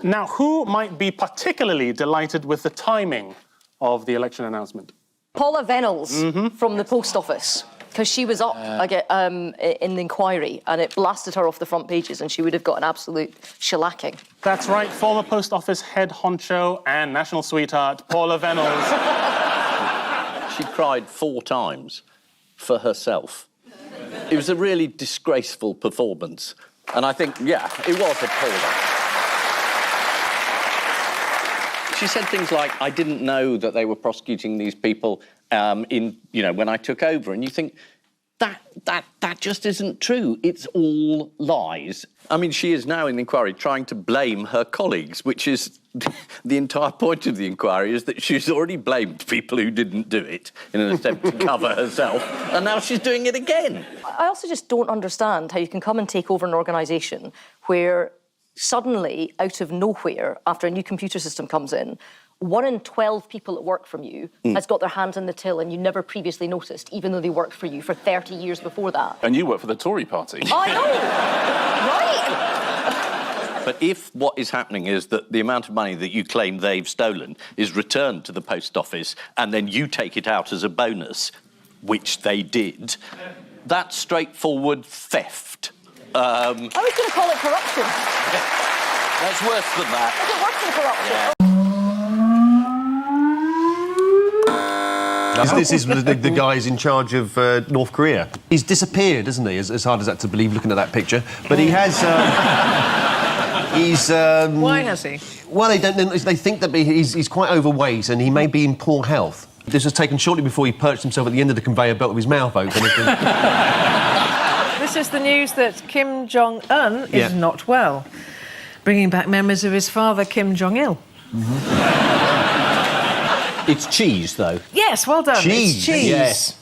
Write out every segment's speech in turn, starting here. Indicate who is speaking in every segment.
Speaker 1: Now, who might be particularly delighted with the timing of the election announcement?
Speaker 2: Paula Venables from the post office, because she was up in the inquiry and it blasted her off the front pages and she would have got an absolute shellacking.
Speaker 1: That's right, former post office head honcho and national sweetheart, Paula Venables.
Speaker 3: She cried 4 times for herself. It was a really disgraceful performance. And I think, yeah, it was appalling. She said things like, I didn't know that they were prosecuting these people when I took over. And you think, that just isn't true. It's all lies. I mean, she is now in the inquiry trying to blame her colleagues, which is the entire point of the inquiry, is that she's already blamed people who didn't do it in an attempt to cover herself, and now she's doing it again.
Speaker 2: I also just don't understand how you can come and take over an organisation where suddenly, out of nowhere, after a new computer system comes in, 1 in 12 people that work from you has got their hands in the till and you never previously noticed, even though they worked for you for 30 years before that.
Speaker 4: And you work for the Tory party.
Speaker 2: I know! Right?
Speaker 3: But if what is happening is that the amount of money that you claim they've stolen is returned to the post office and then you take it out as a bonus, which they did, that's straightforward theft.
Speaker 2: I was going to call it corruption.
Speaker 3: That's worse than that.
Speaker 2: Is it worse than corruption?
Speaker 3: Yeah.
Speaker 5: This is the guy's in charge of North Korea. He's disappeared, hasn't he? As hard as that to believe, looking at that picture. But he has...
Speaker 6: Why has he?
Speaker 5: Well, they think that he's quite overweight and he may be in poor health. This was taken shortly before he perched himself at the end of the conveyor belt with his mouth open.
Speaker 6: This is the news that Kim Jong-un is not well, bringing back memories of his father, Kim Jong-il.
Speaker 3: It's cheese, though.
Speaker 6: Yes, well done.
Speaker 5: Cheese.
Speaker 6: It's cheese.
Speaker 3: Yes.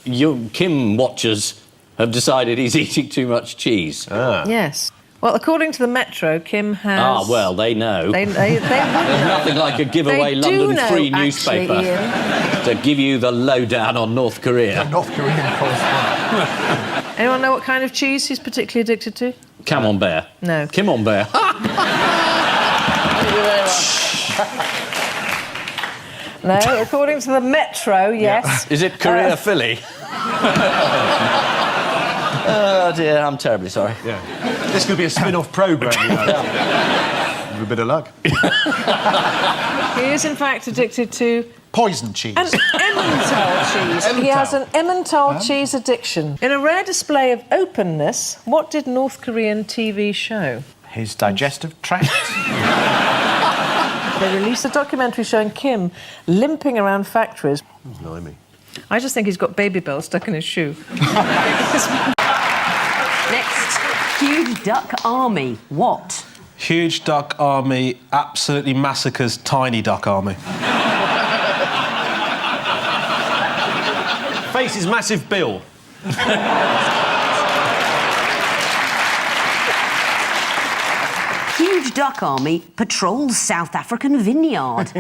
Speaker 3: You Kim watchers have decided he's eating too much cheese.
Speaker 6: Yes. Well, according to the Metro, Kim has...
Speaker 3: Ah, well, they know.
Speaker 6: They would
Speaker 3: There's nothing like a giveaway London Free
Speaker 6: know,
Speaker 3: newspaper
Speaker 6: actually,
Speaker 3: to give you the lowdown on North Korea.
Speaker 5: North Korean correspondent.
Speaker 6: Anyone know what kind of cheese he's particularly addicted to?
Speaker 3: Camembert.
Speaker 6: No.
Speaker 3: Camembert.
Speaker 6: Thank you very much. No, according to the Metro, yes.
Speaker 3: Is it Korea Philly? Oh, dear, I'm terribly sorry.
Speaker 5: Yeah. This could be a spin-off programme, you know. With a bit of luck.
Speaker 6: He is, in fact, addicted to...
Speaker 7: Poison cheese.
Speaker 6: An Emmental cheese. He has an Emmental cheese addiction. In a rare display of openness, what did North Korean TV show?
Speaker 7: His digestive tract.
Speaker 6: They released a documentary showing Kim limping around factories.
Speaker 5: Blimey.
Speaker 6: I just think he's got baby bells stuck in his shoe.
Speaker 8: Next, huge duck army. What?
Speaker 9: Huge duck army absolutely massacres tiny duck army.
Speaker 5: Faces massive bill.
Speaker 8: Huge duck army patrols South African vineyard.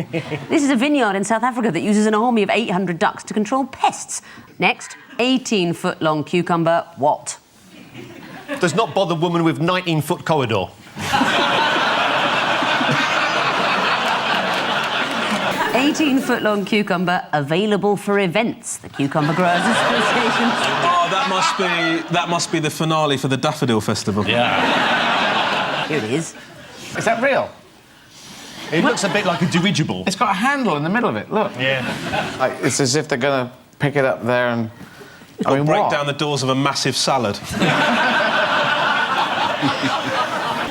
Speaker 8: This is a vineyard in South Africa that uses an army of 800 ducks to control pests. Next, 18-foot-long cucumber. What?
Speaker 5: Does not bother woman with 19-foot corridor.
Speaker 8: 18-foot-long cucumber available for events. The Cucumber Growers Association.
Speaker 9: Oh, that must be the finale for the Daffodil Festival.
Speaker 3: Yeah.
Speaker 8: Here it is.
Speaker 7: Is that real?
Speaker 5: It looks a bit like a dirigible.
Speaker 7: It's got a handle in the middle of it, look.
Speaker 5: Yeah.
Speaker 7: Like, it's as if they're going to pick it up there and...
Speaker 9: Break down the doors of a massive salad.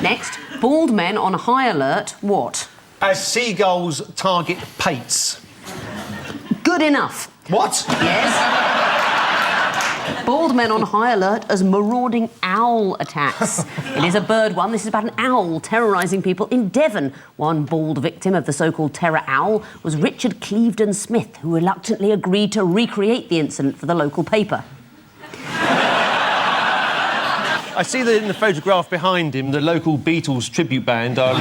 Speaker 8: Next, bald men on high alert. What?
Speaker 5: As seagulls target pates.
Speaker 8: Good enough.
Speaker 5: What?
Speaker 8: Yes. Bald men on high alert as marauding owl attacks. It is a bird one. This is about an owl terrorising people in Devon. One bald victim of the so-called terror owl was Richard Clevedon Smith, who reluctantly agreed to recreate the incident for the local paper.
Speaker 5: I see that in the photograph behind him, the local Beatles tribute band are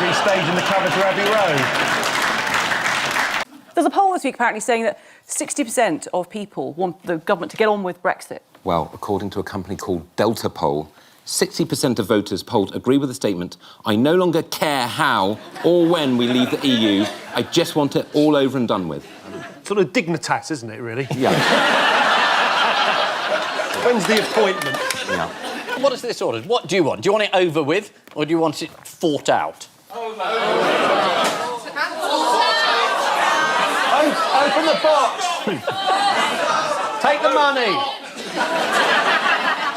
Speaker 5: restaging the cover to Abbey Road.
Speaker 10: There's a poll this week apparently saying that 60% of people want the government to get on with Brexit.
Speaker 11: Well, according to a company called Delta Poll,
Speaker 4: 60% of voters polled agree with the statement, I no longer care how or when we leave the EU, I just want it all over and done with.
Speaker 5: Sort of dignitas, isn't it, really?
Speaker 4: Yeah.
Speaker 5: When's the appointment?
Speaker 4: Yeah.
Speaker 3: What is this order? What do you want? Do you want it over with, or do you want it fought out?
Speaker 7: Open the box! Take the money!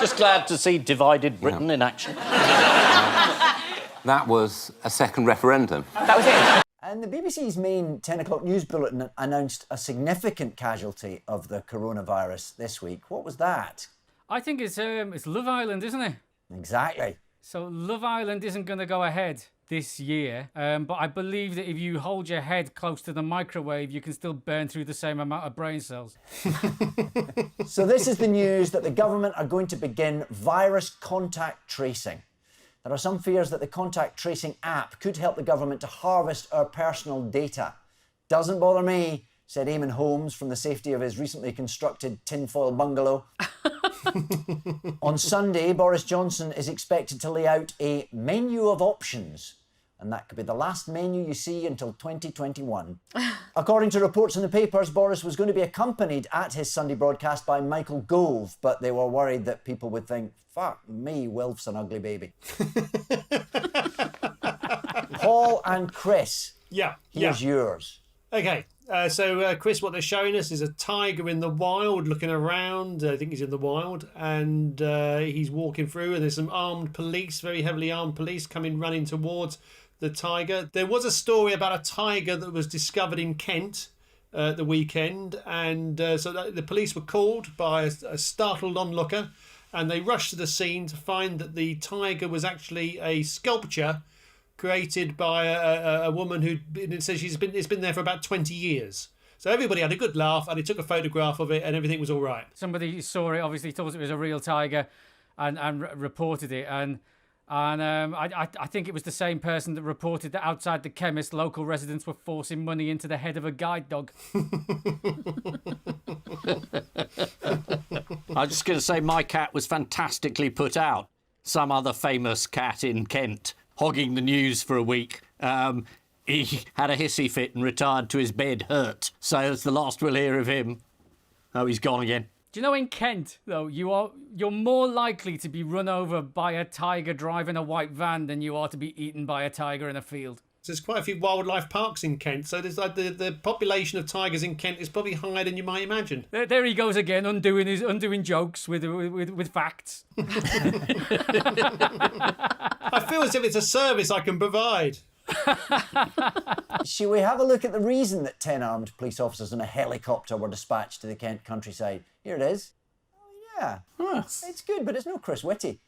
Speaker 3: Just glad to see divided Britain in action.
Speaker 4: That was a second referendum.
Speaker 10: That was it.
Speaker 11: And the BBC's main 10 o'clock news bulletin announced a significant casualty of the coronavirus this week. What was that?
Speaker 12: I think it's Love Island, isn't it?
Speaker 11: Exactly.
Speaker 12: So Love Island isn't going to go ahead this year, but I believe that if you hold your head close to the microwave, you can still burn through the same amount of brain cells.
Speaker 11: So this is the news that the government are going to begin virus contact tracing. There are some fears that the contact tracing app could help the government to harvest our personal data. Doesn't bother me, said Eamon Holmes from the safety of his recently constructed tinfoil bungalow. On Sunday, Boris Johnson is expected to lay out a menu of options, and that could be the last menu you see until 2021. According to reports in the papers, Boris was going to be accompanied at his Sunday broadcast by Michael Gove, but they were worried that people would think, fuck me, Wilf's an ugly baby. Paul and Chris, here's yours.
Speaker 13: OK, so Chris, what they're showing us is a tiger in the wild looking around. I think he's in the wild, and he's walking through, and there's some armed police, very heavily armed police, running towards the tiger. There was a story about a tiger that was discovered in Kent the weekend, and so the police were called by a startled onlooker, and they rushed to the scene to find that the tiger was actually a sculpture created by a woman who says it's been there for about 20 years. So everybody had a good laugh, and he took a photograph of it, and everything was all right.
Speaker 12: Somebody saw it, obviously thought it was a real tiger, and reported it. And I think it was the same person that reported that outside the chemist, local residents were forcing money into the head of a guide dog.
Speaker 3: I was just going to say my cat was fantastically put out. Some other famous cat in Kent hogging the news for a week. He had a hissy fit and retired to his bed hurt. So that's the last we'll hear of him. Oh, he's gone again.
Speaker 12: Do you know in Kent, though, you're more likely to be run over by a tiger driving a white van than you are to be eaten by a tiger in a field?
Speaker 13: So there's quite a few wildlife parks in Kent, so there's like the population of tigers in Kent is probably higher than you might imagine.
Speaker 12: There he goes again, undoing jokes with facts.
Speaker 13: I feel as if it's a service I can provide.
Speaker 11: Shall we have a look at the reason that 10 armed police officers in a helicopter were dispatched to the Kent countryside? Here it is. Oh, yeah. It's good, but it's no Chris Whitty.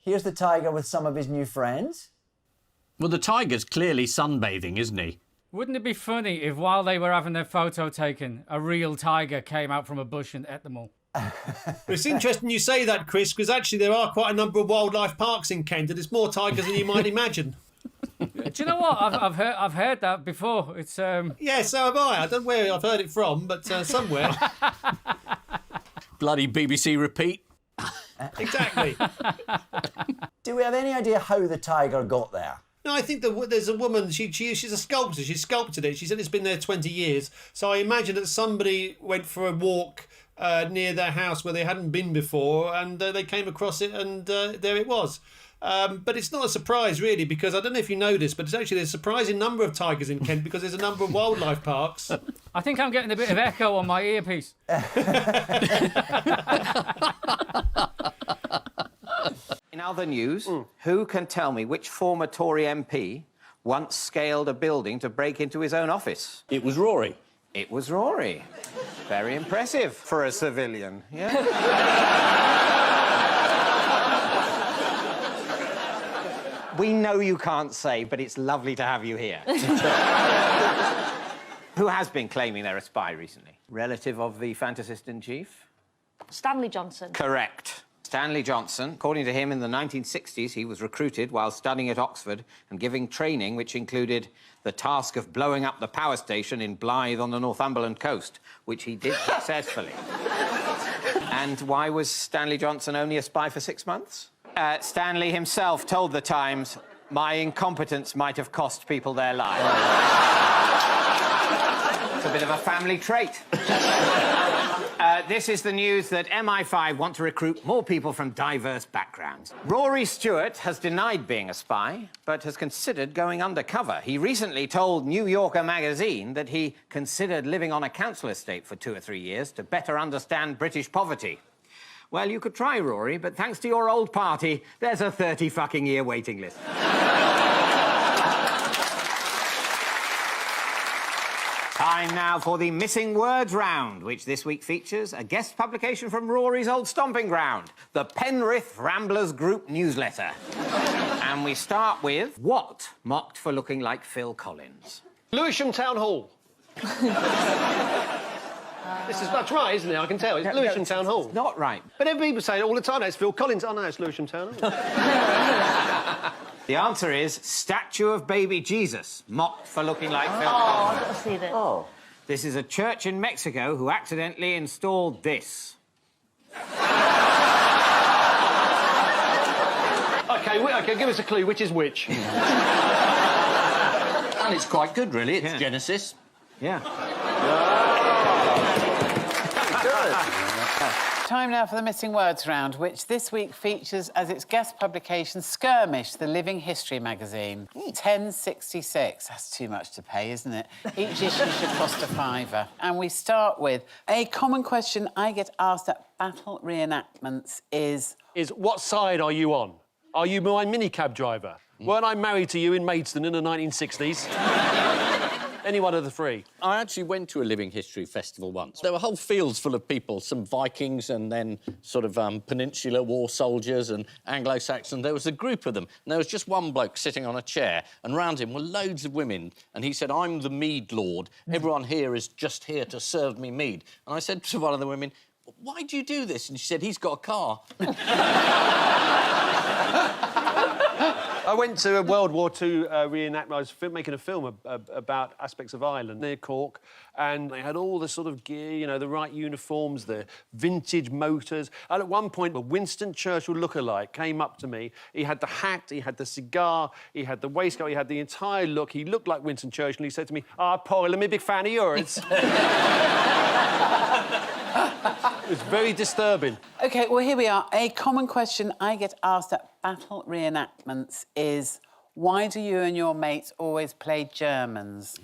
Speaker 11: Here's the tiger with some of his new friends.
Speaker 3: Well, the tiger's clearly sunbathing, isn't he?
Speaker 12: Wouldn't it be funny if while they were having their photo taken, a real tiger came out from a bush and ate them all?
Speaker 13: It's interesting you say that, Chris, because actually there are quite a number of wildlife parks in Kent, and there's more tigers than you might imagine.
Speaker 12: Do you know what? I've heard that before. It's
Speaker 13: Yeah, so have I. I don't know where I've heard it from, but somewhere.
Speaker 3: Bloody BBC repeat.
Speaker 13: Exactly.
Speaker 11: Do we have any idea how the tiger got there?
Speaker 13: No, I think there's a woman, she's a sculptor, she sculpted it. She said it's been there 20 years. So I imagine that somebody went for a walk near their house where they hadn't been before, and they came across it, and there it was. But it's not a surprise, really, because I don't know if you know this, but it's actually a surprising number of tigers in Kent because there's a number of wildlife parks.
Speaker 12: I think I'm getting a bit of echo on my earpiece.
Speaker 14: In other news, who can tell me which former Tory MP once scaled a building to break into his own office?
Speaker 3: It was Rory.
Speaker 14: It was Rory. Very impressive for a civilian, yeah? We know you can't say, but it's lovely to have you here. Who has been claiming they're a spy recently? Relative of the fantasist-in-chief?
Speaker 2: Stanley Johnson.
Speaker 14: Correct. Stanley Johnson. According to him, in the 1960s, he was recruited while studying at Oxford and giving training which included the task of blowing up the power station in Blythe on the Northumberland coast, which he did successfully. And why was Stanley Johnson only a spy for 6 months? Stanley himself told The Times, "My incompetence might have cost people their lives." It's a bit of a family trait. This is the news that MI5 want to recruit more people from diverse backgrounds. Rory Stewart has denied being a spy, but has considered going undercover. He recently told New Yorker magazine that he considered living on a council estate for 2 or 3 years to better understand British poverty. Well, you could try, Rory, but thanks to your old party, there's a 30-fucking-year waiting list. Time now for the Missing Words round, which this week features a guest publication from Rory's old stomping ground, the Penrith Ramblers Group newsletter. And we start with what mocked for looking like Phil Collins?
Speaker 7: Lewisham Town Hall. That's right, isn't it? I can tell. It's Lewisham Town Hall.
Speaker 14: Not right.
Speaker 7: But then people say it all the time, it's Phil Collins. Oh, no, it's Lewisham Town Hall.
Speaker 14: The answer is statue of baby Jesus, mocked for looking like Phil Collins.
Speaker 2: I've got to see this.
Speaker 14: Oh. This is a church in Mexico who accidentally installed this.
Speaker 7: OK, give us a clue. Which is which?
Speaker 3: And it's quite good, really. It's Genesis.
Speaker 14: Yeah.
Speaker 15: Time now for the Missing Words round, which this week features as its guest publication Skirmish, the living history magazine. 10.66. That's too much to pay, isn't it? Each issue should cost a £5. And we start with a common question I get asked at battle reenactments is
Speaker 7: what side are you on? Are you my minicab driver? Weren't I married to you in Maidstone in the 1960s? Any one of the three.
Speaker 3: I actually went to a living history festival once. There were whole fields full of people, some Vikings and then sort of Peninsular War soldiers and Anglo-Saxon. There was a group of them, and there was just one bloke sitting on a chair, and round him were loads of women, and he said, "I'm the mead lord. Everyone here is just here to serve me mead." And I said to one of the women, "Why do you do this?" And she said, "He's got a car."
Speaker 7: I went to a World War II reenactment. I was making a film about aspects of Ireland near Cork, and they had all the sort of gear, you know, the right uniforms, the vintage motors. And at one point, a Winston Churchill lookalike came up to me. He had the hat, he had the cigar, he had the waistcoat, he had the entire look. He looked like Winston Churchill, and he said to me, Paul, I'm a big fan of yours." It was very disturbing.
Speaker 15: OK, well, here we are. A common question I get asked at battle reenactments is, why do you and your mates always play Germans?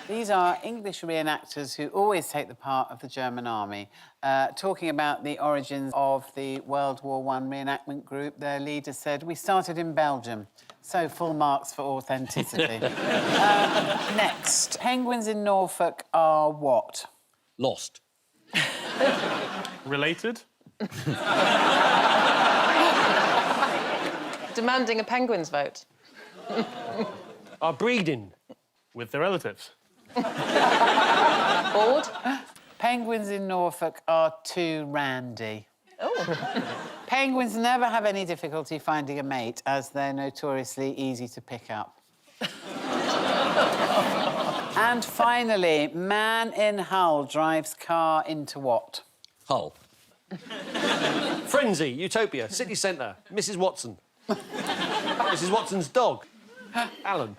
Speaker 15: These are English reenactors who always take the part of the German army. Talking about the origins of the World War I reenactment group, their leader said, "We started in Belgium, so full marks for authenticity." Next, penguins in Norfolk are what?
Speaker 3: Lost.
Speaker 1: Related?
Speaker 6: Demanding a penguin's vote.
Speaker 7: Are breeding.
Speaker 1: With their relatives.
Speaker 6: Bored?
Speaker 15: Penguins in Norfolk are too randy.
Speaker 6: Oh.
Speaker 15: Penguins never have any difficulty finding a mate, as they're notoriously easy to pick up. And finally, man in Hull drives car into what?
Speaker 3: Hull.
Speaker 7: Frenzy, Utopia, city centre, Mrs Watson. Mrs Watson's dog. Alan.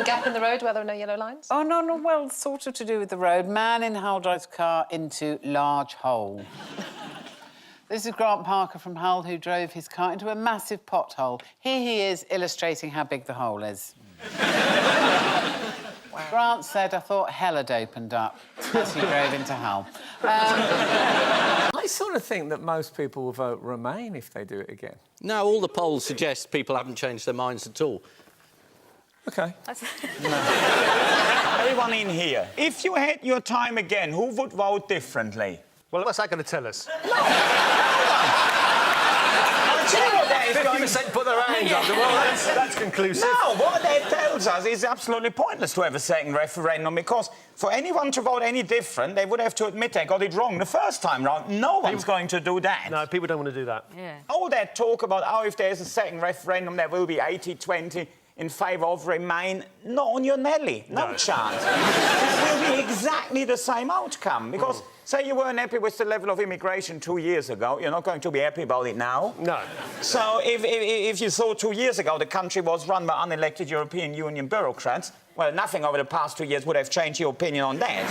Speaker 6: Gap in the road where there are no yellow lines?
Speaker 15: Oh, no, well, sort of to do with the road. Man in Hull drives car into large hole. This is Grant Parker from Hull, who drove his car into a massive pothole. Here he is illustrating how big the hole is. Wow. Grant said, "I thought hell had opened up," as he drove into Hull.
Speaker 16: I sort of think that most people will vote Remain if they do it again.
Speaker 3: No, all the polls suggest people haven't changed their minds at all.
Speaker 16: OK.
Speaker 17: Everyone in here, if you had your time again, who would vote differently?
Speaker 7: Well, what's that going to tell us?
Speaker 17: Do you know what that is
Speaker 7: 50% put their hands up. Well, that's conclusive.
Speaker 17: No, what that tells us is absolutely pointless to have a second referendum, because for anyone to vote any different, they would have to admit they got it wrong the first time round. No one's going to do that.
Speaker 7: No, people don't want to do that.
Speaker 17: Yeah. All that talk about, if there's a second referendum, there will be 80-20 in favour of Remain, not on your Nelly. No chance. It will be exactly the same outcome. Because, say you weren't happy with the level of immigration 2 years ago, you're not going to be happy about it now.
Speaker 7: No.
Speaker 17: So if you thought 2 years ago the country was run by unelected European Union bureaucrats, well, nothing over the past 2 years would have changed your opinion on that.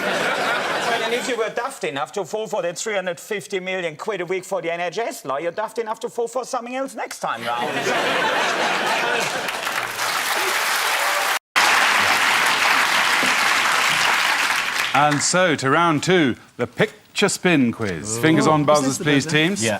Speaker 17: Well, and if you were daft enough to fall for that 350 million quid a week for the NHS law, you're daft enough to fall for something else next time round.
Speaker 18: And so, to round 2, the picture spin quiz. Fingers on buzzers, please, teams.
Speaker 5: Yeah.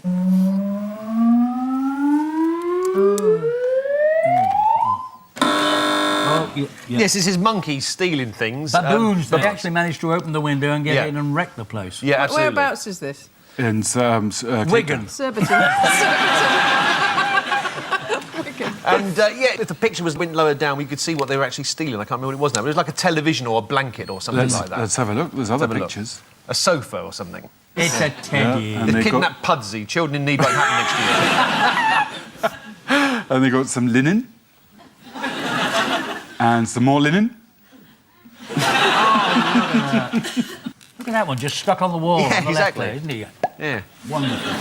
Speaker 5: Yes, this is monkeys stealing things.
Speaker 19: Baboons. They actually managed to open the window and get in and wreck the place.
Speaker 5: Yeah, absolutely.
Speaker 6: Whereabouts is this?
Speaker 18: In
Speaker 19: Wigan.
Speaker 6: Surbiton.
Speaker 5: And, if the picture went lower down, we could see what they were actually stealing. I can't remember what it was now, but it was like a television or a blanket or something like that.
Speaker 18: Let's have a look. There's other pictures.
Speaker 5: A sofa or something.
Speaker 19: It's a teddy.
Speaker 18: Yeah,
Speaker 5: They kidnapped Pudsey. Children in need won't happen next year.
Speaker 18: And they got some linen. And some more linen.
Speaker 19: Look at that one, just stuck on the wall.
Speaker 5: Yeah,
Speaker 19: on the
Speaker 5: exactly.
Speaker 19: left there, isn't he?
Speaker 5: Yeah.
Speaker 19: Wonderful.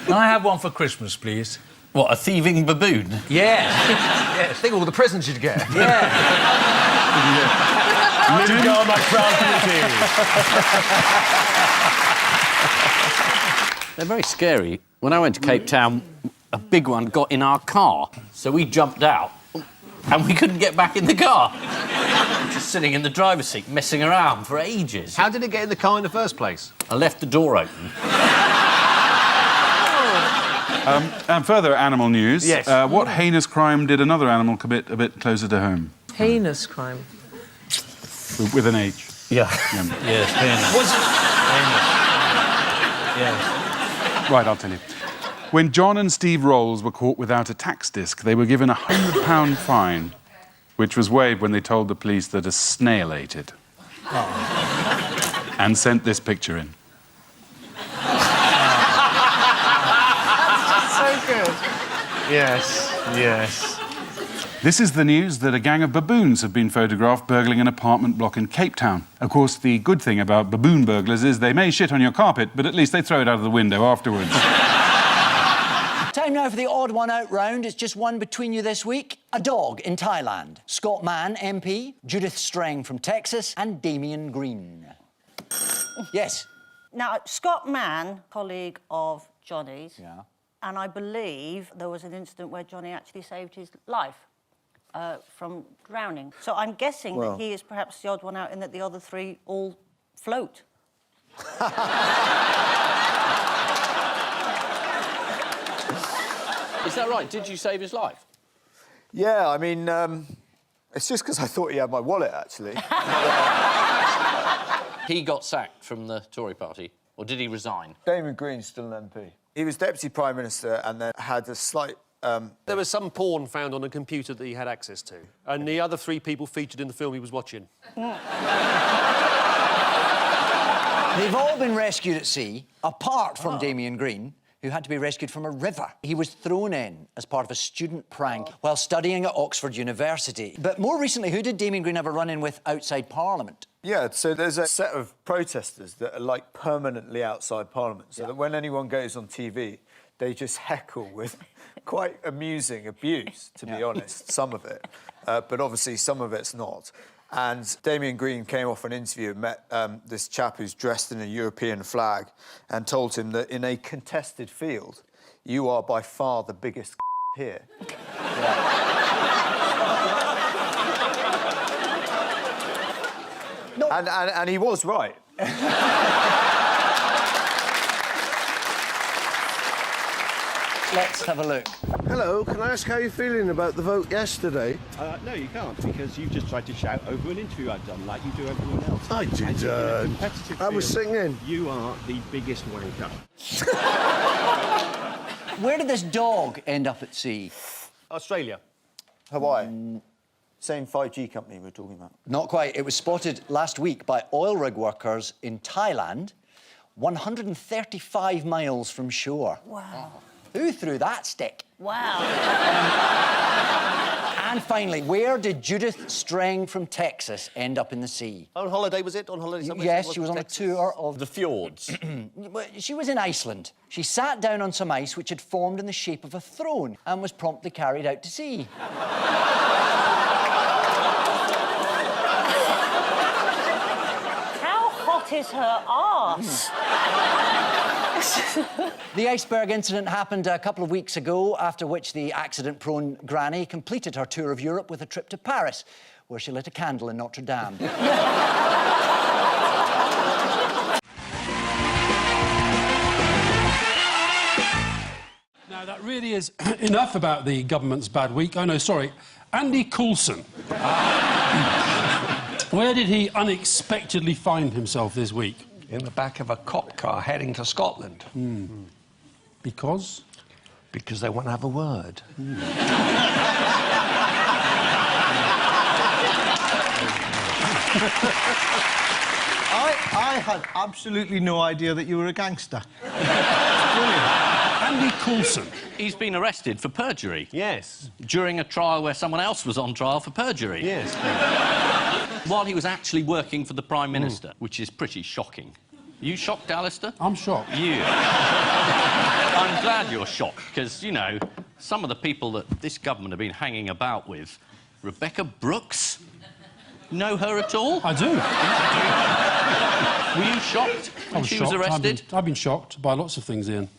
Speaker 19: Can I have one for Christmas, please?
Speaker 3: What, a thieving baboon?
Speaker 19: Yes.
Speaker 5: Yes, think of all the presents you'd get.
Speaker 19: Yeah.
Speaker 5: Linen on my proud
Speaker 3: They're very scary. When I went to Cape Town, a big one got in our car, so we jumped out and we couldn't get back in the car. Just sitting in the driver's seat, messing around for ages.
Speaker 5: How did it get in the car in the first place?
Speaker 3: I left the door open.
Speaker 18: And further animal news.
Speaker 5: Yes.
Speaker 18: What heinous crime did another animal commit a bit closer to home?
Speaker 6: Heinous crime.
Speaker 18: With an H.
Speaker 3: Yeah.
Speaker 19: Yes, heinous.
Speaker 5: Was
Speaker 19: Yes.
Speaker 18: Right, I'll tell you. When John and Steve Rolls were caught without a tax disc, they were given a £100 fine, which was waived when they told the police that a snail ate it.
Speaker 19: Oh.
Speaker 18: And sent this picture in.
Speaker 6: So good.
Speaker 5: Yes, yes.
Speaker 18: This is the news that a gang of baboons have been photographed burgling an apartment block in Cape Town. Of course, the good thing about baboon burglars is they may shit on your carpet, but at least they throw it out of the window afterwards.
Speaker 11: Time now for the odd one out round. It's just one between you this week. A dog in Thailand. Scott Mann, MP, Judith Strang from Texas, and Damien Green. Yes.
Speaker 20: Now, Scott Mann, colleague of Johnny's,
Speaker 11: Yeah.
Speaker 20: and I believe there was an incident where Johnny actually saved his life from drowning. So I'm guessing that he is perhaps the odd one out in that the other three all float.
Speaker 3: Is that right? Did you save his life?
Speaker 21: Yeah, I mean, it's just because I thought he had my wallet, actually.
Speaker 3: He got sacked from the Tory party, or did he resign?
Speaker 21: Damien Green's still an MP. He was Deputy Prime Minister and then had a slight...
Speaker 7: There was some porn found on a computer that he had access to, and the other three people featured in the film he was watching.
Speaker 11: They've all been rescued at sea, apart from Damien Green, who had to be rescued from a river. He was thrown in as part of a student prank while studying at Oxford University. But more recently, who did Damien Green have a run-in with outside Parliament?
Speaker 21: Yeah, so there's a set of protesters that are, like, permanently outside Parliament, so that when anyone goes on TV, they just heckle with quite amusing abuse, to be honest, some of it. But obviously some of it's not. And Damien Green came off an interview and met this chap who's dressed in a European flag and told him that in a contested field, you are by far the biggest here. No. And he was right.
Speaker 11: Let's have a look.
Speaker 22: Hello, can I ask how you're feeling about the vote yesterday?
Speaker 23: No, you can't, because you've just tried to shout over an interview I've done, like you do everyone else.
Speaker 22: I didn't. I was singing.
Speaker 23: You are the biggest wanker.
Speaker 11: Where did this dog end up at sea?
Speaker 7: Australia.
Speaker 21: Hawaii. Same 5G company we're talking about.
Speaker 11: Not quite. It was spotted last week by oil rig workers in Thailand, 135 miles from shore.
Speaker 20: Wow.
Speaker 11: Who threw that stick?
Speaker 20: Wow.
Speaker 11: And finally, where did Judith Strang from Texas end up in the sea?
Speaker 7: On holiday, was it? On holiday somewhere?
Speaker 11: Yes, she was on a tour of
Speaker 3: The fjords.
Speaker 11: Well, she was in Iceland. She sat down on some ice which had formed in the shape of a throne and was promptly carried out to sea.
Speaker 20: How hot is her arse?
Speaker 11: The iceberg incident happened a couple of weeks ago, after which the accident-prone granny completed her tour of Europe with a trip to Paris, where she lit a candle in Notre Dame.
Speaker 4: Now, that really is enough about the government's bad week. Oh, no, sorry. Andy Coulson. Where did he unexpectedly find himself this week?
Speaker 8: In the back of a cop car heading to Scotland.
Speaker 4: Because?
Speaker 8: Because they want to have a word.
Speaker 22: I had absolutely no idea that you were a gangster.
Speaker 4: Andy Coulson.
Speaker 3: He's been arrested for perjury.
Speaker 7: Yes.
Speaker 3: During a trial where someone else was on trial for perjury.
Speaker 7: Yes.
Speaker 3: While he was actually working for the Prime Minister, which is pretty shocking. You shocked, Alistair?
Speaker 4: I'm shocked.
Speaker 3: You. I'm glad you're shocked, because, you know, some of the people that this government have been hanging about with, Rebecca Brooks, know her at all?
Speaker 4: I do.
Speaker 3: Were you shocked when she was
Speaker 4: shocked.
Speaker 3: arrested?
Speaker 4: I've been shocked by lots of things, Ian.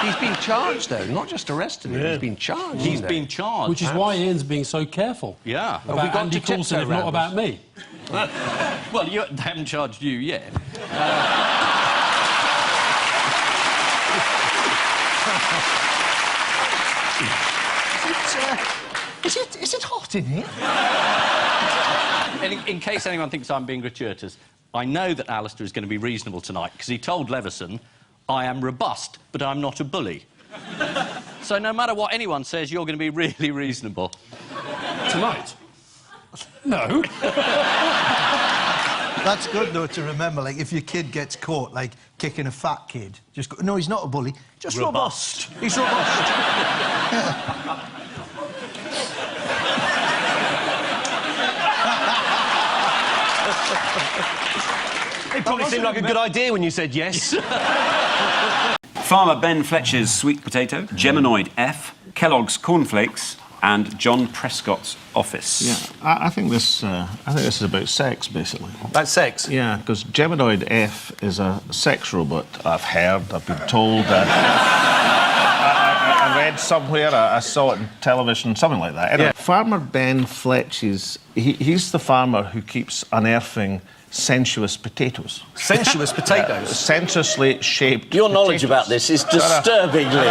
Speaker 8: He's been charged, though, not just arrested.
Speaker 4: Yeah.
Speaker 8: He's been charged.
Speaker 3: He's been charged.
Speaker 4: Which is why Ian's being so careful.
Speaker 3: Yeah.
Speaker 4: About Andy Coulson, if not about me.
Speaker 3: Well, they haven't charged you yet.
Speaker 22: Is it hot in here?
Speaker 3: In case anyone thinks I'm being gratuitous, I know that Alistair is going to be reasonable tonight, because he told Leveson, I am robust, but I'm not a bully. So no matter what anyone says, you're going to be really reasonable.
Speaker 4: Tonight? No.
Speaker 22: That's good, though, to remember. Like, if your kid gets caught, like, kicking a fat kid, just go, no, he's not a bully, just robust. He's robust.
Speaker 7: It probably seemed like a good idea when you said yes.
Speaker 9: Farmer Ben Fletcher's sweet potato, Geminoid F, Kellogg's cornflakes, and John Prescott's office.
Speaker 22: Yeah, I think this is about sex, basically.
Speaker 7: That's sex?
Speaker 22: Yeah, because Geminoid F is a sex robot. I've heard, I've been told. I read somewhere, I saw it on television, something like that. Anyway, Farmer Ben Fletcher's, he's the farmer who keeps unearthing sensuous potatoes.
Speaker 7: Sensuous potatoes?
Speaker 22: Sensuously shaped
Speaker 3: Your knowledge about this is disturbingly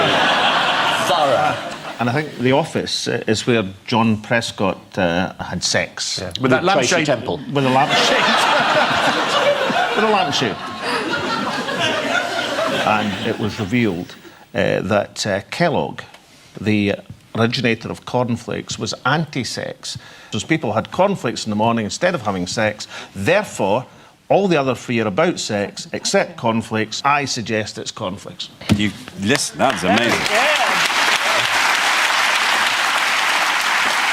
Speaker 3: thorough.
Speaker 22: And I think the office is where John Prescott had sex.
Speaker 7: Yeah. With that lampshade.
Speaker 3: Temple.
Speaker 22: With a lampshade. With a lampshade. And it was revealed that Kellogg, the originator of cornflakes, was anti-sex. So people had cornflakes in the morning instead of having sex. Therefore, all the other three are about sex, except cornflakes. I suggest it's cornflakes.
Speaker 9: You listen, that's amazing.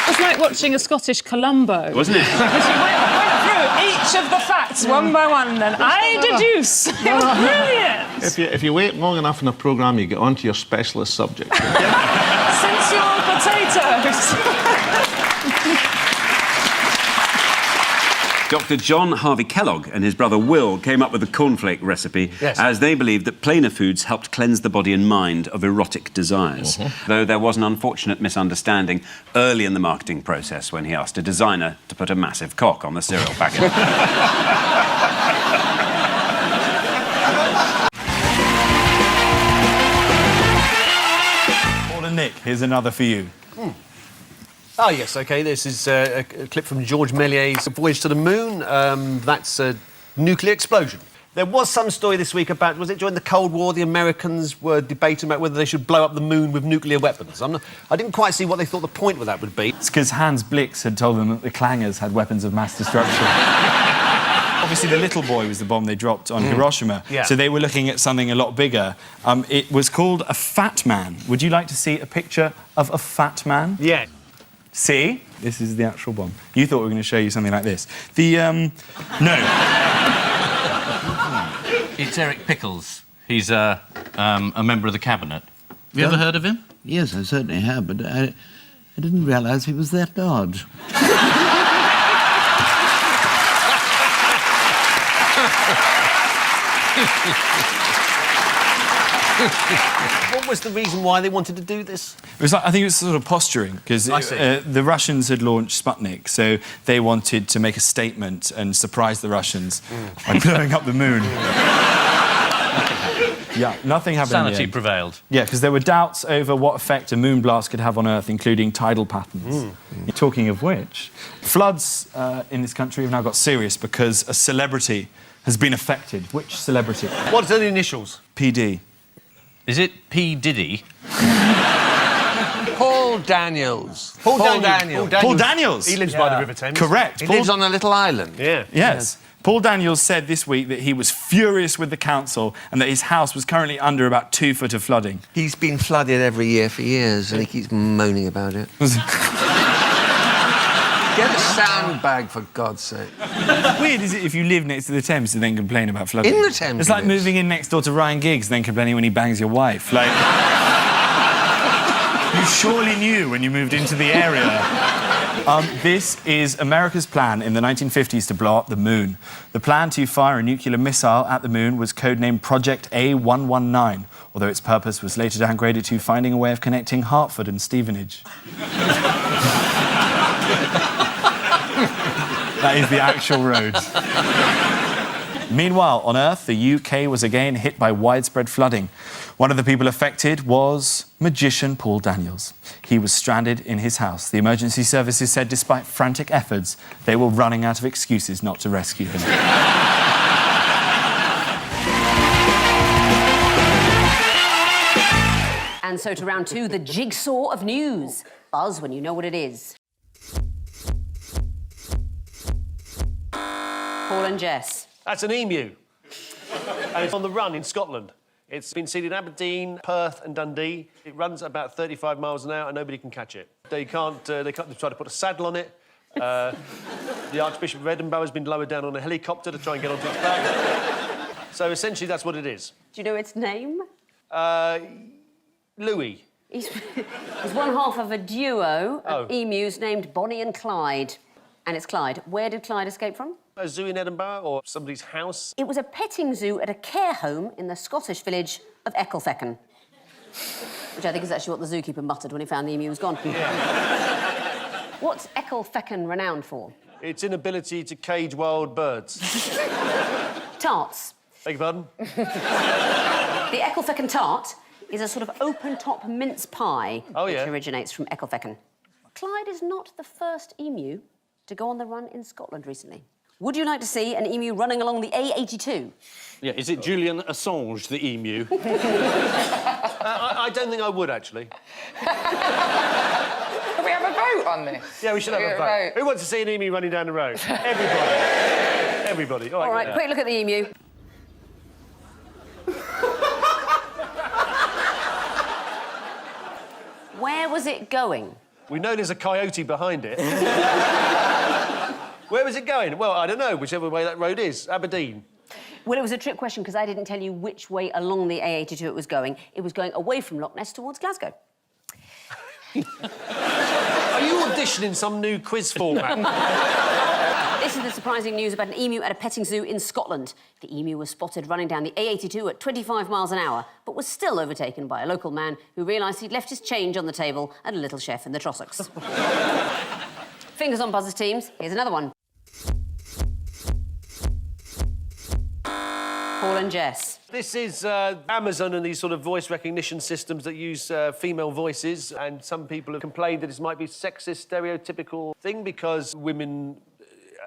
Speaker 10: It's like watching a Scottish Columbo.
Speaker 9: Wasn't it?
Speaker 10: Because you went through each of the facts one by one, and then I deduce. It was brilliant.
Speaker 22: If you wait long enough in a programme, you get onto your specialist subject.
Speaker 10: Sensual potatoes.
Speaker 9: Dr. John Harvey Kellogg and his brother Will came up with the cornflake recipe as they believed that plainer foods helped cleanse the body and mind of erotic desires. Though there was an unfortunate misunderstanding early in the marketing process when he asked a designer to put a massive cock on the cereal packet.
Speaker 24: Paul and Nick, here's another for you.
Speaker 7: Oh, yes, OK. This is a clip from George Méliès's Voyage to the Moon. That's a nuclear explosion. There was some story this week about, was it during the Cold War, the Americans were debating about whether they should blow up the moon with nuclear weapons. I didn't quite see what they thought the point with that would be.
Speaker 24: It's because Hans Blix had told them that the clangers had weapons of mass destruction. obviously the little boy was the bomb they dropped on Hiroshima.
Speaker 7: Yeah.
Speaker 24: So they were looking at something a lot bigger. It was called a fat man. Would you like to see a picture of a fat man?
Speaker 7: Yeah.
Speaker 24: See? This is the actual bomb. You thought we were going to show you something like this. No.
Speaker 3: It's Eric Pickles. He's a member of the cabinet. Have you ever heard of him?
Speaker 2: Yes, I certainly have, but I didn't realise he was that large.
Speaker 5: What was the reason why they wanted to do this?
Speaker 24: It was like, I think it was sort of posturing, because the Russians had launched Sputnik, so they wanted to make a statement and surprise the Russians by blowing up the moon. Yeah, nothing happened.
Speaker 3: Sanity prevailed.
Speaker 24: Yeah, because there were doubts over what effect a moon blast could have on Earth, including tidal patterns. Talking of which, floods in this country have now got serious because a celebrity has been affected. Which celebrity?
Speaker 5: What are the initials?
Speaker 24: PD.
Speaker 3: Is it P. Diddy?
Speaker 8: Paul Daniels.
Speaker 5: Paul Daniels.
Speaker 24: Paul Daniels.
Speaker 7: He lives by the River Thames.
Speaker 24: Correct.
Speaker 8: He lives on a little island.
Speaker 7: Yeah.
Speaker 24: Yes. Paul Daniels said this week that he was furious with the council and that his house was currently under about 2 foot of flooding.
Speaker 8: He's been flooded every year for years, and he keeps moaning about it. Get a sandbag, for God's sake.
Speaker 24: Weird, is it, if you live next to the Thames and then complain about flooding?
Speaker 8: In the Thames.
Speaker 24: It's like moving in next door to Ryan Giggs and then complaining when he bangs your wife. Like... You surely knew when you moved into the area. This is America's plan in the 1950s to blow up the moon. The plan to fire a nuclear missile at the moon was codenamed Project A119, although its purpose was later downgraded to finding a way of connecting Hartford and Stevenage. That is the actual road. Meanwhile, on Earth, the UK was again hit by widespread flooding. One of the people affected was magician Paul Daniels. He was stranded in his house. The emergency services said despite frantic efforts, they were running out of excuses not to rescue him.
Speaker 12: And so to round 2, the jigsaw of news. Buzz when you know what it is. Paul and Jess.
Speaker 7: That's an emu. And it's on the run in Scotland. It's been seen in Aberdeen, Perth and Dundee. It runs at about 35 miles an hour and nobody can catch it. They can't try to put a saddle on it. The Archbishop of Edinburgh has been lowered down on a helicopter to try and get onto its back. So essentially that's what it is.
Speaker 12: Do you know its name?
Speaker 7: Louis.
Speaker 12: He's one half of a duo of emus named Bonnie and Clyde. And it's Clyde. Where did Clyde escape from?
Speaker 7: A zoo in Edinburgh or somebody's house?
Speaker 12: It was a petting zoo at a care home in the Scottish village of Ecclefechan. Which I think is actually what the zookeeper muttered when he found the emu was gone.
Speaker 7: Yeah.
Speaker 12: What's Ecclefechan renowned for?
Speaker 7: Its inability to cage wild birds.
Speaker 12: Tarts.
Speaker 7: Beg your pardon?
Speaker 12: The Ecclefechan tart is a sort of open-top mince pie which originates from Ecclefechan. Clyde is not the first emu to go on the run in Scotland recently. Would you like to see an emu running along the A82?
Speaker 3: Yeah, is it Julian Assange, the emu?
Speaker 7: I don't think I would, actually.
Speaker 10: Can we have a vote on this?
Speaker 7: Yeah, we should have a vote. Who wants to see an emu running down the road? Everybody. Everybody.
Speaker 12: All right, quick look at the emu. Where was it going?
Speaker 7: We know there's a coyote behind it. Where was it going? Well, I don't know, whichever way that road is. Aberdeen.
Speaker 12: Well, it was a trick question because I didn't tell you which way along the A82 it was going. It was going away from Loch Ness towards Glasgow.
Speaker 7: Are you auditioning some new quiz format?
Speaker 12: This is the surprising news about an emu at a petting zoo in Scotland. The emu was spotted running down the A82 at 25 miles an hour, but was still overtaken by a local man who realised he'd left his change on the table and a little chef in the Trossachs. Fingers on buzzers, teams. Here's another one. Paul and Jess.
Speaker 7: This is Amazon and these sort of voice recognition systems that use female voices, and some people have complained that this might be a sexist, stereotypical thing because women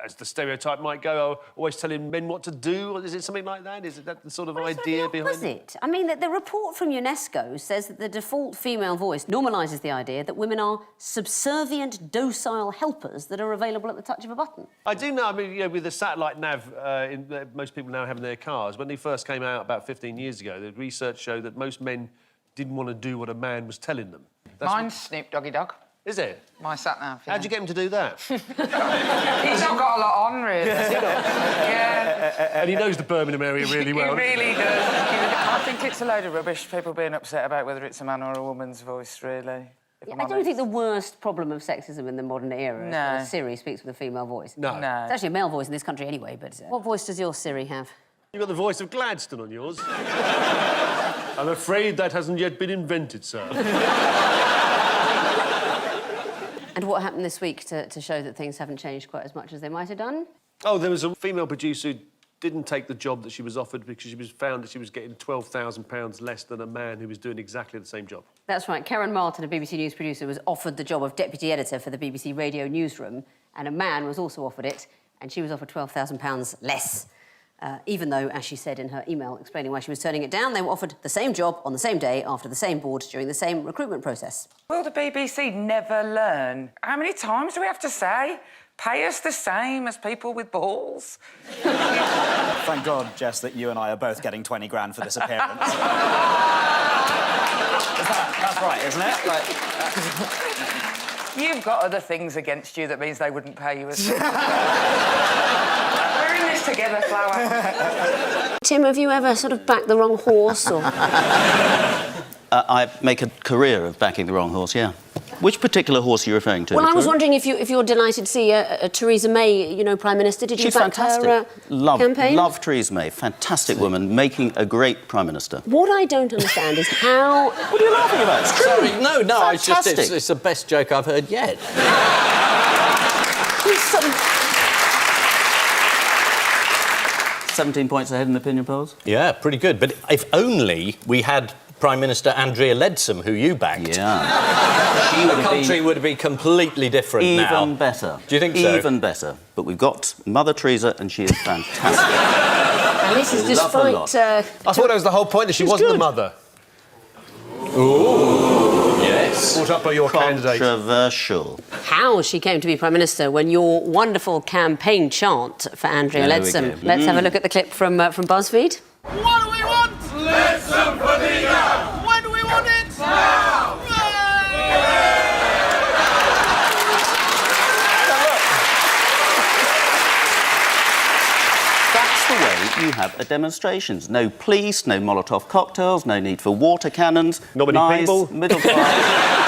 Speaker 7: as the stereotype might go, always telling men what to do? Or is it something like that? Is it that the sort of idea behind
Speaker 12: it? I mean, the report from UNESCO says that the default female voice normalises the idea that women are subservient, docile helpers that are available at the touch of a button.
Speaker 7: I do know, I mean, you know, with the satellite nav most people now have in their cars, when they first came out about 15 years ago, the research showed that most men didn't want to do what a man was telling them.
Speaker 1: Mine's Snoop Doggy Dog.
Speaker 7: Is it?
Speaker 1: My sat-nav, yeah.
Speaker 7: How'd you get him to do that?
Speaker 1: He's not got a lot on, really. Yeah.
Speaker 7: And he knows the Birmingham area really well.
Speaker 1: He really does. I think it's a load of rubbish, people being upset about whether it's a man or a woman's voice, really.
Speaker 12: I don't think the worst problem of sexism in the modern era is that Siri speaks with a female voice.
Speaker 7: No.
Speaker 12: It's actually a male voice in this country anyway, but... What voice does your Siri have?
Speaker 7: You've got the voice of Gladstone on yours. I'm afraid that hasn't yet been invented, sir.
Speaker 12: And what happened this week to show that things haven't changed quite as much as they might have done?
Speaker 7: Oh, there was a female producer who didn't take the job that she was offered because she was found that she was getting £12,000 less than a man who was doing exactly the same job.
Speaker 12: That's right. Karen Martin, a BBC News producer, was offered the job of deputy editor for the BBC radio newsroom, and a man was also offered it, and she was offered £12,000 less. Even though, as she said in her email explaining why she was turning it down, they were offered the same job on the same day after the same board during the same recruitment process.
Speaker 1: Will the BBC never learn? How many times do we have to say, pay us the same as people with balls?
Speaker 13: Thank God, Jess, that you and I are both getting 20 grand for this appearance. That's right, isn't it?
Speaker 1: You've got other things against you that means they wouldn't pay you as... We're in this together, Flower.
Speaker 12: Tim, have you ever sort of backed the wrong horse, or...?
Speaker 14: I make a career of backing the wrong horse, yeah. Which particular horse are you referring to?
Speaker 12: Well, I was wondering if you're delighted to see Theresa May, you know, Prime Minister. Did you
Speaker 14: She's
Speaker 12: back
Speaker 14: fantastic.
Speaker 12: her campaign?
Speaker 14: Love Theresa May. Fantastic woman, making a great Prime Minister.
Speaker 12: What I don't understand is how...
Speaker 14: What are you laughing about? It's true.
Speaker 3: Sorry, no,
Speaker 14: Fantastic.
Speaker 3: it's the best joke I've heard yet.
Speaker 14: 17 points ahead in the opinion polls?
Speaker 3: Yeah, pretty good. But if only we had Prime Minister Andrea Leadsom, who you backed.
Speaker 14: Yeah.
Speaker 3: The country would be completely different now.
Speaker 14: Even better.
Speaker 3: Do you think so?
Speaker 14: Even better. But we've got Mother Teresa, and she is fantastic.
Speaker 12: And this is despite...
Speaker 7: I thought that was the whole point, that she wasn't the mother.
Speaker 3: Ooh. Yes.
Speaker 7: Brought up by your candidate.
Speaker 14: Controversial.
Speaker 12: How she came to be Prime Minister when your wonderful campaign chant for Andrea
Speaker 14: There we
Speaker 12: Leadsom.
Speaker 14: go.
Speaker 12: Let's have a look at the clip from BuzzFeed.
Speaker 15: What do we want? Leadsom for the year. When do we want it? Now.
Speaker 14: That's the way you have a demonstrations. No police, no Molotov cocktails, no need for water cannons.
Speaker 7: Not many people.
Speaker 14: Middle class.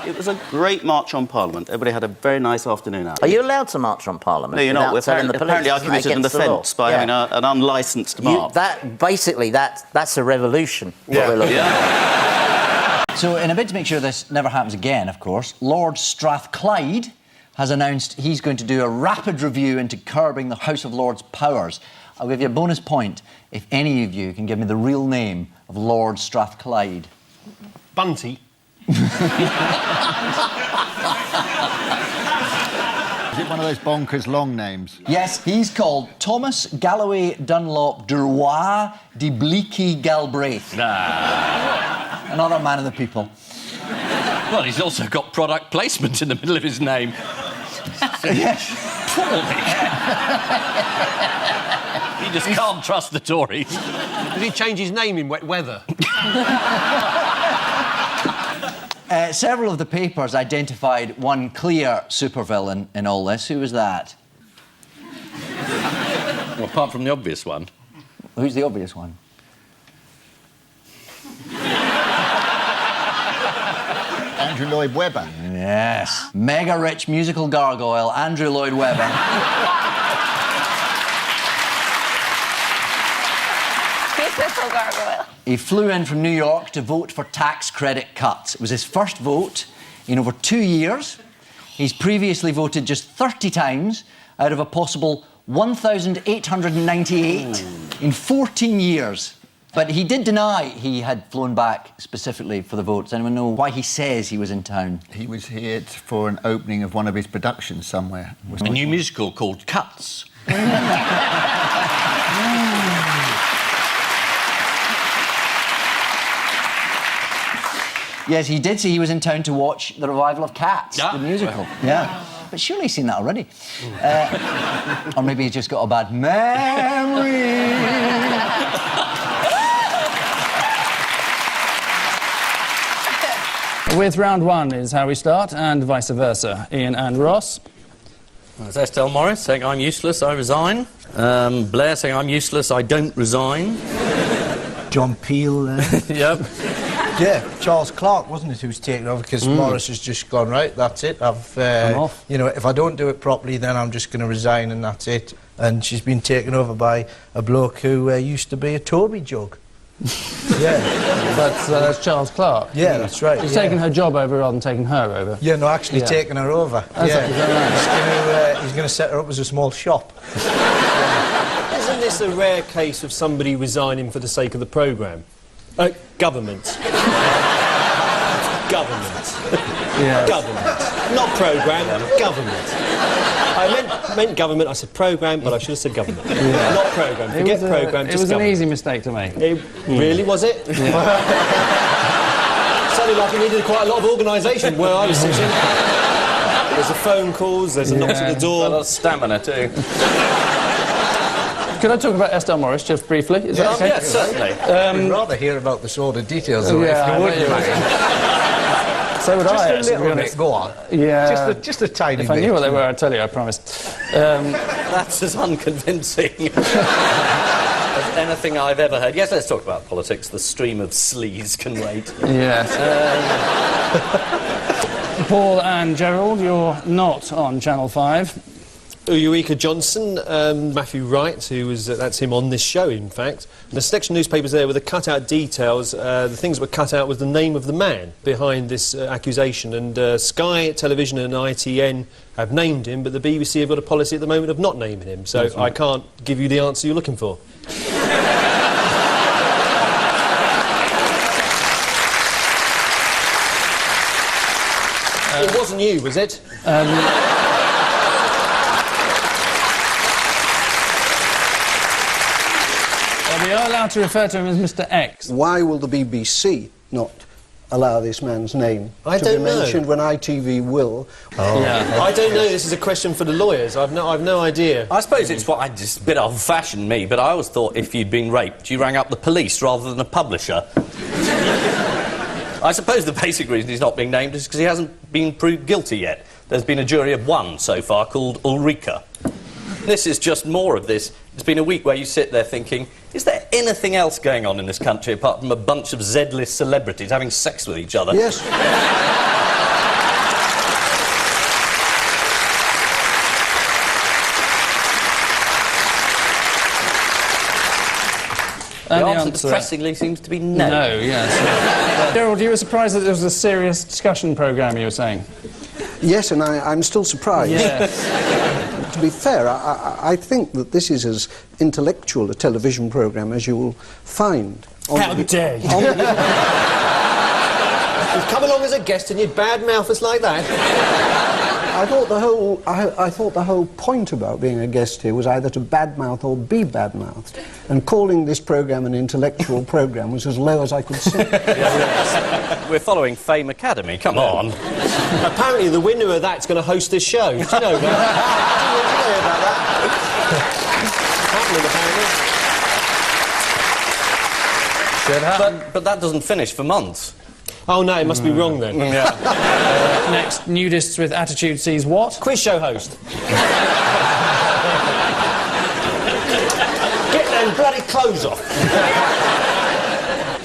Speaker 14: It was a great march on Parliament. Everybody had a very nice afternoon out.
Speaker 25: Are you allowed to march on Parliament?
Speaker 14: No, you're not.
Speaker 25: without telling the police?
Speaker 14: Apparently I
Speaker 25: Isn't that
Speaker 14: committed an
Speaker 25: against the law?
Speaker 14: offence by having an unlicensed march.
Speaker 25: That's a revolution. What we're looking at.
Speaker 26: So, in a bid to make sure this never happens again, of course, Lord Strath Clyde has announced he's going to do a rapid review into curbing the House of Lords' powers. I'll give you a bonus point if any of you can give me the real name of Lord Strath Clyde.
Speaker 7: Bunty.
Speaker 27: Is it one of those bonkers long names?
Speaker 26: Yes, he's called Thomas Galloway Dunlop de Roy de Bleaky Galbraith. Another man of the people.
Speaker 3: Well, he's also got product placement in the middle of his name.
Speaker 26: Yes.
Speaker 3: You just can't trust the Tories.
Speaker 7: Did he change his name in wet weather?
Speaker 26: Several of the papers identified one clear supervillain in all this. Who was that?
Speaker 3: Well, apart from the obvious one.
Speaker 26: Who's the obvious one?
Speaker 27: Andrew Lloyd Webber.
Speaker 26: Yes. Mega-rich musical gargoyle, Andrew Lloyd Webber.
Speaker 20: Musical gargoyle.
Speaker 26: He flew in from New York to vote for tax credit cuts. It was his first vote in over 2 years. He's previously voted just 30 times out of a possible 1,898 in 14 years. But he did deny he had flown back specifically for the vote. Does anyone know why he says he was in town?
Speaker 27: He was here for an opening of one of his productions somewhere.
Speaker 14: A new musical called Cuts.
Speaker 26: Yes, he did say he was in town to watch the revival of Cats, the musical. Yeah. But surely he's seen that already. Or maybe he's just got a bad memory.
Speaker 6: With round one is how we start, and vice versa. Ian and Ross.
Speaker 16: There's Estelle Morris saying I'm useless, I resign. Blair saying I'm useless, I don't resign.
Speaker 17: John Peel there.
Speaker 16: Yep.
Speaker 17: Yeah, Charles Clarke, wasn't it, who was taking over, because Morris has just gone, right, that's it, I'm off. You know, if I don't do it properly, then I'm just going to resign and that's it. And she's been taken over by a bloke who used to be a Tory jug.
Speaker 6: Yeah. That's Charles Clarke.
Speaker 17: Yeah, that's right.
Speaker 6: He's taken her job over rather than taking her over.
Speaker 17: Yeah, no, actually taking her over. He's going to set her up as a small shop.
Speaker 7: Isn't this a rare case of somebody resigning for the sake of the programme? Government. Government.
Speaker 6: Yeah.
Speaker 7: Government. Not programme, government. I meant government, I said programme, but I should have said government. Yeah. Not programme, forget programme, just government.
Speaker 6: It was an easy mistake to make.
Speaker 7: Really, was it? Yeah. Sounded like it needed quite a lot of organisation where I was sitting. There's a phone calls, there's a knock at the door.
Speaker 16: A lot of stamina, too.
Speaker 6: Could I talk about Estelle Morris just briefly? Is that okay?
Speaker 16: Yes, certainly.
Speaker 17: I'd rather hear about the sordid details of it, if you wouldn't mind.
Speaker 6: So would I,
Speaker 17: just a little bit, go on.
Speaker 6: Yeah.
Speaker 17: Just a tiny bit.
Speaker 6: If I knew what they were, I'd tell you, I promised.
Speaker 16: That's as unconvincing as anything I've ever heard. Yes, let's talk about politics. The stream of sleaze can wait.
Speaker 6: Yes. Paul and Gerald, you're not on Channel 5.
Speaker 7: Eureka Johnson, Matthew Wright, who was, that's him on this show, in fact. And a selection of newspapers there with the cut-out details. The things that were cut out was the name of the man behind this accusation. And Sky Television and ITN have named him, but the BBC have got a policy at the moment of not naming him. So I can't give you the answer you're looking for. It wasn't you, was it?
Speaker 6: We are allowed to refer to him as Mr. X.
Speaker 18: Why will the BBC not allow this man's name to be mentioned when ITV will?
Speaker 7: Yeah. I don't know. This is a question for the lawyers. I've no idea.
Speaker 16: I suppose it's just a bit old-fashioned, me, but I always thought if you'd been raped, you rang up the police rather than a publisher. I suppose the basic reason he's not being named is because he hasn't been proved guilty yet. There's been a jury of one so far called Ulrika. This is just more of this. It's been a week where you sit there thinking, is there anything else going on in this country apart from a bunch of Z-list celebrities having sex with each other?
Speaker 18: Yes.
Speaker 16: The answer depressingly seems to be no.
Speaker 6: No, yes. Gerald, you were surprised that there was a serious discussion programme, you were saying?
Speaker 18: Yes, and I'm still surprised.
Speaker 6: Yes.
Speaker 18: To be fair, I think that this is as intellectual a television programme as you will find.
Speaker 7: How dare you! You've come along as a guest and you badmouth us like that.
Speaker 18: I thought the whole point about being a guest here was either to badmouth or be badmouthed, and calling this programme an intellectual programme was as low as I could sink.
Speaker 16: Yes. We're following Fame Academy, come on.
Speaker 7: Apparently the winner of that's going to host this show. Did you know that? Did you know about that?
Speaker 16: Happening, apparently. But that doesn't finish for months.
Speaker 7: Oh no, it must be wrong then.
Speaker 16: Yeah.
Speaker 6: Next, nudists with attitude sees what?
Speaker 7: Quiz show host. Get them bloody clothes off.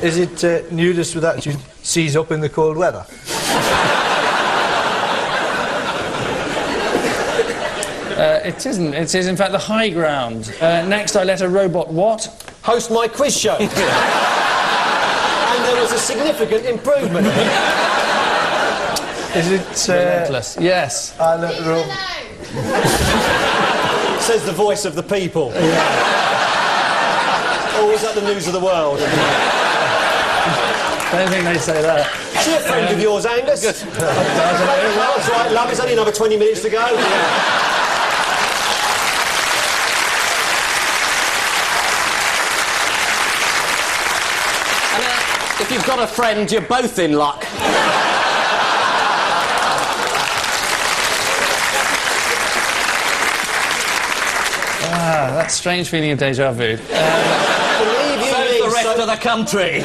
Speaker 17: Is it nudists with attitude sees up in the cold weather?
Speaker 6: It isn't. It is, in fact, the high ground. Next, I let a robot what?
Speaker 7: Host my quiz show. And there was a significant improvement.
Speaker 17: Is it...
Speaker 6: Relentless. Yes.
Speaker 17: I let the robot...
Speaker 7: Says the voice of the people.
Speaker 17: Yeah.
Speaker 13: Or was that the news of the world?
Speaker 6: I don't think they say that.
Speaker 7: Is he a friend of yours, Angus? That's right, love. It's only another 20 minutes to go.
Speaker 3: If you've got a friend, you're both in luck.
Speaker 6: That strange feeling of deja vu.
Speaker 3: So the rest of the country.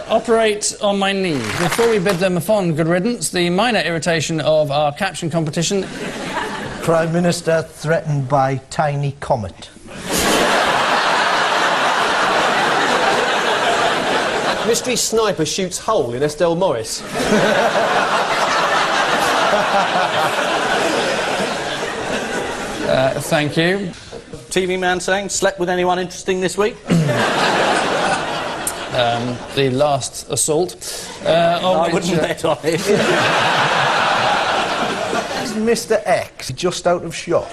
Speaker 6: Operate on my knee. Before we bid them a fond good riddance, the minor irritation of our caption competition.
Speaker 17: Prime Minister threatened by tiny comet.
Speaker 7: Mystery sniper shoots hole in Estelle Morris.
Speaker 6: Thank you.
Speaker 16: TV man saying, slept with anyone interesting this week?
Speaker 6: The last assault.
Speaker 16: I wouldn't bet on it.
Speaker 17: Is Mr. X just out of shot?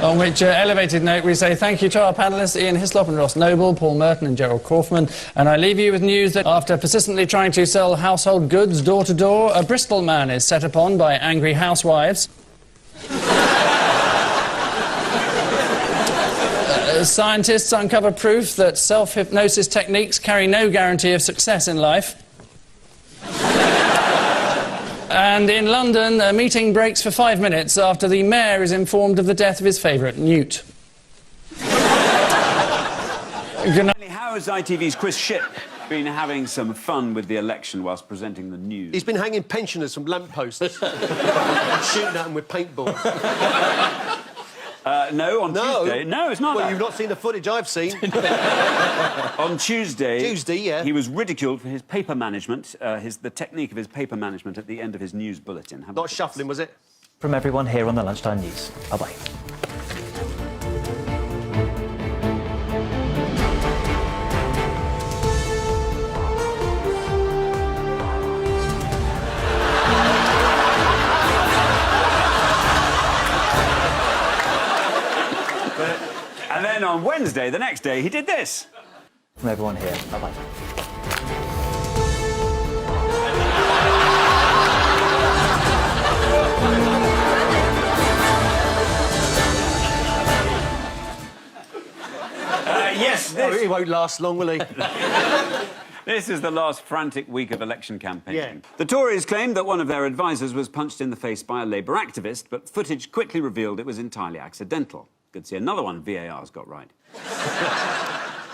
Speaker 6: On which elevated note we say thank you to our panellists Ian Hislop and Ross Noble, Paul Merton and Gerald Kaufman, and I leave you with news that after persistently trying to sell household goods door to door, a Bristol man is set upon by angry housewives. Scientists uncover proof that self-hypnosis techniques carry no guarantee of success in life. And in London, a meeting breaks for 5 minutes after the mayor is informed of the death of his favourite newt. Good night.
Speaker 4: How has ITV's Chris Shipp been having some fun with the election whilst presenting the news?
Speaker 7: He's been hanging pensioners from lampposts. Shooting at them with paintballs.
Speaker 4: No, on Tuesday. No, it's not.
Speaker 7: Well,
Speaker 4: that.
Speaker 7: you've not seen the footage I've seen.
Speaker 4: On Tuesday,
Speaker 7: yeah.
Speaker 4: He was ridiculed for his paper management, the technique of his paper management at the end of his news bulletin.
Speaker 7: Not shuffling, was it?
Speaker 13: From everyone here on the Lunchtime News. Bye-bye.
Speaker 4: And then on Wednesday, the next day, he did this.
Speaker 13: From everyone here. Bye-bye.
Speaker 4: Yes, this...
Speaker 7: he won't last long, will he?
Speaker 4: This is the last frantic week of election campaigning.
Speaker 7: Yeah.
Speaker 4: The Tories claimed that one of their advisers was punched in the face by a Labour activist, but footage quickly revealed it was entirely accidental. Could see another one VAR's got right.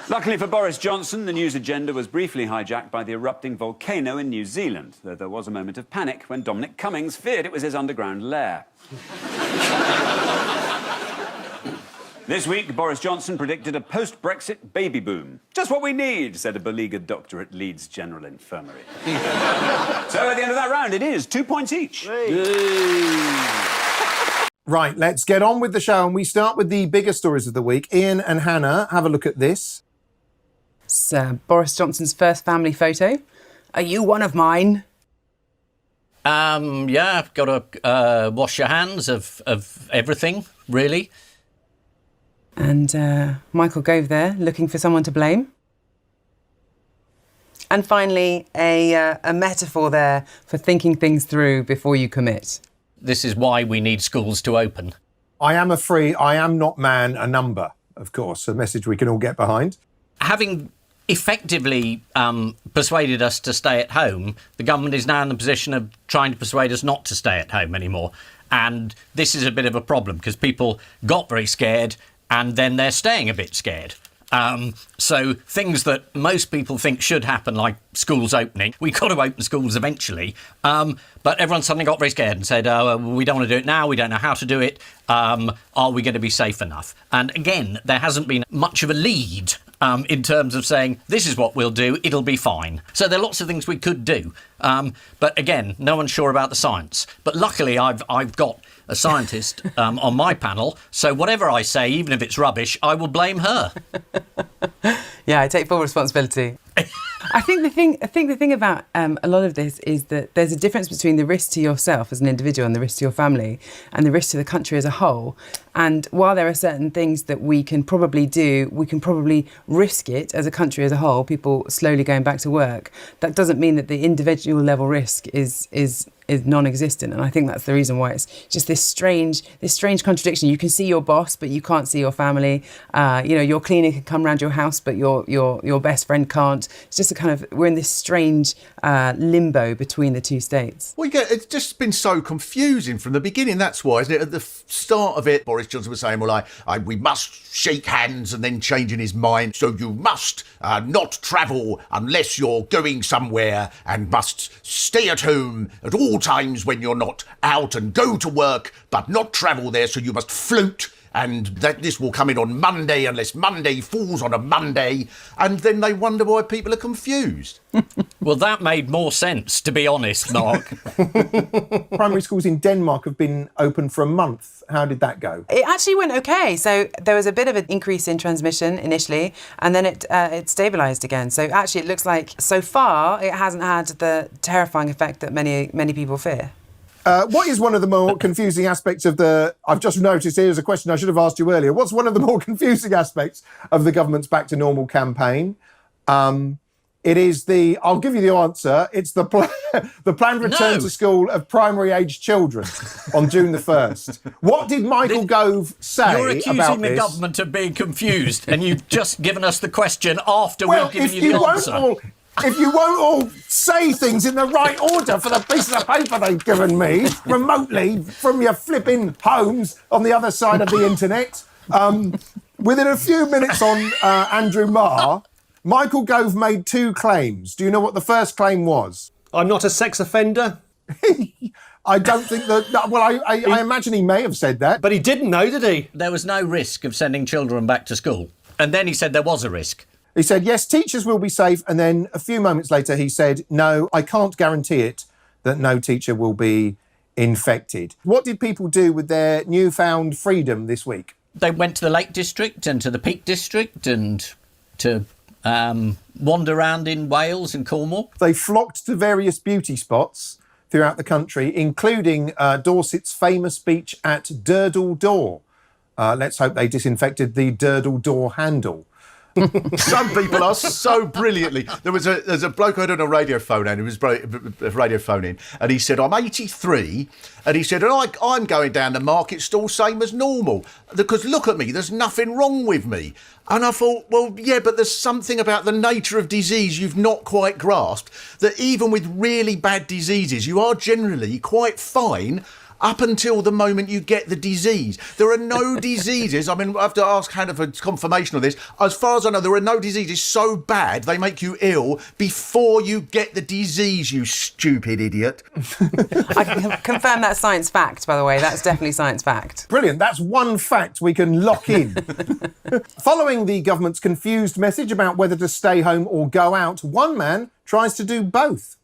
Speaker 4: Luckily for Boris Johnson, the news agenda was briefly hijacked by the erupting volcano in New Zealand, though there was a moment of panic when Dominic Cummings feared it was his underground lair. This week, Boris Johnson predicted a post-Brexit baby boom. Just what we need, said a beleaguered doctor at Leeds General Infirmary. So at the end of that round, it is 2 points each.
Speaker 9: Right, let's get on with the show, and we start with the bigger stories of the week. Ian and Hannah, have a look at this.
Speaker 10: It's Boris Johnson's first family photo. Are you one of mine?
Speaker 16: Yeah, I've got to wash your hands of everything, really.
Speaker 10: And Michael Gove there, looking for someone to blame. And finally, a metaphor there for thinking things through before you commit.
Speaker 16: This is why we need schools to open.
Speaker 9: I am not man, a number, of course, a message we can all get behind.
Speaker 16: Having effectively persuaded us to stay at home, the government is now in the position of trying to persuade us not to stay at home anymore. And this is a bit of a problem because people got very scared and then they're staying a bit scared. So things that most people think should happen, like schools opening, we've got to open schools eventually, but everyone suddenly got very scared and said, we don't want to do it now, we don't know how to do it, are we going to be safe enough? And again, there hasn't been much of a lead in terms of saying, this is what we'll do, it'll be fine. So there are lots of things we could do, but again, no one's sure about the science. But luckily, I've got a scientist on my panel, so whatever I say, even if it's rubbish, I will blame her.
Speaker 10: Yeah, I take full responsibility.
Speaker 2: I think the thing about a lot of this is that there's a difference between the risk to yourself as an individual and the risk to your family and the risk to the country as a whole. And while there are certain things that we can probably do, we can probably risk it as a country as a whole, people slowly going back to work. That doesn't mean that the individual level risk is non-existent, and I think that's the reason why it's just this strange contradiction. You can see your boss, but you can't see your family. Your cleaner can come around your house, but your best friend can't. It's just we're in this strange limbo between the two states.
Speaker 5: Well, it's just been so confusing from the beginning. That's why, isn't it? At the start of it, Boris Johnson was saying, "Well, we must shake hands," and then changing his mind. So you must not travel unless you're going somewhere, and must stay at home at all times when you're not out, and go to work but not travel there, so you must float, and that this will come in on Monday unless Monday falls on a Monday, and then they wonder why people are confused.
Speaker 16: Well, that made more sense, to be honest, Mark.
Speaker 9: Primary schools in Denmark have been open for a month. How did that go?
Speaker 2: It actually went okay. So there was a bit of an increase in transmission initially, and then it stabilised again. So actually it looks like so far it hasn't had the terrifying effect that many people fear.
Speaker 9: What is one of the more confusing aspects of I've just noticed here's a question I should have asked you earlier. What's one of the more confusing aspects of the government's Back to Normal campaign? It is I'll give you the answer. It's the planned return to school of primary-aged children on June the 1st. What did Michael Gove say about this?
Speaker 16: You're accusing the government of being confused, and you've just given us the question after we've given you the answer.
Speaker 9: If you won't all say things in the right order for the pieces of paper they've given me remotely from your flipping homes on the other side of the internet, within a few minutes on Andrew Marr, Michael Gove made 2 claims. Do you know what the first claim was?
Speaker 7: I'm not a sex offender.
Speaker 9: I don't think that... Well, I imagine he may have said that.
Speaker 7: But he didn't know, did he?
Speaker 16: There was no risk of sending children back to school. And then he said there was a risk.
Speaker 9: He said, yes, teachers will be safe. And then a few moments later, he said, no, I can't guarantee it, that no teacher will be infected. What did people do with their newfound freedom this week?
Speaker 16: They went to the Lake District and to the Peak District and to wander around in Wales and Cornwall.
Speaker 9: They flocked to various beauty spots throughout the country, including Dorset's famous beach at Durdle Door. Let's hope they disinfected the Durdle Door handle.
Speaker 5: Some people are so brilliantly. There's a bloke I heard on a radio phone in, and he said, I'm 83, and he said, and I'm going down the market stall same as normal, because look at me, there's nothing wrong with me. And I thought, well, yeah, but there's something about the nature of disease you've not quite grasped, that even with really bad diseases, you are generally quite fine up until the moment you get the disease. There are no diseases, I mean, I have to ask Hannah for confirmation of this. As far as I know, there are no diseases so bad they make you ill before you get the disease, you stupid idiot.
Speaker 2: I can confirm that's science fact, by the way. That's definitely science fact.
Speaker 9: Brilliant. That's one fact we can lock in. Following the government's confused message about whether to stay home or go out, one man tries to do both.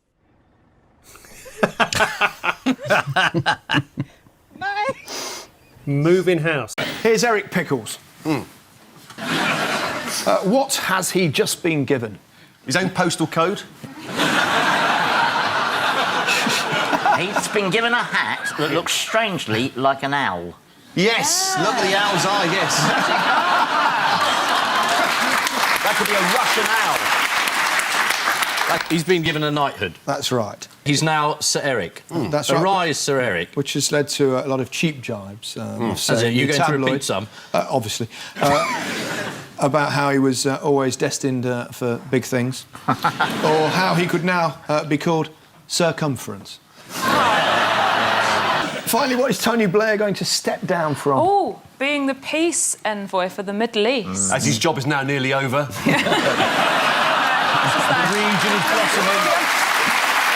Speaker 7: Moving house.
Speaker 11: Here's Eric Pickles. What has he just been given?
Speaker 13: His own postal code.
Speaker 25: He's been given a hat that looks strangely like an owl.
Speaker 13: Yes, look at the owl's eye, yes. That could be a Russian owl.
Speaker 16: He's been given a knighthood.
Speaker 11: That's right.
Speaker 16: He's now Sir Eric.
Speaker 11: That's right.
Speaker 16: Arise, Sir Eric.
Speaker 11: Which has led to a lot of cheap jibes.
Speaker 16: Has it? You're going to repeat some?
Speaker 11: Obviously. About how he was always destined for big things. Or how he could now be called Circumference. Finally, what is Tony Blair going to step down from?
Speaker 10: Oh, being the peace envoy for the Middle East.
Speaker 7: As his job is now nearly over.
Speaker 13: Region is blossoming.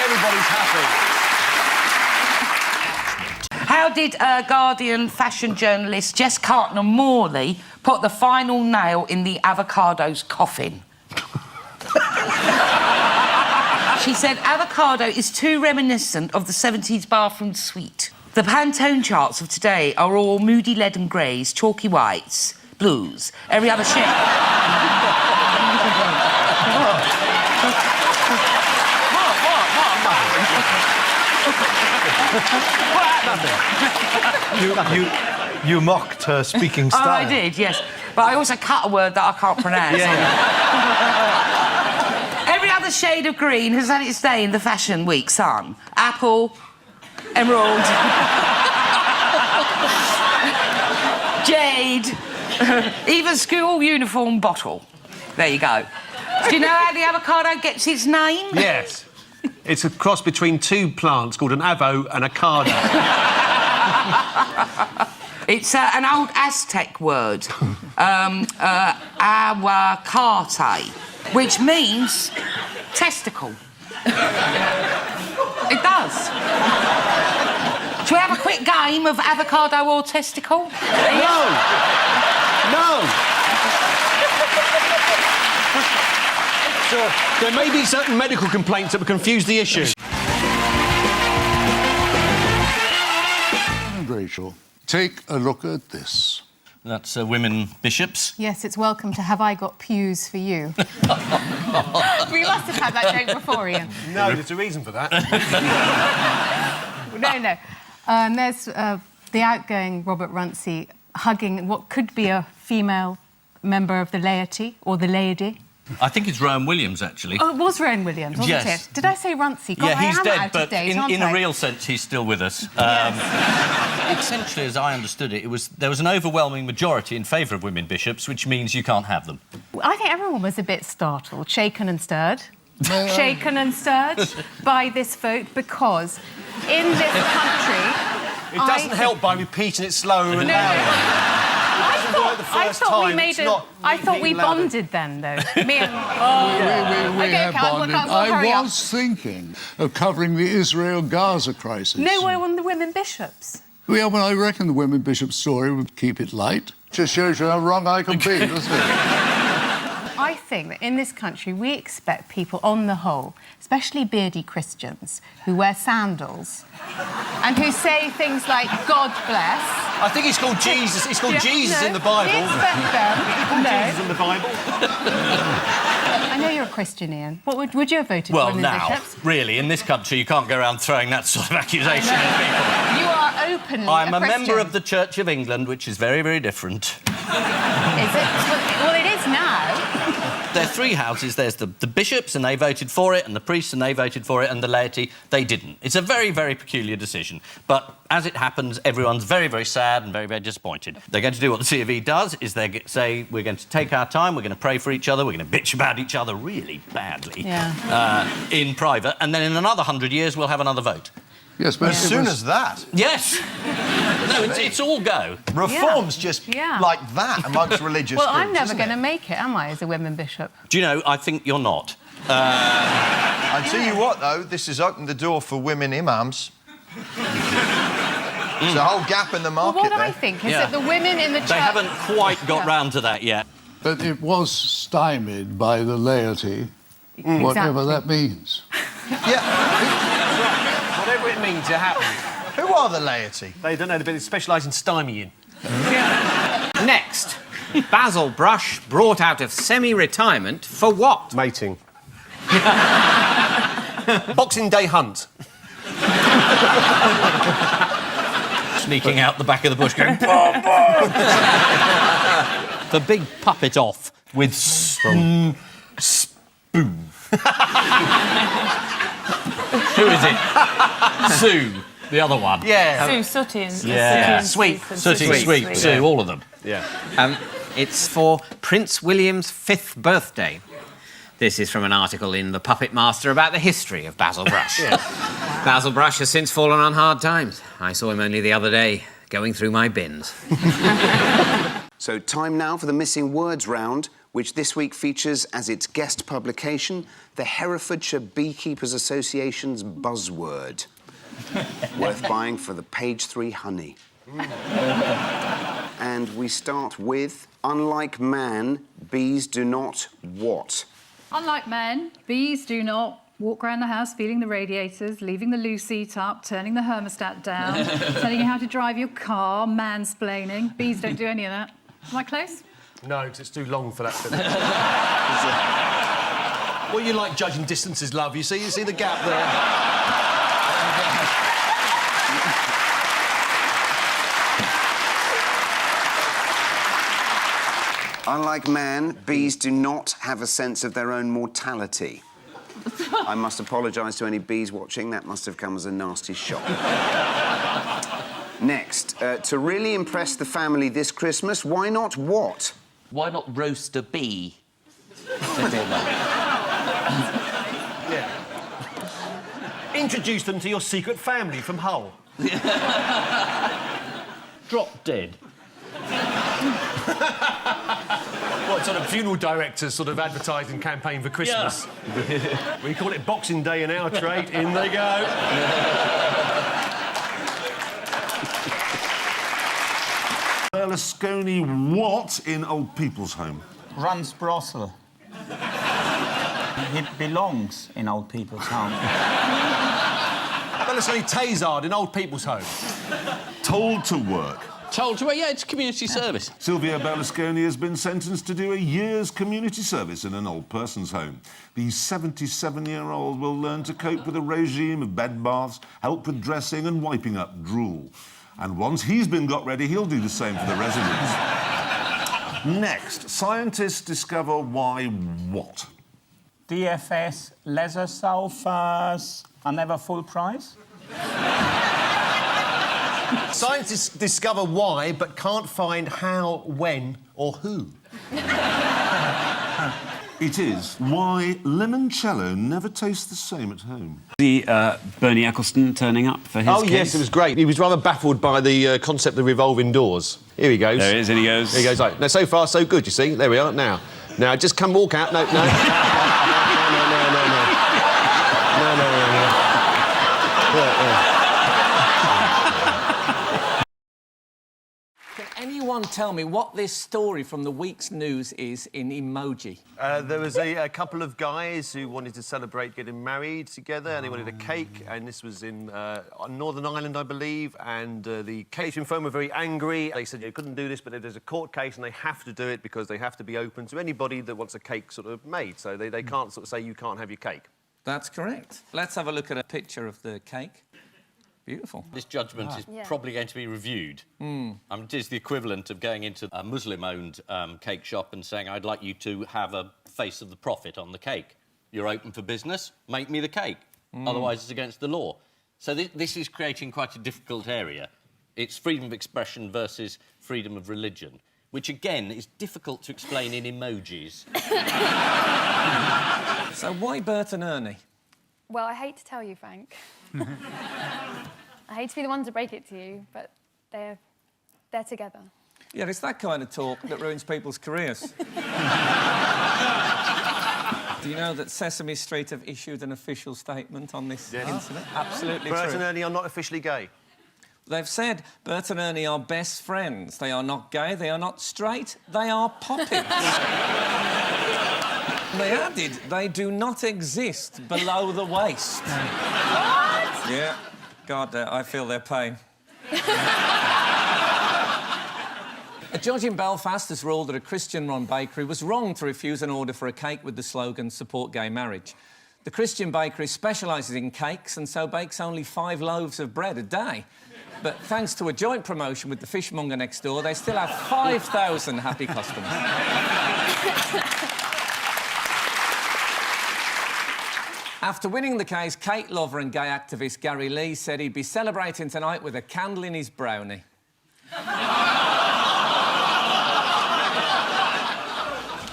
Speaker 13: Everybody's happy.
Speaker 1: How did Guardian fashion journalist Jess Cartner-Morley put the final nail in the Avocado's coffin? She said, Avocado is too reminiscent of the 70s bathroom suite. The Pantone charts of today are all moody lead and greys, chalky whites, blues, every other shade.
Speaker 17: You mocked her speaking style.
Speaker 1: Oh, I did, yes. But I also cut a word that I can't pronounce. Every other shade of green has had its day in the Fashion Week sun. Apple, emerald, jade, even school uniform bottle. There you go. Do you know how the avocado gets its name?
Speaker 7: Yes. It's a cross between two plants called an avo and a cardo.
Speaker 1: It's an old Aztec word, aguacate, which means testicle. It does. Shall we have a quick game of avocado or testicle?
Speaker 7: No! No! Sir, there may be certain medical complaints that would confuse the issue.
Speaker 8: And Rachel, take a look at this.
Speaker 16: That's women bishops.
Speaker 12: Yes, it's welcome to Have I Got Pews for You. We must have had that joke before, Ian.
Speaker 7: No, there's a reason for that.
Speaker 12: No. There's the outgoing Robert Runcie hugging what could be a female member of the laity, or the lady.
Speaker 16: I think it's Rowan Williams, actually.
Speaker 12: Oh, it was Rowan Williams, wasn't
Speaker 16: Yes.
Speaker 12: it? Did I say Runcie? God,
Speaker 16: Yeah, he's
Speaker 12: I am
Speaker 16: dead,
Speaker 12: out
Speaker 16: but
Speaker 12: of date, aren't
Speaker 16: in
Speaker 12: I?
Speaker 16: a real sense, he's still with us. Essentially, as I understood it, there was an overwhelming majority in favour of women bishops, which means you can't have them.
Speaker 12: I think everyone was a bit startled, shaken and stirred. Shaken and stirred by this vote, because in this country...
Speaker 7: It doesn't help by repeating it slow and loud.
Speaker 12: I thought we bonded then, though. Me and...
Speaker 8: We
Speaker 12: OK,
Speaker 8: have bonded.
Speaker 12: we'll hurry
Speaker 8: I
Speaker 12: up.
Speaker 8: was thinking of covering the Israel-Gaza crisis.
Speaker 12: No one on the women bishops.
Speaker 8: Yeah, well, I reckon the women bishop story would keep it light. Just shows you how wrong I can be, doesn't it?
Speaker 12: I think that in this country we expect people, on the whole, especially beardy Christians, who wear sandals and who say things like "God bless."
Speaker 7: I think it's called Jesus. It's called Jesus in the Bible.
Speaker 12: We expect them.
Speaker 7: Jesus in the Bible.
Speaker 12: I know you're a Christian, Ian. What would you have voted for
Speaker 16: Well,
Speaker 12: in the
Speaker 16: now,
Speaker 12: bishops?
Speaker 16: really, in this country, you can't go around throwing that sort of accusation at people.
Speaker 12: You are openly
Speaker 16: I'm a
Speaker 12: Christian.
Speaker 16: member of the Church of England, which is very, very different.
Speaker 12: Is it? Well, it is now.
Speaker 16: There are three houses. There's the bishops, and they voted for it, and the priests, and they voted for it, and the laity, they didn't. It's a very, very peculiar decision. But as it happens, everyone's very, very sad and very, very disappointed. They're going to do what the C of E does, is they say, we're going to take our time, we're going to pray for each other, we're going to bitch about each other really badly in private, and then in another 100 years, we'll have another vote.
Speaker 8: Yes, but
Speaker 19: as soon as that.
Speaker 16: Yes. No, it's all go.
Speaker 19: Reform's just like that amongst religious
Speaker 12: Well,
Speaker 19: groups,
Speaker 12: I'm never
Speaker 19: isn't
Speaker 12: going to
Speaker 19: it?
Speaker 12: make it, am I, as a women bishop?
Speaker 16: Do you know, I think you're not.
Speaker 19: I tell you what, though, this has opened the door for women imams. There's a whole gap in the market
Speaker 12: Well, what
Speaker 19: there.
Speaker 12: I think is that the women in the church...
Speaker 16: They haven't quite got round to that yet.
Speaker 8: But it was stymied by the laity, whatever that means.
Speaker 7: Whatever it means, it happened.
Speaker 19: Who are the laity?
Speaker 7: They don't know, they specialise in stymieing.
Speaker 21: Next, Basil Brush brought out of semi-retirement for what?
Speaker 7: Mating. Boxing Day hunt.
Speaker 16: Sneaking out the back of the bush going... Bom, bom. The big puppet off with spoon. Who is it? Sue, the other one.
Speaker 21: Yeah.
Speaker 12: Sue, Sooty and...
Speaker 21: Sweet.
Speaker 16: Sooty, Sweet, Sue, all of them.
Speaker 7: Yeah.
Speaker 21: It's for Prince William's 5th birthday. This is from an article in The Puppet Master about the history of Basil Brush. Basil Brush has since fallen on hard times. I saw him only the other day, going through my bins.
Speaker 22: So time now for the Missing Words round, which this week features as its guest publication, the Herefordshire Beekeepers Association's buzzword. Worth buying for the page 3 honey. And we start with, unlike man, bees do not what?
Speaker 23: Unlike men, bees do not walk around the house feeling the radiators, leaving the loo seat up, turning the thermostat down, telling you how to drive your car, mansplaining. Bees don't do any of that. Am I close?
Speaker 7: No, because it's too long for that bit. Well, you like judging distances, love. You see the gap there?
Speaker 22: Unlike man, bees do not have a sense of their own mortality. I must apologise to any bees watching. That must have come as a nasty shock. Next, to really impress the family this Christmas, why not what?
Speaker 3: Why not roast a bee for dinner?
Speaker 7: Yeah. Introduce them to your secret family from Hull.
Speaker 3: Drop dead.
Speaker 7: What sort of funeral directors sort of advertising campaign for Christmas? Yeah. We call it Boxing Day in our trade. In they go.
Speaker 14: Berlusconi what in old people's home?
Speaker 13: Runs brothel. He belongs in old people's home.
Speaker 7: Berlusconi Tazard in old people's home.
Speaker 14: Told to work.
Speaker 3: Told to, yeah, it's community service.
Speaker 14: Silvio Berlusconi has been sentenced to do a year's community service in an old person's home. The 77-year-old will learn to cope with a regime of bed baths, help with dressing and wiping up drool. And once he's been got ready, he'll do the same for the residents. Next, scientists discover why what?
Speaker 13: DFS leather sofas are never full price.
Speaker 7: Scientists discover why, but can't find how, when, or who.
Speaker 14: It is why limoncello never tastes the same at home.
Speaker 4: The Bernie Eccleston turning up for his
Speaker 7: Oh,
Speaker 4: case.
Speaker 7: yes, it was great. He was rather baffled by the concept of revolving doors. Here he goes.
Speaker 4: There he is, and he goes...
Speaker 7: Here he goes, like, no, so far, so good, you see. There we are, now. Now, just come walk out. No, no. No.
Speaker 15: Can anyone tell me what this story from the week's news is in emoji?
Speaker 7: There was a couple of guys who wanted to celebrate getting married together, and they wanted a cake, and this was in on Northern Ireland, I believe, and the catering firm were very angry. They said they couldn't do this, but there's a court case, and they have to do it because they have to be open to anybody that wants a cake sort of made, so they can't sort of say you can't have your cake.
Speaker 15: That's correct. Let's have a look at a picture of the cake. Beautiful.
Speaker 3: This judgment is probably going to be reviewed. It is the equivalent of going into a Muslim-owned cake shop and saying, I'd like you to have a face of the Prophet on the cake. You're open for business, make me the cake. Otherwise, it's against the law. So this is creating quite a difficult area. It's freedom of expression versus freedom of religion, which, again, is difficult to explain in emojis.
Speaker 15: So why Bert and Ernie?
Speaker 18: Well, I hate to tell you, Frank. I hate to be the one to break it to you, but they're together.
Speaker 15: Yeah, it's that kind of talk that ruins people's careers. Do you know that Sesame Street have issued an official statement on this incident? Absolutely true.
Speaker 7: Bert and Ernie are not officially gay.
Speaker 15: They've said Bert and Ernie are best friends. They are not gay, they are not straight, they are puppets. They added, they do not exist below the waist.
Speaker 18: What?
Speaker 15: Yeah. God, I feel their pain. A judge in Belfast has ruled that a Christian-run bakery was wrong to refuse an order for a cake with the slogan, support gay marriage. The Christian bakery specialises in cakes and so bakes only 5 loaves of bread a day. But thanks to a joint promotion with the fishmonger next door, they still have 5,000 happy customers. After winning the case, cake lover and gay activist Gary Lee said he'd be celebrating tonight with a candle in his brownie.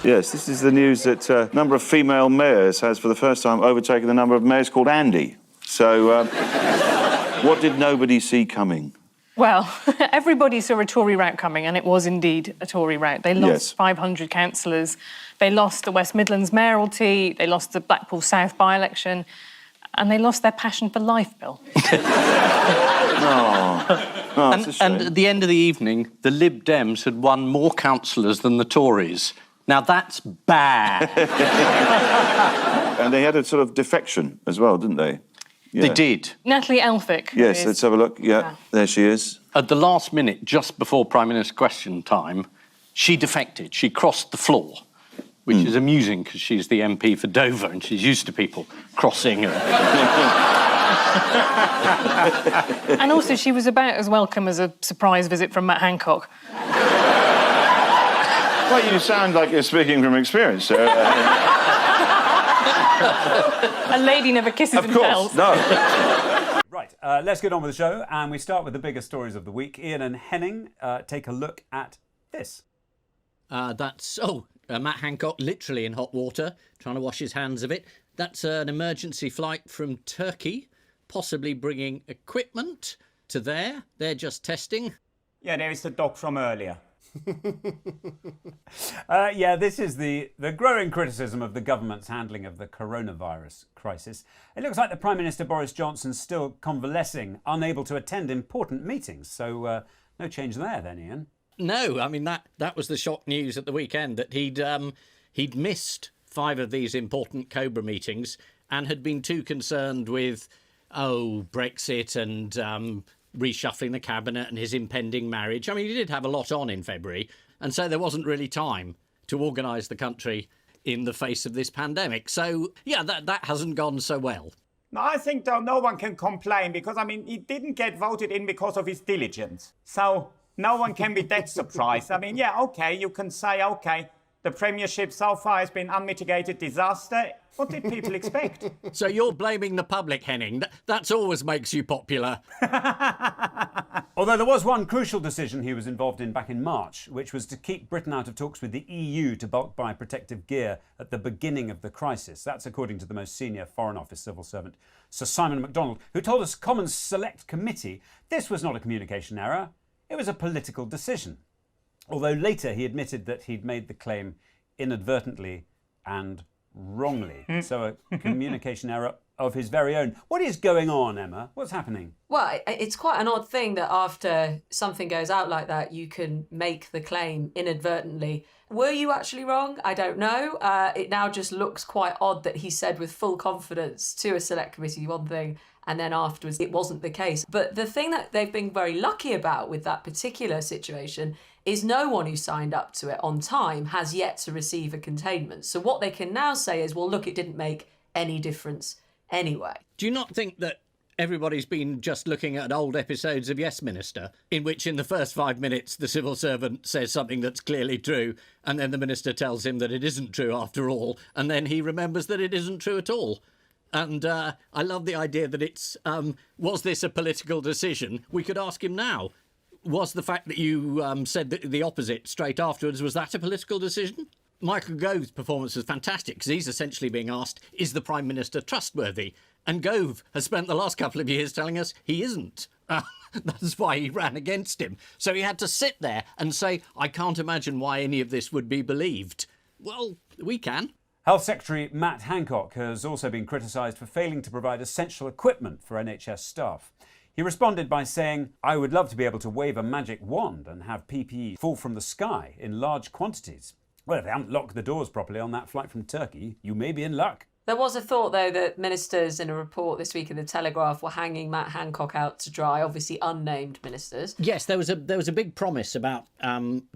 Speaker 20: Yes, this is the news that a number of female mayors has, for the first time, overtaken the number of mayors called Andy. So, what did nobody see coming?
Speaker 10: Well, everybody saw a Tory rout coming, and it was indeed a Tory rout. They lost 500 councillors. They lost the West Midlands mayoralty. They lost the Blackpool South by-election. And they lost their passion for life, Bill.
Speaker 3: And at the end of the evening, the Lib Dems had won more councillors than the Tories. Now, that's bad.
Speaker 20: And they had a sort of defection as well, didn't they? Yeah.
Speaker 3: They did.
Speaker 10: Natalie Elphicke.
Speaker 20: Yes, let's have a look. Yeah, there she is.
Speaker 3: At the last minute, just before Prime Minister's question time, she defected. She crossed the floor, which is amusing because she's the MP for Dover and she's used to people crossing her.
Speaker 10: And also, she was about as welcome as a surprise visit from Matt Hancock.
Speaker 20: Well, you sound like you're speaking from experience, so...
Speaker 10: A lady never kisses and tells.
Speaker 20: No.
Speaker 4: Right, let's get on with the show, and we start with the biggest stories of the week. Ian and Henning take a look at this.
Speaker 2: That's Matt Hancock literally in hot water, trying to wash his hands of it. That's an emergency flight from Turkey, possibly bringing equipment to there. They're just testing.
Speaker 5: Yeah, there is the doc from earlier.
Speaker 4: Yeah, this is the growing criticism of the government's handling of the coronavirus crisis. It looks like the Prime Minister Boris Johnson's still convalescing, unable to attend important meetings. So no change there then, Ian.
Speaker 2: No, I mean, that was the shock news at the weekend, that he'd missed 5 of these important Cobra meetings and had been too concerned with, Brexit and reshuffling the cabinet and his impending marriage. I mean, he did have a lot on in February, and so there wasn't really time to organise the country in the face of this pandemic. So, yeah, that hasn't gone so well.
Speaker 5: No, I think no one can complain because, I mean, he didn't get voted in because of his diligence. So no one can be that surprised. I mean, yeah, OK, you can say, OK, the Premiership so far has been unmitigated disaster. What did people expect?
Speaker 2: So you're blaming the public, Henning. That always makes you popular.
Speaker 4: Although there was one crucial decision he was involved in back in March, which was to keep Britain out of talks with the EU to bulk buy protective gear at the beginning of the crisis. That's according to the most senior Foreign Office civil servant, Sir Simon MacDonald, who told us Commons Select Committee this was not a communication error, it was a political decision. Although later he admitted that he'd made the claim inadvertently and wrongly. So a communication error of his very own. What is going on, Emma? What's happening?
Speaker 6: Well, it's quite an odd thing that after something goes out like that, you can make the claim inadvertently. Were you actually wrong? I don't know. It now just looks quite odd that he said with full confidence to a select committee one thing, and then afterwards it wasn't the case. But the thing that they've been very lucky about with that particular situation is no one who signed up to it on time has yet to receive a containment. So what they can now say is, well, look, it didn't make any difference anyway.
Speaker 2: Do you not think that everybody's been just looking at old episodes of Yes Minister, in which in the first 5 minutes the civil servant says something that's clearly true, and then the minister tells him that it isn't true after all, and then he remembers that it isn't true at all? And I love the idea that it's, was this a political decision? We could ask him now. Was the fact that you said the opposite straight afterwards, was that a political decision? Michael Gove's performance was fantastic because he's essentially being asked, is the Prime Minister trustworthy? And Gove has spent the last couple of years telling us he isn't. That's why he ran against him. So he had to sit there and say, I can't imagine why any of this would be believed. Well, we can.
Speaker 4: Health Secretary Matt Hancock has also been criticised for failing to provide essential equipment for NHS staff. He responded by saying, I would love to be able to wave a magic wand and have PPE fall from the sky in large quantities. Well, if they haven't locked the doors properly on that flight from Turkey, you may be in luck.
Speaker 6: There was a thought, though, that ministers in a report this week in the Telegraph were hanging Matt Hancock out to dry, obviously unnamed ministers.
Speaker 2: Yes, there was a big promise about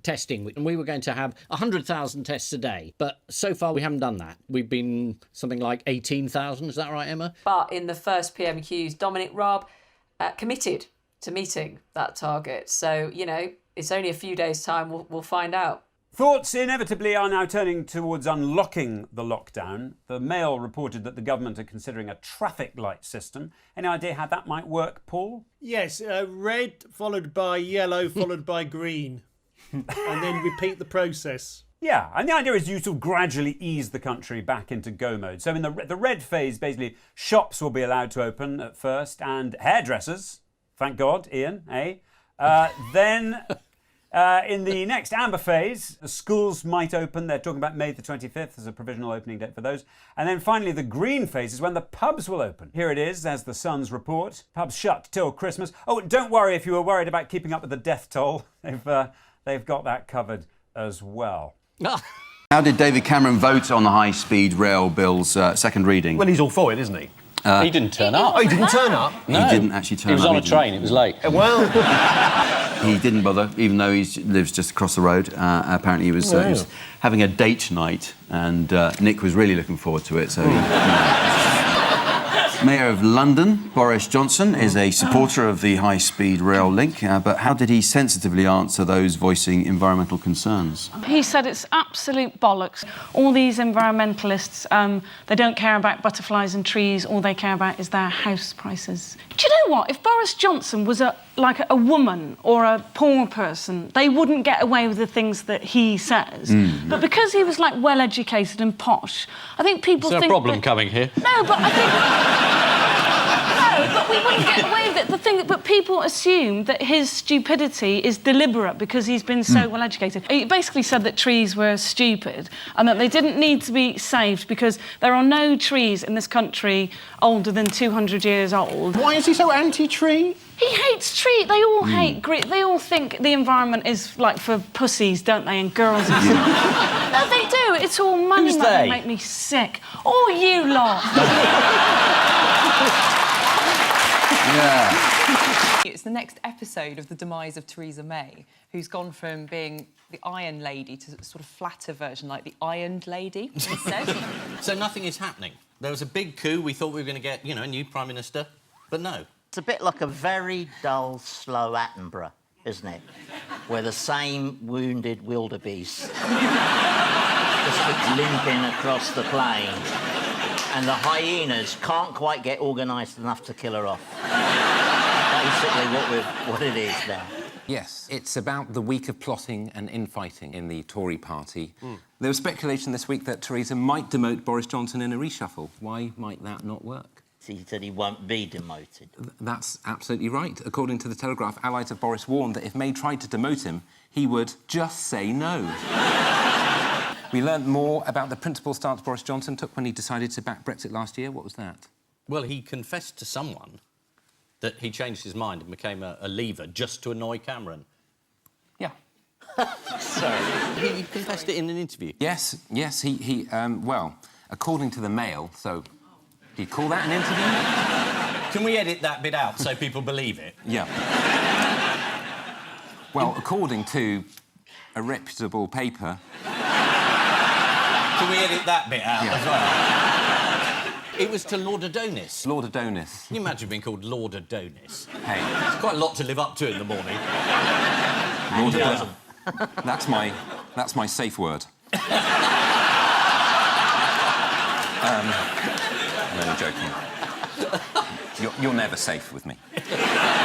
Speaker 2: testing, and we were going to have 100,000 tests a day, but so far we haven't done that. We've been something like 18,000, is that right, Emma?
Speaker 6: But in the first PMQs, Dominic Raab committed to meeting that target. So, you know, it's only a few days' time, we'll find out.
Speaker 4: Thoughts inevitably are now turning towards unlocking the lockdown. The Mail reported that the government are considering a traffic light system. Any idea how that might work, Paul?
Speaker 9: Yes, red followed by yellow followed by green. And then repeat the process.
Speaker 4: Yeah, and the idea is you sort of gradually ease the country back into go mode. So in the red phase, basically, shops will be allowed to open at first, and hairdressers, thank God, Ian, eh? Then... in the next amber phase, the schools might open. They're talking about May the 25th as a provisional opening date for those. And then finally, the green phase is when the pubs will open. Here it is, as the Sun's report. Pubs shut till Christmas. Oh, don't worry if you were worried about keeping up with the death toll. They've got that covered as well.
Speaker 24: How did David Cameron vote on the high-speed rail bill's second reading?
Speaker 7: Well, he's all for it, isn't he?
Speaker 24: He
Speaker 3: didn't turn up.
Speaker 7: Oh, he didn't turn up?
Speaker 24: No. He didn't actually turn up.
Speaker 3: He was on a train, it was late.
Speaker 7: Well...
Speaker 24: He didn't bother, even though he lives just across the road. Apparently he was having a date night, and Nick was really looking forward to it, so he... Mayor of London, Boris Johnson, is a supporter of the high-speed rail link, but how did he sensitively answer those voicing environmental concerns?
Speaker 1: He said it's absolute bollocks. All these environmentalists, they don't care about butterflies and trees. All they care about is their house prices. Do you know what? If Boris Johnson was like a woman or a poor person, they wouldn't get away with the things that he says. But because he was, like, well-educated and posh, I think people think...
Speaker 2: Is there a problem coming here?
Speaker 1: No, but I think... No, but we wouldn't get away with it. But people assume that his stupidity is deliberate because he's been so well educated. He basically said that trees were stupid and that they didn't need to be saved because there are no trees in this country older than 200 years old.
Speaker 8: Why is he so anti-tree?
Speaker 1: He hates trees. They all hate grit. They all think the environment is like for pussies, don't they, and girls and stuff. No, they do. It's all money.
Speaker 2: Who's
Speaker 1: They
Speaker 2: they?
Speaker 1: make me sick. Oh, you lot.
Speaker 11: It's the next episode of the demise of Theresa May, who's gone from being the Iron Lady to sort of flatter version, like the Ironed Lady, instead.
Speaker 16: So nothing is happening. There was a big coup. We thought we were going to get, you know, a new Prime Minister, but no.
Speaker 17: It's a bit like a very dull, slow Attenborough, isn't it? Where the same wounded wildebeest just keeps limping across the plain, and the hyenas can't quite get organised enough to kill her off. Basically what it is now.
Speaker 21: Yes, it's about the week of plotting and infighting in the Tory party. There was speculation this week that Teresa might demote Boris Johnson in a reshuffle. Why might that not work?
Speaker 17: He said he won't be demoted.
Speaker 21: That's absolutely right. According to the Telegraph, allies of Boris warned that if May tried to demote him, he would just say no. We learnt more about the principal stance Boris Johnson took when he decided to back Brexit last year. What was that?
Speaker 16: Well, he confessed to someone that he changed his mind and became a leaver just to annoy Cameron.
Speaker 21: Yeah.
Speaker 16: Sorry. He confessed it in an interview.
Speaker 21: Yes, well, according to the Mail, so... Do you call that an interview?
Speaker 16: Can we edit that bit out so people believe it?
Speaker 21: Yeah. Well, according to a reputable paper...
Speaker 16: Can we edit that bit out as well? It was to Lord Adonis.
Speaker 21: Lord Adonis.
Speaker 16: Can you imagine being called Lord Adonis?
Speaker 21: Hey.
Speaker 16: It's quite a lot to live up to in the morning.
Speaker 21: Lord Adonis. That's my safe word. I'm only joking. You're never safe with me.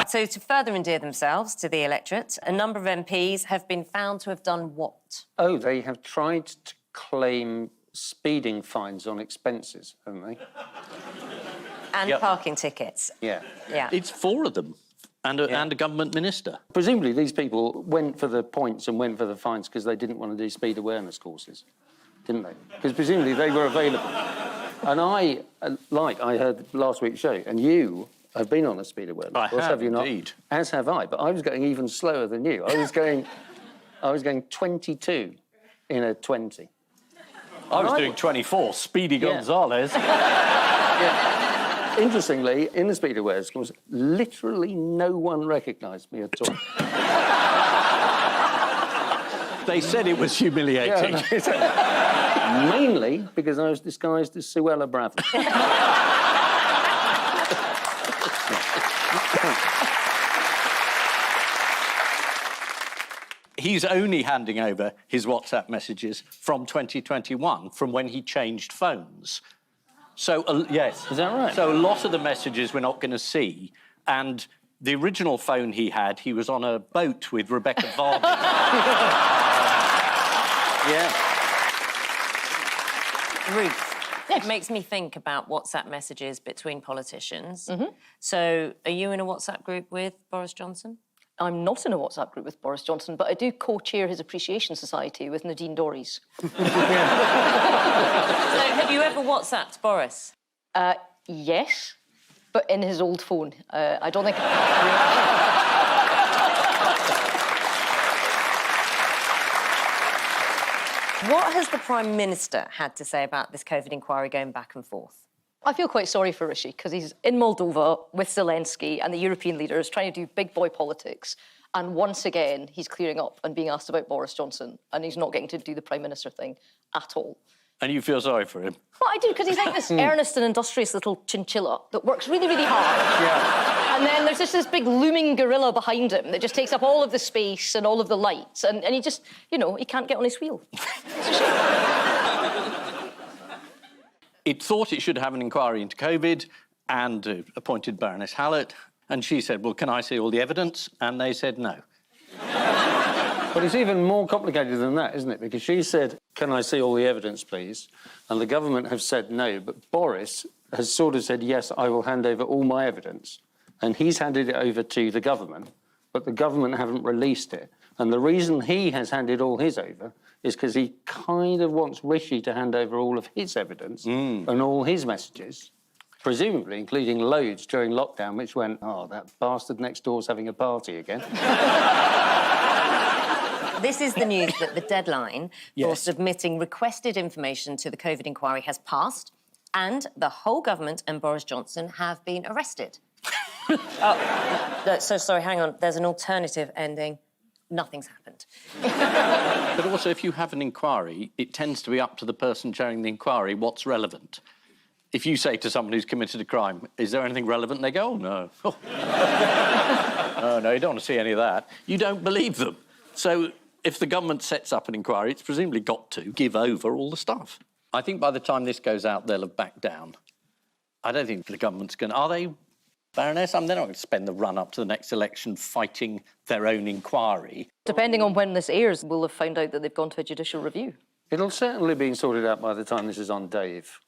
Speaker 25: So, to further endear themselves to the electorate, a number of MPs have been found to have done what?
Speaker 26: Oh, they have tried to claim speeding fines on expenses, haven't they?
Speaker 25: And parking tickets.
Speaker 26: Yeah.
Speaker 25: Yeah.
Speaker 16: It's 4 of them, and a government minister.
Speaker 26: Presumably these people went for the points and went for the fines because they didn't want to do speed awareness courses, didn't they? Because presumably they were available. And I heard last week's show, and you have been on a speed awareness course, have you not?
Speaker 16: Indeed.
Speaker 26: As have I, but I was going even slower than you. I was going 22 in a 20.
Speaker 16: I was doing 24, Speedy Gonzales.
Speaker 26: Yeah. Interestingly, in the speed awareness course, literally no one recognised me at all.
Speaker 16: They said it was humiliating.
Speaker 26: Yeah, mainly because I was disguised as Suella Braverman.
Speaker 16: He's only handing over his WhatsApp messages from 2021, from when he changed phones. So, yes.
Speaker 26: Is that right?
Speaker 16: So a lot of the messages we're not going to see, and the original phone he had, he was on a boat with Rebecca Vardy.
Speaker 26: Yeah.
Speaker 25: Ruth, it makes me think about WhatsApp messages between politicians. So, are you in a WhatsApp group with Boris Johnson?
Speaker 27: I'm not in a WhatsApp group with Boris Johnson, but I do co-chair his Appreciation Society with Nadine Dorries.
Speaker 25: So, have you ever WhatsApped Boris?
Speaker 27: Yes, but in his old phone. I don't think...
Speaker 25: What has the Prime Minister had to say about this COVID inquiry going back and forth?
Speaker 27: I feel quite sorry for Rishi, because he's in Moldova with Zelensky and the European leaders trying to do big boy politics. And once again, he's clearing up and being asked about Boris Johnson, and he's not getting to do the Prime Minister thing at all.
Speaker 3: And you feel sorry for him?
Speaker 27: Well, I do, because he's like this earnest and industrious little chinchilla that works really, really hard.
Speaker 3: Yeah.
Speaker 27: And then there's just this big looming gorilla behind him that just takes up all of the space and all of the lights, and he just, you know, he can't get on his wheel. It's a shame.
Speaker 3: It thought it should have an inquiry into COVID and appointed Baroness Hallett, and she said, well, can I see all the evidence? And they said no.
Speaker 26: But it's even more complicated than that, isn't it? Because she said, can I see all the evidence, please? And the government have said no, but Boris has sort of said, yes, I will hand over all my evidence. And he's handed it over to the government, but the government haven't released it. And the reason he has handed all his over is because he kind of wants Rishi to hand over all of his evidence and all his messages, presumably including loads during lockdown, which went, oh, that bastard next door's having a party again.
Speaker 25: This is the news that the deadline for submitting requested information to the COVID inquiry has passed, and the whole government and Boris Johnson have been arrested. So sorry, hang on. There's an alternative ending. Nothing's happened.
Speaker 3: But also, if you have an inquiry, it tends to be up to the person chairing the inquiry what's relevant. If you say to someone who's committed a crime, is there anything relevant? They go, oh, no. Oh, no, you don't want to see any of that. You don't believe them. So if the government sets up an inquiry, it's presumably got to give over all the stuff. I think by the time this goes out, they'll have backed down. I don't think the government's going to... Are they, Baroness? They're not going to spend the run-up to the next election fighting their own inquiry.
Speaker 27: Depending on when this airs, we'll have found out that they've gone to a judicial review.
Speaker 26: It'll certainly be sorted out by the time this is on Dave.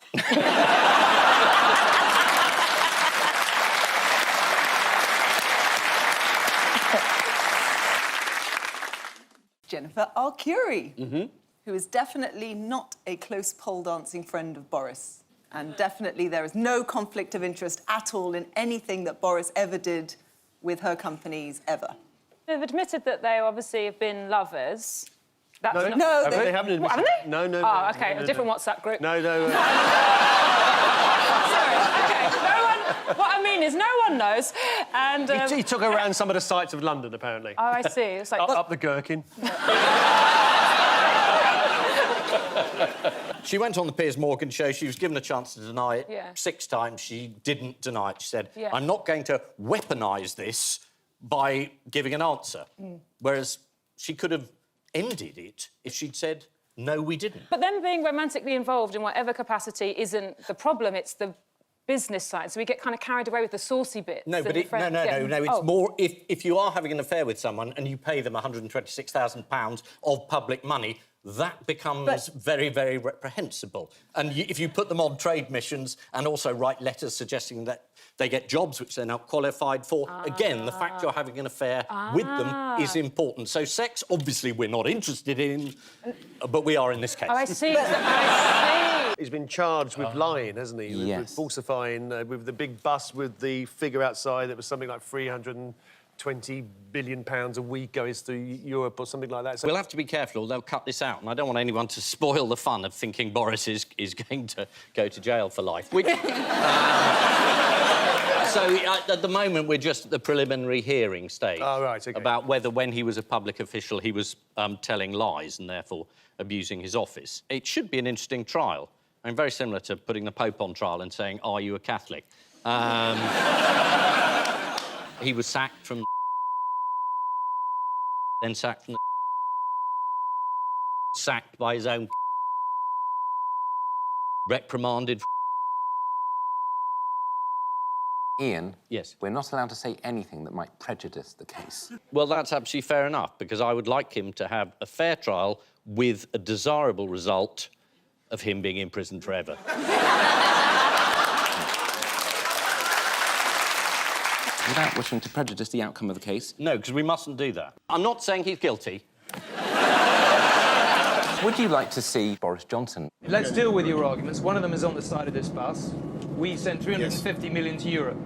Speaker 8: Jennifer Arcuri, who is definitely not a close pole-dancing friend of Boris. And definitely there is no conflict of interest at all in anything that Boris ever did with her companies, ever.
Speaker 12: They've admitted that they obviously have been lovers. That's
Speaker 7: No,
Speaker 12: not...
Speaker 7: they haven't admitted.
Speaker 12: What, haven't they?
Speaker 7: No.
Speaker 12: Oh, OK, a different WhatsApp group.
Speaker 7: No.
Speaker 12: Sorry, OK, no one... What I mean is no one knows, and...
Speaker 7: He took her around some of the sights of London, apparently.
Speaker 12: Oh, I see. It's like...
Speaker 7: Up the gherkin.
Speaker 2: She went on the Piers Morgan show. She was given a chance to deny it.
Speaker 12: Yeah.
Speaker 2: 6 times she didn't deny it. She said,
Speaker 12: Yeah.
Speaker 2: I'm not going to weaponise this by giving an answer. Whereas she could have ended it if she'd said, no, we didn't.
Speaker 12: But them being romantically involved in whatever capacity isn't the problem, it's the business side. So we get kind of carried away with the saucy bits.
Speaker 2: No, but it's more if you are having an affair with someone and you pay them £126,000 of public money, that becomes very, very reprehensible. And if you put them on trade missions and also write letters suggesting that they get jobs which they're not qualified for, again, the fact you're having an affair with them is important. So sex, obviously, we're not interested in, but we are in this case.
Speaker 12: Oh, I see. I see.
Speaker 7: He's been charged with lying, hasn't he?
Speaker 16: Yes.
Speaker 7: With falsifying, with the big bus with the figure outside that was something like £320 billion a week going through Europe or something like that. So
Speaker 2: we'll have to be careful, or they'll cut this out, and I don't want anyone to spoil the fun of thinking Boris is going to go to jail for life. Which, so at the moment, we're just at the preliminary hearing stage.
Speaker 7: Oh, right, OK.
Speaker 2: About whether, when he was a public official, he was telling lies and therefore abusing his office. It should be an interesting trial. I mean, very similar to putting the Pope on trial and saying, are you a Catholic? He was sacked from then sacked from sacked by his own reprimanded.
Speaker 13: Ian,
Speaker 2: yes,
Speaker 13: we're not allowed to say anything that might prejudice the case.
Speaker 2: Well, that's absolutely fair enough, because I would like him to have a fair trial with a desirable result of him being imprisoned forever.
Speaker 13: Without wishing to prejudice the outcome of the case?
Speaker 2: No, because we mustn't do that. I'm not saying he's guilty.
Speaker 13: Would you like to see Boris Johnson?
Speaker 14: Let's deal with your arguments. One of them is on the side of this bus. We send 350 million to Europe.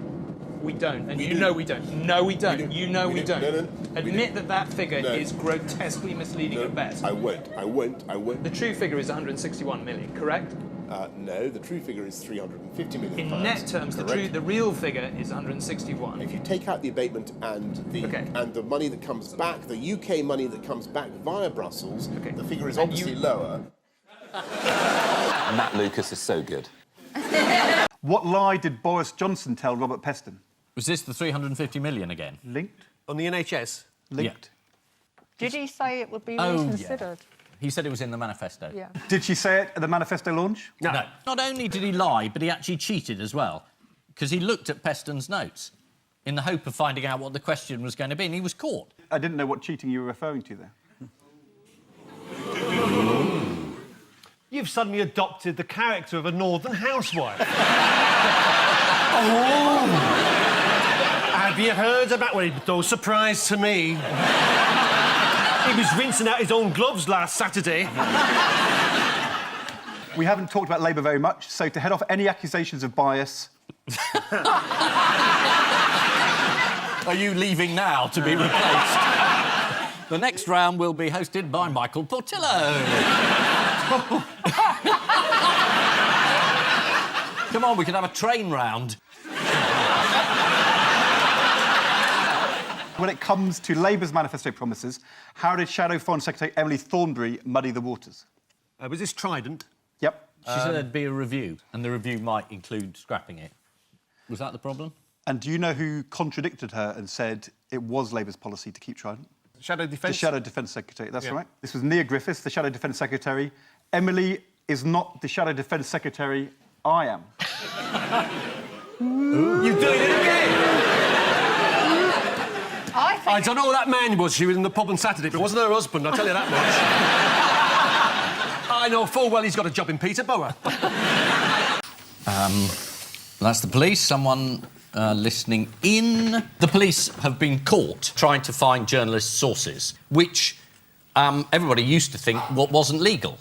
Speaker 14: We don't, and you know we don't. No, we don't. You know we don't.
Speaker 19: No,
Speaker 14: Admit that figure is grotesquely misleading at best.
Speaker 19: I won't.
Speaker 14: The true figure is 161 million, correct?
Speaker 19: No, the true figure is 350 million.
Speaker 14: In net terms, the real figure is 161.
Speaker 19: If you take out the abatement and the money that comes back, the UK money that comes back via Brussels, the figure is obviously lower.
Speaker 5: Matt Lucas is so good.
Speaker 10: What lie did Boris Johnson tell Robert Peston?
Speaker 2: Was this the 350 million again?
Speaker 10: Linked?
Speaker 7: On the NHS?
Speaker 10: Linked.
Speaker 15: Did he say it would be
Speaker 2: Oh, yeah.
Speaker 15: reconsidered?
Speaker 2: He said it was in the manifesto.
Speaker 15: Yeah.
Speaker 10: Did she say it at the manifesto launch?
Speaker 2: No. Not only did he lie, but he actually cheated as well, because he looked at Peston's notes in the hope of finding out what the question was going to be, and he was caught.
Speaker 10: I didn't know what cheating you were referring to there.
Speaker 7: You've suddenly adopted the character of a northern housewife.
Speaker 10: Oh!
Speaker 7: Have you heard about... Well, no surprise to me. He was rinsing out his own gloves last Saturday.
Speaker 10: We haven't talked about Labour very much, so to head off any accusations of bias...
Speaker 2: Are you leaving now to be replaced? The next round will be hosted by Michael Portillo. Come on, we can have a train round.
Speaker 10: When it comes to Labour's manifesto promises, how did Shadow Foreign Secretary Emily Thornberry muddy the waters?
Speaker 7: Was this Trident?
Speaker 10: Yep.
Speaker 2: She said there'd be a review, and the review might include scrapping it. Was that the problem?
Speaker 10: And do you know who contradicted her and said it was Labour's policy to keep Trident?
Speaker 7: Shadow Defence?
Speaker 10: The Shadow Defence Secretary, that's
Speaker 7: Yeah.
Speaker 10: right. This was Nia Griffiths, the Shadow Defence Secretary. Emily is not the Shadow Defence Secretary, I am.
Speaker 7: You're doing it again! I don't know who that man was. She was in the pub on Saturday, but it wasn't her husband, I'll tell you that much. I know full well he's got a job in Peterborough.
Speaker 2: That's the police. Someone listening in. The police have been caught trying to find journalists' sources, which everybody used to think wasn't legal.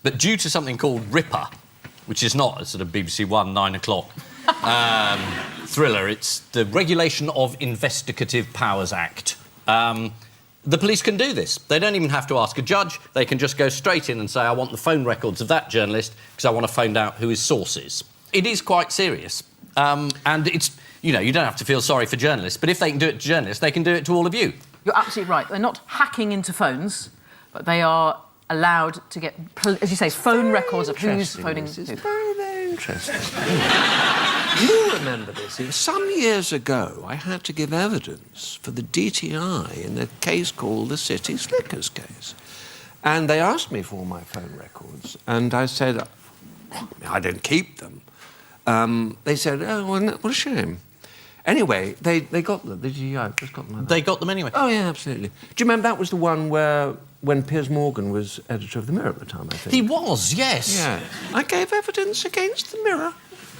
Speaker 2: But due to something called RIPA, which is not a sort of BBC One 9 o'clock thriller, it's the Regulation of Investigative Powers Act. The police can do this. They don't even have to ask a judge. They can just go straight in and say, I want the phone records of that journalist because I want to find out who his source is. It is quite serious. And it's, you know, you don't have to feel sorry for journalists, but if they can do it to journalists, they can do it to all of you.
Speaker 18: You're absolutely right. They're not hacking into phones, but they are allowed to get, as you say, phone records of who's phoning who.
Speaker 20: Very interesting. You remember this? Some years ago, I had to give evidence for the DTI in a case called the City Slickers case. And they asked me for my phone records, and I said, I don't keep them. They said, oh, well, what a shame. Anyway, they got them. The DTI just got them.
Speaker 2: They got them anyway?
Speaker 20: Oh, yeah, absolutely. Do you remember that was the one where, when Piers Morgan was editor of The Mirror at the time, I think?
Speaker 2: He was, yes.
Speaker 20: Yeah. I gave evidence against The Mirror.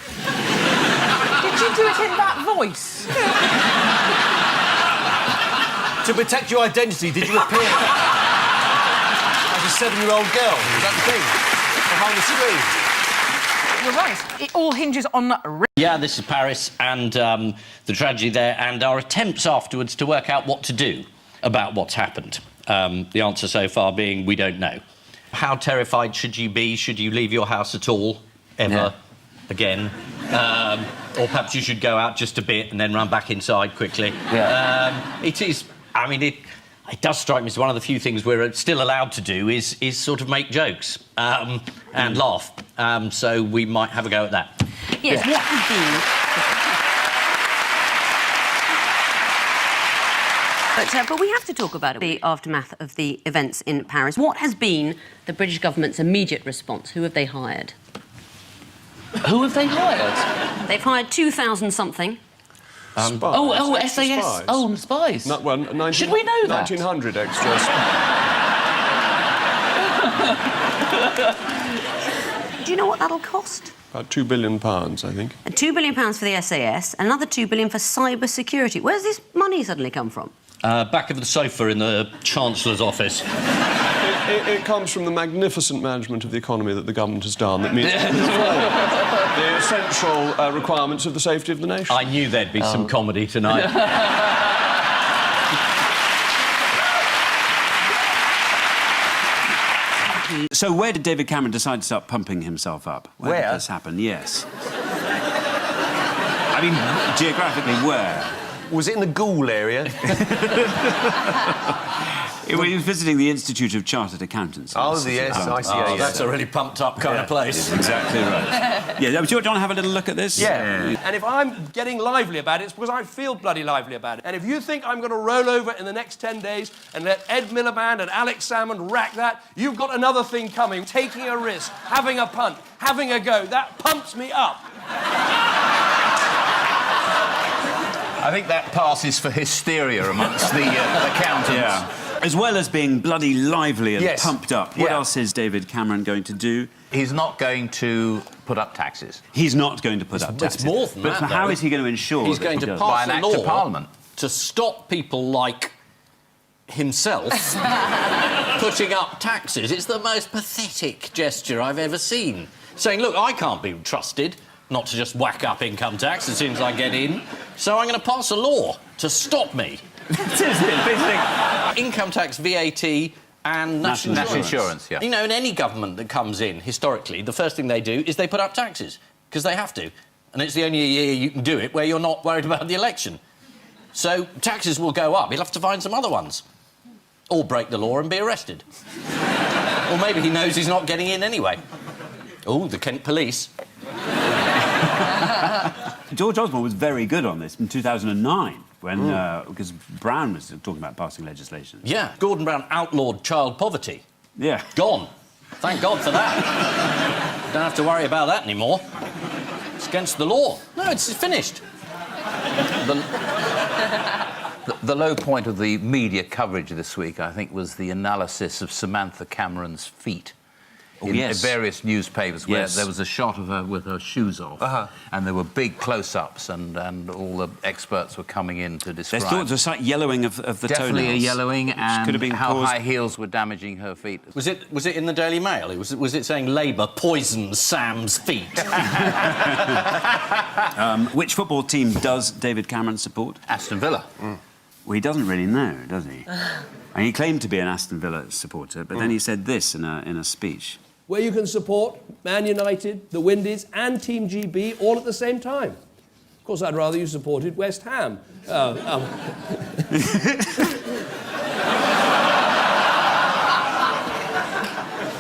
Speaker 18: Did you do it in that voice?
Speaker 7: To protect your identity, did you appear as a 7-year-old girl? Was that the thing? Behind the screen?
Speaker 18: You're right. It all hinges on...
Speaker 16: Yeah, this is Paris and the tragedy there and our attempts afterwards to work out what to do about what's happened. The answer so far being we don't know. How terrified should you be? Should you leave your house at all? Ever? Again? Or perhaps you should go out just a bit and then run back inside quickly. Yeah. It is... I mean, it does strike me as one of the few things we're still allowed to do is sort of make jokes and laugh. So we might have a go at that.
Speaker 25: Yes, what would be... But we have to talk about the aftermath of the events in Paris. What has been the British government's immediate response? Who have they hired?
Speaker 16: Who have they hired?
Speaker 25: They've hired 2,000-something.
Speaker 16: SAS.
Speaker 7: Spies.
Speaker 16: Oh, spies.
Speaker 7: Not one. 19,
Speaker 16: Should we know that?
Speaker 7: 1,900 extra.
Speaker 25: Do you know what that'll cost?
Speaker 7: About £2 billion, I think.
Speaker 25: And £2 billion for the SAS, another £2 billion for cyber security. Where's this money suddenly come from?
Speaker 16: Back of the sofa in the Chancellor's office.
Speaker 7: It comes from the magnificent management of the economy that the government has done that meets the essential requirements of the safety of the nation.
Speaker 2: I knew there'd be some comedy tonight.
Speaker 4: So where did David Cameron decide to start pumping himself up? Where did this happen? Yes. I mean, geographically, where?
Speaker 7: Was it in the Ghoul area?
Speaker 4: He was visiting the Institute of Chartered Accountants.
Speaker 7: Oh, yes, I see.
Speaker 2: Oh, that's a really pumped-up kind of place.
Speaker 4: Exactly right. Yeah, do you want to have a little look at this?
Speaker 7: Yeah. And if I'm getting lively about it, it's because I feel bloody lively about it. And if you think I'm going to roll over in the next 10 days and let Ed Miliband and Alex Salmond rack that, you've got another thing coming. Taking a risk, having a punt, having a go. That pumps me up.
Speaker 1: I think that passes for hysteria amongst the accountants.
Speaker 4: Yeah. As well as being bloody lively and
Speaker 1: Yes.
Speaker 4: pumped up, what else is David Cameron going to do?
Speaker 1: He's not going to put up taxes.
Speaker 4: He's not going to put up taxes.
Speaker 2: It's more than that,
Speaker 4: But how
Speaker 2: though.
Speaker 4: is he going to ensure
Speaker 2: He's
Speaker 4: that
Speaker 2: going
Speaker 4: he
Speaker 2: to
Speaker 4: does?
Speaker 2: pass
Speaker 1: By an
Speaker 2: a
Speaker 1: act
Speaker 2: law
Speaker 1: of Parliament.
Speaker 2: to stop people like himself putting up taxes. It's the most pathetic gesture I've ever seen. Saying, look, I can't be trusted not to just whack up income tax as soon as I get in, so I'm going to pass a law to stop me. Income tax, VAT and national
Speaker 1: insurance, yeah.
Speaker 2: You know, in any government that comes in, historically, the first thing they do is they put up taxes, because they have to. And it's the only year you can do it where you're not worried about the election. So taxes will go up. He'll have to find some other ones. Or break the law and be arrested. Or maybe he knows he's not getting in anyway. Oh, the Kent police.
Speaker 4: George Osborne was very good on this in 2009 when because Brown was talking about passing legislation.
Speaker 2: Yeah, Gordon Brown outlawed child poverty.
Speaker 4: Yeah.
Speaker 2: Gone. Thank God for that. Don't have to worry about that anymore. It's against the law. No, it's finished.
Speaker 1: The low point of the media coverage this week, I think, was the analysis of Samantha Cameron's feet. In various newspapers where there was a shot of her with her shoes off, and there were big close-ups, and all the experts were coming in to describe.
Speaker 4: There's thought there was a slight yellowing of the toenails.
Speaker 1: Definitely a yellowing, and
Speaker 4: could have been
Speaker 1: how
Speaker 4: caused...
Speaker 1: high heels were damaging her feet.
Speaker 2: Was it in the Daily Mail? Was it saying Labour poisons Sam's feet?
Speaker 4: Which football team does David Cameron support?
Speaker 1: Aston Villa.
Speaker 4: Well, he doesn't really know, does he? And he claimed to be an Aston Villa supporter, but then he said this in a speech.
Speaker 7: Where you can support Man United, the Windies and Team GB all at the same time. Of course, I'd rather you supported West Ham.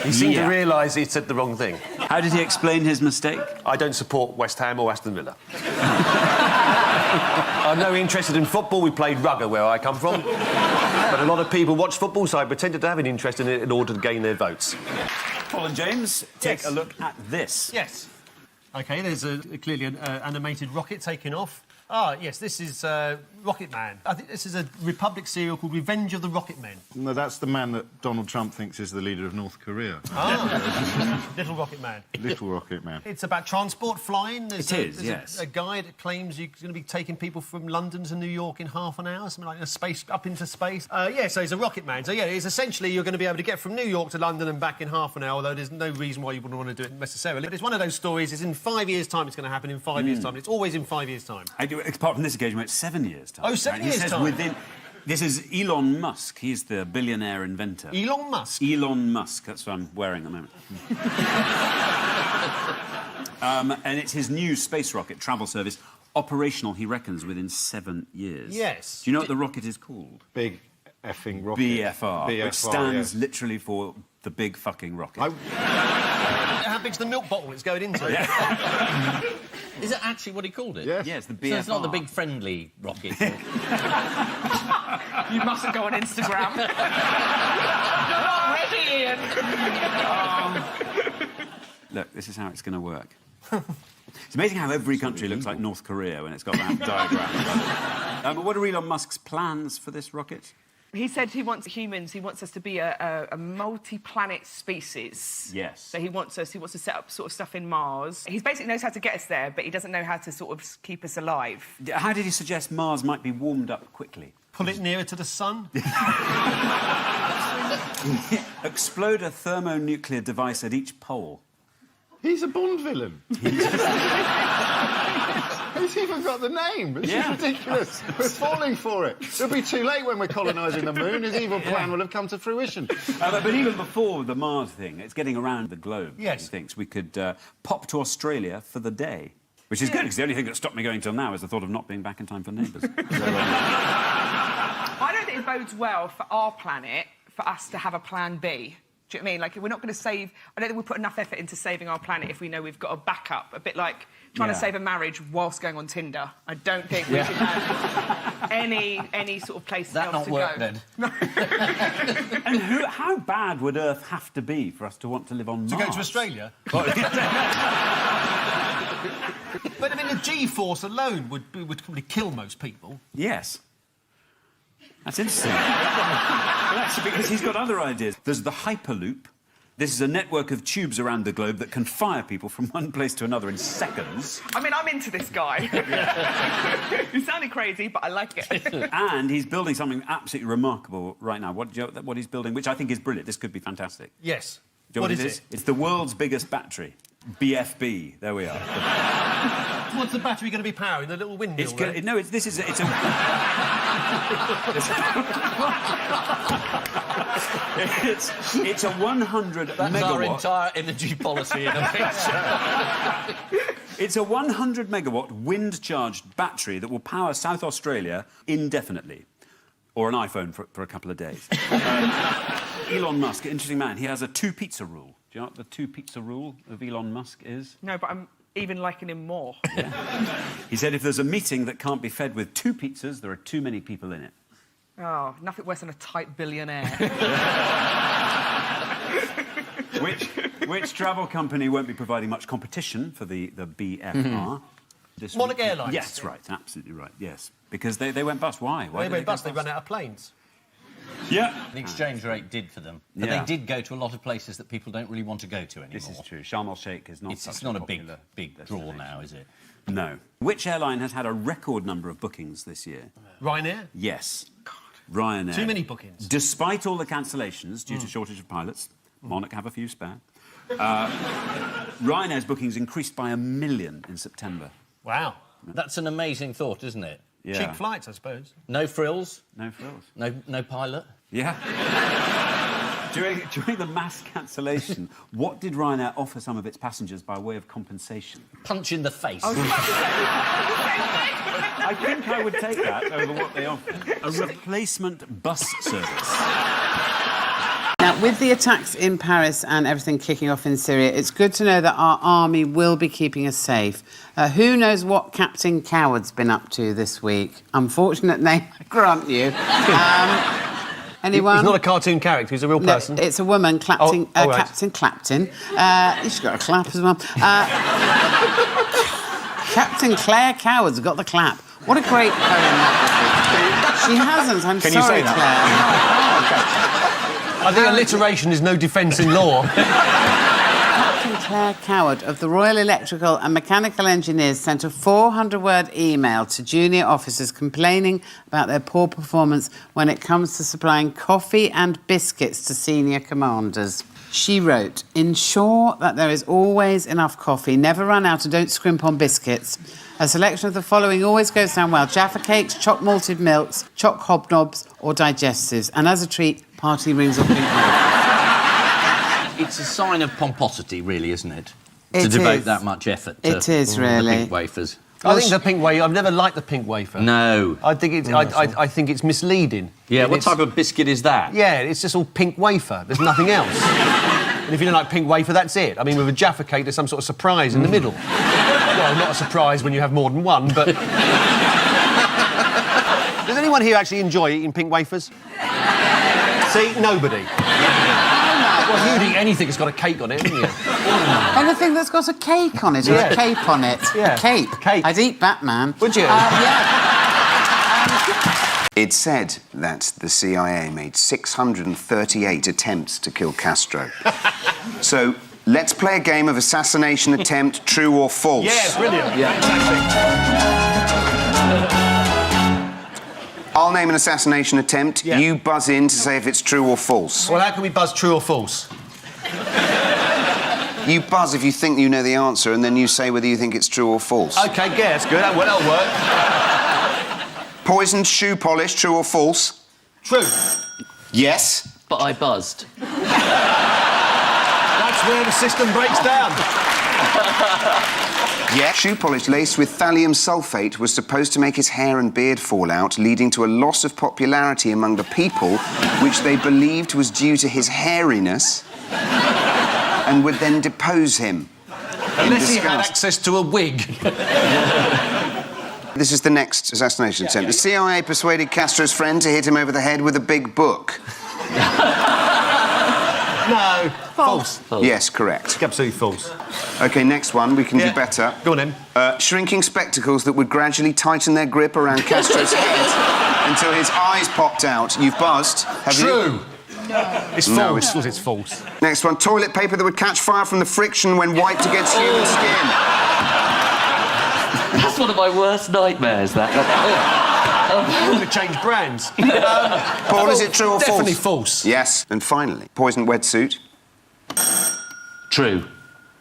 Speaker 7: He seemed to realise he'd said the wrong thing.
Speaker 4: How did he explain his mistake?
Speaker 7: I don't support West Ham or Aston Villa. I'm no interested in football. We played rugger where I come from. But a lot of people watch football, so I pretended to have an interest in it in order to gain their votes.
Speaker 4: Paul and James, take a look at this.
Speaker 7: Yes. OK, there's clearly an animated rocket taking off. Yes, this is Rocket Man. I think this is a Republic serial called Revenge of the Rocket Men.
Speaker 10: No, that's the man that Donald Trump thinks is the leader of North Korea.
Speaker 7: Little Rocket Man.
Speaker 10: Little Rocket Man.
Speaker 7: It's about transport, flying. There's
Speaker 4: yes.
Speaker 7: a guy that claims you're going to be taking people from London to New York in half an hour, something like up into space. So he's a Rocket Man. So, yeah, it's essentially you're going to be able to get from New York to London and back in half an hour, although there's no reason why you wouldn't want to do it necessarily. But it's one of those stories, it's in 5 years' time it's going to happen, in 5 years' time. It's always in 5 years' time.
Speaker 4: Apart from this occasion, it's 7 years' time.
Speaker 7: Oh, 7 years' time.
Speaker 4: This is Elon Musk. He's the billionaire inventor.
Speaker 7: Elon Musk?
Speaker 4: Elon Musk. That's what I'm wearing at the moment. And it's his new space rocket travel service, operational, he reckons, within 7 years.
Speaker 7: Yes.
Speaker 4: Do you know what the rocket is called?
Speaker 10: Big effing rocket.
Speaker 4: BFR, which stands literally for the big fucking rocket.
Speaker 7: How big's the milk bottle it's going into?
Speaker 2: Is it actually what he called it?
Speaker 10: Yes.
Speaker 4: Yeah, it's the BFR.
Speaker 2: So it's not the big friendly rocket.
Speaker 11: You mustn't go on Instagram. You're not ready, Ian.
Speaker 4: Look, this is how it's going to work. It's amazing how every country looks like North Korea when it's got that diagram. But what are Elon Musk's plans for this rocket?
Speaker 11: He said he wants humans, he wants us to be a multi-planet species.
Speaker 4: Yes.
Speaker 11: So he wants to set up sort of stuff in Mars. He basically knows how to get us there, but he doesn't know how to sort of keep us alive.
Speaker 4: How did he suggest Mars might be warmed up quickly?
Speaker 7: Pull it nearer to the sun?
Speaker 4: Explode a thermonuclear device at each pole.
Speaker 10: He's a Bond villain. He's even got the name. This is ridiculous. We're falling for it. It'll be too late when we're colonising the moon. His evil plan will have come to fruition.
Speaker 4: But even before the Mars thing, it's getting around the globe.
Speaker 7: Yes.
Speaker 4: He thinks we could pop to Australia for the day. Which is good, because the only thing that stopped me going till now is the thought of not being back in time for Neighbours.
Speaker 11: I don't think it bodes well for our planet
Speaker 5: for us to have a plan B. Do you know what I mean? Like, we're not going to save... I don't think we put enough effort into saving our planet if we know we've got a backup. A bit like trying to save a marriage whilst going on Tinder. I don't think we should have any sort of place else to go.
Speaker 1: That not work, then?
Speaker 4: And how bad would Earth have to be for us to want to live on Mars?
Speaker 7: To go to Australia? But, I mean, the G-force alone would probably kill most people.
Speaker 4: Yes. That's interesting. Well, that's because he's got other ideas. There's the Hyperloop. This is a network of tubes around the globe that can fire people from one place to another in seconds.
Speaker 5: I mean, I'm into this guy. He sounded crazy, but I like it.
Speaker 4: And he's building something absolutely remarkable right now. What he's building, which I think is brilliant. This could be fantastic.
Speaker 7: Yes.
Speaker 4: Do you know what it is? It's the world's biggest battery. BFB. There we are.
Speaker 7: What's the battery going to be powering? The little windmill?
Speaker 4: It's a 100
Speaker 1: That's
Speaker 4: megawatt...
Speaker 1: our entire energy policy in a picture.
Speaker 4: It's a 100 megawatt wind-charged battery that will power South Australia indefinitely. Or an iPhone for a couple of days. Elon Musk, interesting man, he has a two-pizza rule. Do you know what the two-pizza rule of Elon Musk is?
Speaker 5: No, but I'm even liking him more.
Speaker 4: Yeah. He said if there's a meeting that can't be fed with 2 pizzas, there are too many people in it.
Speaker 5: Oh, nothing worse than a tight billionaire.
Speaker 4: Which travel company won't be providing much competition for the BFR?
Speaker 7: Monarch Airlines?
Speaker 4: Yes, that's right, absolutely right, yes. Because they went bust. Why?
Speaker 7: They went bust, they ran out of planes.
Speaker 4: Yeah.
Speaker 1: The exchange rate did for them. But they did go to a lot of places that people don't really want to go to anymore.
Speaker 4: This is true. Sharm el-Sheikh is not
Speaker 1: It's not a big draw now, is it?
Speaker 4: No. Which airline has had a record number of bookings this year?
Speaker 7: Ryanair?
Speaker 4: Yes. Ryanair.
Speaker 7: Too many bookings.
Speaker 4: Despite all the cancellations due to shortage of pilots, Monarch have a few spare. Ryanair's bookings increased by 1 million in September.
Speaker 7: Wow.
Speaker 1: That's an amazing thought, isn't it?
Speaker 4: Yeah.
Speaker 7: Cheap flights, I suppose.
Speaker 1: No frills?
Speaker 4: No frills.
Speaker 1: No pilot?
Speaker 4: Yeah. During the mass cancellation, what did Ryanair offer some of its passengers by way of compensation?
Speaker 1: Punch in the face.
Speaker 4: I think I would take that over what they offered. A replacement bus service.
Speaker 6: Now, with the attacks in Paris and everything kicking off in Syria, it's good to know that our army will be keeping us safe. Who knows what Captain Coward's been up to this week? Unfortunate name, I grant you. Anyone?
Speaker 7: He's not a cartoon character, he's a real person.
Speaker 6: No, it's a woman, Captain Clapton. She's got a clap as well. Captain Claire Coward's got the clap. What a great poem that would be. She hasn't, I'm
Speaker 7: Can
Speaker 6: sorry,
Speaker 7: you say that?
Speaker 6: Claire.
Speaker 7: I think alliteration is no defence in law.
Speaker 6: Captain Claire Coward of the Royal Electrical and Mechanical Engineers sent a 400-word email to junior officers complaining about their poor performance when it comes to supplying coffee and biscuits to senior commanders. She wrote, "Ensure that there is always enough coffee, never run out and don't scrimp on biscuits. A selection of the following always goes down well: Jaffa cakes, chopped malted milks, choc hobnobs or digestives. And as a treat, party rings or pink wafers."
Speaker 1: It's a sign of pomposity, really, isn't it?
Speaker 6: It
Speaker 1: to devote
Speaker 6: is.
Speaker 1: that much effort to
Speaker 6: It is, really.
Speaker 1: the pink wafers.
Speaker 7: I think the pink wafer... I've never liked the pink wafer.
Speaker 1: No.
Speaker 7: I think it's, I think it's misleading.
Speaker 1: Yeah, what type of biscuit is that?
Speaker 7: Yeah, it's just all pink wafer. There's nothing else. And if you don't like pink wafer, that's it. I mean, with a Jaffa cake, there's some sort of surprise in the middle. Well, not a surprise when you have more than one, but... Does anyone here actually enjoy eating pink wafers? See? Nobody. Well, if you'd eat anything that's got a cake on it, wouldn't you?
Speaker 6: Anything that's got a cake on it or a cape on it.
Speaker 7: Yeah.
Speaker 6: A cape. I'd eat Batman.
Speaker 7: Would you?
Speaker 6: Yeah.
Speaker 9: It's said that the CIA made 638 attempts to kill Castro. So, let's play a game of assassination attempt, true or false.
Speaker 7: Yeah, brilliant. Yeah,
Speaker 9: I'll name an assassination attempt.
Speaker 7: Yeah.
Speaker 9: You buzz in to say if it's true or false.
Speaker 7: Well, how can we buzz true or false?
Speaker 9: You buzz if you think you know the answer, and then you say whether you think it's true or false.
Speaker 7: OK, yeah, that's good. That'll work.
Speaker 9: Poisoned shoe polish, true or false?
Speaker 7: True.
Speaker 9: Yes.
Speaker 1: But I buzzed.
Speaker 7: That's where the system breaks down.
Speaker 9: Yeah. Shoe polish laced with thallium sulfate was supposed to make his hair and beard fall out, leading to a loss of popularity among the people, which they believed was due to his hairiness, and would then depose him.
Speaker 1: Unless he had access to a wig.
Speaker 9: This is the next assassination attempt. The CIA persuaded Castro's friend to hit him over the head with a big book.
Speaker 7: No. False.
Speaker 9: Yes, correct.
Speaker 7: Absolutely false.
Speaker 9: OK, next one. We can do better.
Speaker 7: Go on, then.
Speaker 9: Shrinking spectacles that would gradually tighten their grip around Castro's head until his eyes popped out. You've buzzed, have you?
Speaker 7: True. No. It's false.
Speaker 9: No,
Speaker 7: It's false.
Speaker 9: Next one. Toilet paper that would catch fire from the friction when wiped against human skin.
Speaker 3: That's one of my worst nightmares, that.
Speaker 7: I'm going to change brands.
Speaker 9: Paul, is it true or false?
Speaker 7: Definitely false.
Speaker 9: Yes. And finally, poisoned wetsuit.
Speaker 3: True.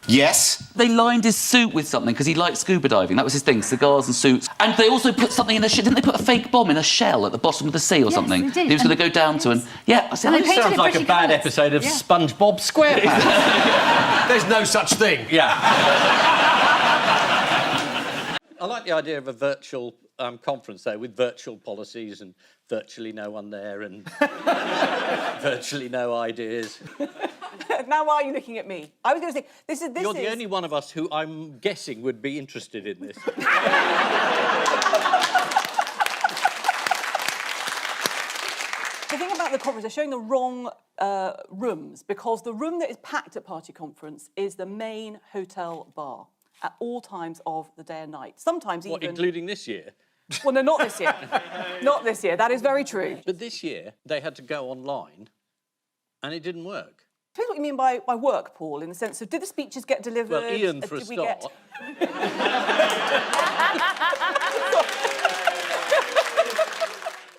Speaker 9: Yes.
Speaker 3: They lined his suit with something because he liked scuba diving. That was his thing, cigars and suits. And they also put something in a shell. Didn't they put a fake bomb in a shell at the bottom of the sea or something?
Speaker 15: They did.
Speaker 3: He was going to go down to and... Yeah, I said,
Speaker 2: It sounds like a bad episode of SpongeBob SquarePants.
Speaker 7: There's no such thing.
Speaker 2: Yeah. I like the idea of a virtual conference, though, with virtual policies and virtually no one there and virtually no ideas.
Speaker 15: Now why are you looking at me? I was going to say, this is...
Speaker 2: You're the only one of us who I'm guessing would be interested in this.
Speaker 15: The thing about the conference, they're showing the wrong rooms, because the room that is packed at party conference is the main hotel bar at all times of the day and night. Sometimes
Speaker 2: What,
Speaker 15: even...
Speaker 2: including this year?
Speaker 15: Well, no, not this year. Not this year. That is very true.
Speaker 2: But this year, they had to go online, and it didn't work.
Speaker 15: Depends what you mean by work, Paul, in the sense of, did the speeches get delivered?
Speaker 2: Well, Ian, for a
Speaker 15: Did we
Speaker 2: start.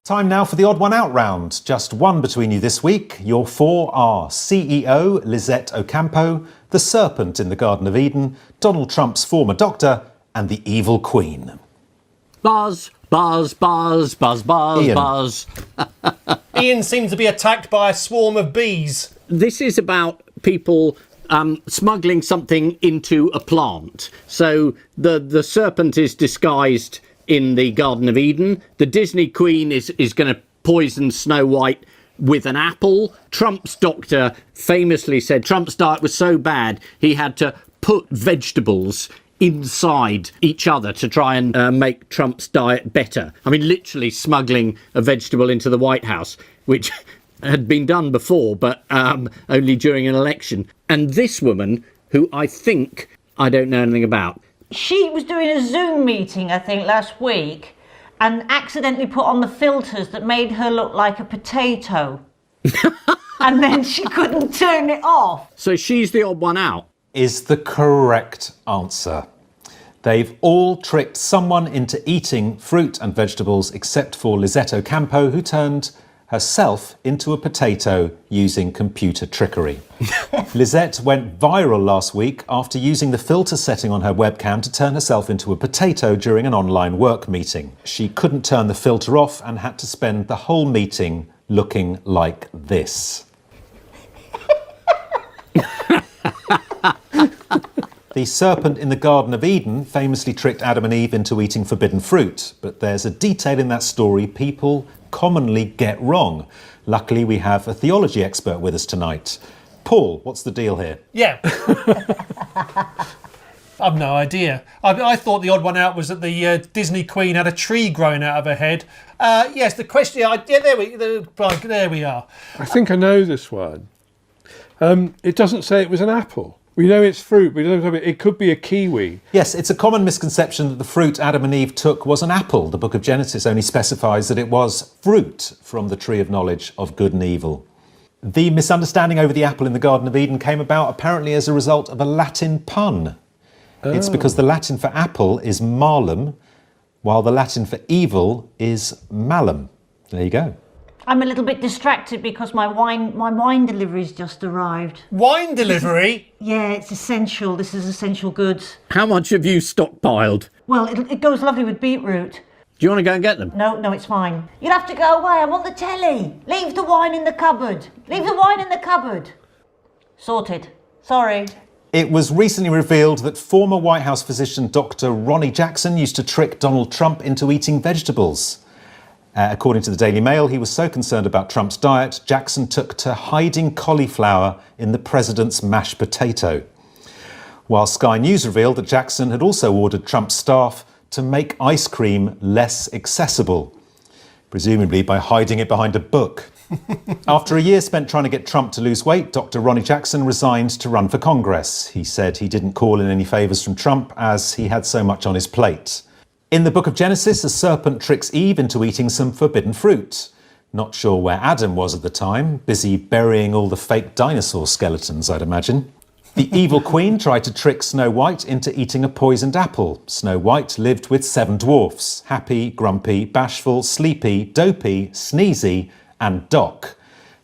Speaker 17: Time now for the odd one out round. Just one between you this week. Your four are CEO Lizette Ocampo, the serpent in the Garden of Eden, Donald Trump's former doctor, and the evil queen.
Speaker 2: Buzz, buzz, buzz, buzz, buzz,
Speaker 17: Ian.
Speaker 2: buzz.
Speaker 7: Ian seems to be attacked by a swarm of bees.
Speaker 2: This is about people smuggling something into a plant. So the serpent is disguised in the Garden of Eden. The Disney Queen is going to poison Snow White with an apple. Trump's doctor famously said Trump's diet was so bad he had to put vegetables inside each other to try and make Trump's diet better. I mean, literally smuggling a vegetable into the White House, which had been done before, but only during an election. And this woman, who I think I don't know anything about.
Speaker 21: She was doing a Zoom meeting, I think, last week, and accidentally put on the filters that made her look like a potato. And then she couldn't turn it off.
Speaker 2: So she's the odd one out.
Speaker 17: Is the correct answer. They've all tricked someone into eating fruit and vegetables except for Lizette Ocampo, who turned herself into a potato using computer trickery. Lizette went viral last week after using the filter setting on her webcam to turn herself into a potato during an online work meeting. She couldn't turn the filter off and had to spend the whole meeting looking like this. The serpent in the Garden of Eden famously tricked Adam and Eve into eating forbidden fruit, but there's a detail in that story people commonly get wrong. Luckily, we have a theology expert with us tonight. Paul, what's the deal here?
Speaker 7: Yeah. I've no idea. I thought the odd one out was that the Disney Queen had a tree growing out of her head. Yes, the question... there we are.
Speaker 22: I think I know this one. It doesn't say it was an apple. We know it's fruit, but it could be a kiwi.
Speaker 17: Yes, it's a common misconception that the fruit Adam and Eve took was an apple. The Book of Genesis only specifies that it was fruit from the tree of knowledge of good and evil. The misunderstanding over the apple in the Garden of Eden came about apparently as a result of a Latin pun. Oh. It's because the Latin for apple is malum, while the Latin for evil is malum. There you go.
Speaker 21: I'm a little bit distracted because my wine delivery's just arrived.
Speaker 7: Wine delivery?
Speaker 21: Yeah, it's essential. This is essential goods.
Speaker 2: How much have you stockpiled?
Speaker 21: Well, it goes lovely with beetroot.
Speaker 2: Do you want to go and get them?
Speaker 21: No, it's fine. You'll have to go away. I'm on the telly. Leave the wine in the cupboard. Leave the wine in the cupboard. Sorted. Sorry.
Speaker 17: It was recently revealed that former White House physician Dr. Ronnie Jackson used to trick Donald Trump into eating vegetables. According to the Daily Mail, he was so concerned about Trump's diet, Jackson took to hiding cauliflower in the president's mashed potato. While Sky News revealed that Jackson had also ordered Trump's staff to make ice cream less accessible, presumably by hiding it behind a book. After a year spent trying to get Trump to lose weight, Dr. Ronnie Jackson resigned to run for Congress. He said he didn't call in any favours from Trump as he had so much on his plate. In the book of Genesis, a serpent tricks Eve into eating some forbidden fruit. Not sure where Adam was at the time, busy burying all the fake dinosaur skeletons, I'd imagine. The evil queen tried to trick Snow White into eating a poisoned apple. Snow White lived with 7 dwarfs: Happy, Grumpy, Bashful, Sleepy, Dopey, Sneezy and Doc.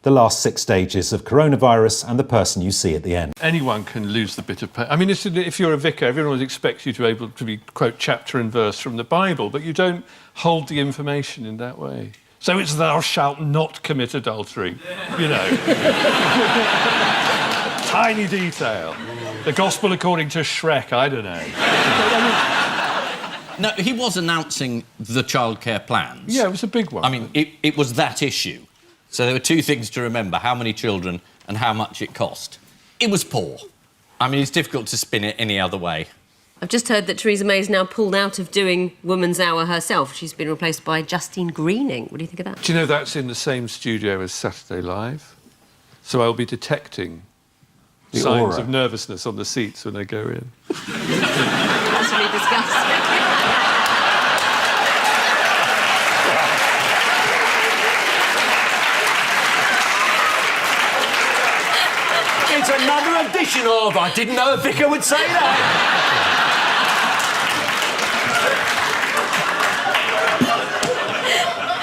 Speaker 17: The last 6 stages of coronavirus and the person you see at the end.
Speaker 22: Anyone can lose the bit of paper. I mean, if you're a vicar, everyone expects you to be able to quote chapter and verse from the Bible, but you don't hold the information in that way. So it's thou shalt not commit adultery, you know. Tiny detail. The gospel according to Shrek, I don't know.
Speaker 2: No, he was announcing the childcare plans.
Speaker 22: Yeah, it was a big one.
Speaker 2: I mean, it was that issue. So there were 2 things to remember: how many children and how much it cost. It was poor. I mean, it's difficult to spin it any other way.
Speaker 25: I've just heard that Theresa May's now pulled out of doing Woman's Hour herself. She's been replaced by Justine Greening. What do you think of that?
Speaker 22: Do you know that's in the same studio as Saturday Live? So I'll be detecting signs of nervousness on the seats when they go in.
Speaker 25: That's really disgusting.
Speaker 20: It's another edition of I didn't know a vicar would say that.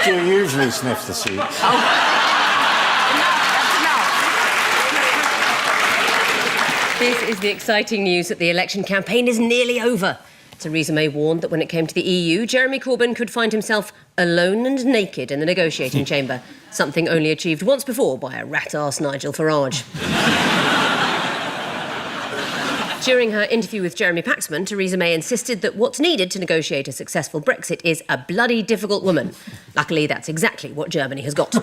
Speaker 10: Do you usually sniff the seats?
Speaker 25: This is the exciting news that the election campaign is nearly over. Theresa May warned that when it came to the EU, Jeremy Corbyn could find himself alone and naked in the negotiating chamber, something only achieved once before by a rat-arse Nigel Farage. During her interview with Jeremy Paxman, Theresa May insisted that what's needed to negotiate a successful Brexit is a bloody difficult woman. Luckily, that's exactly what Germany has got.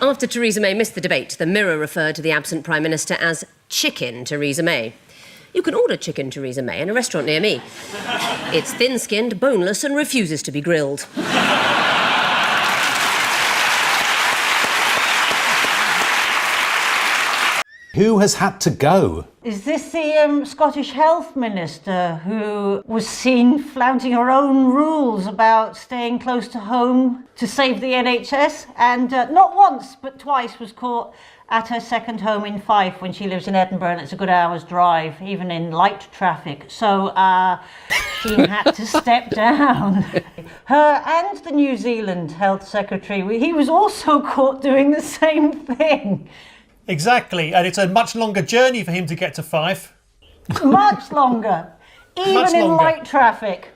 Speaker 25: After Theresa May missed the debate, the Mirror referred to the absent Prime Minister as Chicken Theresa May. You can order Chicken Theresa May in a restaurant near me. It's thin-skinned, boneless and refuses to be grilled.
Speaker 17: Who has had to go?
Speaker 21: Is this the Scottish Health Minister who was seen flouting her own rules about staying close to home to save the NHS? And not once, but twice was caught at her second home in Fife when she lives in Edinburgh, and it's a good hour's drive, even in light traffic. So she had to step down. Her and the New Zealand Health Secretary, he was also caught doing the same thing.
Speaker 8: Exactly, and it's a much longer journey for him to get to Fife.
Speaker 21: Much longer, even in light traffic.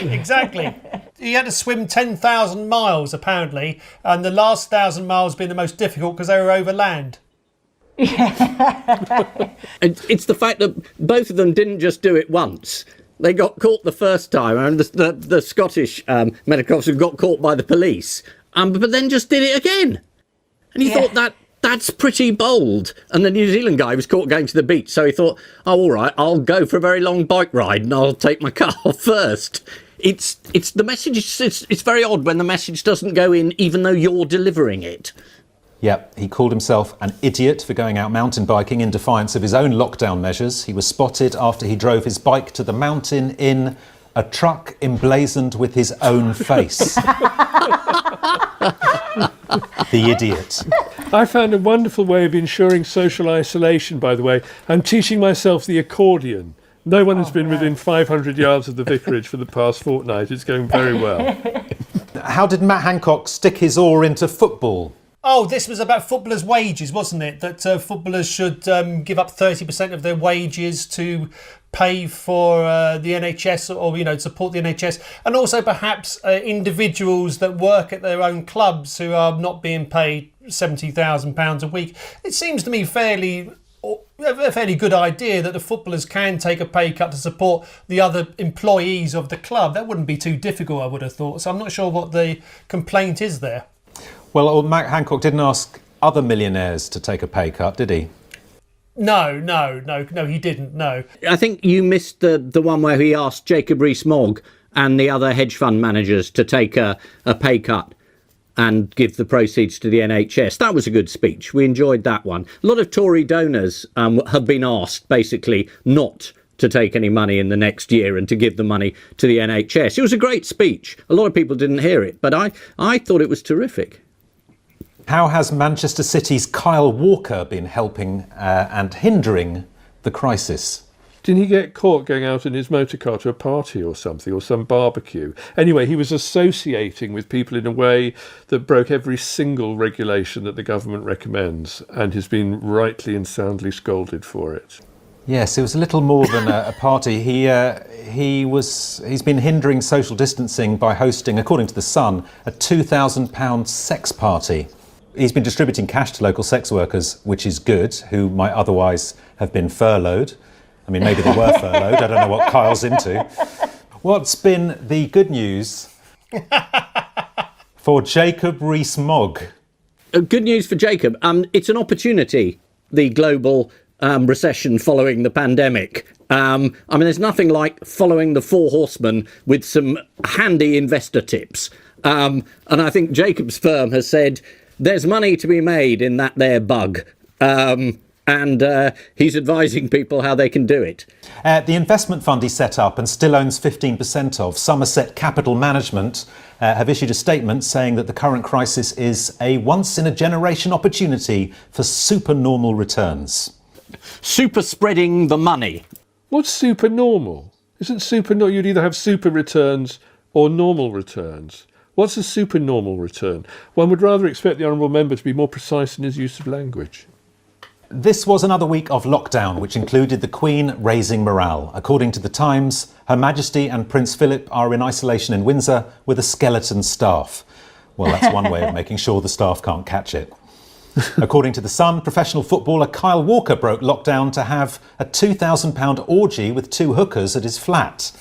Speaker 8: Exactly. He had to swim 10,000 miles, apparently, and the last 1,000 miles being the most difficult because they were over land.
Speaker 2: It's the fact that both of them didn't just do it once. They got caught the first time, and the Scottish medical officer got caught by the police, but then just did it again. And he thought that's pretty bold. And the New Zealand guy was caught going to the beach, so he thought, oh, all right, I'll go for a very long bike ride and I'll take my car off first. It's the message. It's very odd when the message doesn't go in, even though you're delivering it.
Speaker 17: Yep, he called himself an idiot for going out mountain biking in defiance of his own lockdown measures. He was spotted after he drove his bike to the mountain in a truck emblazoned with his own face. The idiot.
Speaker 22: I found a wonderful way of ensuring social isolation, by the way. I'm teaching myself the accordion. No one has been within 500 yards of the vicarage for the past fortnight. It's going very well.
Speaker 17: How did Matt Hancock stick his oar into football?
Speaker 8: Oh, this was about footballers' wages, wasn't it? That footballers should give up 30% of their wages to pay for the NHS, or, you know, support the NHS, and also perhaps individuals that work at their own clubs who are not being paid £70,000 a week. It seems to me a fairly good idea that the footballers can take a pay cut to support the other employees of the club. That wouldn't be too difficult, I would have thought. So I'm not sure what the complaint is there.
Speaker 17: Well, Matt Hancock didn't ask other millionaires to take a pay cut, did he?
Speaker 8: No, he didn't, no.
Speaker 2: I think you missed the one where he asked Jacob Rees-Mogg and the other hedge fund managers to take a pay cut and give the proceeds to the NHS. That was a good speech. We enjoyed that one. A lot of Tory donors have been asked, basically, not to take any money in the next year and to give the money to the NHS. It was a great speech. A lot of people didn't hear it, but I thought it was terrific.
Speaker 17: How has Manchester City's Kyle Walker been helping and hindering the crisis?
Speaker 22: Didn't he get caught going out in his motor car to a party or something, or some barbecue? Anyway, he was associating with people in a way that broke every single regulation that the government recommends, and has been rightly and soundly scolded for it.
Speaker 17: Yes, it was a little more than a party. He's been hindering social distancing by hosting, according to The Sun, a £2,000 sex party. He's been distributing cash to local sex workers, which is good, who might otherwise have been furloughed. I mean, maybe they were furloughed. I don't know what Kyle's into. What's been the good news for Jacob Rees-Mogg?
Speaker 2: Good news for Jacob. It's an opportunity, the global recession following the pandemic. I mean, there's nothing like following the Four Horsemen with some handy investor tips. And I think Jacob's firm has said there's money to be made in that there bug. And he's advising people how they can do it.
Speaker 17: The investment fund he set up and still owns 15% of, Somerset Capital Management, have issued a statement saying that the current crisis is a once-in-a-generation opportunity for supernormal returns.
Speaker 2: Super spreading the money.
Speaker 22: What's supernormal? Isn't supernormal? You'd either have super returns or normal returns. What's a supernormal return? One would rather expect the honourable member to be more precise in his use of language.
Speaker 17: This was another week of lockdown, which included the Queen raising morale. According to The Times, Her Majesty and Prince Philip are in isolation in Windsor with a skeleton staff. Well, that's one way of making sure the staff can't catch it. According to The Sun, professional footballer Kyle Walker broke lockdown to have a £2,000 orgy with two hookers at his flat.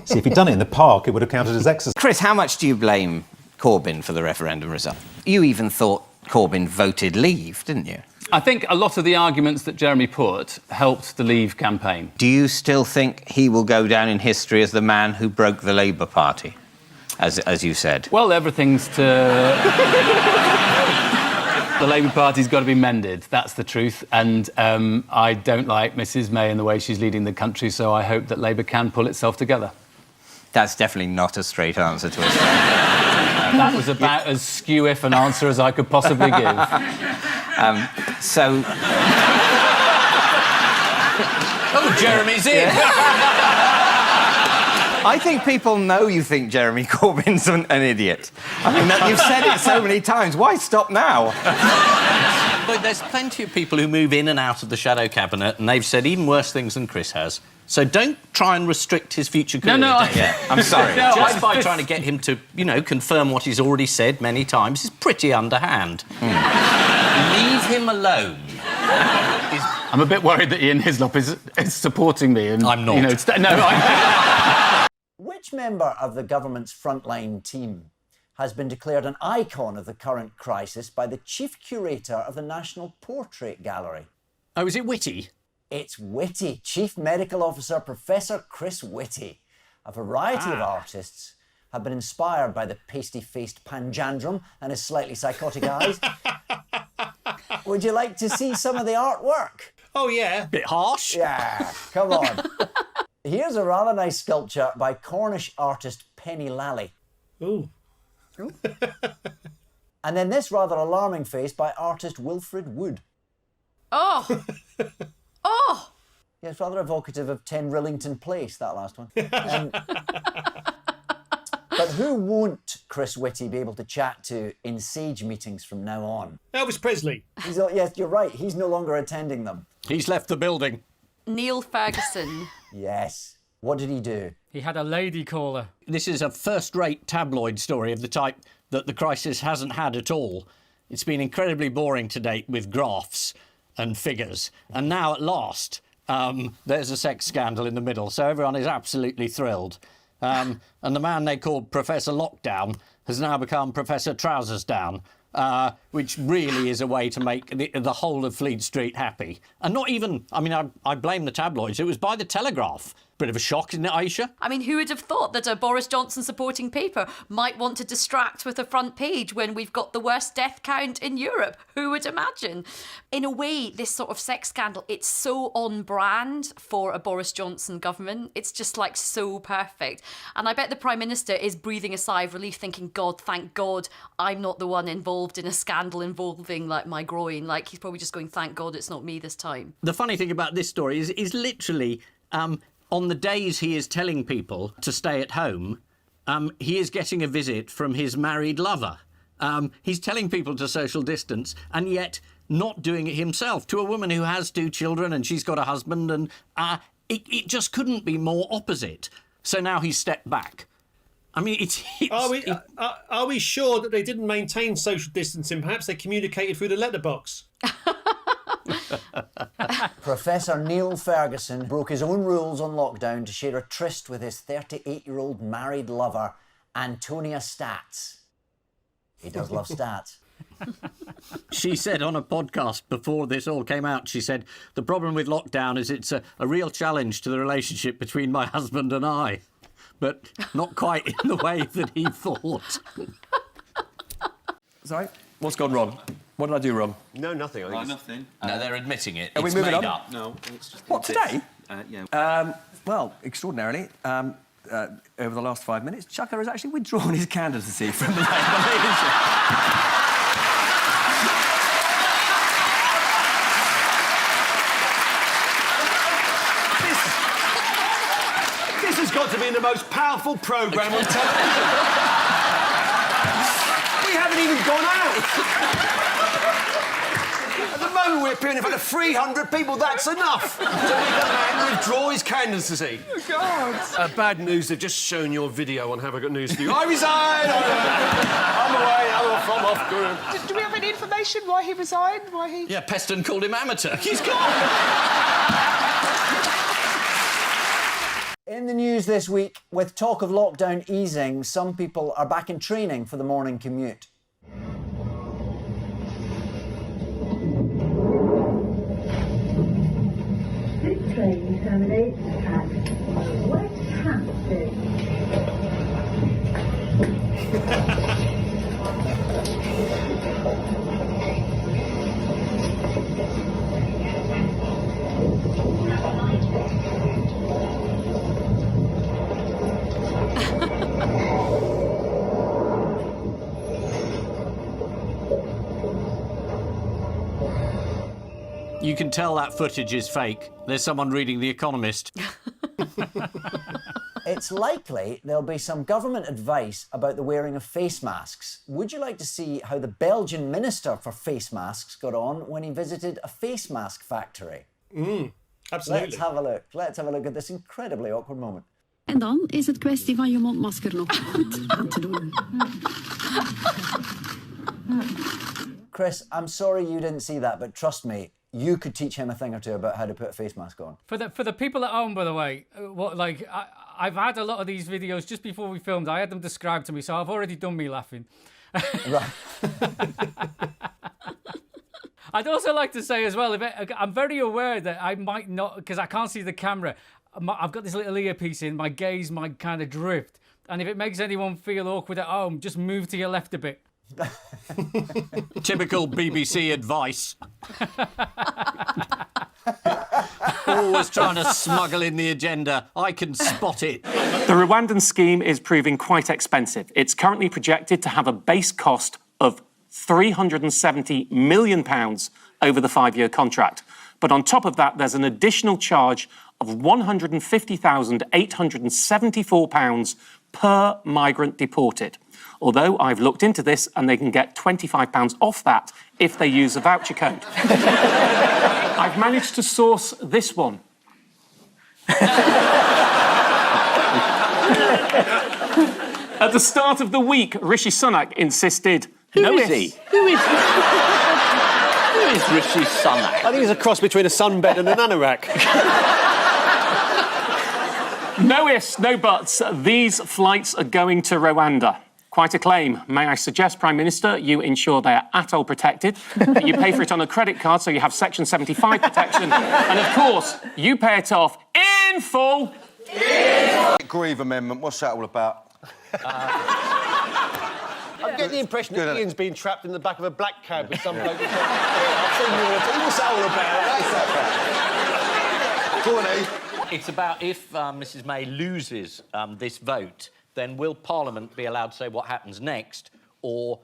Speaker 17: See, if he'd done it in the park, it would have counted as exercise.
Speaker 12: Chris, how much do you blame Corbyn for the referendum result? You even thought Corbyn voted Leave, didn't you?
Speaker 1: I think a lot of the arguments that Jeremy put helped the Leave campaign.
Speaker 12: Do you still think he will go down in history as the man who broke the Labour Party, as you said?
Speaker 1: Well, everything's to... The Labour Party's got to be mended, that's the truth. And I don't like Mrs May and the way she's leading the country, so I hope that Labour can pull itself together.
Speaker 12: That's definitely not a straight answer to a straight
Speaker 1: That was about as skew-if an answer as I could possibly give.
Speaker 12: Oh, Jeremy's in! I think people know you think Jeremy Corbyn's an idiot. I mean, you've said it so many times. Why stop now?
Speaker 16: But there's plenty of people who move in and out of the shadow cabinet, and they've said even worse things than Chris has. So don't try and restrict his future career.
Speaker 12: I'm sorry.
Speaker 16: Just by trying to get him to, confirm what he's already said many times is pretty underhand. Leave him alone.
Speaker 1: I'm a bit worried that Ian Hislop is supporting me. And,
Speaker 16: I'm
Speaker 1: not.
Speaker 13: Which member of the government's frontline team has been declared an icon of the current crisis by the chief curator of the National Portrait Gallery?
Speaker 2: Oh, is it Whitty?
Speaker 13: It's Whitty, Chief Medical Officer Professor Chris Whitty. A variety of artists have been inspired by the pasty-faced Panjandrum and his slightly psychotic eyes. Would you like to see some of the artwork?
Speaker 2: Oh, yeah. Bit harsh.
Speaker 13: Yeah, come on. Here's a rather nice sculpture by Cornish artist Penny Lally.
Speaker 2: Ooh.
Speaker 13: And then this rather alarming face by artist Wilfred Wood.
Speaker 18: Oh! Oh!
Speaker 13: Yeah, it's rather evocative of 10 Rillington Place, that last one. But who won't Chris Whitty be able to chat to in SAGE meetings from now on?
Speaker 8: Elvis Presley.
Speaker 13: Yes, you're right. He's no longer attending them.
Speaker 2: He's left the building.
Speaker 14: Neil Ferguson.
Speaker 13: Yes. What did he do?
Speaker 23: He had a lady caller.
Speaker 2: This is a first-rate tabloid story of the type that the crisis hasn't had at all. It's been incredibly boring to date with graphs and figures. And now, at last, there's a sex scandal in the middle, so everyone is absolutely thrilled. And the man they called Professor Lockdown has now become Professor Trousers Down, which really is a way to make the whole of Fleet Street happy. And not even, I mean, I blame the tabloids. It was by the Telegraph. Bit of a shock, isn't it, Aisha?
Speaker 14: I mean, who would have thought that a Boris Johnson supporting paper might want to distract with a front page when we've got the worst death count in Europe? Who would imagine? In a way, this sort of sex scandal, it's so on brand for a Boris Johnson government. It's just like so perfect. And I bet the Prime Minister is breathing a sigh of relief thinking, God, thank God I'm not the one involved in a scandal involving like my groin. Like he's probably just going, thank God it's not me this time.
Speaker 2: The funny thing about this story is literally... on the days he is telling people to stay at home, he is getting a visit from his married lover. He's telling people to social distance and yet not doing it himself to a woman who has 2 children and she's got a husband, and it just couldn't be more opposite. So now he's stepped back. I mean,
Speaker 8: Are we sure that they didn't maintain social distancing? Perhaps they communicated through the letterbox.
Speaker 13: Professor Neil Ferguson broke his own rules on lockdown to share a tryst with his 38-year-old married lover, Antonia Stats. He does love stats.
Speaker 2: She said on a podcast before this all came out, she said, the problem with lockdown is it's a real challenge to the relationship between my husband and I, but not quite in the way that he thought.
Speaker 5: Sorry? What's gone wrong? What did I do wrong?
Speaker 7: No, nothing. I think
Speaker 5: nothing.
Speaker 1: No, they're admitting it.
Speaker 5: Are we
Speaker 1: It's
Speaker 5: moving
Speaker 1: made
Speaker 5: on?
Speaker 1: up.
Speaker 5: No, it's just... What, today?
Speaker 1: Yeah.
Speaker 5: Well, extraordinarily, over the last 5 minutes, Chucker has actually withdrawn his candidacy from the Labour leadership.
Speaker 7: This has got to be the most powerful programme on television. We haven't even gone out. At the moment, we're appearing in front of 300 people. That's enough to make a man withdraw his candidacy.
Speaker 5: Oh, God.
Speaker 7: Bad news, they've just shown your video on Have I Got News For You. I resign! I'm away, I'm off.
Speaker 11: Do we have any information why he resigned? Why he...
Speaker 2: Yeah, Peston called him amateur. He's gone!
Speaker 13: In the news this week, with talk of lockdown easing, some people are back in training for the morning commute.
Speaker 19: This train terminates at West Hampstead.
Speaker 2: You can tell that footage is fake. There's someone reading The Economist.
Speaker 13: It's likely there'll be some government advice about the wearing of face masks. Would you like to see how the Belgian Minister for Face Masks got on when he visited a face mask factory?
Speaker 8: Absolutely.
Speaker 13: Let's have a look. Let's have a look at this incredibly awkward moment.
Speaker 23: En dan is het kwestie van je mondmasker nog goed aan te doen.
Speaker 13: Chris, I'm sorry you didn't see that, but trust me, you could teach him a thing or two about how to put a face mask on.
Speaker 24: For the people at home, by the way, I've had a lot of these videos just before we filmed. I had them described to me, so I've already done me laughing.
Speaker 13: Right.
Speaker 24: I'd also like to say as well, I'm very aware that I might not, because I can't see the camera, I've got this little earpiece in, my gaze might kind of drift. And if it makes anyone feel awkward at home, just move to your left a bit.
Speaker 2: Typical BBC advice. Always trying to smuggle in the agenda. I can spot it.
Speaker 26: The Rwandan scheme is proving quite expensive. It's currently projected to have a base cost of £370 million over the 5-year contract. But on top of that, there's an additional charge of £150,874 per migrant deported. Although I've looked into this and they can get £25 off that if they use a voucher code. I've managed to source this one. At the start of the week, Rishi Sunak insisted
Speaker 3: Who is he? Who is Rishi Sunak?
Speaker 7: I think he's a cross between a sunbed and an anorak.
Speaker 26: No ifs, no buts. These flights are going to Rwanda. Quite a claim. May I suggest, Prime Minister, you ensure they are ATOL protected, that you pay for it on a credit card so you have Section 75 protection, and of course, you pay it off in full.
Speaker 4: Grieve Amendment, what's that all about?
Speaker 7: I'm getting the impression that Ian's been trapped in the back of a black cab with some bloke. I've seen water. What's that all about?
Speaker 4: Go on, Eve.
Speaker 2: It's about if Mrs May loses this vote, then will Parliament be allowed to say what happens next, or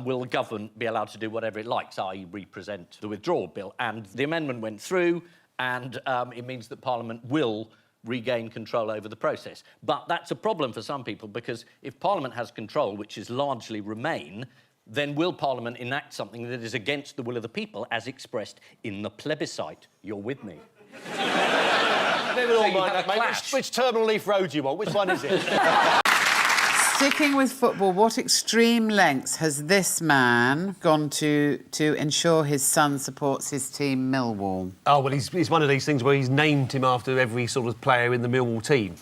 Speaker 2: will the government be allowed to do whatever it likes, i.e. represent the withdrawal bill? And the amendment went through, and it means that Parliament will regain control over the process. But that's a problem for some people, because if Parliament has control, which is largely Remain, then will Parliament enact something that is against the will of the people, as expressed in the plebiscite? You're with me.
Speaker 7: Which Terminal Leaf Road do you want? Which one is it?
Speaker 6: Sticking with football, what extreme lengths has this man gone to ensure his son supports his team, Millwall?
Speaker 7: Oh, well, he's one of these things where he's named him after every sort of player in the Millwall team.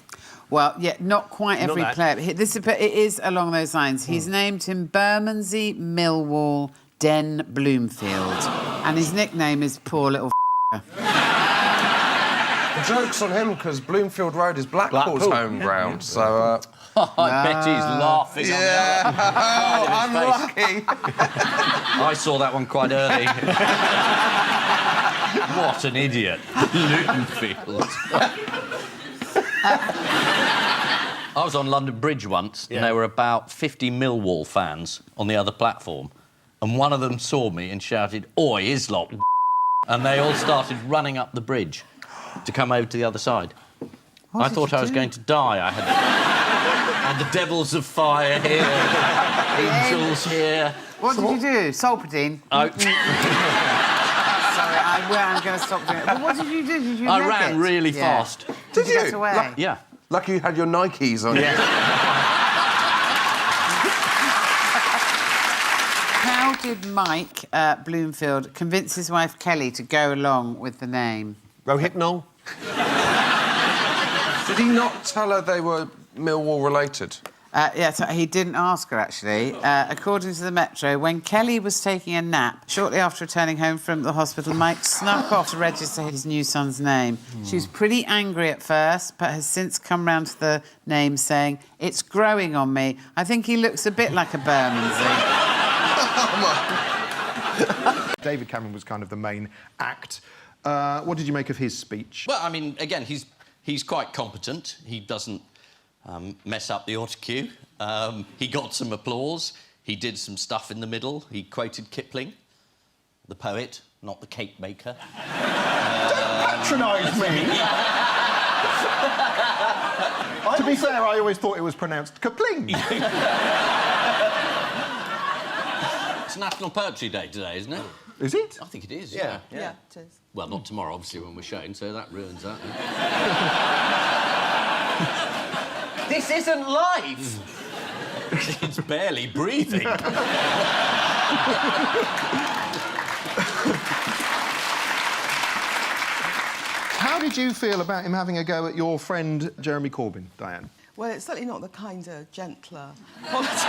Speaker 6: Well, yeah, not quite every player. It is along those lines. He's named him Bermondsey Millwall Den Bloomfield, and his nickname is Poor Little
Speaker 4: The joke's on him, because Bloomfield Road is Blackpool's home ground, so...
Speaker 2: I bet he's laughing.
Speaker 4: Yeah, I'm lucky.
Speaker 2: I saw that one quite early. What an idiot. Lutonfield. I was on London Bridge once, and there were about 50 Millwall fans on the other platform, and one of them saw me and shouted, "Oi, Islop!" and they all started running up the bridge to come over to the other side. I thought I was going to die. I had the devils of fire here, angels here.
Speaker 6: What did you do? Solpadine?
Speaker 2: Oh.
Speaker 6: Sorry, I'm going to stop doing it. But what did you do? Did you
Speaker 2: I
Speaker 6: leg
Speaker 2: ran
Speaker 6: it?
Speaker 2: really fast.
Speaker 4: Did you?
Speaker 6: Get away?
Speaker 2: Yeah.
Speaker 4: Lucky you had your Nikes on.
Speaker 2: Yeah.
Speaker 6: How did Mike Bloomfield convince his wife Kelly to go along with the name?
Speaker 7: Rohypnol.
Speaker 4: Did he not tell her they were Millwall related?
Speaker 6: Yes, he didn't ask her, actually. According to the Metro, when Kelly was taking a nap, shortly after returning home from the hospital, Mike snuck off to register his new son's name. She was pretty angry at first, but has since come round to the name, saying, "It's growing on me. I think he looks a bit like a Bermondsey."
Speaker 9: David Cameron was kind of the main act. What did you make of his speech?
Speaker 2: Well, I mean, again, he's quite competent. He doesn't mess up the autocue. He got some applause. He did some stuff in the middle. He quoted Kipling, the poet, not the cake maker.
Speaker 9: Don't patronise me! To be fair, I always thought it was pronounced Kipling.
Speaker 2: It's National Poetry Day today, isn't it?
Speaker 9: Is it?
Speaker 2: I think it is,
Speaker 9: Yeah,
Speaker 2: yeah.
Speaker 11: it is.
Speaker 2: Well, not tomorrow, obviously, when we're shown, so that ruins that.
Speaker 3: This isn't live!
Speaker 2: It's barely breathing.
Speaker 9: How did you feel about him having a go at your friend Jeremy Corbyn, Diane?
Speaker 11: Well, it's certainly not the kinder, gentler politics.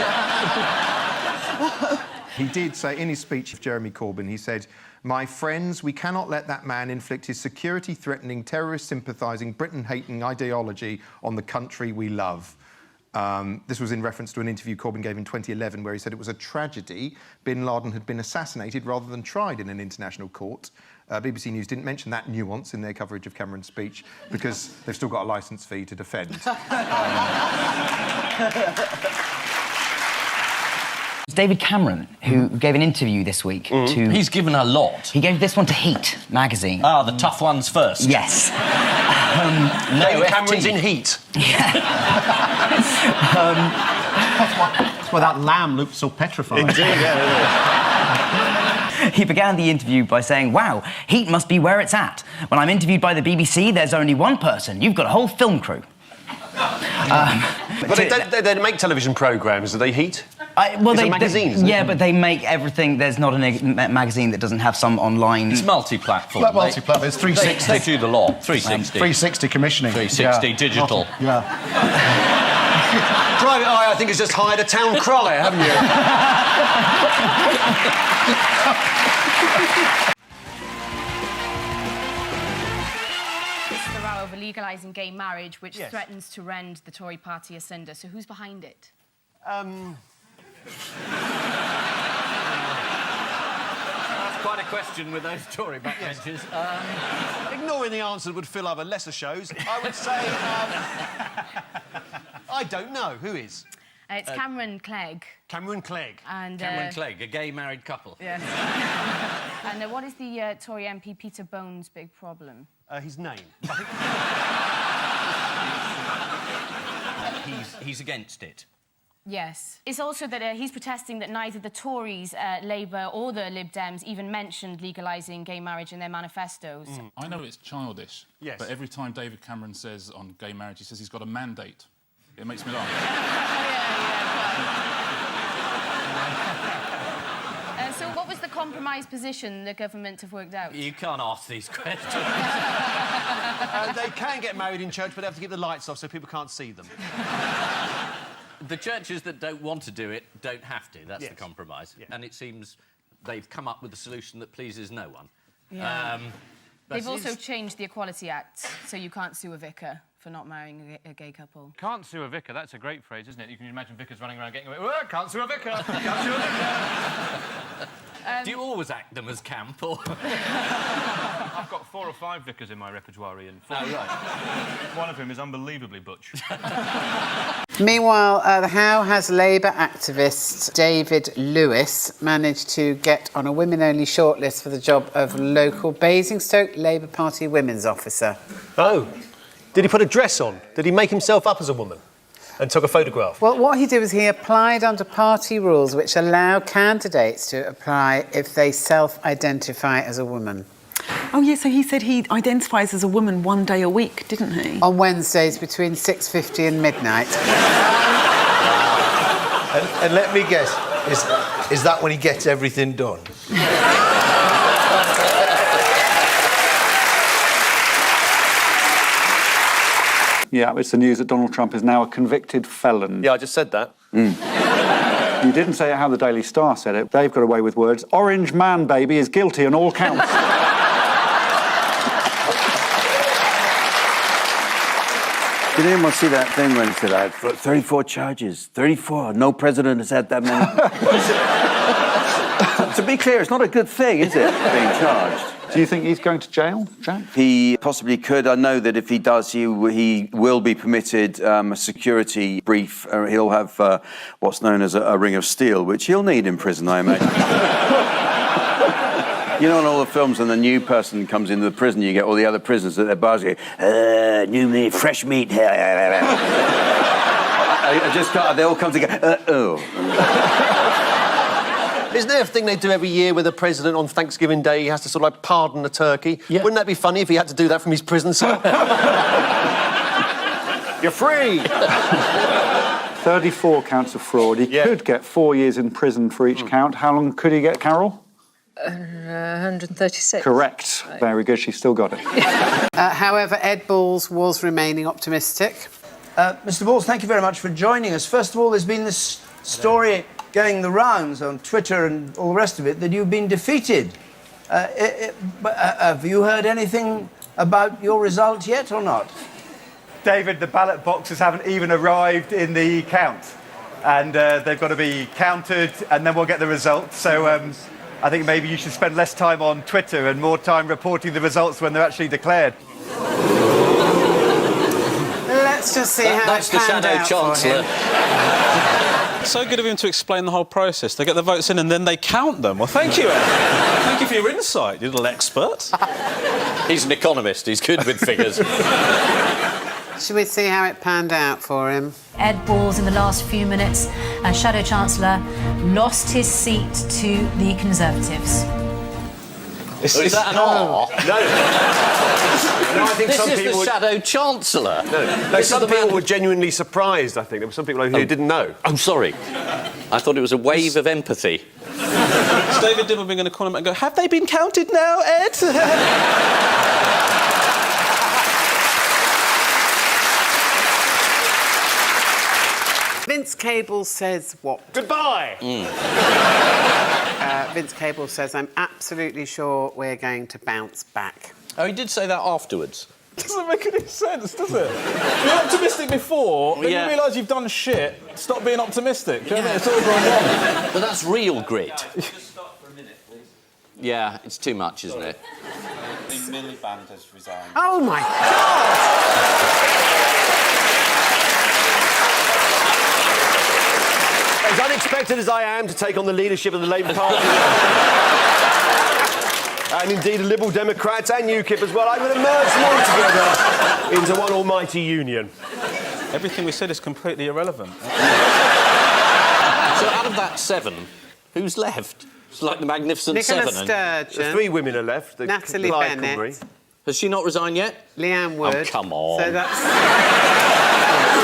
Speaker 9: He did say in his speech of Jeremy Corbyn, he said, "My friends, we cannot let that man inflict his security-threatening, terrorist-sympathising, Britain-hating ideology on the country we love." This was in reference to an interview Corbyn gave in 2011 where he said it was a tragedy bin Laden had been assassinated rather than tried in an international court. BBC News didn't mention that nuance in their coverage of Cameron's speech because they've still got a licence fee to defend.
Speaker 15: It's David Cameron, who gave an interview this week to...
Speaker 2: He's given a lot.
Speaker 15: He gave this one to Heat magazine.
Speaker 2: Ah, the tough ones first.
Speaker 15: Yes.
Speaker 7: David Cameron's in Heat.
Speaker 9: That's why that lamb looked so petrified.
Speaker 7: Indeed, yeah.
Speaker 15: He began the interview by saying, "Wow, Heat must be where it's at. When I'm interviewed by the BBC, there's only one person. You've got a whole film crew."
Speaker 7: But they make television programmes, do they, Heat?
Speaker 16: It's a magazine, isn't it?
Speaker 15: Yeah, but they make everything... There's not a magazine that doesn't have some online...
Speaker 1: It's multi-platform.
Speaker 10: Multi-platform. It's 360.
Speaker 1: They do the lot. 360.
Speaker 10: 360 commissioning.
Speaker 1: 360 digital.
Speaker 10: Yeah.
Speaker 7: Private Eye, I think, has just hired a town crawler, haven't you?
Speaker 17: This is the row over legalising gay marriage, which threatens to rend the Tory party asunder. So who's behind it?
Speaker 2: That's quite a question with those Tory backbenchers.
Speaker 7: Ignoring the answer would fill other lesser shows, I would say... I don't know. Who is?
Speaker 17: It's Cameron Clegg.
Speaker 7: Cameron Clegg.
Speaker 17: And,
Speaker 2: Cameron Clegg, a gay married couple.
Speaker 17: Yes. And what is the Tory MP Peter Bone's big problem?
Speaker 7: His name.
Speaker 2: He's against it.
Speaker 17: Yes. It's also that he's protesting that neither the Tories, Labour or the Lib Dems even mentioned legalising gay marriage in their manifestos.
Speaker 20: I know it's childish, but every time David Cameron says on gay marriage, he says he's got a mandate. It makes me laugh.
Speaker 17: So what was the compromise position the government have worked out?
Speaker 2: You can't ask these questions.
Speaker 7: They can get married in church, but they have to keep the lights off so people can't see them.
Speaker 2: The churches that don't want to do it don't have to. That's the compromise.
Speaker 7: Yeah.
Speaker 2: And it seems they've come up with a solution that pleases no one.
Speaker 17: Yeah. They've also changed the Equality Act, so you can't sue a vicar for not marrying a gay couple.
Speaker 21: Can't sue a vicar, that's a great phrase, isn't it? You can imagine vicars running around getting away. Oh, can't sue a vicar! Can't sue a vicar!
Speaker 2: Do you always act them as camp, or...?
Speaker 21: I've got 4 or 5 vicars in my repertoire, Ian.
Speaker 2: Right.
Speaker 21: One of whom is unbelievably butch.
Speaker 6: Meanwhile, the How has Labour activist David Lewis managed to get on a women-only shortlist for the job of local Basingstoke Labour Party women's officer.
Speaker 7: Oh. Did he put a dress on? Did he make himself up as a woman? And took a photograph?
Speaker 6: Well, what he did was he applied under party rules which allow candidates to apply if they self-identify as a woman.
Speaker 22: Oh, yeah, so he said he identifies as a woman one day a week, didn't he?
Speaker 6: On Wednesdays between 6:50 and midnight.
Speaker 25: and let me guess, is that when he gets everything done?
Speaker 27: Yeah, it's the news that Donald Trump is now a convicted felon.
Speaker 7: Yeah, I just said that.
Speaker 27: You didn't say it how the Daily Star said it. They've got away with words. Orange man baby is guilty on all counts.
Speaker 28: Did anyone see that thing when it said, I've 34 charges? 34. No president has had that many. To be clear, it's not a good thing, is it, being charged?
Speaker 27: Do you think he's going to jail, Jack?
Speaker 28: He possibly could. I know that if he does, he will be permitted a security brief. He'll have what's known as a ring of steel, which he'll need in prison, I imagine. You know, in all the films, when the new person comes into the prison, you get all the other prisoners at their bars going, new meat, fresh meat. I just can't. They all come together.
Speaker 7: Isn't there a thing they do every year with the president on Thanksgiving Day? He has to sort of like pardon a turkey. Yeah. Wouldn't that be funny if he had to do that from his prison cell? You're free!
Speaker 27: 34 counts of fraud. He could get 4 years in prison for each count. How long could he get, Carol?
Speaker 29: 136.
Speaker 27: Correct.
Speaker 29: Right.
Speaker 27: Very good. She's still got it.
Speaker 6: However, Ed Balls was remaining optimistic.
Speaker 30: Mr. Balls, thank you very much for joining us. First of all, there's been this story going the rounds on Twitter and all the rest of it that you've been defeated. Have you heard anything about your result yet or not?
Speaker 27: David, the ballot boxes haven't even arrived in the count. And they've got to be counted, and then we'll get the results. So I think maybe you should spend less time on Twitter and more time reporting the results when they're actually declared.
Speaker 6: Let's just see how
Speaker 16: that's the Shadow Chancellor.
Speaker 21: So good of him to explain the whole process. They get the votes in and then they count them. Well, thank you, Ed. Thank you for your insight, you little expert.
Speaker 16: He's an economist. He's good with figures.
Speaker 6: Should we see how it panned out for him?
Speaker 17: Ed Balls, in the last few minutes, Shadow Chancellor, lost his seat to the Conservatives.
Speaker 16: Is that an R? No.
Speaker 7: I think
Speaker 3: This
Speaker 7: some
Speaker 3: is
Speaker 7: people
Speaker 3: the Shadow Chancellor.
Speaker 7: No, some people were genuinely surprised, I think. There were some people who didn't know.
Speaker 3: I'm sorry. I thought it was a wave of empathy.
Speaker 21: Is David Dimbleby going to call him and go, have they been counted now, Ed?
Speaker 6: Vince Cable says what?
Speaker 7: Goodbye!
Speaker 6: Vince Cable says, I'm absolutely sure we're going to bounce back.
Speaker 3: Oh, he did say that afterwards.
Speaker 21: Doesn't make any sense, does it? You're optimistic before, then you realise you've done shit. Stop being optimistic. Yeah. It's all gone wrong.
Speaker 3: But that's real grit.
Speaker 5: Just stop for a minute, please.
Speaker 3: Yeah, it's too much, isn't it?
Speaker 5: The Miliband has resigned.
Speaker 6: Oh, my God!
Speaker 7: As unexpected as I am to take on the leadership of the Labour Party, and indeed the Liberal Democrats and UKIP as well, I will emerge more together into one almighty union.
Speaker 21: Everything we said is completely irrelevant.
Speaker 3: So out of that 7, who's left? It's like the Magnificent
Speaker 6: Nicola
Speaker 3: Seven.
Speaker 6: Sturgeon.
Speaker 7: 3 women are left.
Speaker 6: Natalie
Speaker 7: Clyde
Speaker 6: Bennett.
Speaker 7: Cumberry.
Speaker 3: Has she not resigned yet?
Speaker 6: Leanne Wood.
Speaker 3: Oh, come on.
Speaker 6: So that's...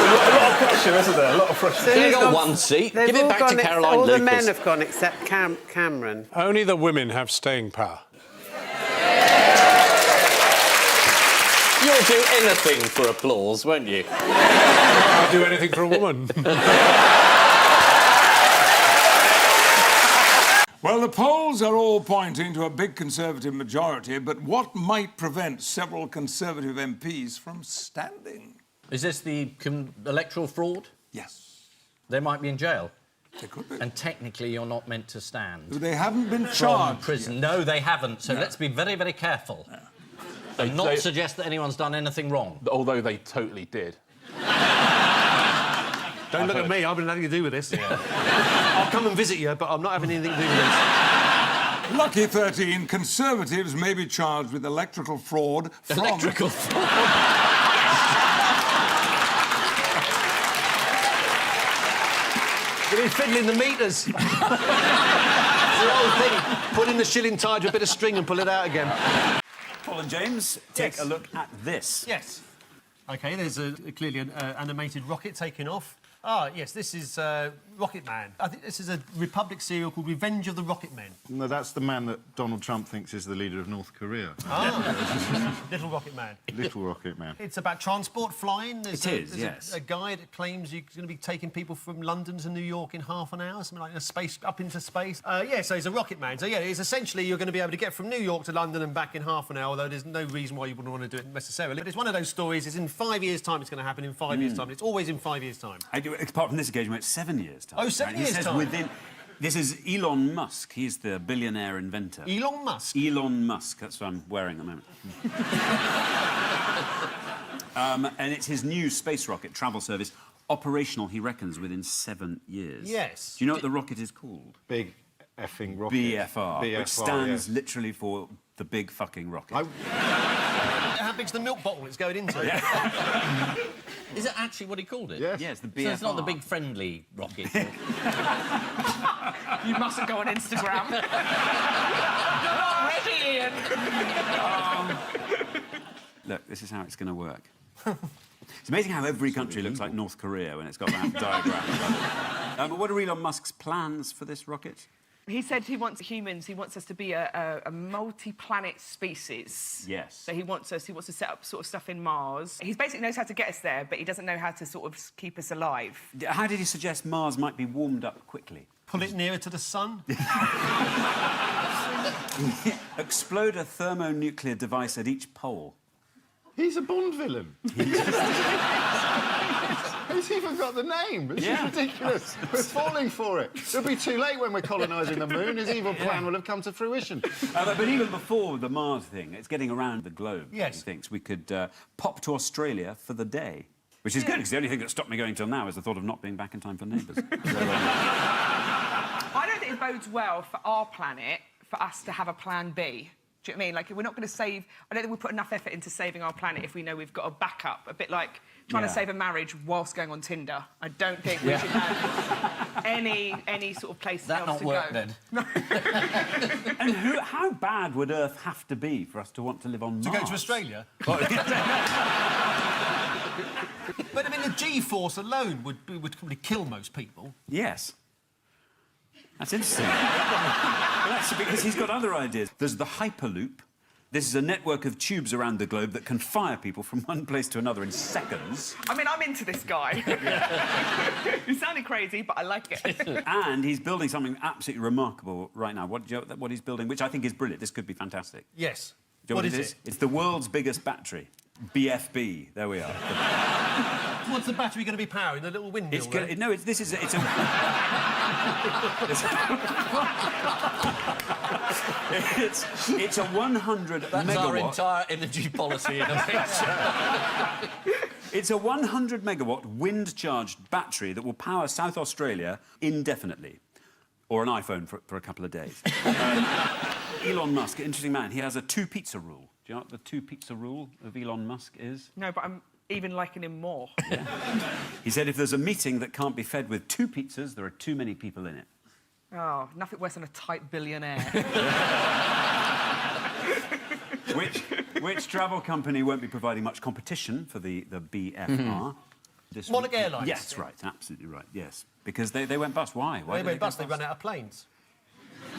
Speaker 21: A lot of pressure, isn't there? A lot of pressure.
Speaker 6: So
Speaker 3: They've got one seat. Give it back to Caroline
Speaker 6: all
Speaker 3: Lucas.
Speaker 6: the men have gone except Cameron.
Speaker 8: Only the women have staying power.
Speaker 3: You'll do anything for applause, won't you?
Speaker 8: I'll do anything for a woman.
Speaker 12: Well, the polls are all pointing to a big Conservative majority, but what might prevent several Conservative MPs from standing?
Speaker 2: Is this the electoral fraud?
Speaker 12: Yes.
Speaker 2: They might be in jail.
Speaker 12: They could be.
Speaker 2: And technically you're not meant to stand.
Speaker 12: They haven't been
Speaker 2: from
Speaker 12: charged
Speaker 2: prison.
Speaker 12: yet.
Speaker 2: No, they haven't. So
Speaker 12: No.
Speaker 2: let's be very, very careful. And not suggest that anyone's done anything wrong.
Speaker 20: Although they totally did.
Speaker 7: Don't look at me, I've been nothing to do with this. I'll come and visit you, but I'm not having anything to do with this.
Speaker 12: Lucky 13, Conservatives may be charged with electrical fraud from...
Speaker 2: Electrical fraud?
Speaker 7: You've been fiddling the meters. It's the old thing. Put in the shilling tied to a bit of string and pull it out again.
Speaker 13: Paul and James, take a look at this.
Speaker 7: Yes. OK, there's clearly an animated rocket taking off. Ah, yes, this is Rocket Man. I think this is a Republic serial called Revenge of the Rocket Men.
Speaker 9: No, that's the man that Donald Trump thinks is the leader of North Korea.
Speaker 7: Ah, Little Rocket Man.
Speaker 9: Little Rocket Man.
Speaker 7: It's about transport, flying. There's
Speaker 13: yes.
Speaker 7: a guy that claims you're going to be taking people from London to New York in half an hour, something like up into space. Yeah, so he's a rocket man. So, yeah, it's essentially you're going to be able to get from New York to London and back in half an hour, although there's no reason why you wouldn't want to do it necessarily. But it's one of those stories, it's in 5 years' time it's going to happen in 5 years' time. It's always in 5 years' time.
Speaker 13: Apart from this occasion, it's 7 years' time.
Speaker 7: Oh, 7 years'
Speaker 13: He says
Speaker 7: time?
Speaker 13: within... This is Elon Musk. He's the billionaire inventor.
Speaker 7: Elon Musk?
Speaker 13: Elon Musk. That's what I'm wearing at the moment. And it's his new space rocket travel service, operational, he reckons, within 7 years.
Speaker 7: Yes.
Speaker 13: Do you know what the rocket is called?
Speaker 9: Big effing rocket.
Speaker 13: BFR, which stands literally for the big fucking rocket.
Speaker 7: How big's the milk bottle it's going into?
Speaker 2: Is it actually what he called it?
Speaker 13: Yes. Yeah, it's the BFR.
Speaker 2: So it's not the big friendly rocket.
Speaker 14: You mustn't go on Instagram. You're not ready, Ian.
Speaker 13: Look, this is how it's going to work. It's amazing how every country looks like North Korea when it's got that diagram. But what are Elon Musk's plans for this rocket?
Speaker 14: He said he wants humans, he wants us to be a multi-planet species.
Speaker 13: Yes.
Speaker 14: So he wants to set up sort of stuff in Mars. He basically knows how to get us there, but he doesn't know how to sort of keep us alive.
Speaker 13: How did he suggest Mars might be warmed up quickly?
Speaker 7: Pull it nearer to the sun?
Speaker 13: Explode a thermonuclear device at each pole.
Speaker 9: He's a Bond villain. He's even got the name. This is ridiculous. We're falling for it. It'll be too late when we're colonising the moon. His evil plan will have come to fruition.
Speaker 13: But even before the Mars thing, it's getting around the globe.
Speaker 7: Yes.
Speaker 13: He thinks we could pop to Australia for the day. Which is good, because the only thing that stopped me going till now is the thought of not being back in time for Neighbours.
Speaker 14: I don't think it bodes well for our planet for us to have a plan B. Do you know what I mean? Like, we're not going to save... I don't think we put enough effort into saving our planet if we know we've got a backup. A bit like trying to save a marriage whilst going on Tinder. I don't think we should have any sort of place else to go.
Speaker 13: Then. And how bad would Earth have to be for us to want to live on Mars?
Speaker 1: To go to Australia? But, I mean, the G-force alone would probably kill most people.
Speaker 13: Yes. That's interesting. Well, that's because he's got other ideas. There's the Hyperloop. This is a network of tubes around the globe that can fire people from one place to another in seconds.
Speaker 14: I mean, I'm into this guy. He sounded crazy, but I like it.
Speaker 13: And he's building something absolutely remarkable right now. What he's building, which I think is brilliant. This could be fantastic.
Speaker 1: Yes.
Speaker 13: Do you know what it is? It's the world's biggest battery. BFB. There we are.
Speaker 1: What's the battery going to be powering? The little windmill?
Speaker 13: It's a... It's a 100
Speaker 16: That's
Speaker 13: megawatt...
Speaker 16: our entire energy policy in a picture.
Speaker 13: It's a 100 megawatt wind-charged battery that will power South Australia indefinitely. Or an iPhone for a couple of days. Elon Musk, interesting man, he has a two-pizza rule. Do you know what the two-pizza rule of Elon Musk is?
Speaker 14: No, but I'm even liking him more.
Speaker 13: Yeah. He said if there's a meeting that can't be fed with 2 pizzas, there are too many people in it.
Speaker 14: Oh, nothing worse than a tight billionaire.
Speaker 13: Which travel company won't be providing much competition for the BFR?
Speaker 1: Monarch Airlines.
Speaker 13: Yes, that's right, absolutely right, yes. Because they went bust. Why?
Speaker 1: They went bust, they ran out of planes.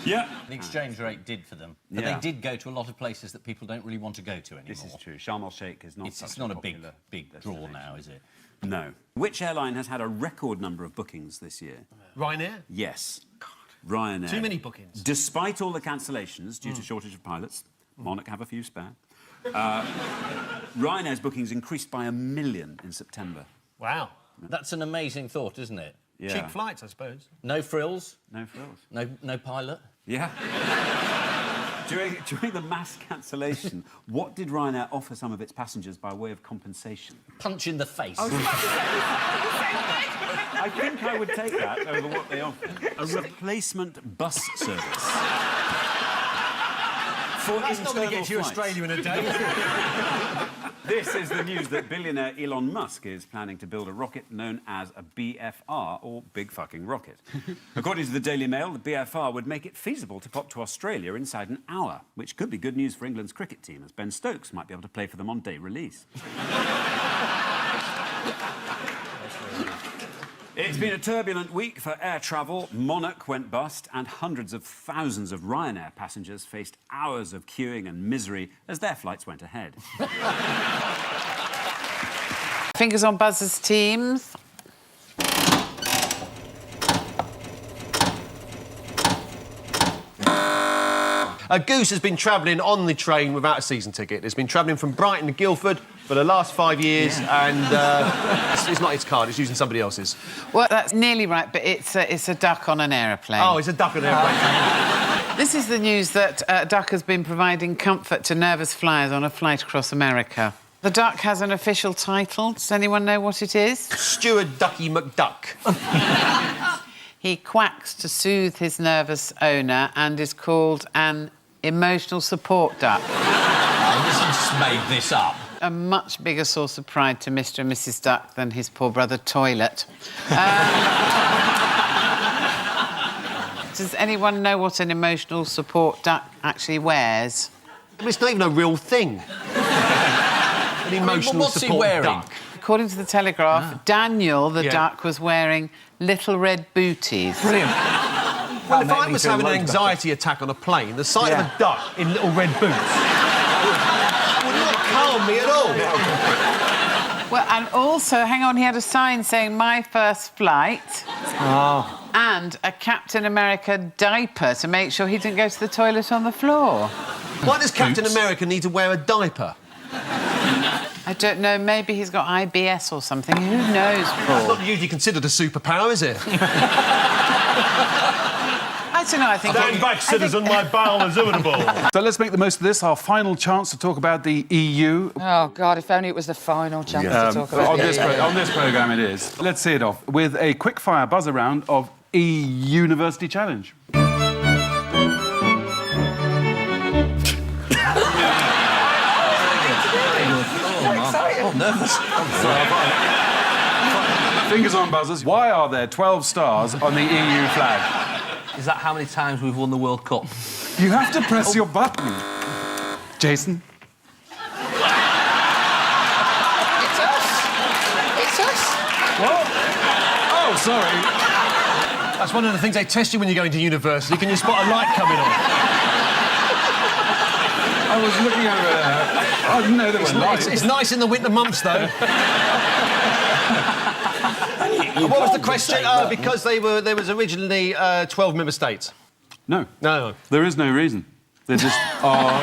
Speaker 13: Yeah.
Speaker 2: The exchange rate did for them. But they did go to a lot of places that people don't really want to go to anymore.
Speaker 13: This is true. Sharm el-Sheikh is not
Speaker 2: It's not a big draw now, is it?
Speaker 13: No. Which airline has had a record number of bookings this year?
Speaker 1: Ryanair?
Speaker 13: Yes. God. Ryanair.
Speaker 1: Too many bookings.
Speaker 13: Despite all the cancellations due to shortage of pilots, Monarch have a few spare. Ryanair's bookings increased by 1 million in September.
Speaker 1: Wow.
Speaker 2: That's an amazing thought, isn't it?
Speaker 13: Yeah.
Speaker 1: Cheap flights, I suppose.
Speaker 2: No frills.
Speaker 13: No frills.
Speaker 2: No pilot.
Speaker 13: Yeah. During the mass cancellation, what did Ryanair offer some of its passengers by way of compensation?
Speaker 2: Punch in the face.
Speaker 13: I think I would take that over what they offer. A replacement bus service.
Speaker 1: That's not going to get you Australia in a day.
Speaker 13: This is the news that billionaire Elon Musk is planning to build a rocket known as a BFR, or Big Fucking Rocket. According to the Daily Mail, the BFR would make it feasible to pop to Australia inside an hour, which could be good news for England's cricket team, as Ben Stokes might be able to play for them on day release. It's been a turbulent week for air travel. Monarch went bust, and hundreds of thousands of Ryanair passengers faced hours of queuing and misery as their flights went ahead.
Speaker 6: Fingers on buzzers, teams.
Speaker 7: A goose has been travelling on the train without a season ticket. It's been travelling from Brighton to Guildford for the last 5 years, and it's not its card, it's using somebody else's.
Speaker 6: Well, that's nearly right, but it's a duck on an aeroplane.
Speaker 7: Oh, it's a duck on an aeroplane.
Speaker 6: This is the news that a duck has been providing comfort to nervous flyers on a flight across America. The duck has an official title. Does anyone know what it is?
Speaker 7: Steward Ducky McDuck.
Speaker 6: He quacks to soothe his nervous owner and is called an emotional support duck.
Speaker 2: I just made this up.
Speaker 6: A much bigger source of pride to Mr. and Mrs. Duck than his poor brother Toilet. Does anyone know what an emotional support duck actually wears?
Speaker 7: It's not even a real thing. An emotional
Speaker 2: what's he
Speaker 7: support
Speaker 2: wearing?
Speaker 7: duck.
Speaker 6: According to the Telegraph, Daniel the duck was wearing little red booties.
Speaker 7: Brilliant. Well, if I was having an anxiety attack on a plane, the sight of a duck in little red boots would not calm me at all.
Speaker 6: Well, and also, hang on, he had a sign saying "My first flight."
Speaker 7: Oh.
Speaker 6: And a Captain America diaper to make sure he didn't go to the toilet on the floor.
Speaker 7: Why does Captain America need to wear a diaper?
Speaker 6: I don't know, maybe he's got IBS or something. Who knows, Paul?
Speaker 7: It's not usually considered a superpower, is it?
Speaker 6: I don't know, I think...
Speaker 7: Stand back, citizen, my bowel is irritable.
Speaker 10: So let's make the most of this, our final chance to talk about the EU.
Speaker 4: Oh, God, if only it was the final chance to talk about
Speaker 10: on
Speaker 4: the
Speaker 10: this
Speaker 4: EU.
Speaker 10: on this programme it is. Let's see it off with a quick-fire buzzer round of E-University Challenge.
Speaker 3: I'm nervous.
Speaker 10: Fingers on buzzers. Why are there 12 stars on the EU flag?
Speaker 16: Is that how many times we've won the World Cup?
Speaker 10: You have to press your button. Jason?
Speaker 4: It's us. It's us.
Speaker 10: What? Oh, sorry.
Speaker 1: That's one of the things they test you when you go into university. Can you spot a light coming on?
Speaker 10: I was looking over there. I didn't know there were lights.
Speaker 1: It's nice in the winter months, though. What was the question? Because there was originally 12 member states.
Speaker 10: No.
Speaker 1: No.
Speaker 10: There is no reason. There just are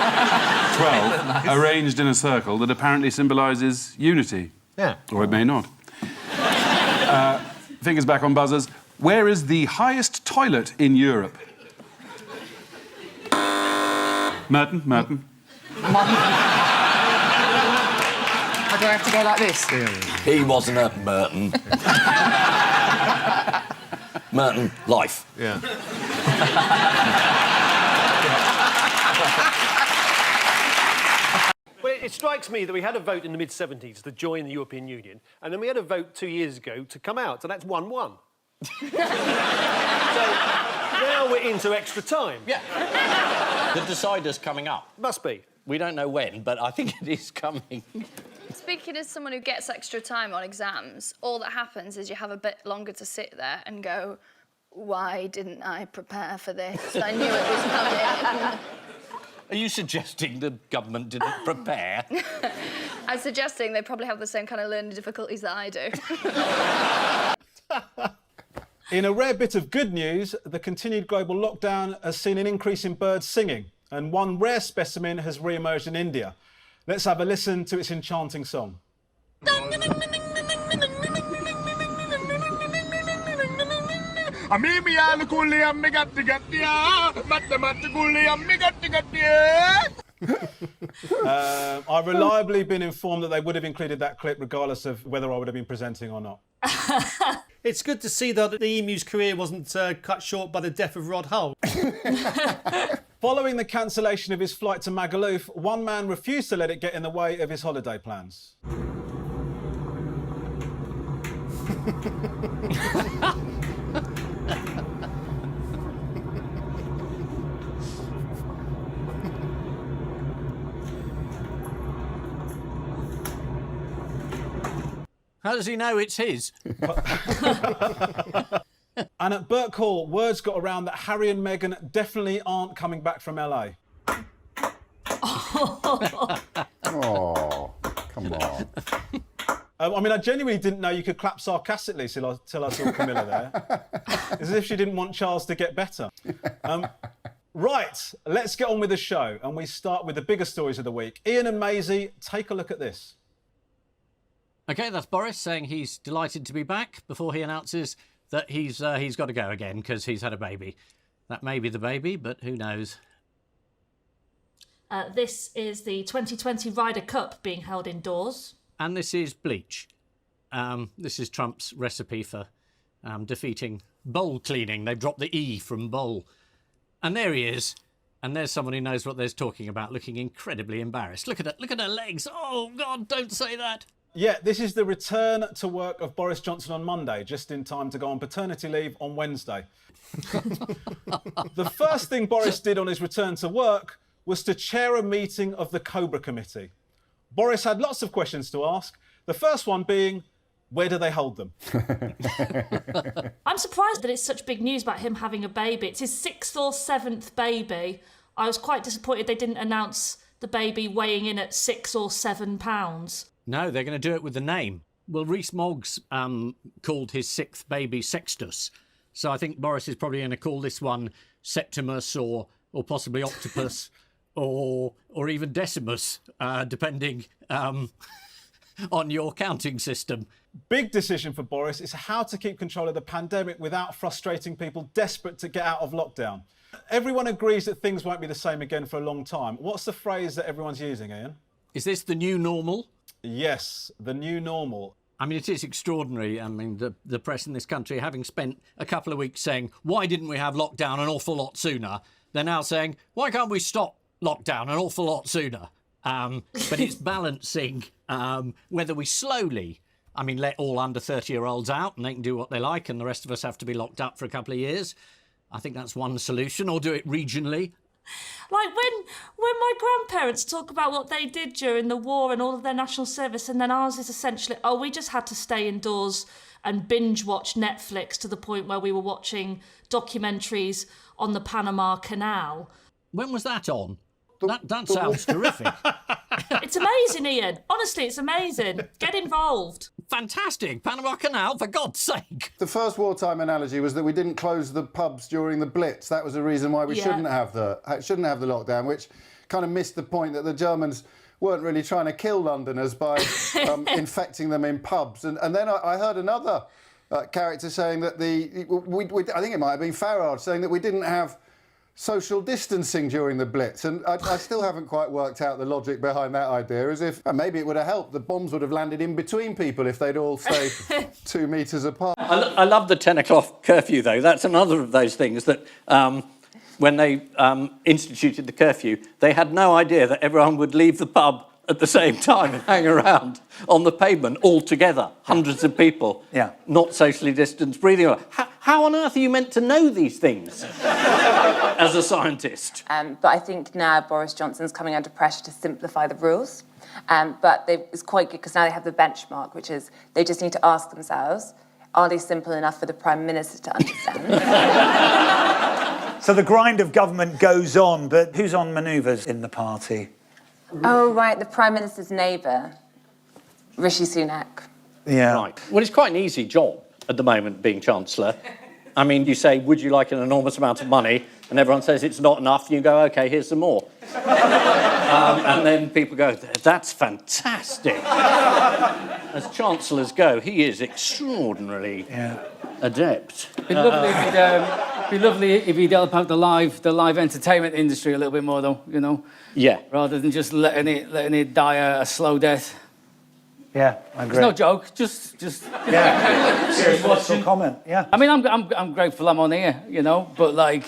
Speaker 10: 12
Speaker 1: Nice.
Speaker 10: arranged in a circle that apparently symbolises unity.
Speaker 1: Yeah.
Speaker 10: Or it may not. Fingers back on buzzers. Where is the highest toilet in Europe? Merton?
Speaker 4: How do I have to go like this?
Speaker 16: He wasn't at Merton. Merton, life.
Speaker 1: Yeah.
Speaker 7: Well, it strikes me that we had a vote in the mid-70s to join the European Union, and then we had a vote 2 years ago to come out, so that's 1-1. So now we're into extra time.
Speaker 2: Yeah. The decider's coming up.
Speaker 7: Must be.
Speaker 2: We don't know when, but I think it is coming.
Speaker 11: Speaking as someone who gets extra time on exams, all that happens is you have a bit longer to sit there and go, why didn't I prepare for this? I knew it was coming.
Speaker 2: Are you suggesting the government didn't prepare?
Speaker 11: I'm suggesting they probably have the same kind of learning difficulties that I do.
Speaker 15: In a rare bit of good news, the continued global lockdown has seen an increase in birds singing, and one rare specimen has re-emerged in India. Let's have a listen to its enchanting song. I've reliably been informed that they would have included that clip regardless of whether I would have been presenting or not.
Speaker 1: It's good to see, though, that the emu's career wasn't cut short by the death of Rod Hull.
Speaker 15: Following the cancellation of his flight to Magaluf, one man refused to let it get in the way of his holiday plans.
Speaker 2: How does he know it's his?
Speaker 15: And at Burt Hall, words got around that Harry and Meghan definitely aren't coming back from LA.
Speaker 18: Oh, come on.
Speaker 15: I mean, I genuinely didn't know you could clap sarcastically till I saw Camilla there. As if she didn't want Charles to get better. Right, let's get on with the show. And we start with the bigger stories of the week. Ian and Maisie, take a look at this.
Speaker 2: OK, that's Boris saying he's delighted to be back before he announces that he's got to go again because he's had a baby. That may be the baby, but who knows?
Speaker 19: This is the 2020 Ryder Cup being held indoors.
Speaker 2: And this is bleach. This is Trump's recipe for defeating bowl cleaning. They've dropped the E from bowl. And there he is. And there's someone who knows what they're talking about, looking incredibly embarrassed. Look at her legs. Oh, God, don't say that.
Speaker 15: Yeah, this is the return to work of Boris Johnson on Monday, just in time to go on paternity leave on Wednesday. The first thing Boris did on his return to work was to chair a meeting of the Cobra Committee. Boris had lots of questions to ask, the first one being, where do they hold them?
Speaker 19: I'm surprised that it's such big news about him having a baby. It's his 6th or 7th baby. I was quite disappointed they didn't announce the baby weighing in at 6 or 7 pounds.
Speaker 2: No, they're going to do it with the name. Well, Rees Moggs called his 6th baby Sextus. So I think Boris is probably going to call this one Septimus or possibly Octopus or even Decimus, depending on your counting system.
Speaker 15: Big decision for Boris is how to keep control of the pandemic without frustrating people desperate to get out of lockdown. Everyone agrees that things won't be the same again for a long time. What's the phrase that everyone's using, Ian?
Speaker 2: Is this the new normal?
Speaker 15: Yes, the new normal.
Speaker 2: I mean, it is extraordinary. I mean, the press in this country, having spent a couple of weeks saying, why didn't we have lockdown an awful lot sooner? They're now saying, why can't we stop lockdown an awful lot sooner? But it's balancing whether we slowly, I mean, let all under 30-year-olds out and they can do what they like and the rest of us have to be locked up for a couple of years. I think that's one solution, or do it regionally.
Speaker 19: Like when my grandparents talk about what they did during the war and all of their national service, and then ours is essentially, oh, we just had to stay indoors and binge watch Netflix to the point where we were watching documentaries on the Panama Canal.
Speaker 2: When was that on? That sounds terrific.
Speaker 19: It's amazing, Ian. Honestly, it's amazing. Get involved.
Speaker 2: Fantastic. Panama Canal, for God's sake.
Speaker 18: The first wartime analogy was that we didn't close the pubs during the Blitz. That was the reason why we shouldn't have the lockdown, which kind of missed the point that the Germans weren't really trying to kill Londoners by infecting them in pubs. And then I heard another character saying that I think it might have been Farage, saying that we didn't have social distancing during the Blitz, and I still haven't quite worked out the logic behind that idea, as if maybe it would have helped. The bombs would have landed in between people if they'd all stayed 2 metres apart.
Speaker 2: I love the 10 o'clock curfew, though. That's another of those things that when they instituted the curfew, they had no idea that everyone would leave the pub at the same time and hang around on the pavement all together, hundreds of people, not socially distanced, breathing. How on earth are you meant to know these things as a scientist?
Speaker 22: But I think now Boris Johnson's coming under pressure to simplify the rules. But it's quite good because now they have the benchmark, which is they just need to ask themselves, are they simple enough for the Prime Minister to understand?
Speaker 23: So the grind of government goes on, but who's on manoeuvres in the party?
Speaker 22: Oh, right, the Prime Minister's neighbour, Rishi Sunak.
Speaker 23: Yeah.
Speaker 2: Right. Well, it's quite an easy job at the moment, being Chancellor. I mean, you say, would you like an enormous amount of money? And everyone says it's not enough, and you go, OK, here's some more. And then people go, that's fantastic. As Chancellors go, he is extraordinarily adept.
Speaker 24: It'd be lovely if he'd help out the live entertainment industry a little bit more, though, you know?
Speaker 2: Yeah.
Speaker 24: Rather than just letting it die a slow death.
Speaker 23: Yeah, I agree.
Speaker 24: It's no joke, just
Speaker 23: yeah. Serious comment, yeah.
Speaker 24: I mean, I'm grateful I'm on here, you know, but like...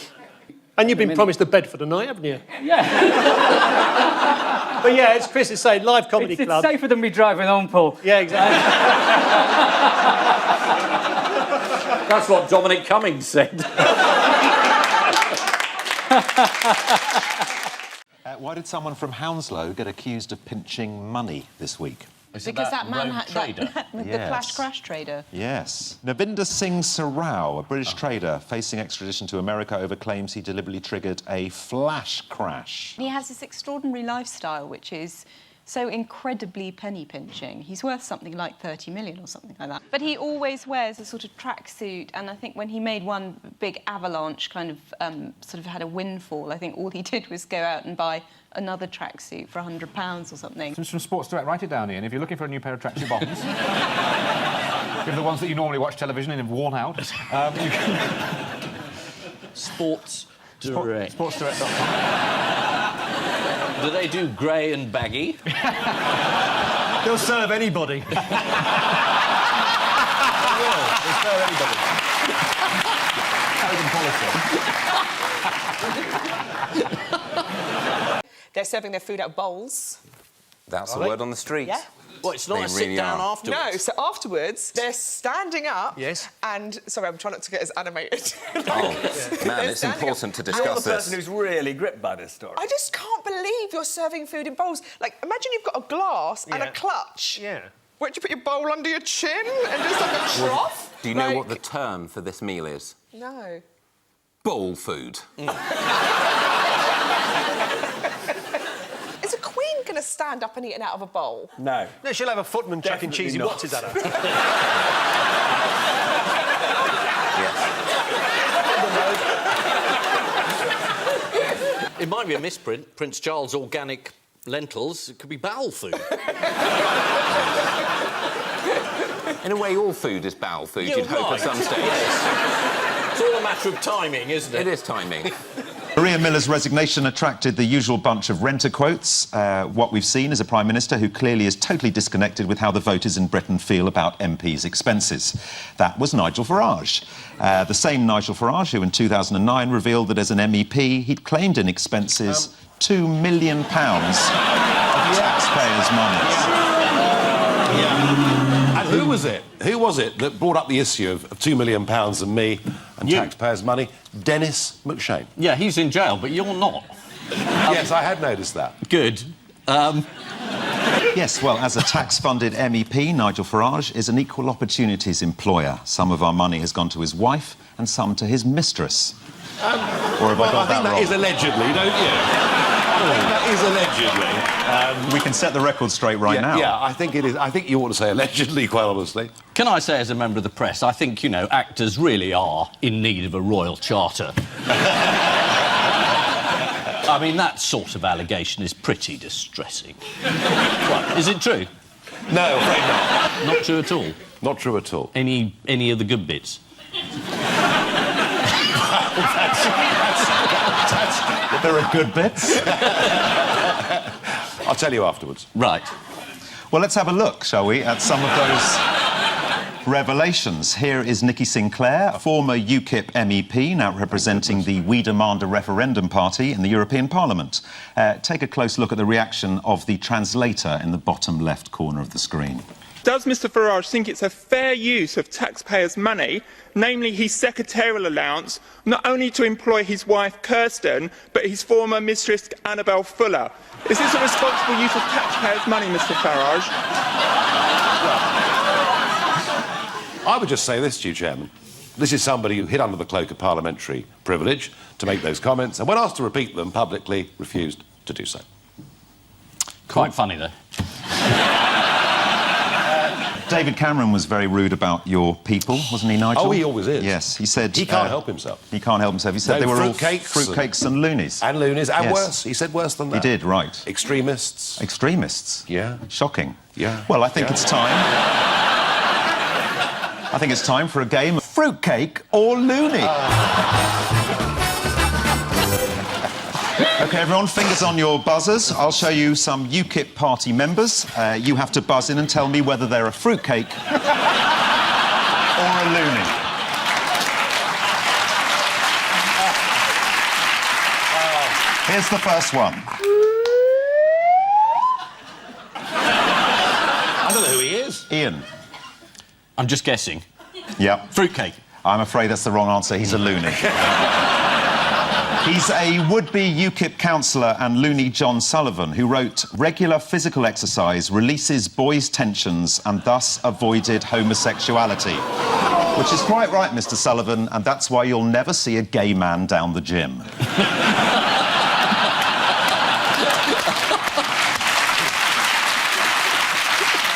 Speaker 7: And you've been promised a bed for the night, haven't you?
Speaker 24: Yeah.
Speaker 7: But yeah, as Chris is saying, live comedy club.
Speaker 24: It's safer than me driving home, Paul.
Speaker 7: Yeah, exactly.
Speaker 2: That's what Dominic Cummings said.
Speaker 25: Why did someone from Hounslow get accused of pinching money this week?
Speaker 26: Because that man the flash crash trader.
Speaker 25: Yes. Navinder Singh Sarao, a British trader facing extradition to America over claims he deliberately triggered a flash crash.
Speaker 26: He has this extraordinary lifestyle, which is so incredibly penny pinching. He's worth something like 30 million or something like that. But he always wears a sort of tracksuit, and I think when he made one big avalanche kind of sort of had a windfall, I think all he did was go out and buy another tracksuit for £100 or something.
Speaker 10: This is from Sports Direct. Write it down, Ian. If you're looking for a new pair of tracksuit bottoms, give the ones that you normally watch television and have worn out. You can...
Speaker 2: Sports Direct.
Speaker 10: SportsDirect.com.
Speaker 2: Do they do grey and baggy?
Speaker 7: They'll serve anybody. They'll serve anybody.
Speaker 14: They're serving their food out of bowls.
Speaker 3: That's the word on the street.
Speaker 14: Yeah.
Speaker 2: Well, it's not a sit-down afterwards.
Speaker 14: No, so afterwards, they're standing up.
Speaker 7: Yes.
Speaker 14: And, sorry, I'm trying not to get as animated.
Speaker 3: Man, it's important to discuss
Speaker 23: You're the
Speaker 3: this.
Speaker 23: person who's really gripped by this story.
Speaker 14: I just can't believe you're serving food in bowls. Like, imagine you've got a glass and a clutch.
Speaker 7: Yeah.
Speaker 14: Where do you put your bowl under your chin and just like a trough?
Speaker 3: Do you know what the term for this meal is?
Speaker 14: No.
Speaker 3: Bowl food.
Speaker 14: Is a queen going to stand up and eat it out of a bowl?
Speaker 23: No.
Speaker 7: No, she'll have a footman chucking cheesy
Speaker 23: not.
Speaker 7: watches at her.
Speaker 2: It might be a misprint. Prince Charles Organic Lentils. It could be bowel food.
Speaker 3: In a way, all food is bowel food,
Speaker 2: You're
Speaker 3: you'd hope
Speaker 2: right.
Speaker 3: at some stage.
Speaker 2: It's all a matter of timing, isn't it?
Speaker 3: It is timing.
Speaker 25: Maria Miller's resignation attracted the usual bunch of renter quotes. What we've seen is a Prime Minister who clearly is totally disconnected with how the voters in Britain feel about MPs' expenses. That was Nigel Farage. The same Nigel Farage who in 2009 revealed that as an MEP he'd claimed in expenses £2 million of taxpayers' money.
Speaker 5: And who was it? Who was it that brought up the issue of £2 million and me and taxpayers' money? Dennis McShane.
Speaker 2: Yeah, he's in jail, but you're not.
Speaker 5: Yes, I had noticed that.
Speaker 2: Good.
Speaker 25: Yes, well, as a tax-funded MEP, Nigel Farage is an equal opportunities employer. Some of our money has gone to his wife and some to his mistress. Or have I got that wrong?
Speaker 5: That is allegedly, don't you? I think that is allegedly.
Speaker 25: We can set the record straight right now.
Speaker 5: Yeah, I think it is. I think you ought to say allegedly, quite honestly.
Speaker 2: Can I say, as a member of the press, I think, you know, actors really are in need of a royal charter. I mean, that sort of allegation is pretty distressing. What, is it true?
Speaker 5: No, afraid not.
Speaker 2: Not true at all?
Speaker 5: Not true at all.
Speaker 2: Any of the good bits?
Speaker 25: There are good bits.
Speaker 5: I'll tell you afterwards.
Speaker 2: Right.
Speaker 25: Well, let's have a look, shall we, at some of those revelations. Here is Nikki Sinclair, a former UKIP MEP, now representing the We Demand a Referendum party in the European Parliament. Take a close look at the reaction of the translator in the bottom left corner of the screen.
Speaker 8: Does Mr Farage think it's a fair use of taxpayers' money, namely his secretarial allowance, not only to employ his wife Kirsten, but his former mistress Annabel Fuller? Is this a responsible use of taxpayers' money, Mr Farage?
Speaker 5: I would just say this to you, Chairman. This is somebody who hid under the cloak of parliamentary privilege to make those comments, and when asked to repeat them publicly, refused to do so.
Speaker 2: Quite funny, though.
Speaker 25: David Cameron was very rude about your people, wasn't he, Nigel?
Speaker 5: Oh, he always is.
Speaker 25: Yes, he said...
Speaker 5: He can't help himself.
Speaker 25: He can't help himself. He said they were all fruitcakes and loonies.
Speaker 5: And loonies, and
Speaker 25: Yes.
Speaker 5: worse. He said worse than that.
Speaker 25: He did, right.
Speaker 5: Extremists.
Speaker 25: Extremists?
Speaker 5: Yeah.
Speaker 25: Shocking.
Speaker 5: Yeah.
Speaker 25: Well, I think it's time... I think it's time for a game of fruitcake or loony. OK, everyone, fingers on your buzzers. I'll show you some UKIP party members. You have to buzz in and tell me whether they're a fruitcake or a loony. Here's the first one.
Speaker 5: I don't know who he is.
Speaker 25: Ian.
Speaker 2: I'm just guessing.
Speaker 25: Yep.
Speaker 2: Fruitcake.
Speaker 25: I'm afraid that's the wrong answer. He's a loony. He's a would-be UKIP councillor and loony John Sullivan, who wrote, "Regular physical exercise releases boys' tensions and thus avoided homosexuality." Which is quite right, Mr Sullivan, and that's why you'll never see a gay man down the gym.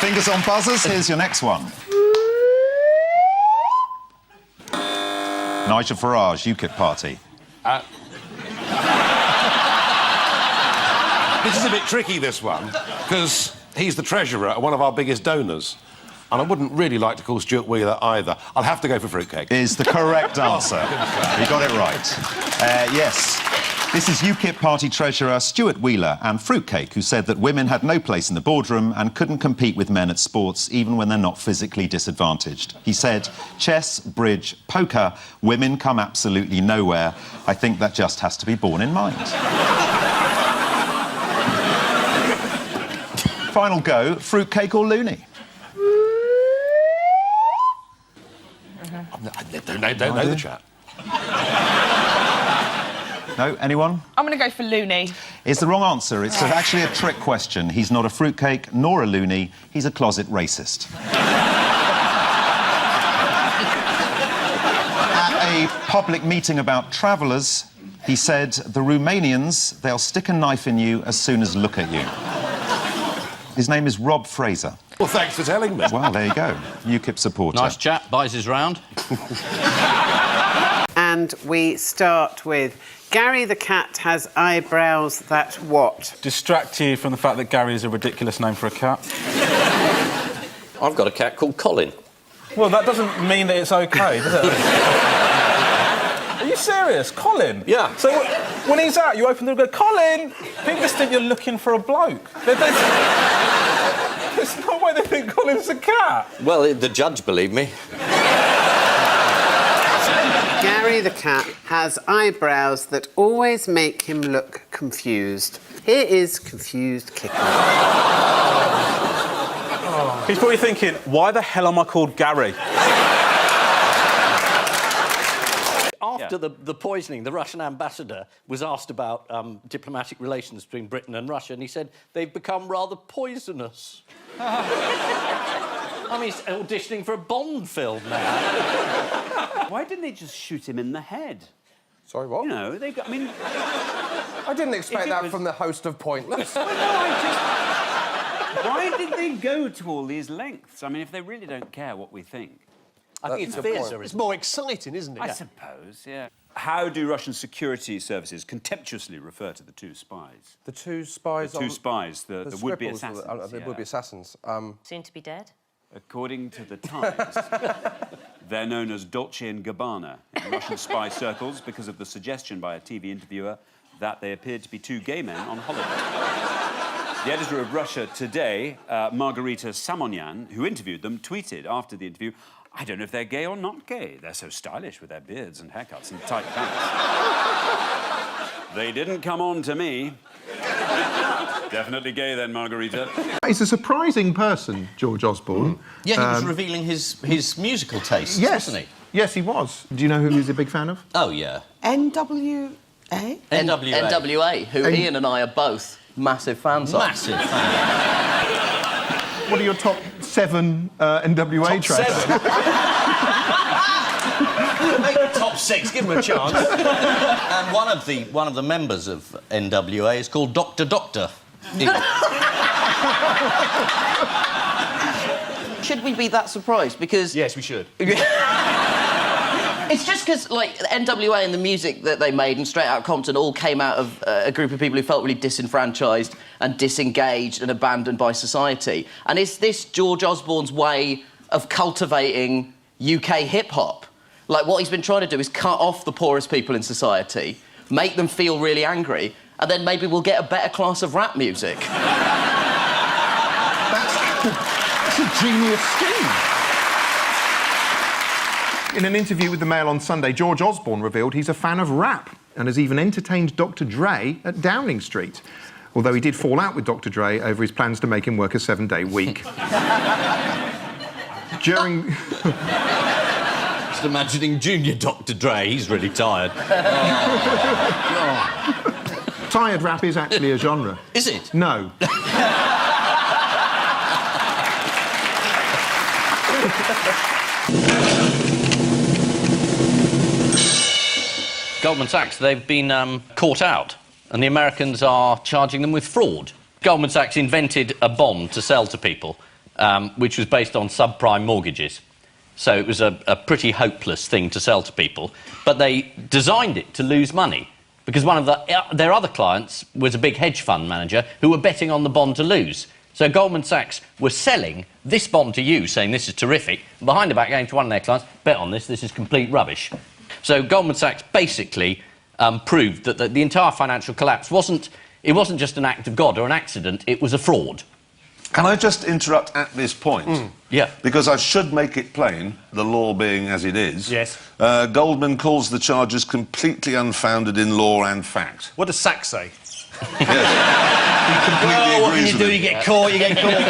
Speaker 25: Fingers on buzzers, here's your next one. Nigel Farage, UKIP party.
Speaker 5: This is a bit tricky, this one, because he's the treasurer and one of our biggest donors. And I wouldn't really like to call Stuart Wheeler either. I'll have to go for fruitcake.
Speaker 25: Is the correct answer. You got it right. Yes. This is UKIP party treasurer Stuart Wheeler and fruitcake, who said that women had no place in the boardroom and couldn't compete with men at sports, even when they're not physically disadvantaged. He said, chess, bridge, poker, women come absolutely nowhere. I think that just has to be borne in mind. Final go, fruitcake or loony?
Speaker 5: I don't know the chat.
Speaker 25: No? Anyone?
Speaker 14: I'm going to go for loony.
Speaker 25: It's the wrong answer. It's actually a trick question. He's not a fruitcake nor a loony. He's a closet racist. At a public meeting about travellers, he said, "The Romanians, they'll stick a knife in you as soon as look at you." His name is Rob Fraser.
Speaker 5: Well, thanks for telling me.
Speaker 25: Well, there you go. UKIP supporter.
Speaker 2: Nice chap, buys his round.
Speaker 6: And we start with Gary the cat has eyebrows that what?
Speaker 12: Distract you from the fact that Gary is a ridiculous name for a cat.
Speaker 16: I've got a cat called Colin.
Speaker 12: Well, that doesn't mean that it's OK, does it? Are you serious? Colin?
Speaker 16: Yeah.
Speaker 12: So when he's out, you open the door and go, Colin! People just think you're looking for a bloke. There's no way they think Colin's a cat.
Speaker 16: Well, the judge believed me.
Speaker 6: Gary the cat has eyebrows that always make him look confused.
Speaker 3: Here is confused kicker.
Speaker 12: He's probably thinking, why the hell am I called Gary?
Speaker 2: After the poisoning, the Russian ambassador was asked about diplomatic relations between Britain and Russia, and he said they've become rather poisonous. I mean, he's auditioning for a Bond film now.
Speaker 4: Why didn't they just shoot him in the head?
Speaker 9: Sorry, what?
Speaker 4: You know, they got... I mean...
Speaker 9: I didn't expect that from the host of Pointless.
Speaker 4: Well, no, why did they go to all these lengths? I mean, if they really don't care what we think...
Speaker 7: I think it's fiercer. It's more exciting, isn't it?
Speaker 4: I suppose, yeah. How do Russian security services contemptuously refer to the two spies?
Speaker 9: The two spies...
Speaker 4: The two spies, the would-be
Speaker 9: Scribbles,
Speaker 4: assassins.
Speaker 9: the would-be assassins.
Speaker 13: Soon to be dead?
Speaker 4: According to the Times, they're known as Dolce & Gabbana in Russian spy circles because of the suggestion by a TV interviewer that they appeared to be two gay men on holiday. The editor of Russia Today, Margarita Samonyan, who interviewed them, tweeted after the interview, "I don't know if they're gay or not gay. They're so stylish with their beards and haircuts and tight pants. They didn't come on to me." Definitely gay then, Margarita.
Speaker 17: He's a surprising person, George Osborne.
Speaker 16: Yeah, he was revealing his musical tastes, wasn't he?
Speaker 17: Yes, he was. Do you know who he's a big fan of?
Speaker 16: Oh, yeah.
Speaker 13: NWA?
Speaker 16: NWA,
Speaker 13: who Ian and I are both massive fans of.
Speaker 16: Massive fans.
Speaker 17: What are your top 7 NWA tracks?
Speaker 16: Top 6, give him a chance. And one of the members of NWA is called Dr. Doctor.
Speaker 13: Should we be that surprised? Because...
Speaker 7: Yes, we should.
Speaker 13: It's just because, like, NWA and the music that they made and Straight Outta Compton all came out of a group of people who felt really disenfranchised and disengaged and abandoned by society. And is this George Osborne's way of cultivating UK hip-hop? Like, what he's been trying to do is cut off the poorest people in society, make them feel really angry, and then maybe we'll get a better class of rap music.
Speaker 17: That's a genius scheme. In an interview with the Mail on Sunday, George Osborne revealed he's a fan of rap and has even entertained Dr. Dre at Downing Street, although he did fall out with Dr. Dre over his plans to make him work a 7-day week. During...
Speaker 16: Just imagining Junior Dr. Dre, he's really tired.
Speaker 17: Tired rap is actually a genre.
Speaker 16: Is it?
Speaker 17: No.
Speaker 16: Goldman Sachs, they've been caught out, and the Americans are charging them with fraud. Goldman Sachs invented a bond to sell to people, which was based on subprime mortgages. So it was a pretty hopeless thing to sell to people. But they designed it to lose money, because one of their other clients was a big hedge fund manager who were betting on the bond to lose. So Goldman Sachs were selling this bond to you, saying this is terrific, behind the back going to one of their clients, bet on this is complete rubbish. So Goldman Sachs basically proved that the entire financial collapse wasn't just an act of God or an accident, it was a fraud.
Speaker 5: Can I just interrupt at this point?
Speaker 16: Yeah.
Speaker 5: Because I should make it plain, the law being as it is.
Speaker 7: Yes.
Speaker 5: Goldman calls the charges completely unfounded in law and fact.
Speaker 7: What does Sachs say?
Speaker 5: Yes. He completely
Speaker 16: what
Speaker 5: agrees
Speaker 16: can you
Speaker 5: with
Speaker 16: do?
Speaker 5: him.
Speaker 16: You get caught, you get caught.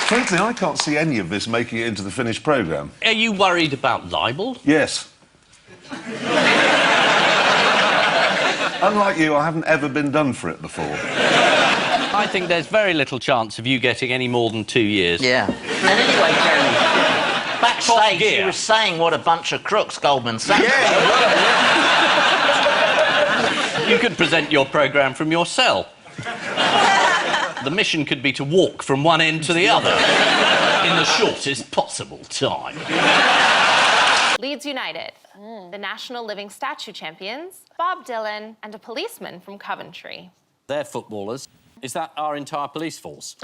Speaker 5: Frankly, I can't see any of this making it into the finished programme.
Speaker 16: Are you worried about libel?
Speaker 5: Yes. Unlike you, I haven't ever been done for it before.
Speaker 16: I think there's very little chance of you getting any more than 2 years.
Speaker 13: Yeah.
Speaker 20: And anyway, Jeremy, backstage
Speaker 16: gear.
Speaker 20: you were saying what a bunch of crooks Goldman Sachs.
Speaker 16: You could present your programme from your cell. The mission could be to walk from one end to the other in the shortest possible time.
Speaker 21: Leeds United, the National Living Statue champions, Bob Dylan, and a policeman from Coventry.
Speaker 2: They're footballers. Is that our entire police force?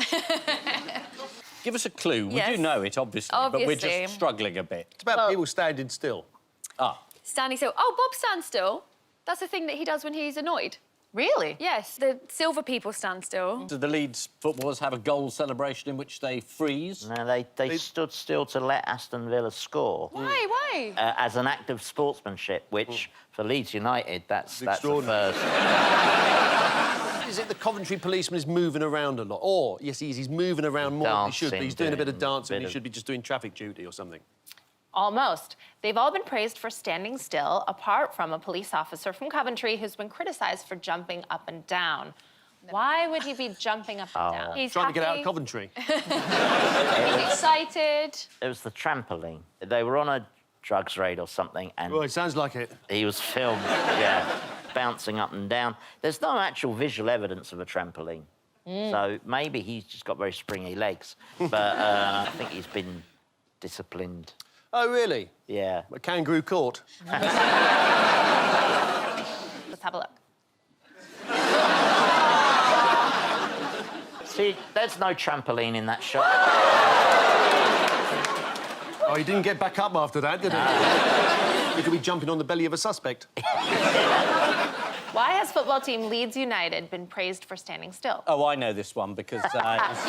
Speaker 2: Give us a clue.
Speaker 21: Yes.
Speaker 2: We do know it, obviously, but we're
Speaker 21: Obviously.
Speaker 2: just struggling a bit.
Speaker 7: It's about people standing still.
Speaker 2: Ah.
Speaker 11: Standing still. Oh, Bob stands still. That's the thing that he does when he's annoyed.
Speaker 21: Really?
Speaker 1: Yes, the silver people stand still.
Speaker 3: Do the Leeds footballers have a goal celebration in which they freeze?
Speaker 20: No, they stood still to let Aston Villa score.
Speaker 1: Why? Why?
Speaker 20: As an act of sportsmanship, which, for Leeds United, that's a
Speaker 7: extraordinary.
Speaker 20: first.
Speaker 7: Is it the Coventry policeman is moving around a lot? Or, yes, he's moving around more than he should be. He's doing a bit of dancing, he should be just doing traffic duty or something.
Speaker 21: Almost. They've all been praised for standing still, apart from a police officer from Coventry who's been criticised for jumping up and down. Why would he be jumping up and down?
Speaker 7: He's trying to get out of Coventry.
Speaker 1: He's excited.
Speaker 20: It was the trampoline. They were on a drugs raid or something, and...
Speaker 7: Well, it sounds like it.
Speaker 20: He was filmed, yeah, bouncing up and down. There's no actual visual evidence of a trampoline. So maybe he's just got very springy legs. But I think he's been disciplined.
Speaker 7: Oh, really?
Speaker 20: Yeah.
Speaker 7: A kangaroo court.
Speaker 21: Let's have a look.
Speaker 20: See, there's no trampoline in that shot.
Speaker 7: Oh, he didn't get back up after that, did he? He could be jumping on the belly of a suspect.
Speaker 21: Why has football team Leeds United been praised for standing still?
Speaker 3: Oh, I know this one because...
Speaker 1: Yes.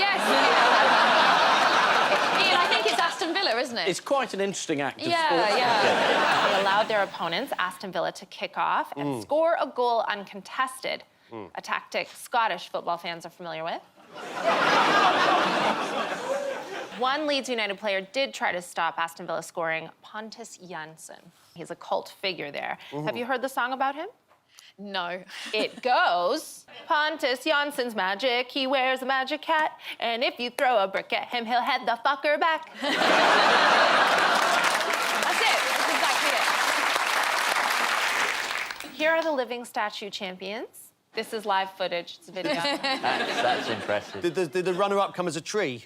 Speaker 1: Ian, I think it's Aston Villa, isn't it?
Speaker 3: It's quite an interesting act of
Speaker 1: Yeah,
Speaker 3: sport.
Speaker 1: yeah.
Speaker 21: They allowed their opponents, Aston Villa, to kick off and score a goal uncontested, a tactic Scottish football fans are familiar with. One Leeds United player did try to stop Aston Villa scoring, Pontus Jansson. He's a cult figure there. Have you heard the song about him?
Speaker 1: No.
Speaker 21: It goes, Pontus Jansson's magic, he wears a magic hat, and if you throw a brick at him, he'll head the fucker back.
Speaker 1: That's it. That's exactly it.
Speaker 21: Here are the living statue champions. This is live footage, it's a video.
Speaker 20: That's impressive.
Speaker 7: Did the runner-up come as a tree?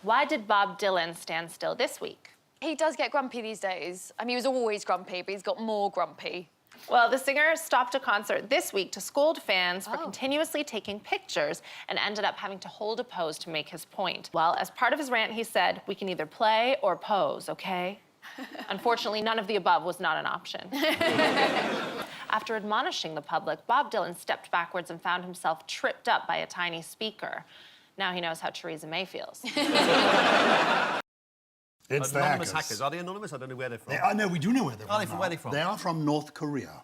Speaker 21: Why did Bob Dylan stand still this week?
Speaker 1: He does get grumpy these days. I mean, he was always grumpy, but he's got more grumpy.
Speaker 21: Well, the singer stopped a concert this week to scold fans for continuously taking pictures and ended up having to hold a pose to make his point. Well, as part of his rant, he said, "We can either play or pose, okay?" Unfortunately, none of the above was not an option. After admonishing the public, Bob Dylan stepped backwards and found himself tripped up by a tiny speaker. Now he knows how Teresa May feels.
Speaker 15: It's the
Speaker 7: anonymous
Speaker 15: hackers.
Speaker 7: hackers. Are they anonymous? I don't know where they're from.
Speaker 15: No, we do know where they're from.
Speaker 7: Are they from? Where are they from?
Speaker 15: They are from North Korea.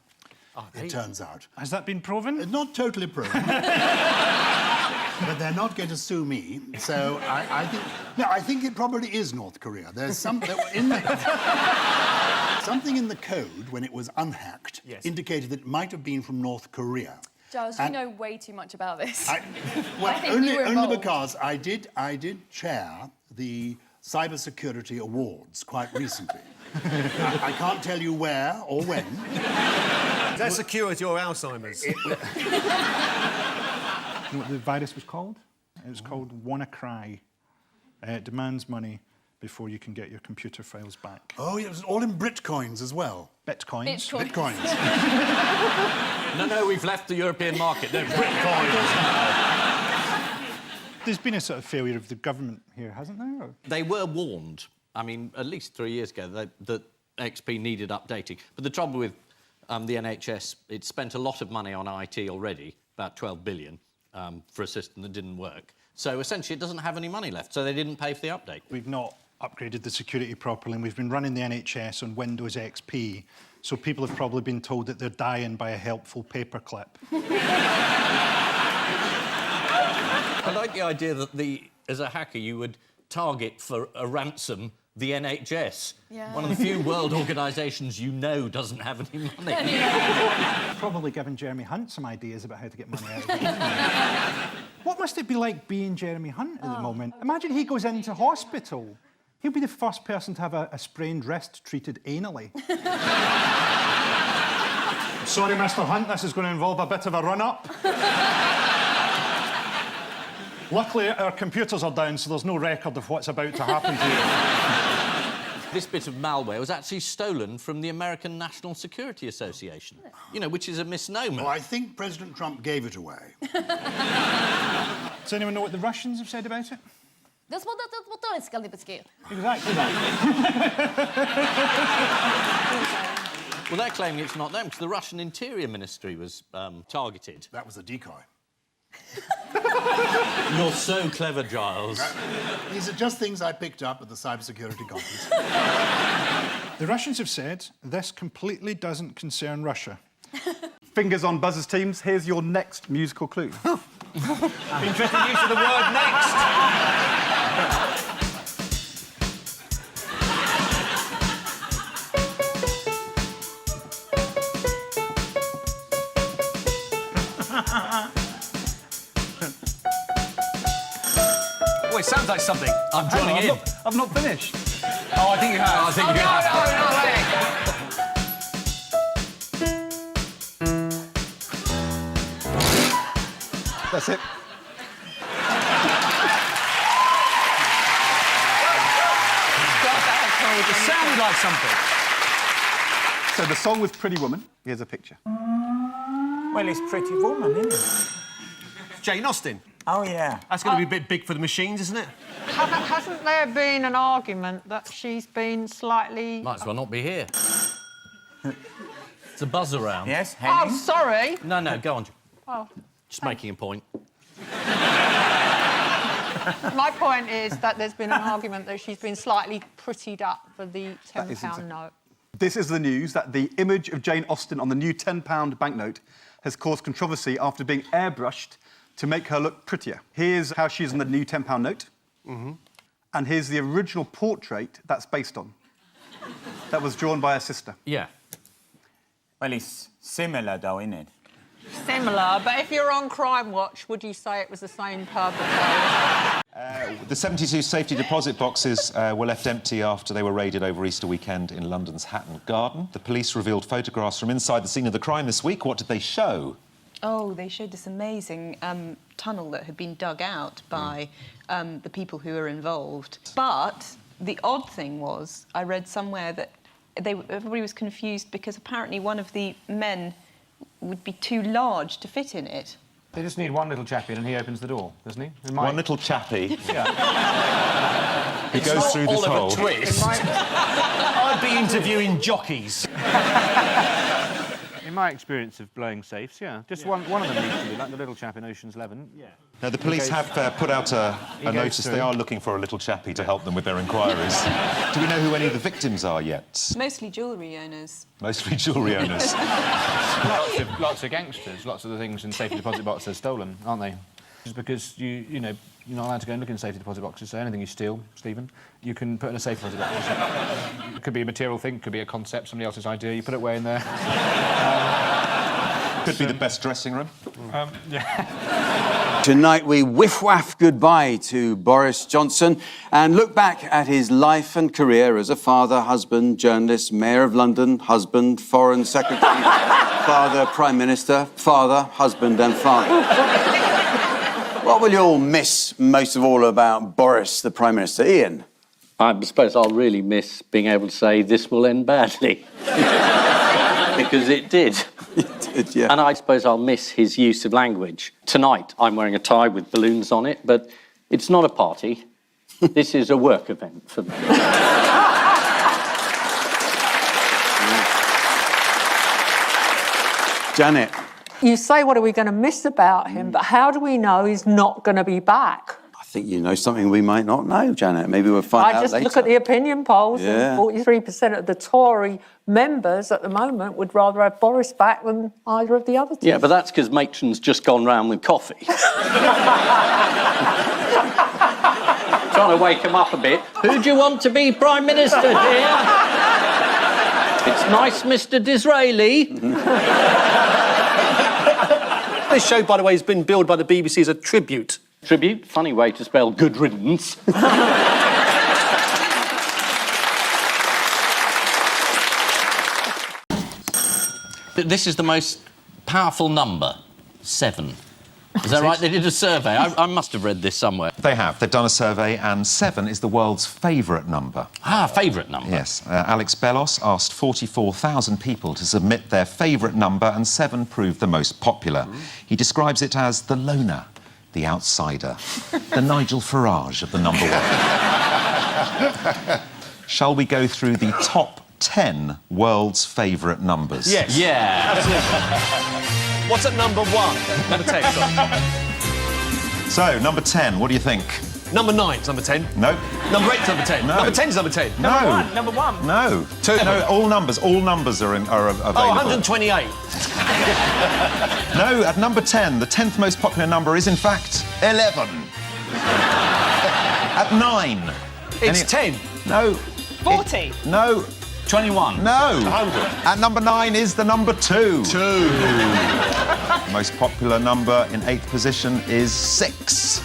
Speaker 15: It turns out.
Speaker 23: Has that been proven?
Speaker 15: Not totally proven. But they're not going to sue me, so I think... No, I think it probably is North Korea. There's something in the... Something in the code, when it was unhacked, indicated that it might have been from North Korea.
Speaker 1: Giles, you know way too much about this.
Speaker 15: Well,
Speaker 1: I think you were
Speaker 15: only
Speaker 1: involved.
Speaker 15: because I did chair the Cybersecurity Awards quite recently. I can't tell you where or when.
Speaker 7: Is that security or Alzheimer's?
Speaker 23: You know what the virus was called? It was called WannaCry. It demands money before you can get your computer files back.
Speaker 15: Oh, it was all in Bitcoins as well.
Speaker 23: Bitcoins?
Speaker 15: Bitcoins.
Speaker 3: No, we've left the European market. They're Bitcoins.
Speaker 23: There's been a sort of failure of the government here, hasn't there? Or?
Speaker 3: They were warned, I mean, at least 3 years ago, that XP needed updating. But the trouble with the NHS, it spent a lot of money on IT already, about 12 billion, for a system that didn't work. So essentially, it doesn't have any money left, so they didn't pay for the update.
Speaker 23: We've not upgraded the security properly, and we've been running the NHS on Windows XP, so people have probably been told that they're dying by a helpful paperclip.
Speaker 3: I like the idea that as a hacker, you would target for a ransom the NHS.
Speaker 1: Yeah.
Speaker 3: One of the few world organisations you know doesn't have any money.
Speaker 23: Probably given Jeremy Hunt some ideas about how to get money out of it. What must it be like being Jeremy Hunt at the moment? Imagine he goes into hospital. He'll be the first person to have a sprained wrist treated anally. Sorry, Mr. Hunt, this is going to involve a bit of a run-up. Luckily, our computers are down, so there's no record of what's about to happen to you.
Speaker 3: This bit of malware was actually stolen from the American National Security Association, you know, which is a misnomer.
Speaker 15: Well, I think President Trump gave it away.
Speaker 23: Does anyone know what the Russians have said about it? Exactly that.
Speaker 3: Well, they're claiming it's not them because the Russian Interior Ministry was targeted.
Speaker 15: That was a decoy.
Speaker 3: You're so clever, Giles.
Speaker 15: These are just things I picked up at the cybersecurity conference.
Speaker 23: The Russians have said this completely doesn't concern Russia.
Speaker 10: Fingers on buzzers, teams. Here's your next musical clue.
Speaker 7: Interesting use of the word next. Oh, it sounds like something.
Speaker 3: I'm joining in.
Speaker 10: I've not finished.
Speaker 7: Oh, I think you have.
Speaker 3: I think you have.
Speaker 10: That's it.
Speaker 7: It sounded like something.
Speaker 10: So the song was Pretty Woman. Here's a picture.
Speaker 18: Well, it's Pretty Woman, isn't it?
Speaker 7: Jane Austen.
Speaker 18: Oh, yeah.
Speaker 7: That's going to be a bit big for the machines, isn't it?
Speaker 19: Hasn't there been an argument that she's been slightly...
Speaker 3: Might as well not be here. It's a buzz around.
Speaker 18: Yes, Henning?
Speaker 19: Oh, sorry.
Speaker 3: No, go on.
Speaker 19: Oh.
Speaker 3: Just making a point.
Speaker 19: My point is that there's been an argument that she's been slightly prettied up for the £10 note.
Speaker 10: This is the news that the image of Jane Austen on the new £10 banknote has caused controversy after being airbrushed to make her look prettier. Here's how she is on the new £10 note. And here's the original portrait that's based on. That was drawn by her sister.
Speaker 3: Yeah.
Speaker 18: Well, it's similar, though, isn't it?
Speaker 19: Similar, but if you're on Crime Watch, would you say it was the same perpetrator?
Speaker 25: The 72 safety deposit boxes were left empty after they were raided over Easter weekend in London's Hatton Garden. The police revealed photographs from inside the scene of the crime this week. What did they show?
Speaker 22: Oh, they showed this amazing tunnel that had been dug out by the people who were involved. But the odd thing was, I read somewhere that everybody was confused because apparently one of the men would be too large to fit in it.
Speaker 12: They just need one little chappie and he opens the door, doesn't he?
Speaker 25: One little chappie?
Speaker 12: Yeah.
Speaker 25: He goes through this hole.
Speaker 7: I'd be interviewing jockeys.
Speaker 12: In my experience of blowing safes, yeah. Just one of them needs to be, like the little chap in Ocean's 11. Yeah.
Speaker 25: Now, the police have put out a notice. They are looking for a little chappie to help them with their inquiries. Do we know who any of the victims are yet?
Speaker 22: Mostly jewellery owners.
Speaker 25: Mostly jewellery owners.
Speaker 12: lots of gangsters. Lots of the things in safety deposit boxes are stolen, aren't they? Just because you know you're not allowed to go and look in safety deposit boxes. So anything you steal, Stephen, you can put in a safe deposit box. It could be a material thing, could be a concept, somebody else's idea. You put it away in there.
Speaker 25: Could be the best dressing room.
Speaker 12: Yeah.
Speaker 24: Tonight we whiff-waff goodbye to Boris Johnson and look back at his life and career as a father, husband, journalist, Mayor of London, husband, Foreign Secretary, father, Prime Minister, father, husband and father. What will you all miss most of all about Boris, the Prime Minister? Ian?
Speaker 2: I suppose I'll really miss being able to say this will end badly. Because it did.
Speaker 24: Yeah.
Speaker 2: And I suppose I'll miss his use of language. Tonight, I'm wearing a tie with balloons on it, but it's not a party. This is a work event for me.
Speaker 24: Janet?
Speaker 19: You say, what are we going to miss about him, but how do we know he's not going to be back?
Speaker 24: I think you know something we might not know, Janet. Maybe we'll find out
Speaker 19: I just
Speaker 24: later.
Speaker 19: look at the opinion polls,
Speaker 24: Yeah.
Speaker 19: and 43% of the Tory members at the moment would rather have Boris back than either of the other two.
Speaker 2: Yeah, but that's because Matron's just gone round with coffee. Trying to wake him up a bit. Who do you want to be Prime Minister, dear? It's nice, Mr. Disraeli.
Speaker 7: This show, by the way, has been billed by the BBC as a tribute.
Speaker 2: Tribute? Funny way to spell good riddance.
Speaker 3: This is the most powerful number, 7. Is that right? They did a survey. I must have read this somewhere.
Speaker 25: They have. They've done a survey, and 7 is the world's favourite number.
Speaker 3: Ah, favourite number.
Speaker 25: Yes. Alex Bellos asked 44,000 people to submit their favourite number, and 7 proved the most popular. He describes it as the loner, the outsider, the Nigel Farage of the number 1. Shall we go through the top 10 world's favourite numbers?
Speaker 7: Yes.
Speaker 3: Yeah.
Speaker 7: Absolutely. What's at number 1? Number 10, sorry.
Speaker 25: So, number 10, what do you think?
Speaker 7: Number 9's number 10.
Speaker 25: No.
Speaker 7: Number 8's number 10.
Speaker 25: No.
Speaker 7: Number 10's number 10.
Speaker 25: No.
Speaker 21: Number one.
Speaker 25: No.
Speaker 7: 2.
Speaker 25: No, all numbers are available.
Speaker 7: Oh, 128.
Speaker 25: No, at number 10, the 10th most popular number is, in fact, 11. At 9...
Speaker 7: It's 10.
Speaker 25: No.
Speaker 21: 40.
Speaker 25: No.
Speaker 3: 21.
Speaker 25: No.
Speaker 7: 100.
Speaker 25: At number 9 is the number 2.
Speaker 7: 2.
Speaker 25: The most popular number in 8th position is 6.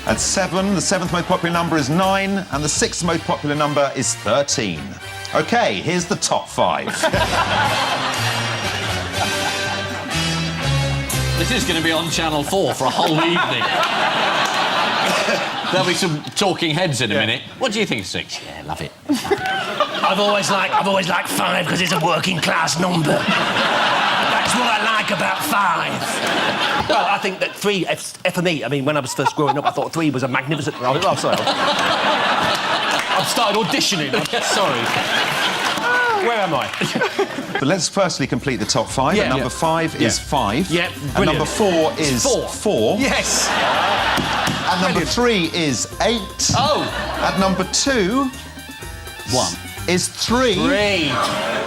Speaker 25: At 7, the 7th most popular number is 9, and the 6th most popular number is 13. OK, here's the top 5.
Speaker 3: This is going to be on Channel 4 for a whole evening. There'll be some talking heads in a minute. What do you think of 6? Yeah, love it.
Speaker 4: I've always liked 5 because it's a working class number. That's what I like about 5. Well, I think that 3, for me, I mean, when I was first growing up, I thought 3 was a magnificent... Oh, sorry.
Speaker 7: I've started auditioning. Sorry. Where am I?
Speaker 25: But let's firstly complete the top 5.
Speaker 7: Yeah.
Speaker 25: At number 5 is 5.
Speaker 7: Yeah,
Speaker 25: And number 4 is 4.
Speaker 7: Yes.
Speaker 25: And number 3 is 8.
Speaker 7: Oh.
Speaker 25: At number 2...
Speaker 3: 1.
Speaker 25: Is 3.
Speaker 7: 3.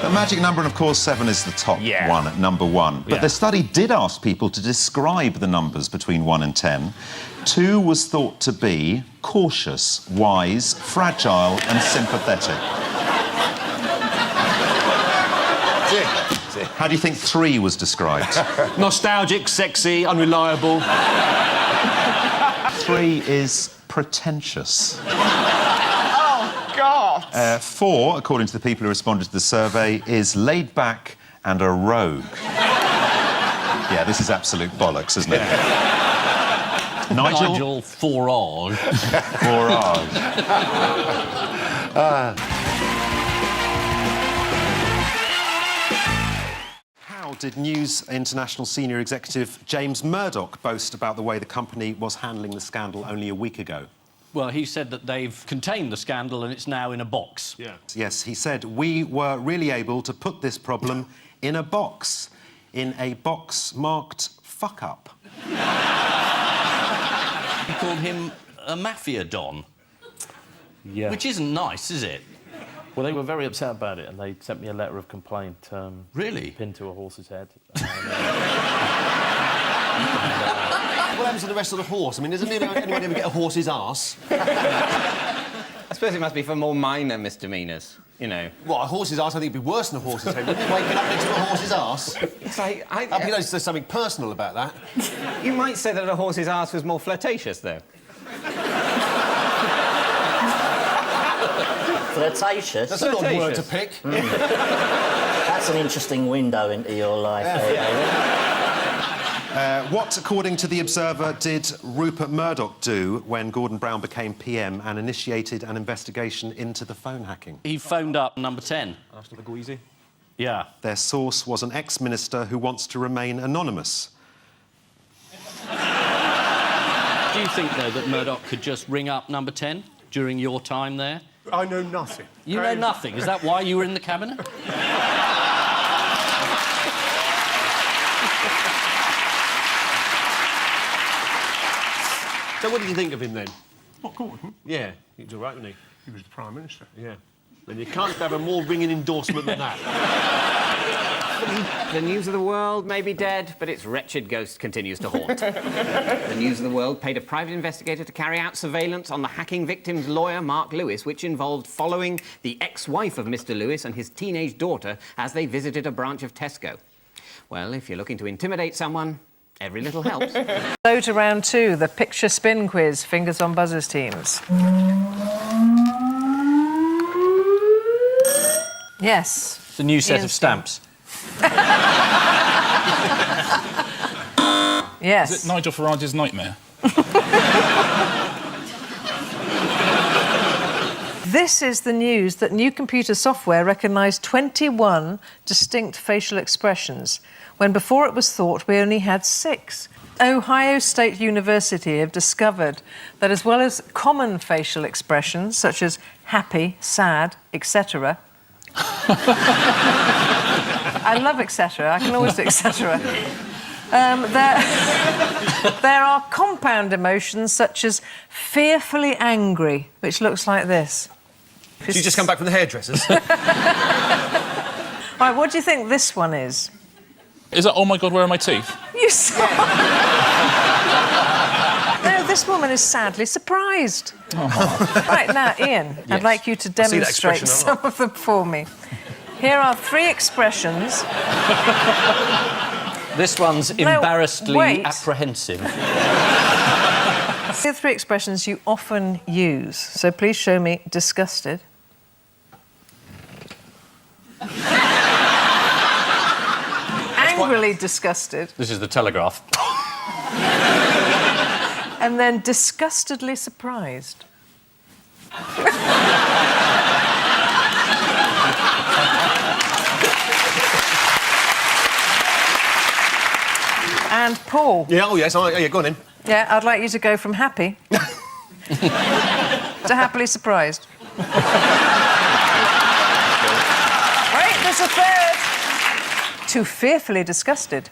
Speaker 25: The magic number, and of course 7 is the top one at number 1. But the study did ask people to describe the numbers between 1 and 10. 2 was thought to be cautious, wise, fragile and sympathetic. How do you think 3 was described?
Speaker 7: Nostalgic, sexy, unreliable.
Speaker 25: 3 is pretentious.
Speaker 21: Oh, God.
Speaker 25: 4, according to the people who responded to the survey, is laid back and a rogue. Yeah, this is absolute bollocks, isn't it?
Speaker 3: Nigel Forage.
Speaker 25: Forage. How did News International senior executive James Murdoch boast about the way the company was handling the scandal only a week ago?
Speaker 3: Well, he said that they've contained the scandal and it's now in a box.
Speaker 7: Yeah.
Speaker 25: Yes, he said, we were really able to put this problem in a box marked fuck up.
Speaker 3: He called him a mafia don.
Speaker 6: Yeah.
Speaker 3: Which isn't nice, is it?
Speaker 6: Well, they were very upset about it, and they sent me a letter of complaint.
Speaker 3: Really?
Speaker 6: Pinned to a horse's head.
Speaker 7: What happens to the rest of the horse? I mean, doesn't anyone ever get a horse's arse?
Speaker 8: I suppose it must be for more minor misdemeanours, you know.
Speaker 7: What, a horse's arse? I think it'd be worse than a horse's head. Wouldn't you waking up next to a horse's arse?
Speaker 8: It's like...
Speaker 7: You know, there's something personal about that.
Speaker 8: You might say that a horse's arse was more flirtatious, though.
Speaker 9: Flirtatious?
Speaker 7: That's an odd word to pick.
Speaker 9: That's an interesting window into your life,
Speaker 25: What, according to The Observer, did Rupert Murdoch do when Gordon Brown became PM and initiated an investigation into the phone hacking?
Speaker 3: He phoned up number 10.
Speaker 7: After the Gueasy?
Speaker 3: Yeah.
Speaker 25: Their source was an ex-minister who wants to remain anonymous.
Speaker 3: Do you think, though, that Murdoch could just ring up number 10 during your time there?
Speaker 7: I know nothing.
Speaker 3: You know nothing? Is that why you were in the cabinet?
Speaker 7: So what did you think of him then?
Speaker 14: What, Gordon?
Speaker 7: Yeah, he was all right, wasn't he?
Speaker 14: He was the Prime Minister.
Speaker 7: Yeah. And you can't have a more ringing endorsement than that.
Speaker 8: The News of the World may be dead, but its wretched ghost continues to haunt. The News of the World paid a private investigator to carry out surveillance on the hacking victim's lawyer, Mark Lewis, which involved following the ex-wife of Mr. Lewis and his teenage daughter as they visited a branch of Tesco. Well, if you're looking to intimidate someone, every little helps.
Speaker 19: Go to round 2, the picture spin quiz, fingers on buzzers teams. Yes.
Speaker 3: It's a new set
Speaker 19: Ian's
Speaker 3: of stamps.
Speaker 19: Yes.
Speaker 26: Is it Nigel Farage's nightmare?
Speaker 19: This is the news that new computer software recognised 21 distinct facial expressions, when before it was thought we only had 6. Ohio State University have discovered that as well as common facial expressions, such as happy, sad, etc., I love etc. I can always do etc. There are compound emotions such as fearfully angry, which looks like this.
Speaker 7: You just come back from the hairdressers.
Speaker 19: Right, what do you think this one is?
Speaker 5: Is that, oh my God, where are my teeth?
Speaker 19: You saw... No, this woman is sadly surprised.
Speaker 5: Oh.
Speaker 19: Right, now, Ian,
Speaker 5: Yes.
Speaker 19: I'd like you to demonstrate some of them for me. Here are 3 expressions.
Speaker 3: This one's embarrassedly
Speaker 19: wait.
Speaker 3: apprehensive.
Speaker 19: Here are 3 expressions you often use. So please show me disgusted. Angrily disgusted.
Speaker 3: This is the Telegraph.
Speaker 19: And then disgustedly surprised. And Paul.
Speaker 7: Yeah, oh yes, yeah, go on in.
Speaker 19: Yeah, I'd like you to go from happy to happily surprised. Wait, there's a third. To fearfully disgusted.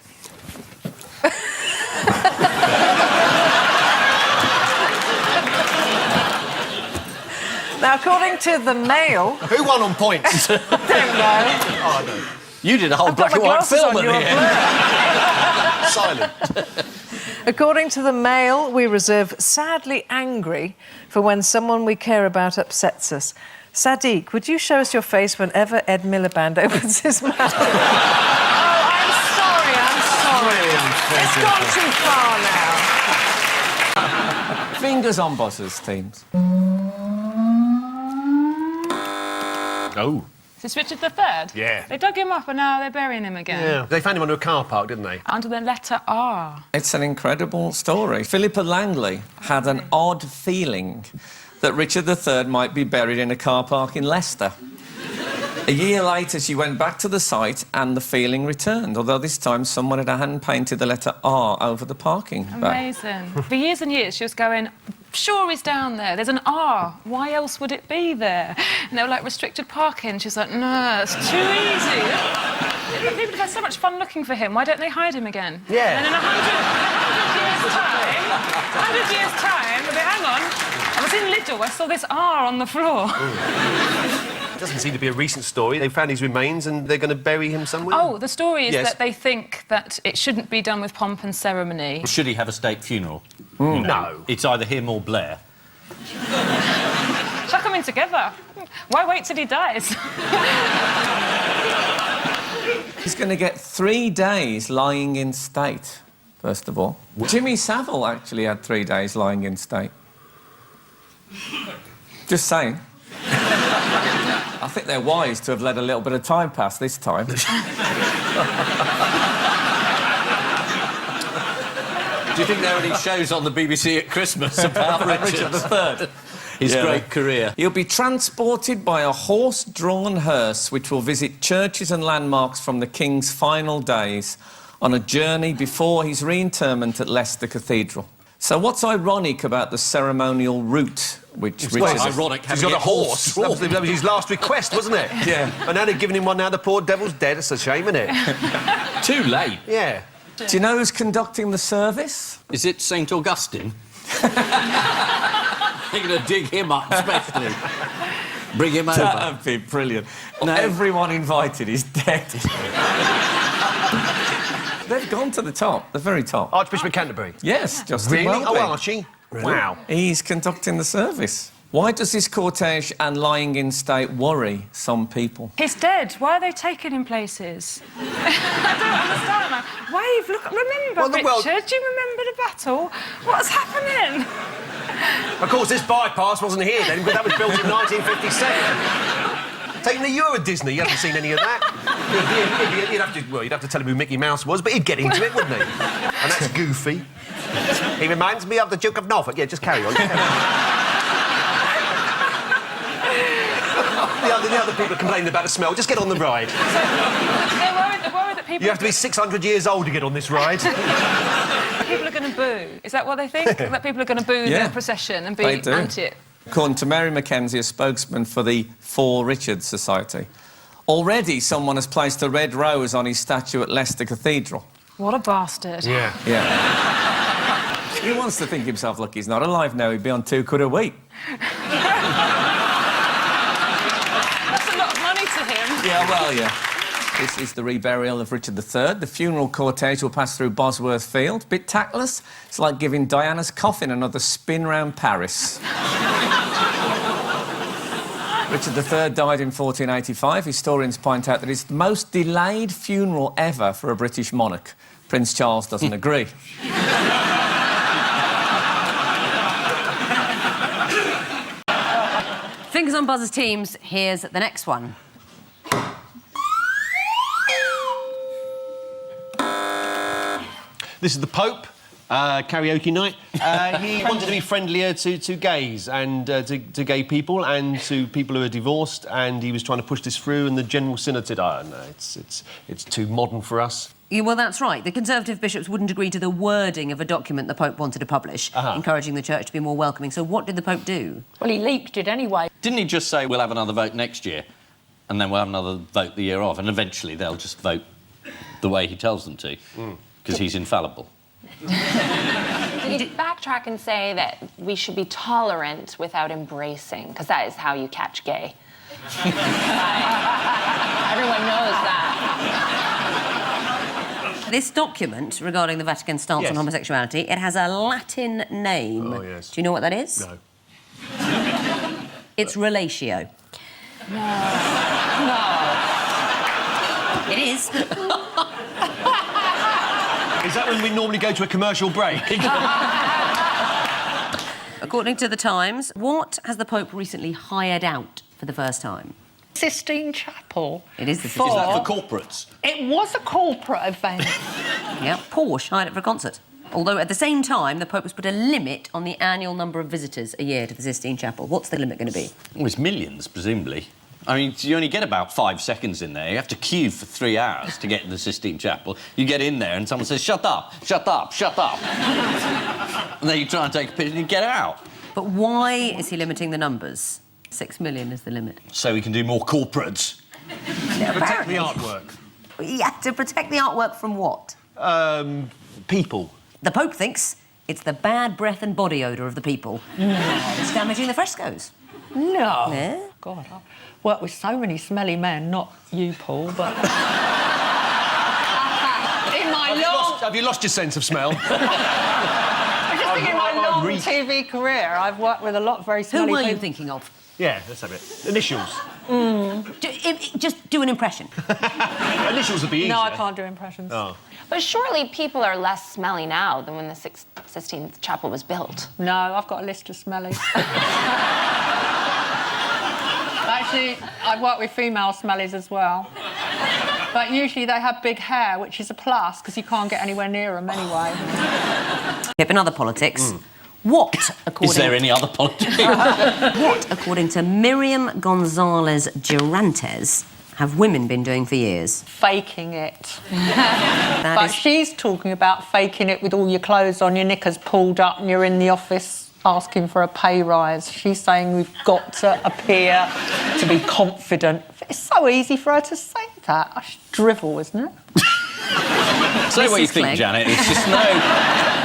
Speaker 19: Now, according to the Mail...
Speaker 7: Who won on points?
Speaker 19: I don't know.
Speaker 7: Oh, no.
Speaker 3: You did a whole
Speaker 19: I've got
Speaker 3: black and
Speaker 19: my
Speaker 3: white
Speaker 19: glasses
Speaker 3: film
Speaker 19: on,
Speaker 3: at the
Speaker 19: you're
Speaker 3: end.
Speaker 7: Silent.
Speaker 19: According to the Mail, we reserve sadly angry for when someone we care about upsets us. Sadiq, would you show us your face whenever Ed Miliband opens his mouth? Oh, I'm sorry. It's gone too far now.
Speaker 11: Fingers on buzzers, teams.
Speaker 7: Oh.
Speaker 13: Is this Richard III?
Speaker 7: Yeah.
Speaker 13: They dug him up and now they're burying him again.
Speaker 7: Yeah, they found him under a car park, didn't they?
Speaker 13: Under the letter R.
Speaker 11: It's an incredible story. Philippa Langley had an odd feeling that Richard III might be buried in a car park in Leicester. A year later, she went back to the site and the feeling returned, although this time someone had hand-painted the letter R over the parking bay.
Speaker 13: Amazing. For years and years, she was going, sure he's down there. There's an R. Why else would it be there? And they were like, restricted parking. She's like, no, it's too easy. People have had so much fun looking for him. Why don't they hide him again?
Speaker 7: Yeah.
Speaker 13: And in 100 years' time, they'll be, hang on, I was in Lidl, I saw this R on the floor.
Speaker 7: It doesn't seem to be a recent story. They found his remains and they're going to bury him somewhere.
Speaker 13: Oh, the story is
Speaker 7: Yes.
Speaker 13: that they think that it shouldn't be done with pomp and ceremony.
Speaker 3: Should he have a state funeral?
Speaker 7: Mm.
Speaker 3: You know, it's either him or Blair.
Speaker 13: Chuck them in together. Why wait till he dies?
Speaker 11: He's going to get 3 days lying in state, first of all. Jimmy Savile actually had 3 days lying in state. Just saying. I think they're wise to have let a little bit of time pass this time.
Speaker 3: Do you think there are any shows on the BBC at Christmas about Richard III? His great career.
Speaker 11: He'll be transported by a horse-drawn hearse which will visit churches and landmarks from the King's final days on a journey before his reinterment at Leicester Cathedral. So what's ironic about the ceremonial route which Richard...
Speaker 3: ironic
Speaker 7: He's got a horse. That was his last request, wasn't it?
Speaker 11: Yeah.
Speaker 7: And now they've given him one now, the poor devil's dead. It's a shame, isn't it?
Speaker 3: Too late.
Speaker 7: Yeah.
Speaker 11: Do you know who's conducting the service?
Speaker 3: Is it St Augustine? You're going to dig him up, especially. Bring him over.
Speaker 11: That'd be brilliant.
Speaker 3: No.
Speaker 11: Everyone invited is dead. They've gone to the top, the very top.
Speaker 7: Archbishop of Canterbury?
Speaker 11: Yes, Justin
Speaker 7: Really?
Speaker 11: Welby.
Speaker 7: Oh, Archie? Wow.
Speaker 11: He's conducting the service. Why does this cortege and lying in state worry some people?
Speaker 13: He's dead. Why are they taking him places? I don't understand, man. Wave, look, remember, Richard? Do you remember the battle? What's happening?
Speaker 7: Of course, this bypass wasn't here then, because that was built in 1957. Taking the Euro Disney, you haven't seen any of that. You'd have to tell him who Mickey Mouse was, but he'd get into it, wouldn't he? And that's Goofy. He reminds me of the Duke of Norfolk. Yeah, just carry on. The other people are complaining about the smell. Just get on the ride.
Speaker 13: They're worried that people...
Speaker 7: You have to be 600 years old to get on this ride.
Speaker 13: People are going to boo. Is that what they think? That people are going to boo
Speaker 11: Yeah.
Speaker 13: the procession and be
Speaker 11: They do.
Speaker 13: anti it?
Speaker 11: According to Mary Mackenzie, a spokesman for the For Richard Society, Already someone has placed a red rose on his statue at Leicester Cathedral.
Speaker 13: What a bastard.
Speaker 11: Yeah. He wants to think himself, look, he's not alive now, he'd be on £2 a week.
Speaker 13: That's a lot of money to him.
Speaker 11: Yeah, well, yeah. This is the reburial of Richard III. The funeral cortege will pass through Bosworth Field. Bit tactless. It's like giving Diana's coffin another spin round Paris. Richard III died in 1485. Historians point out that it's the most delayed funeral ever for a British monarch. Prince Charles doesn't agree.
Speaker 1: Fingers on buzzers, teams. Here's the next one.
Speaker 7: This is the Pope, karaoke night. He wanted to be friendlier to gays and to gay people and to people who are divorced, and he was trying to push this through, and the General Synod said, oh, no, it's too modern for us.
Speaker 1: Yeah, well, that's right. The Conservative bishops wouldn't agree to the wording of a document the Pope wanted to publish, encouraging the Church to be more welcoming. So what did the Pope do?
Speaker 15: Well, he leaked it anyway.
Speaker 3: Didn't he just say, we'll have another vote next year, and then we'll have another vote the year off, and eventually they'll just vote the way he tells them to, because he's infallible.
Speaker 21: Did he backtrack and say that we should be tolerant without embracing? Because that is how you catch gay. Everyone knows that.
Speaker 1: This document regarding the Vatican's stance on homosexuality, it has a Latin name.
Speaker 7: Oh, yes.
Speaker 1: Do you know what that is?
Speaker 7: No.
Speaker 1: It's relatio.
Speaker 15: No.
Speaker 1: It is.
Speaker 7: Is that when we normally go to a commercial break?
Speaker 1: According to the Times, what has the Pope recently hired out for the first time?
Speaker 15: Sistine Chapel.
Speaker 1: It is the Sistine
Speaker 3: Is that
Speaker 1: Chapel.
Speaker 3: for corporates?
Speaker 15: It was a corporate event.
Speaker 1: Yeah, Porsche hired it for a concert. Although at the same time, the Pope has put a limit on the annual number of visitors a year to the Sistine Chapel. What's the limit going to be?
Speaker 3: Well, it's millions, presumably. I mean, you only get about 5 seconds in there. You have to queue for 3 hours to get to the Sistine Chapel. You get in there and someone says, shut up, shut up, shut up. And then you try and take a picture and you get out.
Speaker 1: But why is he limiting the numbers? 6 million is the limit.
Speaker 3: So we can do more corporates.
Speaker 7: Protect the artwork.
Speaker 1: Yeah, to protect the artwork from what?
Speaker 7: People.
Speaker 1: The Pope thinks it's the bad breath and body odour of the people. It's damaging the frescoes.
Speaker 15: No.
Speaker 1: Yeah?
Speaker 15: God, I work with so many smelly men, not you, Paul, but... in my
Speaker 7: Have you lost your sense of smell?
Speaker 15: I'm just thinking in my long TV career, I've worked with a lot of very smelly
Speaker 1: Who were
Speaker 15: people.
Speaker 1: you thinking of?
Speaker 7: Yeah, let's have it. Initials.
Speaker 1: Just do an impression.
Speaker 7: Initials would be easier.
Speaker 15: No, I can't do impressions.
Speaker 7: Oh.
Speaker 21: But surely people are less smelly now than when the Sistine Chapel was built.
Speaker 15: No, I've got a list of smellies. Actually, I've worked with female smellies as well. But usually they have big hair, which is a plus, because you can't get anywhere near them anyway.
Speaker 1: In other politics, what, according...
Speaker 3: Is there any other politics?
Speaker 1: What, according to Miriam Gonzalez Durantes, have women been doing for years?
Speaker 15: Faking it. But she's talking about faking it with all your clothes on, your knickers pulled up, and you're in the office asking for a pay rise. She's saying we've got to appear to be confident. It's so easy for her to say that. I drivel, isn't it?
Speaker 3: Say what you think, Janet. It's just no...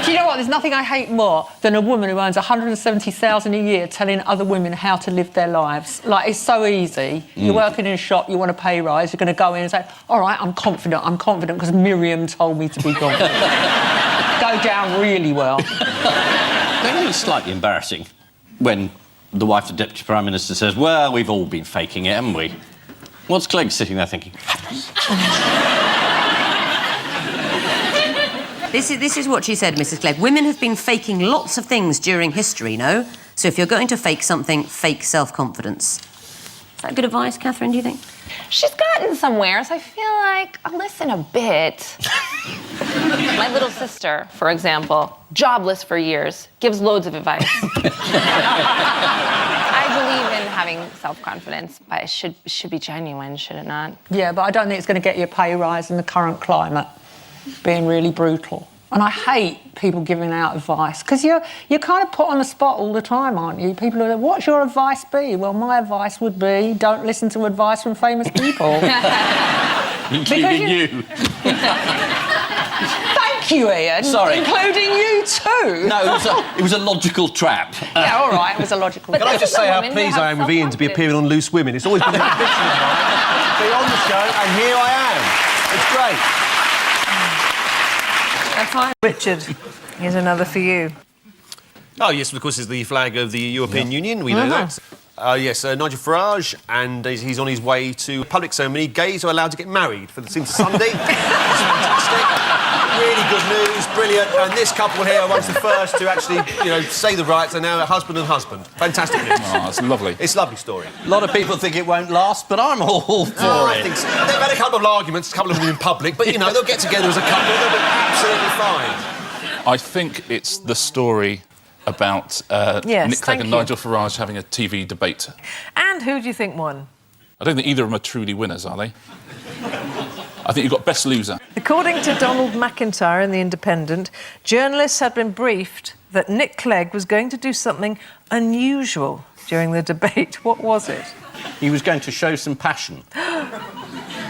Speaker 15: Do you know what? There's nothing I hate more than a woman who earns £170,000 a year telling other women how to live their lives. Like, it's so easy. You're working in a shop, you want a pay rise, you're going to go in and say, all right, I'm confident, because Miriam told me to be confident. Go down really well.
Speaker 3: Don't you think it's slightly embarrassing when the wife of the Deputy Prime Minister says, well, we've all been faking it, haven't we? What's Clegg sitting there thinking?
Speaker 1: This is what she said, Mrs. Clegg. Women have been faking lots of things during history, no? So if you're going to fake something, fake self-confidence. Is that good advice, Catherine, do you think?
Speaker 21: She's gotten somewhere, so I feel like I'll listen a bit. My little sister, for example, jobless for years, gives loads of advice. I believe in having self-confidence, but it should be genuine, should it not?
Speaker 15: Yeah, but I don't think it's going to get you a pay rise in the current climate, being really brutal. And I hate people giving out advice because you're kind of put on the spot all the time, aren't you? People are like, what's your advice be? Well, my advice would be don't listen to advice from famous people.
Speaker 3: Including you.
Speaker 15: Thank you, Ian.
Speaker 3: Sorry.
Speaker 15: Including you too.
Speaker 3: No, it was a logical trap.
Speaker 15: Yeah, all right, it was a logical
Speaker 7: Can I just say how pleased I am with Ian to be appearing on Loose Women? It's always been an ambition of mine to be on the show, and here I am. It's great.
Speaker 19: Richard, here's another for you.
Speaker 7: Oh, yes, of course, it's the flag of the European Union. We know that. Yes, Nigel Farage, and he's on his way to a public ceremony. Gays are allowed to get married since Sunday. It's fantastic. Really good news, brilliant. And this couple here are amongst the first to actually, say the rights. They're now a husband and husband. Fantastic news.
Speaker 5: Oh, that's lovely.
Speaker 7: It's a lovely story.
Speaker 3: A lot of people think it won't last, but I'm all for it.
Speaker 7: I think so. They've had a couple of arguments, a couple of them in public, but, they'll get together as a couple and they'll be absolutely fine.
Speaker 5: I think it's the story about Nick Clegg and Nigel Farage having a TV debate.
Speaker 19: And who do you think won?
Speaker 5: I don't think either of them are truly winners, are they? I think you've got best loser.
Speaker 19: According to Donald McIntyre in The Independent, journalists had been briefed that Nick Clegg was going to do something unusual during the debate. What was it?
Speaker 3: He was going to show some passion.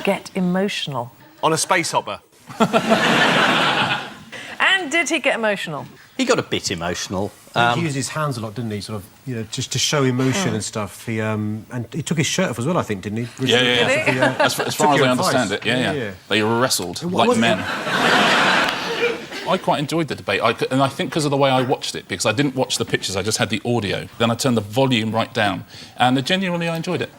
Speaker 19: Get emotional.
Speaker 7: On a space hopper.
Speaker 19: And did he get emotional?
Speaker 3: He got a bit emotional.
Speaker 14: He used his hands a lot, didn't he? Sort of, just to show emotion and stuff. He and he took his shirt off as well, I think, didn't he?
Speaker 5: Yeah. As far as I understand it, yeah. They wrestled like men. I quite enjoyed the debate, and I think because of the way I watched it, because I didn't watch the pictures, I just had the audio. Then I turned the volume right down, and genuinely I enjoyed it.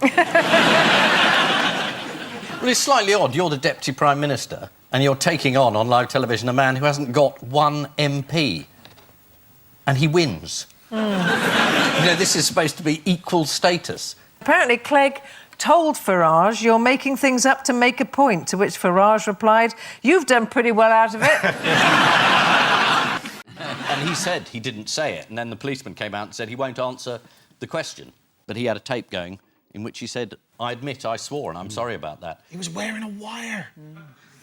Speaker 3: Well, it's slightly odd. You're the Deputy Prime Minister, and you're taking on live television a man who hasn't got one MP. And he wins. This is supposed to be equal status.
Speaker 19: Apparently, Clegg told Farage, you're making things up to make a point, to which Farage replied, you've done pretty well out of it.
Speaker 3: And he said he didn't say it, and then the policeman came out and said he won't answer the question. But he had a tape going in which he said, I admit I swore, and I'm sorry about that.
Speaker 14: He was wearing a wire.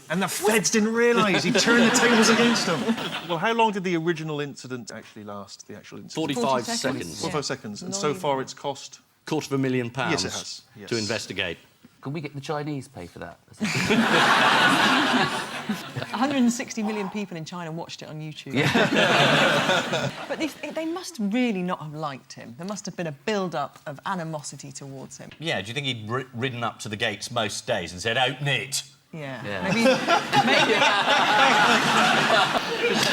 Speaker 14: And the feds didn't realise. He turned the tables against them. Well, how long did the original incident actually last, the actual incident?
Speaker 3: 45 seconds.
Speaker 14: 45 seconds. And so far it's cost...
Speaker 3: £250,000
Speaker 14: yes, it has. Yes.
Speaker 3: To investigate.
Speaker 4: Can we get the Chinese pay for that?
Speaker 10: 160 million people in China watched it on YouTube.
Speaker 3: Yeah.
Speaker 10: But they must really not have liked him. There must have been a build-up of animosity towards him.
Speaker 3: Yeah, do you think he'd ridden up to the gates most days and said, open it?
Speaker 10: Yeah.
Speaker 14: Maybe...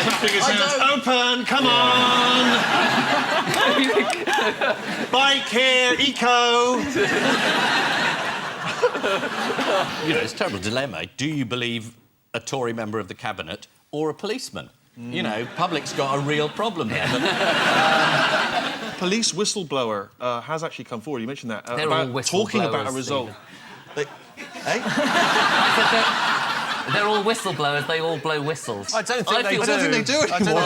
Speaker 14: Clapping his hands. Open, come on! Bike here, eco!
Speaker 3: It's a terrible dilemma. Do you believe a Tory member of the Cabinet or a policeman? Public's got a real problem there.
Speaker 14: Police whistleblower has actually come forward, you mentioned that,
Speaker 4: They're all
Speaker 14: about talking about a
Speaker 4: whistleblowers,
Speaker 14: result.
Speaker 4: They're all whistleblowers, they all blow whistles.
Speaker 7: I don't think they do.
Speaker 14: I don't think they do anymore.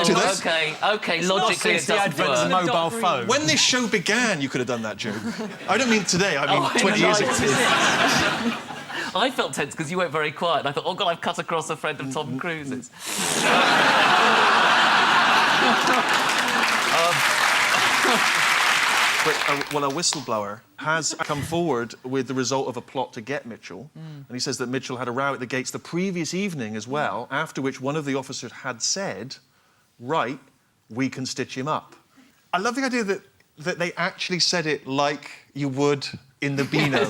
Speaker 4: OK, logically it doesn't work.
Speaker 7: Mobile phone.
Speaker 14: When this show began, you could have done that joke. I don't mean today, I mean 20 years ago.
Speaker 4: I felt tense because you went very quiet. And I thought, oh, God, I've cut across a friend of Tom Cruise's.
Speaker 14: Well, a whistleblower has come forward with the result of a plot to get Mitchell. And he says that Mitchell had a row at the gates the previous evening as well, after which one of the officers had said, right, we can stitch him up. I love the idea that they actually said it like you would in the Beano.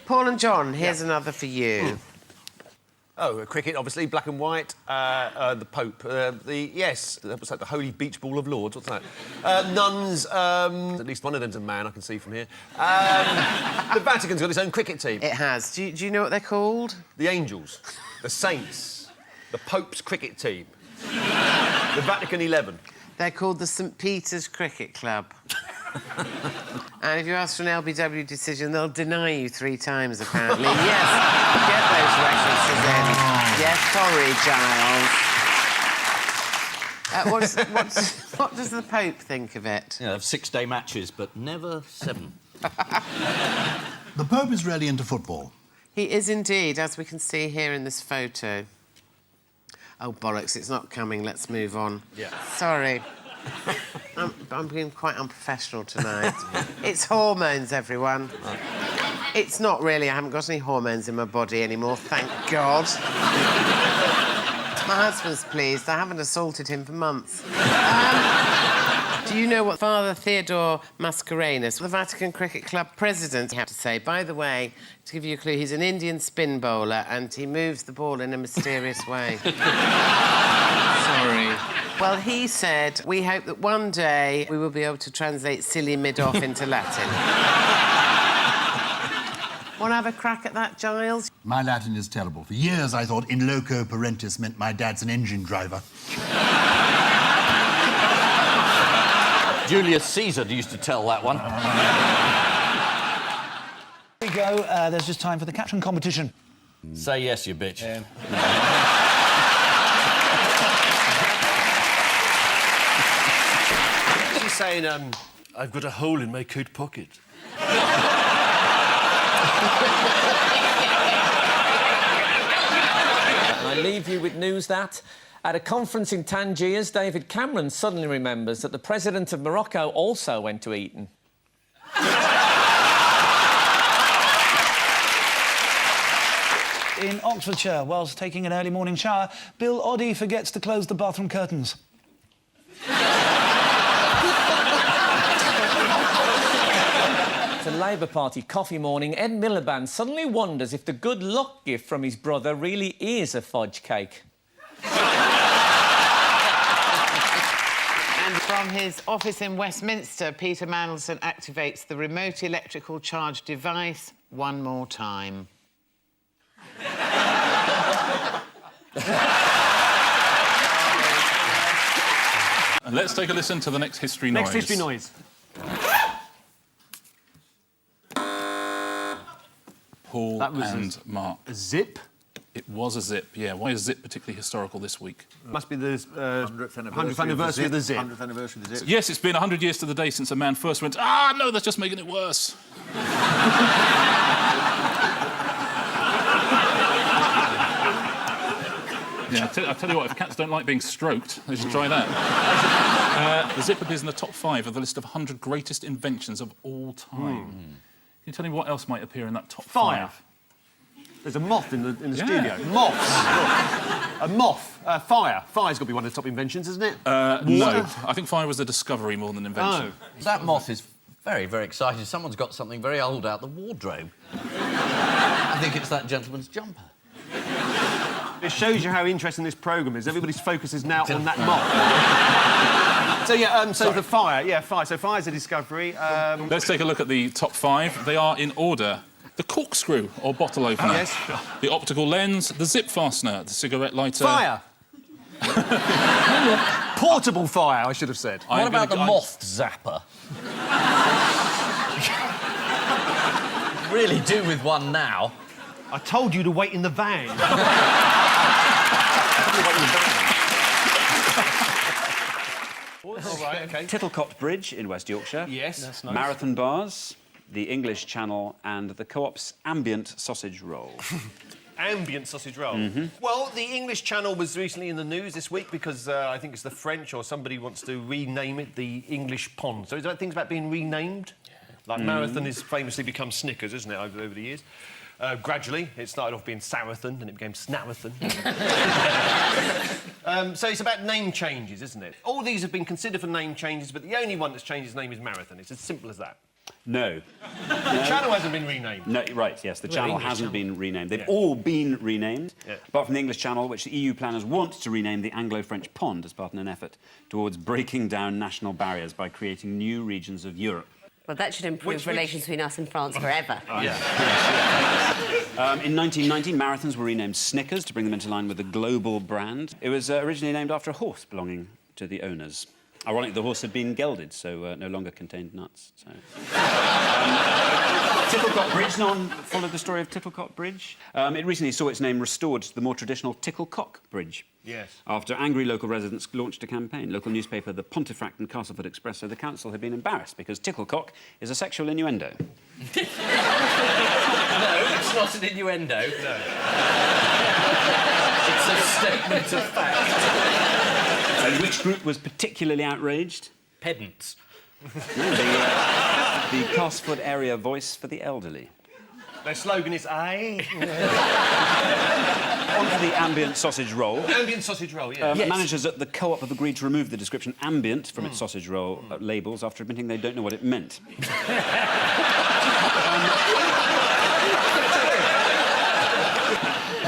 Speaker 16: Paul and John, here's another for you.
Speaker 7: Oh, cricket, obviously, black and white. The Pope. What's that? The Holy Beach Ball of Lords. What's that? Nuns. At least one of them's a man, I can see from here. The Vatican's got its own cricket team.
Speaker 16: It has. Do you know what they're called?
Speaker 7: The Angels. The Saints. The Pope's cricket team. The Vatican 11.
Speaker 16: They're called the St Peter's Cricket Club. And if you ask for an LBW decision, they'll deny you 3 times, apparently. Yes, get those references in. Yes, sorry, Giles. What does the Pope think of it?
Speaker 3: Have 6-day matches, but never 7.
Speaker 17: The Pope is really into football.
Speaker 16: He is indeed, as we can see here in this photo. Oh, bollocks, it's not coming. Let's move on.
Speaker 3: Yeah.
Speaker 16: Sorry. I'm being quite unprofessional tonight. It's hormones, everyone. It's not really. I haven't got any hormones in my body anymore, thank God. My husband's pleased. I haven't assaulted him for months. Do you know what Father Theodore Mascarenhas, the Vatican Cricket Club president, had to say? By the way, to give you a clue, he's an Indian spin bowler and he moves the ball in a mysterious way. Sorry. Well, he said, we hope that one day we will be able to translate silly mid-off into Latin. Want to have a crack at that, Giles?
Speaker 17: My Latin is terrible. For years I thought in loco parentis meant my dad's an engine driver.
Speaker 3: Julius Caesar used to tell that one.
Speaker 17: Here we go. There's just time for the caption competition.
Speaker 3: Say yes, you bitch.
Speaker 7: She's saying, I've got a hole in my coat pocket.
Speaker 11: And I leave you with news that at a conference in Tangiers, David Cameron suddenly remembers that the president of Morocco also went to Eton.
Speaker 17: In Oxfordshire, whilst taking an early morning shower, Bill Oddie forgets to close the bathroom curtains.
Speaker 11: At a Labour Party coffee morning, Ed Miliband suddenly wonders if the good luck gift from his brother really is a fudge cake.
Speaker 16: And from his office in Westminster, Peter Mandelson activates the remote electrical charge device one more time.
Speaker 5: And let's take a listen to the next history noise.
Speaker 7: Next history noise.
Speaker 5: Paul
Speaker 7: That was
Speaker 5: and Mark.
Speaker 7: A zip?
Speaker 5: It was a zip, yeah. Why is zip particularly historical this week?
Speaker 7: Must be the 100th anniversary of the zip.
Speaker 14: 100th anniversary of the zip.
Speaker 5: Yes, it's been 100 years to the day since a man first went, ah, no, that's just making it worse. Yeah, I tell you what, if cats don't like being stroked, they should try that. The zip is in the top 5 of the list of 100 greatest inventions of all time. Can you tell me what else might appear in that top 5?
Speaker 7: There's a moth in the studio. Moths. A moth. Fire. Fire's got to be one of the top inventions, isn't it?
Speaker 5: No. I think fire was a discovery more than invention.
Speaker 3: Oh. That moth is very, very excited. Someone's got something very old out the wardrobe. I think it's that gentleman's jumper.
Speaker 7: It shows you how interesting this programme is. Everybody's focus is now on that moth. So, yeah, the fire. Yeah, fire. So fire's a discovery.
Speaker 5: Let's take a look at the top 5. They are in order. The corkscrew, or bottle opener.
Speaker 7: Yes.
Speaker 5: The optical lens, the zip fastener, the cigarette lighter...
Speaker 7: Fire! Portable fire, I should have said.
Speaker 3: What about the moth zapper? Really do with one now.
Speaker 7: I told you to wait in the van.
Speaker 18: All right, OK. Tittlecott Bridge in West Yorkshire.
Speaker 7: Yes. That's nice.
Speaker 18: Marathon bars, the English Channel and the Co-op's ambient sausage roll.
Speaker 7: Ambient sausage roll. Well, the English Channel was recently in the news this week because I think it's the French or somebody wants to rename it the English Pond. So is there things about being renamed? Like Marathon has famously become Snickers, isn't it, over the years? Gradually, it started off being Sourthon, and it became Snawathon. So it's about name changes, isn't it? All these have been considered for name changes, but the only one that's changed its name is Marathon. It's as simple as that.
Speaker 18: No.
Speaker 7: The channel hasn't been renamed.
Speaker 18: No, right, yes, the channel hasn't been renamed. They've all been renamed, apart from the English Channel, which the EU planners want to rename the Anglo-French Pond as part of an effort towards breaking down national barriers by creating new regions of Europe.
Speaker 20: Well, that should improve relations between us and France forever.
Speaker 18: In 1990, marathons were renamed Snickers to bring them into line with the global brand. It was originally named after a horse belonging to the owners. Ironically, the horse had been gelded, so no longer contained nuts. So. Ticklecock Bridge. No one followed the story of Ticklecock Bridge. It recently saw its name restored to the more traditional Ticklecock Bridge.
Speaker 7: Yes.
Speaker 18: After angry local residents launched a campaign. Local newspaper The Pontefract and Castleford Express said the council had been embarrassed because Ticklecock is a sexual innuendo.
Speaker 4: No, it's not an innuendo. No. It's a statement of fact.
Speaker 18: And which group was particularly outraged?
Speaker 4: Pedants.
Speaker 18: No, the Castleford area voice for the elderly.
Speaker 7: Their slogan is aye.
Speaker 18: Onto the ambient sausage roll.
Speaker 7: Ambient sausage roll, yeah.
Speaker 18: Yes. Managers at the Co-op have agreed to remove the description ambient from its sausage roll labels after admitting they don't know what it meant.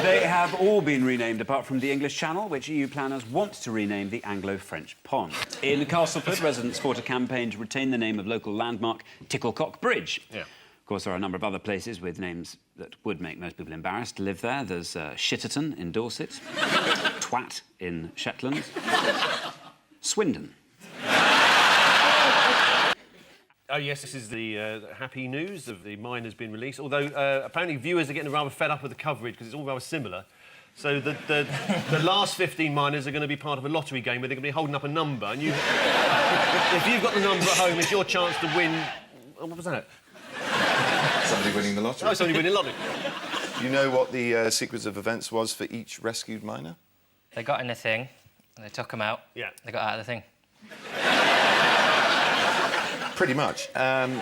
Speaker 18: They have all been renamed apart from the English Channel, which EU planners want to rename the Anglo-French Pond. In Castleford, residents fought a campaign to retain the name of local landmark Ticklecock Bridge.
Speaker 7: Yeah.
Speaker 18: Of course, there are a number of other places with names that would make most people embarrassed to live there. There's Shitterton in Dorset, Twat in Shetland, Swindon.
Speaker 7: Oh, yes, this is the happy news of the mine has been released, although apparently viewers are getting rather fed up with the coverage because it's all rather similar. So the last 15 miners are going to be part of a lottery game where they're going to be holding up a number, and you... if you've got the number at home, it's your chance to win... Oh, what was that?
Speaker 2: Somebody winning the lottery.
Speaker 7: Oh, somebody winning the lottery.
Speaker 2: Do you know what the sequence of events was for each rescued miner?
Speaker 12: They got in a thing, and they took them out.
Speaker 7: Yeah.
Speaker 12: They got out of the thing.
Speaker 2: Pretty much. According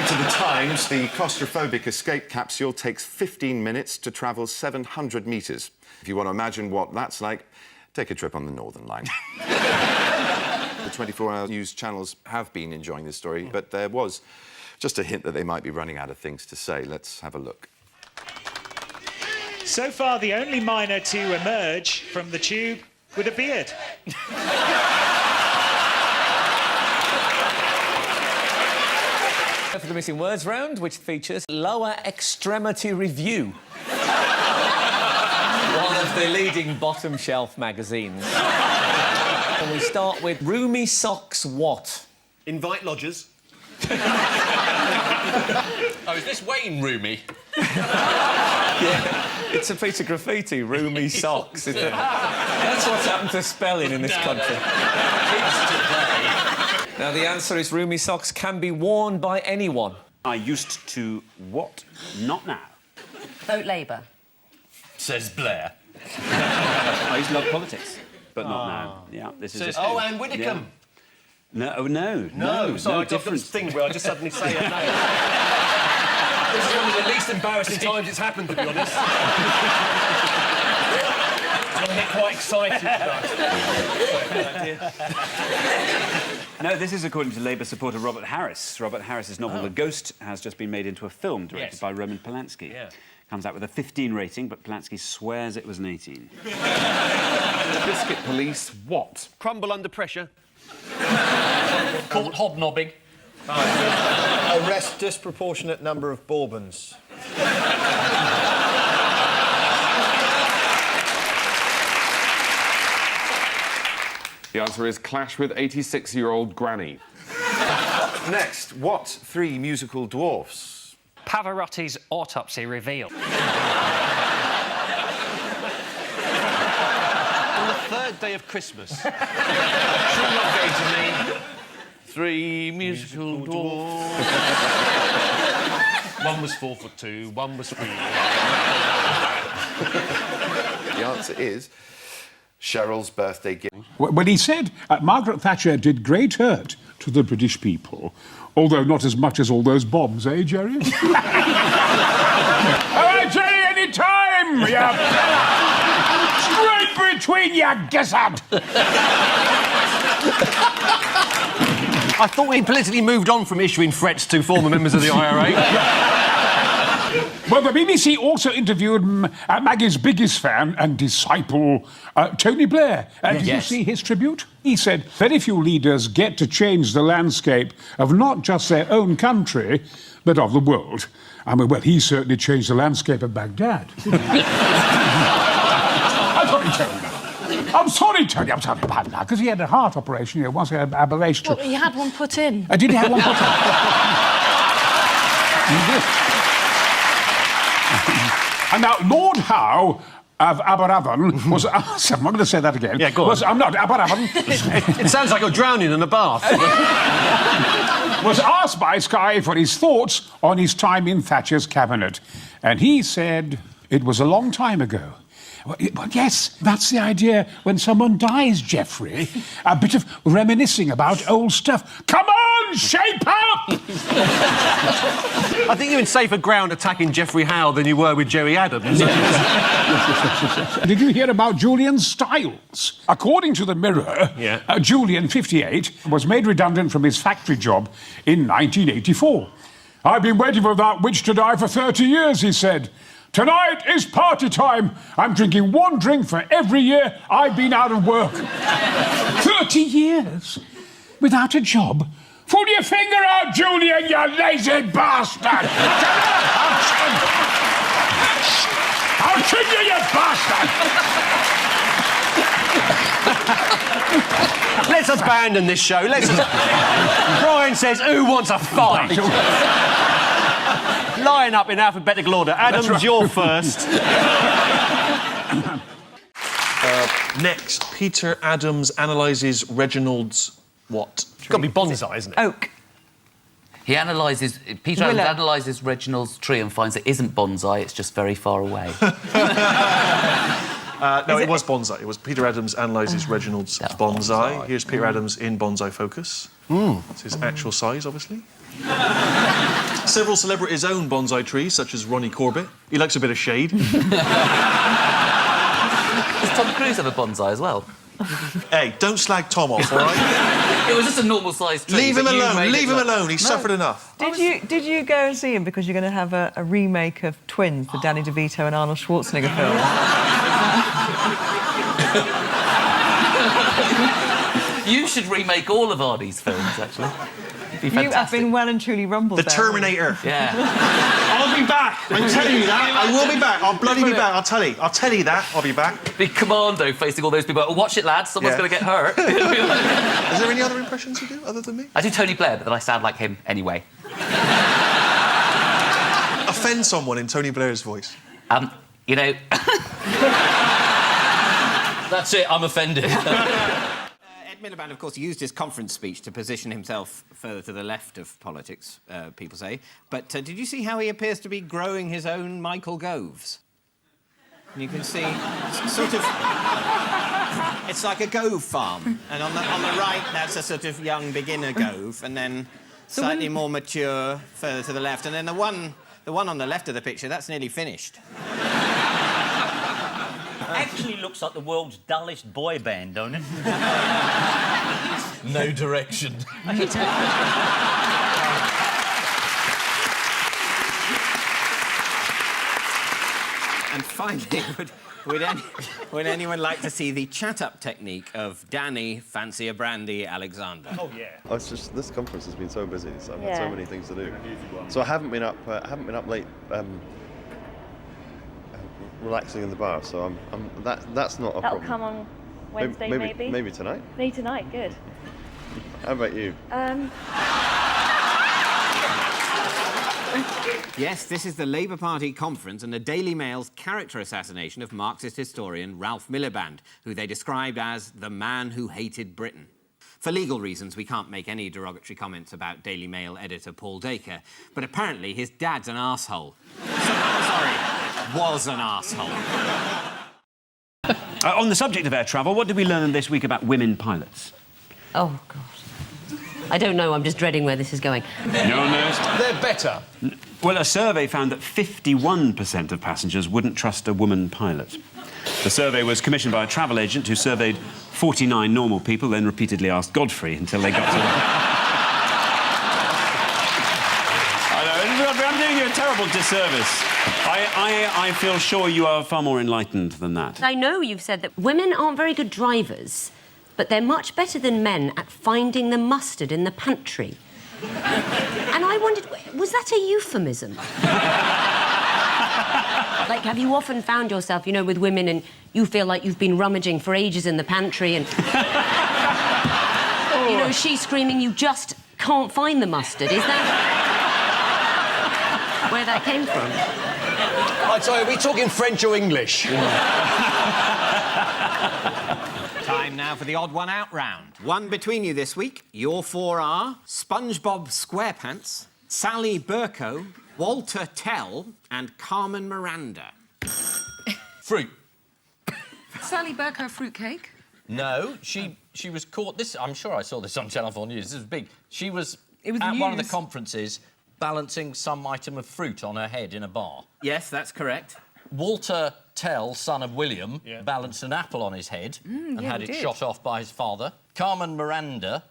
Speaker 2: to the Times, the claustrophobic escape capsule takes 15 minutes to travel 700 metres. If you want to imagine what that's like, take a trip on the Northern Line. The 24-hour news channels have been enjoying this story, but there was just a hint that they might be running out of things to say. Let's have a look.
Speaker 22: So far, the only miner to emerge from the tube with a beard.
Speaker 11: For the Missing Words round, which features Lower Extremity Review. One of the leading bottom shelf magazines. And we start with Roomy Socks What?
Speaker 7: Invite lodgers.
Speaker 4: Oh, is this Wayne Roomy?
Speaker 11: Yeah, it's a piece of graffiti, Roomy Socks. Isn't it? That's what's happened to spelling in this country. Now, the answer is roomy socks can be worn by anyone.
Speaker 18: I used to what? Not now.
Speaker 20: Vote Labour.
Speaker 4: Says Blair.
Speaker 18: I used to love politics, but not now. Yeah, this is
Speaker 4: Says
Speaker 18: just...
Speaker 4: oh, Anne Widdecombe.
Speaker 18: Yeah. No.
Speaker 7: Sorry, I got
Speaker 18: different.
Speaker 7: this thing where I just suddenly say it. No.
Speaker 4: This is one of the least embarrassing times it's happened, to be honest. I get quite excited.
Speaker 18: No, this is according to Labour supporter Robert Harris. Robert Harris's novel The Ghost has just been made into a film directed by Roman Polanski.
Speaker 4: Yeah.
Speaker 18: Comes out with a 15 rating, but Polanski swears it was an 18.
Speaker 23: Biscuit police, what?
Speaker 7: Crumble under pressure.
Speaker 4: Caught hobnobbing.
Speaker 24: Arrest disproportionate number of Bourbons.
Speaker 23: The answer is clash with 86-year-old granny.
Speaker 2: Next, what three musical dwarfs?
Speaker 12: Pavarotti's autopsy revealed.
Speaker 7: On the third day of Christmas. True love gave to me. Three musical dwarfs. One was 4'2", one was 3.
Speaker 2: The answer is Cheryl's birthday gift.
Speaker 26: When he said Margaret Thatcher did great hurt to the British people, although not as much as all those bombs, eh, Jerry? All right, Jerry, any time! Straight between your gizzard!
Speaker 7: I thought we'd politically moved on from issuing threats to former members of the IRA.
Speaker 26: Well, the BBC also interviewed Maggie's biggest fan and disciple, Tony Blair. Did you see his tribute? He said, very few leaders get to change the landscape of not just their own country, but of the world. I mean, well, he certainly changed the landscape of Baghdad. I'm sorry, Tony, I'm sorry about that, because he had a heart operation, once he had ablation.
Speaker 27: Well, he had one put in.
Speaker 26: Did he have one put in? And now, Lord Howe of Aberavon was asked... I'm not going to say that again.
Speaker 7: Yeah, go on.
Speaker 26: I'm not, Aberavon...
Speaker 7: It sounds like you're drowning in a bath.
Speaker 26: was asked by Sky for his thoughts on his time in Thatcher's cabinet. And he said it was a long time ago. Well, yes, that's the idea when someone dies, Geoffrey. A bit of reminiscing about old stuff. Come on, shape up!
Speaker 7: I think you're in safer ground attacking Geoffrey Howe than you were with Jerry Adams.
Speaker 26: Did you hear about Julian Stiles? According to the Mirror, Julian, 58, was made redundant from his factory job in 1984. I've been waiting for that witch to die for 30 years, he said. Tonight is party time. I'm drinking one drink for every year I've been out of work. 30 years? Without a job? Pull your finger out, Julian, you lazy bastard! I'll kill you, you bastard!
Speaker 7: Let's abandon this show. Brian says, who wants a fight? Line up in alphabetical order. Adams,
Speaker 26: right.
Speaker 7: you're first.
Speaker 14: Next, Peter Adams analyses Reginald's what?
Speaker 7: It's got to be bonsai, isn't it?
Speaker 10: Oak.
Speaker 1: Peter Adams analyses Reginald's tree and finds it isn't bonsai, it's just very far away.
Speaker 14: No, it was bonsai. It was Peter Adams analyses Reginald's bonsai. Here's Peter Adams in bonsai focus. That's his actual size, obviously. Several celebrities own bonsai trees, such as Ronnie Corbett. He likes a bit of shade.
Speaker 1: Does Tom Cruise have a bonsai as well?
Speaker 14: Hey, don't slag Tom off, all right?
Speaker 1: It was just a normal-sized tree.
Speaker 14: Leave him alone. Leave him alone. He's suffered enough.
Speaker 10: Did you go and see him because you're going to have a remake of Twins, the Danny DeVito and Arnold Schwarzenegger film?
Speaker 1: You should remake all of Arnie's films, actually.
Speaker 10: You have been well and truly rumbled.
Speaker 14: The Terminator.
Speaker 1: Yeah.
Speaker 14: I'll be back. I'm telling you that. I will be back. I'll bloody be back. I'll tell you that. I'll be back.
Speaker 1: Big commando facing all those people. Oh, watch it, lads. Someone's going to get hurt.
Speaker 14: Is there any other impressions you do other than me?
Speaker 1: I do Tony Blair, but then I sound like him anyway.
Speaker 14: Offend someone in Tony Blair's voice.
Speaker 1: You know...
Speaker 3: That's it, I'm offended.
Speaker 6: Miliband, of course, used his conference speech to position himself further to the left of politics, people say. But did you see how he appears to be growing his own Michael Goves? And you can see, sort of... It's like a Gove farm. And on the right, that's a sort of young beginner Gove. And then slightly more mature, further to the left. And then the one on the left of the picture, that's nearly finished.
Speaker 8: Actually looks like the world's dullest boy band, don't it?
Speaker 3: No direction.
Speaker 6: And finally, would anyone like to see the chat-up technique of Danny Fancy a Brandy Alexander?
Speaker 8: Oh, yeah.
Speaker 9: Oh, it's just this conference has been so busy, so I've had so many things to do. So I haven't been up late. Relaxing in the bar, so that's not a
Speaker 13: That'll
Speaker 9: problem.
Speaker 13: come on Wednesday, maybe?
Speaker 9: Maybe tonight?
Speaker 13: Maybe tonight, good.
Speaker 9: How about you?
Speaker 6: Yes, this is the Labour Party conference and the Daily Mail's character assassination of Marxist historian Ralph Miliband, who they described as the man who hated Britain. For legal reasons, we can't make any derogatory comments about Daily Mail editor Paul Dacre, but apparently his dad's an arsehole. Was an arsehole.
Speaker 18: On the subject of air travel, what did we learn this week about women pilots?
Speaker 20: Oh, God. I don't know, I'm just dreading where this is going.
Speaker 18: No one knows?
Speaker 7: They're better.
Speaker 18: Well, a survey found that 51% of passengers wouldn't trust a woman pilot. The survey was commissioned by a travel agent who surveyed 49 normal people, then repeatedly asked Godfrey until they got to... I know, I'm doing you a terrible disservice. I feel sure you are far more enlightened than that.
Speaker 20: I know you've said that women aren't very good drivers, but they're much better than men at finding the mustard in the pantry. And I wondered, was that a euphemism? Like, have you often found yourself, you know, with women and you feel like you've been rummaging for ages in the pantry and... You know, she's screaming, you just can't find the mustard. Is that... where that came from.
Speaker 7: Right, sorry, are we talking French or English?
Speaker 6: Time now for the odd one out round. One between you this week. Your four are SpongeBob SquarePants, Sally Burko, Walter Tell, and Carmen Miranda.
Speaker 3: Fruit.
Speaker 15: Sally Burko fruitcake?
Speaker 3: No, she was caught. I'm sure I saw this on Channel 4 News. This was big. She was at one of the conferences balancing some item of fruit on her head in a bar.
Speaker 6: Yes, that's correct.
Speaker 3: Walter Tell, son of William, balanced an apple on his head and had it shot off by his father. Carmen Miranda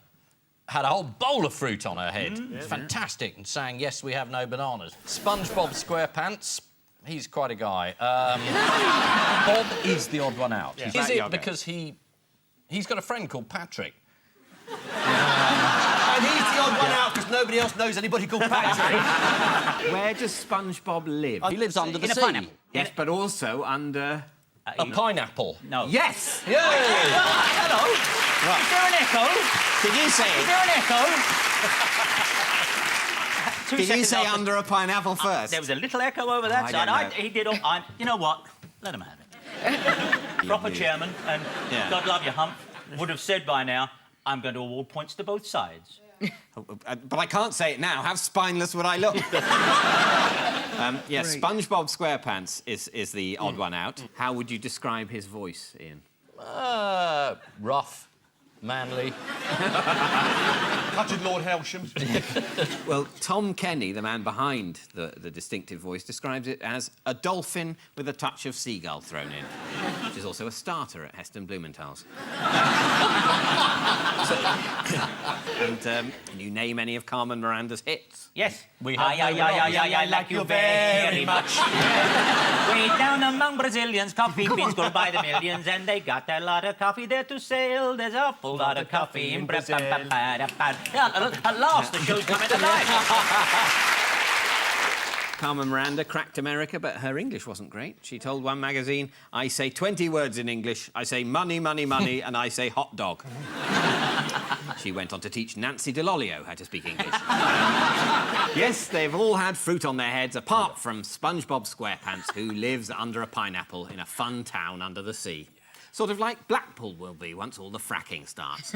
Speaker 3: had a whole bowl of fruit on her head. Fantastic, and sang, "Yes, we have no bananas." SpongeBob SquarePants, he's quite a guy. Bob is the odd one out.
Speaker 6: Yeah.
Speaker 3: Is it because he's got a friend called Patrick?
Speaker 7: And he's the odd one out because nobody else knows anybody called Patrick.
Speaker 6: Where does SpongeBob live?
Speaker 3: He lives under the
Speaker 6: in
Speaker 3: sea.
Speaker 6: A pineapple. Yes, but also under...
Speaker 3: A pineapple.
Speaker 6: No. Yes!
Speaker 3: Yay!
Speaker 6: Hello! Right.
Speaker 8: Is there an echo?
Speaker 6: Did you say...
Speaker 8: Is there an echo?
Speaker 6: Did you say under a pineapple first?
Speaker 8: There was a little echo over that
Speaker 6: I
Speaker 8: side.
Speaker 6: don't know.
Speaker 8: He did all... You know what? Let him have it. Proper chairman, and God love you, Hump, would have said by now, I'm going to award points to both sides.
Speaker 6: But I can't say it now. How spineless would I look? Yes, SpongeBob SquarePants is the odd one out. How would you describe his voice, Ian?
Speaker 3: Rough, manly.
Speaker 7: Cutted Lord Helsham.
Speaker 6: Well, Tom Kenny, the man behind the distinctive voice, describes it as a dolphin with a touch of seagull thrown in, which is also a starter at Heston Blumenthal's. Can you name any of Carmen Miranda's hits?
Speaker 8: Yes.
Speaker 6: I
Speaker 8: like you very much. Way down among Brazilians, coffee beans go by the millions, and they got a lot of coffee there to sell. There's a full lot of coffee in Brazil. At last, the show's coming to life.
Speaker 6: Carmen Miranda cracked America, but her English wasn't great. She told one magazine, "I say 20 words in English. I say money, money, money, and I say hot dog." She went on to teach Nancy DeLolio how to speak English. Yes, they've all had fruit on their heads, apart from SpongeBob SquarePants, who lives under a pineapple in a fun town under the sea. Sort of like Blackpool will be once all the fracking starts.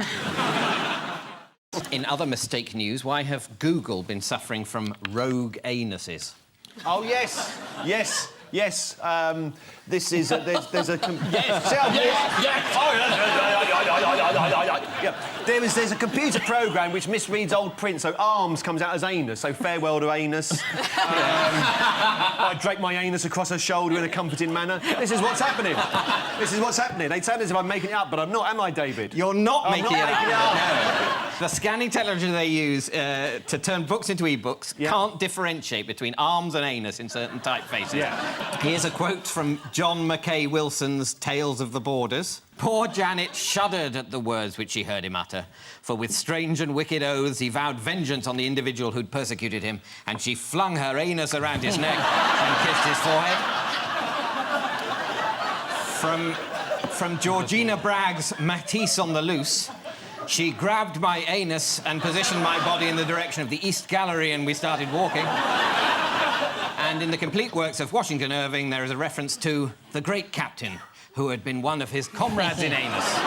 Speaker 6: In other mistake news, why have Google been suffering from rogue anuses?
Speaker 7: Oh, yes. This is... there's a... There's a computer program which misreads old print, so arms comes out as anus, so farewell to anus. I drape my anus across her shoulder in a comforting manner. This is what's happening. They sound as if I'm making it up, but I'm not, am I, David?
Speaker 6: You're not making it up.
Speaker 7: No.
Speaker 6: The scanning technology they use to turn books into e-books can't differentiate between arms and anus in certain typefaces. Here's a quote from John Mackay Wilson's Tales of the Borders. Poor Janet shuddered at the words which she heard him utter, for with strange and wicked oaths he vowed vengeance on the individual who'd persecuted him, and she flung her anus around his neck and kissed his forehead. From Georgina Bragg's Matisse on the Loose, she grabbed my anus and positioned my body in the direction of the East Gallery, and we started walking. And in the complete works of Washington Irving, there is a reference to the great captain who had been one of his comrades in anus.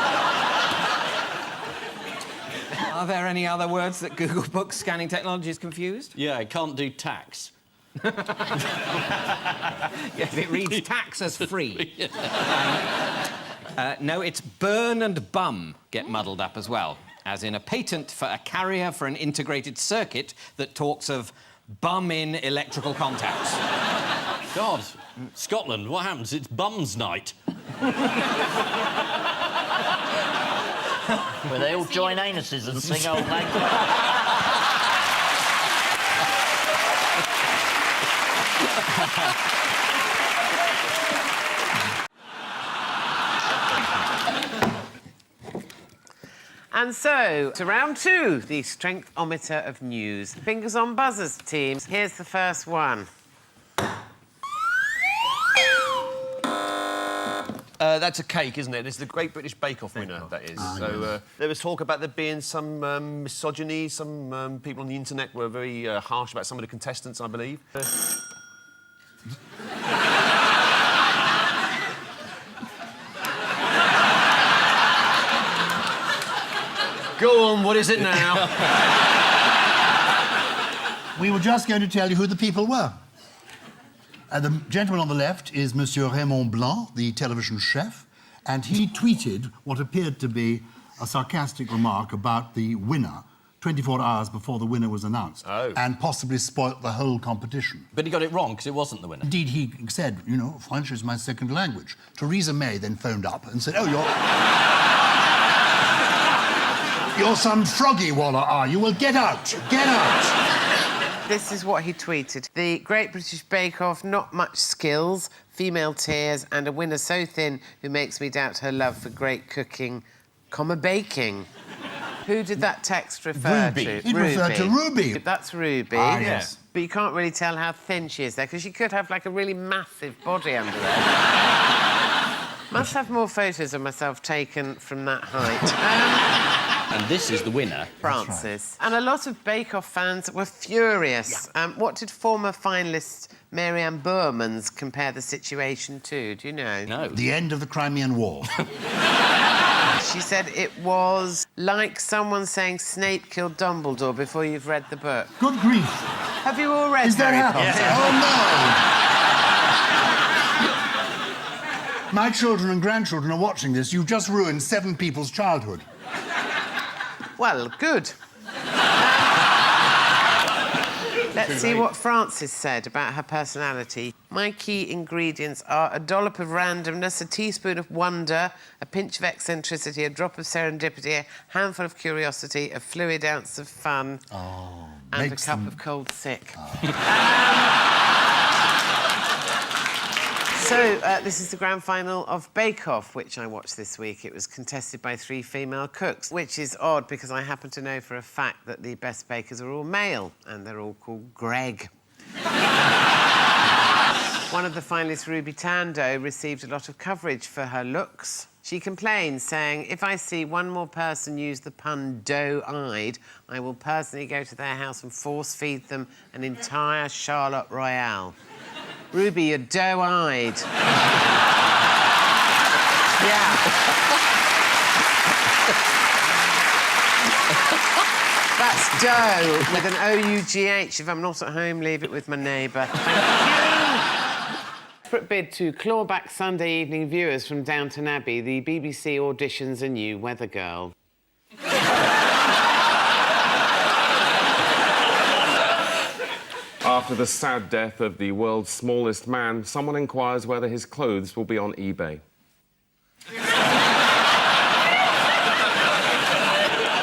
Speaker 6: Are there any other words that Google Books scanning technology is confused?
Speaker 3: Yeah, it can't do tax.
Speaker 6: Yes, it reads tax as free. No, it's burn and bum get muddled up as well, as in a patent for a carrier for an integrated circuit that talks of bum-in electrical contacts.
Speaker 3: God, Scotland, what happens? It's bums night.
Speaker 8: Where they all join anuses and sing Old Lang Syne.
Speaker 16: And so, to round two, the strength-ometer of news. Fingers on buzzers, teams. Here's the first one.
Speaker 7: That's a cake, isn't it? It's the Great British Bake Off winner, that is. There was talk about there being some misogyny. Some people on the internet were very harsh about some of the contestants, I believe. on, what is it now?
Speaker 5: We were just going to tell you who the people were. The gentleman on the left is Monsieur Raymond Blanc, the television chef, and he tweeted what appeared to be a sarcastic remark about the winner 24 hours before the winner was announced, and possibly spoilt the whole competition.
Speaker 3: But he got it wrong, because it wasn't the winner.
Speaker 5: Indeed, he said, you know, French is my second language. Theresa May then phoned up and said, oh, you're some froggy waller, are you? Well, get out, get out.
Speaker 16: This is what he tweeted. The Great British Bake Off, not much skills, female tears, and a winner so thin who makes me doubt her love for great cooking, baking. Who did that text refer to?
Speaker 5: It referred to Ruby.
Speaker 16: That's Ruby.
Speaker 5: Ah, yes.
Speaker 16: But you can't really tell how thin she is there, because she could have, like, a really massive body under there. Must have more photos of myself taken from that height.
Speaker 3: And this is the winner.
Speaker 16: Francis. Right. And a lot of Bake Off fans were furious. Yeah. What did former finalist Mary-Anne Burmans compare the situation to? Do you know?
Speaker 3: No.
Speaker 5: The end of the Crimean War.
Speaker 16: She said it was like someone saying Snape killed Dumbledore before you've read the book.
Speaker 5: Good grief.
Speaker 16: Have you all read Harry Potter?
Speaker 5: Yes. Oh, no! My children and grandchildren are watching this. You've just ruined 7 people's childhood.
Speaker 16: Well, good. Let's see what Frances said about her personality. My key ingredients are a dollop of randomness, a teaspoon of wonder, a pinch of eccentricity, a drop of serendipity, a handful of curiosity, a fluid ounce of fun, and a cup of cold sick. So, this is the grand final of Bake Off, which I watched this week. It was contested by 3 female cooks, which is odd because I happen to know for a fact that the best bakers are all male, and they're all called Greg. One of the finalists, Ruby Tando, received a lot of coverage for her looks. She complained, saying, if I see one more person use the pun doe-eyed, I will personally go to their house and force-feed them an entire Charlotte Royale. Ruby, you're doe-eyed. Yeah. That's dough with an O-U-G-H. If I'm not at home, leave it with my neighbour. Thank you. Desperate bid to claw back Sunday evening viewers from Downton Abbey, the BBC auditions a new weather girl.
Speaker 23: After the sad death of the world's smallest man, someone inquires whether his clothes will be on eBay.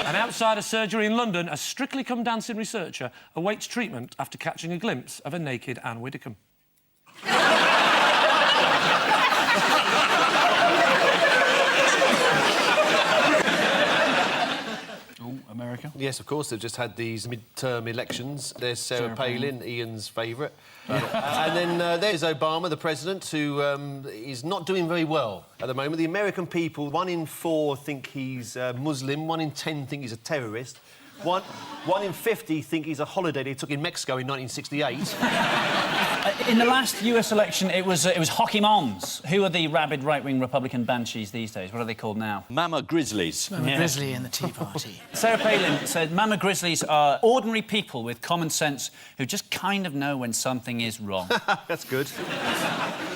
Speaker 17: And outside a surgery in London, a Strictly Come Dancing researcher awaits treatment after catching a glimpse of a naked Anne Widdecombe.
Speaker 7: America? Yes, of course. They've just had these mid-term elections. There's Sarah Palin, Ian's favourite. And then there's Obama, the president, who is not doing very well at the moment. The American people, 1 in 4 think he's Muslim, 1 in 10 think he's a terrorist. 1 in 50 think he's a holiday they took in Mexico in 1968.
Speaker 8: In the last US election, it was Hockey Moms. Who are the rabid right-wing Republican banshees these days? What are they called now?
Speaker 3: Mama Grizzlies.
Speaker 8: Mama
Speaker 15: Grizzly and the Tea Party.
Speaker 8: Sarah Palin said Mama Grizzlies are ordinary people with common sense who just kind of know when something is wrong.
Speaker 7: That's good.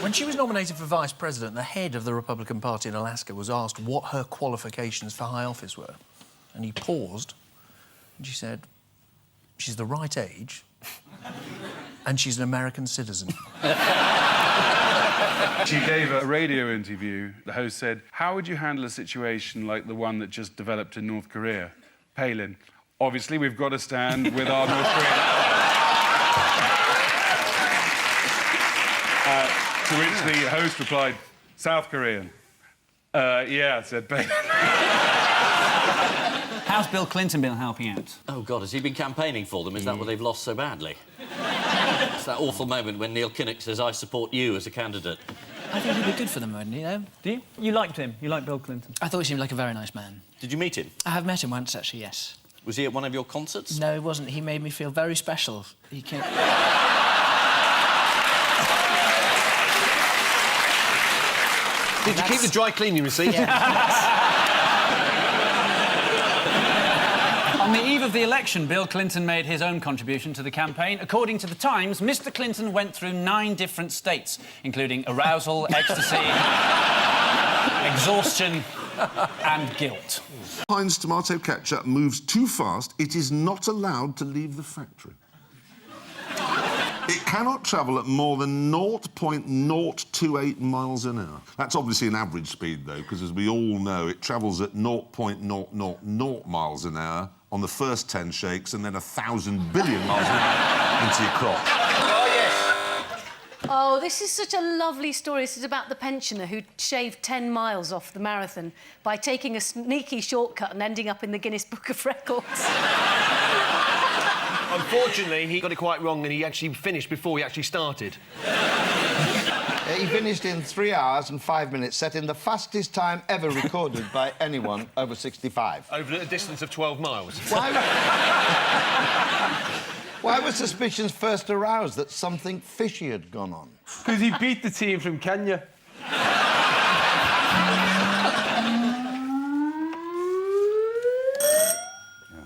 Speaker 4: When she was nominated for vice president, the head of the Republican Party in Alaska was asked what her qualifications for high office were. And he paused, and she said, she's the right age, and she's an American citizen.
Speaker 19: She gave a radio interview. The host said, how would you handle a situation like the one that just developed in North Korea? Palin, obviously we've got to stand with our North Korean allies. To which the host replied, South Korean. Yeah, said Palin.
Speaker 8: How's Bill Clinton been helping out?
Speaker 3: Oh, God, has he been campaigning for them? Is that why they've lost so badly? It's that awful moment when Neil Kinnock says, I support you as a candidate.
Speaker 15: I think he'd be good for them, wouldn't he, though?
Speaker 8: Do you? You liked him? You liked Bill Clinton?
Speaker 15: I thought he seemed like a very nice man.
Speaker 3: Did you meet him?
Speaker 15: I have met him once, actually, yes.
Speaker 3: Was he at one of your concerts?
Speaker 15: No, he wasn't. He made me feel very special. He came...
Speaker 7: Did you keep the dry cleaning receipt?
Speaker 15: Yeah.
Speaker 11: On the eve of the election, Bill Clinton made his own contribution to the campaign. According to The Times, Mr. Clinton went through 9 different states, including arousal, ecstasy, exhaustion and guilt.
Speaker 12: Heinz tomato ketchup moves too fast. It is not allowed to leave the factory. It cannot travel at more than 0.028 miles an hour. That's obviously an average speed, though, because, as we all know, it travels at 0.000 miles an hour on the first 10 shakes and then 1,000 billion miles an hour into your crop.
Speaker 21: Oh, this is such a lovely story. This is about the pensioner who shaved 10 miles off the marathon by taking a sneaky shortcut and ending up in the Guinness Book of Records.
Speaker 7: Unfortunately, he got it quite wrong and he actually finished before he actually started.
Speaker 22: He finished in 3 hours and 5 minutes, setting the fastest time ever recorded by anyone over 65.
Speaker 7: Over a distance of 12 miles.
Speaker 22: Why were suspicions first aroused that something fishy had gone on?
Speaker 7: Because he beat the team from Kenya.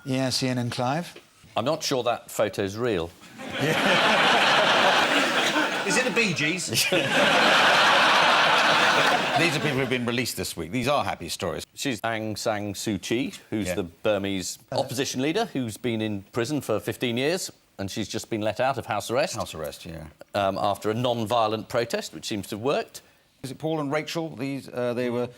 Speaker 24: Yes, Ian and Clive?
Speaker 3: I'm not sure that photo's real.
Speaker 7: Is it the Bee Gees?
Speaker 25: These are people who've been released this week. These are happy stories.
Speaker 3: She's Aung San Suu Kyi, who's the Burmese opposition leader, who's been in prison for 15 years, and she's just been let out of house arrest.
Speaker 25: House arrest, yeah.
Speaker 3: After a non-violent protest, which seems to have worked.
Speaker 25: Is it Paul and Rachel? They were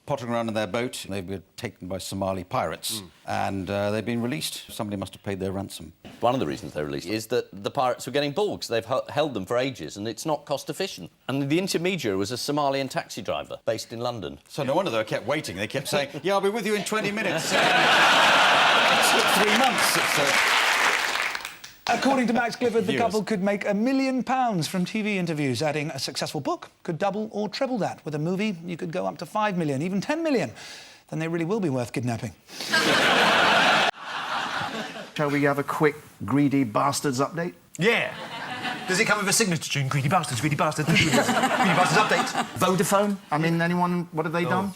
Speaker 25: pottering around in their boat. They were taken by Somali pirates, and they've been released. Somebody must have paid their ransom.
Speaker 3: One of the reasons they're released is that the pirates were getting bored because they've held them for ages and it's not cost efficient. And the intermediary was a Somalian taxi driver based in London.
Speaker 25: So no wonder they kept waiting. They kept saying, yeah, I'll be with you in 20 minutes. It took 3 months.
Speaker 24: According to Max Clifford, the couple could make £1 million from TV interviews. Adding a successful book could double or treble that. With a movie, you could go up to 5 million, even 10 million. Then they really will be worth kidnapping.
Speaker 22: Shall we have a quick Greedy Bastards update?
Speaker 7: Yeah. Does it come with a signature tune? Greedy Bastards, Greedy Bastards, Greedy Bastards update.
Speaker 22: Vodafone? I mean, anyone... What have they done?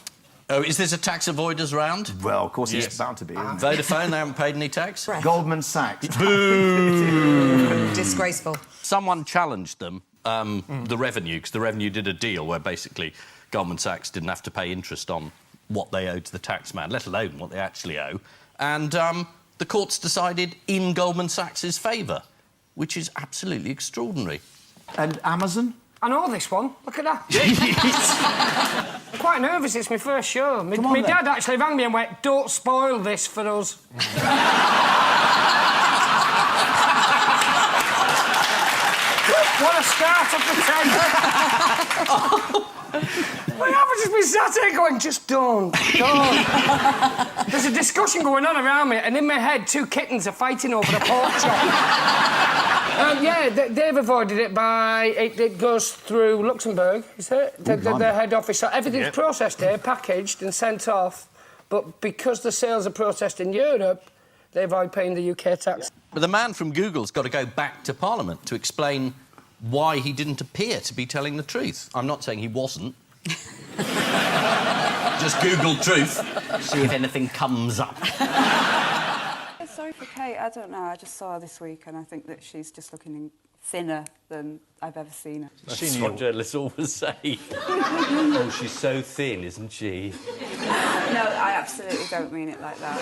Speaker 3: Oh, is this a tax avoiders round?
Speaker 22: Well, of course, it's bound to be.
Speaker 3: Vodafone, they haven't paid any tax?
Speaker 22: Goldman Sachs.
Speaker 3: Boo!
Speaker 10: Disgraceful.
Speaker 3: Someone challenged them, the revenue, because the revenue did a deal where basically Goldman Sachs didn't have to pay interest on what they owed to the taxman, let alone what they actually owe. And the courts decided in Goldman Sachs' favour, which is absolutely extraordinary.
Speaker 22: And Amazon?
Speaker 27: I know this one. Look at that. I'm quite nervous. It's my first show. My dad actually rang me and went, "Don't spoil this for us." What a start up the 10. Well, I've just been sat here going, just don't. There's a discussion going on around me, and in my head, 2 kittens are fighting over a pork chop. Yeah, they've avoided it by... It goes through Luxembourg, is it? The head office. So everything's processed here, packaged and sent off. But because the sales are processed in Europe, they avoid paying the UK tax.
Speaker 3: But the man from Google's got to go back to Parliament to explain why he didn't appear to be telling the truth. I'm not saying he wasn't. Just Google truth, see if anything comes up.
Speaker 28: Sorry for Kate, I don't know. I just saw her this week and I think that she's just looking thinner than I've ever seen her.
Speaker 3: That's what journalists always say. Oh, she's so thin, isn't she?
Speaker 28: No, I absolutely don't mean it like that.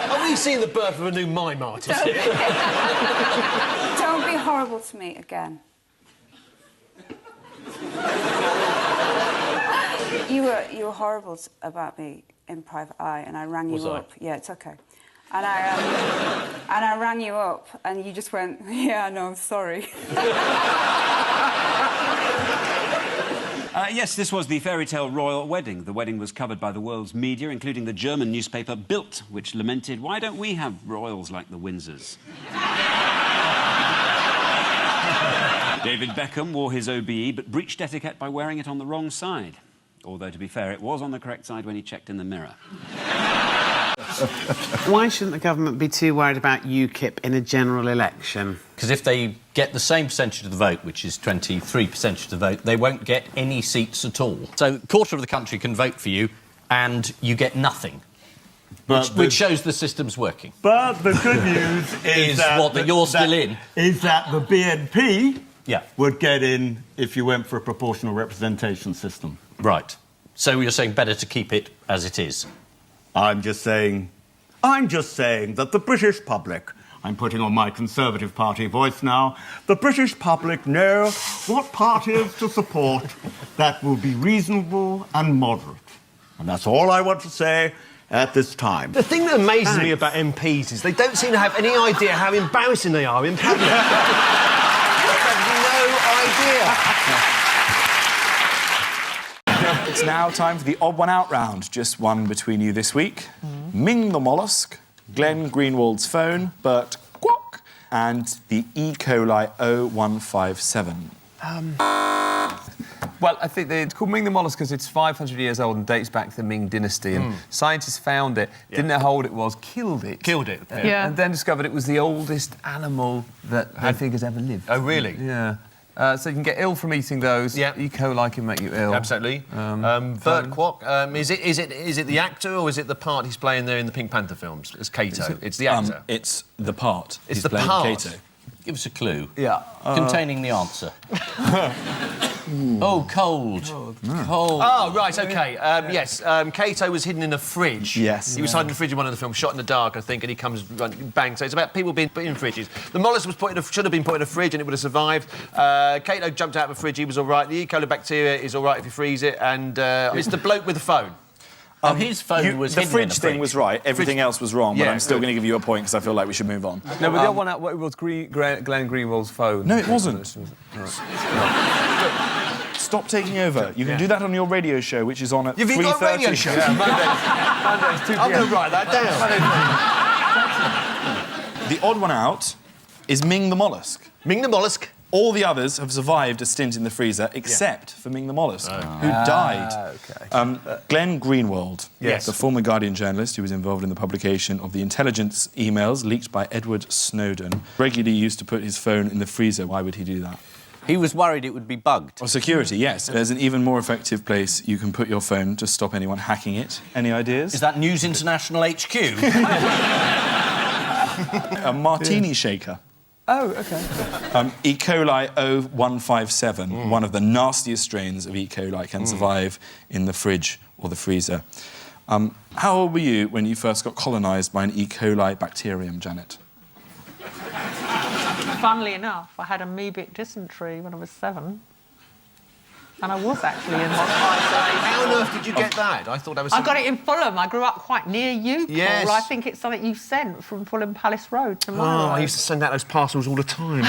Speaker 7: Have we seen the birth of a new mime artist here?
Speaker 28: Don't be horrible to me again. You were horrible about me in private eye, and I rang you up. Yeah, it's okay. And I rang you up, and you just went, "Yeah, no, sorry."
Speaker 18: Yes, this was the fairy tale royal wedding. The wedding was covered by the world's media, including the German newspaper Bild, which lamented, "Why don't we have royals like the Windsors?" David Beckham wore his OBE, but breached etiquette by wearing it on the wrong side. Although, to be fair, it was on the correct side when he checked in the mirror.
Speaker 16: Why shouldn't the government be too worried about UKIP in a general election?
Speaker 3: Because if they get the same percentage of the vote, which is 23% of the vote, they won't get any seats at all. So a quarter of the country can vote for you, and you get nothing.
Speaker 1: But
Speaker 3: which shows the system's working.
Speaker 1: But the good news is
Speaker 3: that you're still in.
Speaker 1: Is that the BNP would get in if you went for a proportional representation system.
Speaker 3: Right. So you're saying better to keep it as it is?
Speaker 1: I'm just saying that the British public, I'm putting on my Conservative Party voice now, the British public know what parties to support that will be reasonable and moderate. And that's all I want to say at this time.
Speaker 7: The thing that amazes me about MPs is they don't seem to have any idea how embarrassing they are in public. They have no idea.
Speaker 2: It's now time for the odd one out round. Just one between you this week. Ming the mollusk, Glenn Greenwald's phone, Bert Quack, and the E. coli 0157.
Speaker 6: Well, I think it's called Ming the mollusk because it's 500 years old and dates back to the Ming dynasty. And scientists found it, didn't know how old it was, killed it. And then discovered it was the oldest animal that I think has ever lived.
Speaker 7: Oh, really?
Speaker 6: Yeah. So you can get ill from eating those. E. coli can make you ill.
Speaker 7: Absolutely. Bert Quack, is it the actor or is it the part he's playing there in the Pink Panther films as Cato? It's the actor.
Speaker 2: It's the part.
Speaker 7: It's
Speaker 2: he's
Speaker 7: the
Speaker 2: playing
Speaker 7: part.
Speaker 2: Cato.
Speaker 3: Give us a clue.
Speaker 2: Yeah.
Speaker 3: Containing the answer. Oh, cold. Cold.
Speaker 7: Oh, right, OK. Yes, Cato was hidden in a fridge.
Speaker 2: Yes.
Speaker 7: He was hiding in a fridge in one of the films, shot in the dark, I think, and he comes, bang. So it's about people being put in fridges. The mollusk was should have been put in a fridge and it would have survived. Cato jumped out of a fridge, he was all right. The E. coli bacteria is all right if you freeze it, and it's the bloke with the phone.
Speaker 3: His phone was
Speaker 2: the
Speaker 3: hidden
Speaker 2: fridge
Speaker 3: in a
Speaker 2: thing was right. Everything else was wrong. But I'm still going to give you a point because I feel like we should move on.
Speaker 6: No, but the other one out was Glenn Greenwald's phone.
Speaker 2: No, it wasn't. Stop taking over. You can do that on your radio show, which is on at 3:30.
Speaker 7: You've got a radio show?
Speaker 2: Yeah,
Speaker 6: Mondays, 2 p.m.
Speaker 7: I'm going to write that down.
Speaker 2: The odd one out is Ming the mollusk.
Speaker 7: Ming the mollusk?
Speaker 2: All the others have survived a stint in the freezer, except for Ming the mollusk, who died. Glenn Greenwald, the former Guardian journalist who was involved in the publication of the intelligence emails leaked by Edward Snowden, regularly used to put his phone in the freezer. Why would he do that?
Speaker 3: He was worried it would be bugged.
Speaker 2: Or security, yes. There's an even more effective place you can put your phone to stop anyone hacking it. Any ideas?
Speaker 3: Is that News International HQ?
Speaker 2: A martini shaker.
Speaker 6: Oh, OK.
Speaker 2: E. coli 0157, one of the nastiest strains of E. coli, can survive in the fridge or the freezer. How old were you when you first got colonised by an E. coli bacterium, Janet?
Speaker 9: Funnily enough, I had amoebic dysentery when I was 7. And I was actually in hospital.
Speaker 7: How on earth did you get that? I thought I was...
Speaker 9: I got it in Fulham. I grew up quite near you, Paul.
Speaker 7: Yes.
Speaker 9: I think it's something you sent from Fulham Palace Road to my road.
Speaker 7: I used to send out those parcels all the time.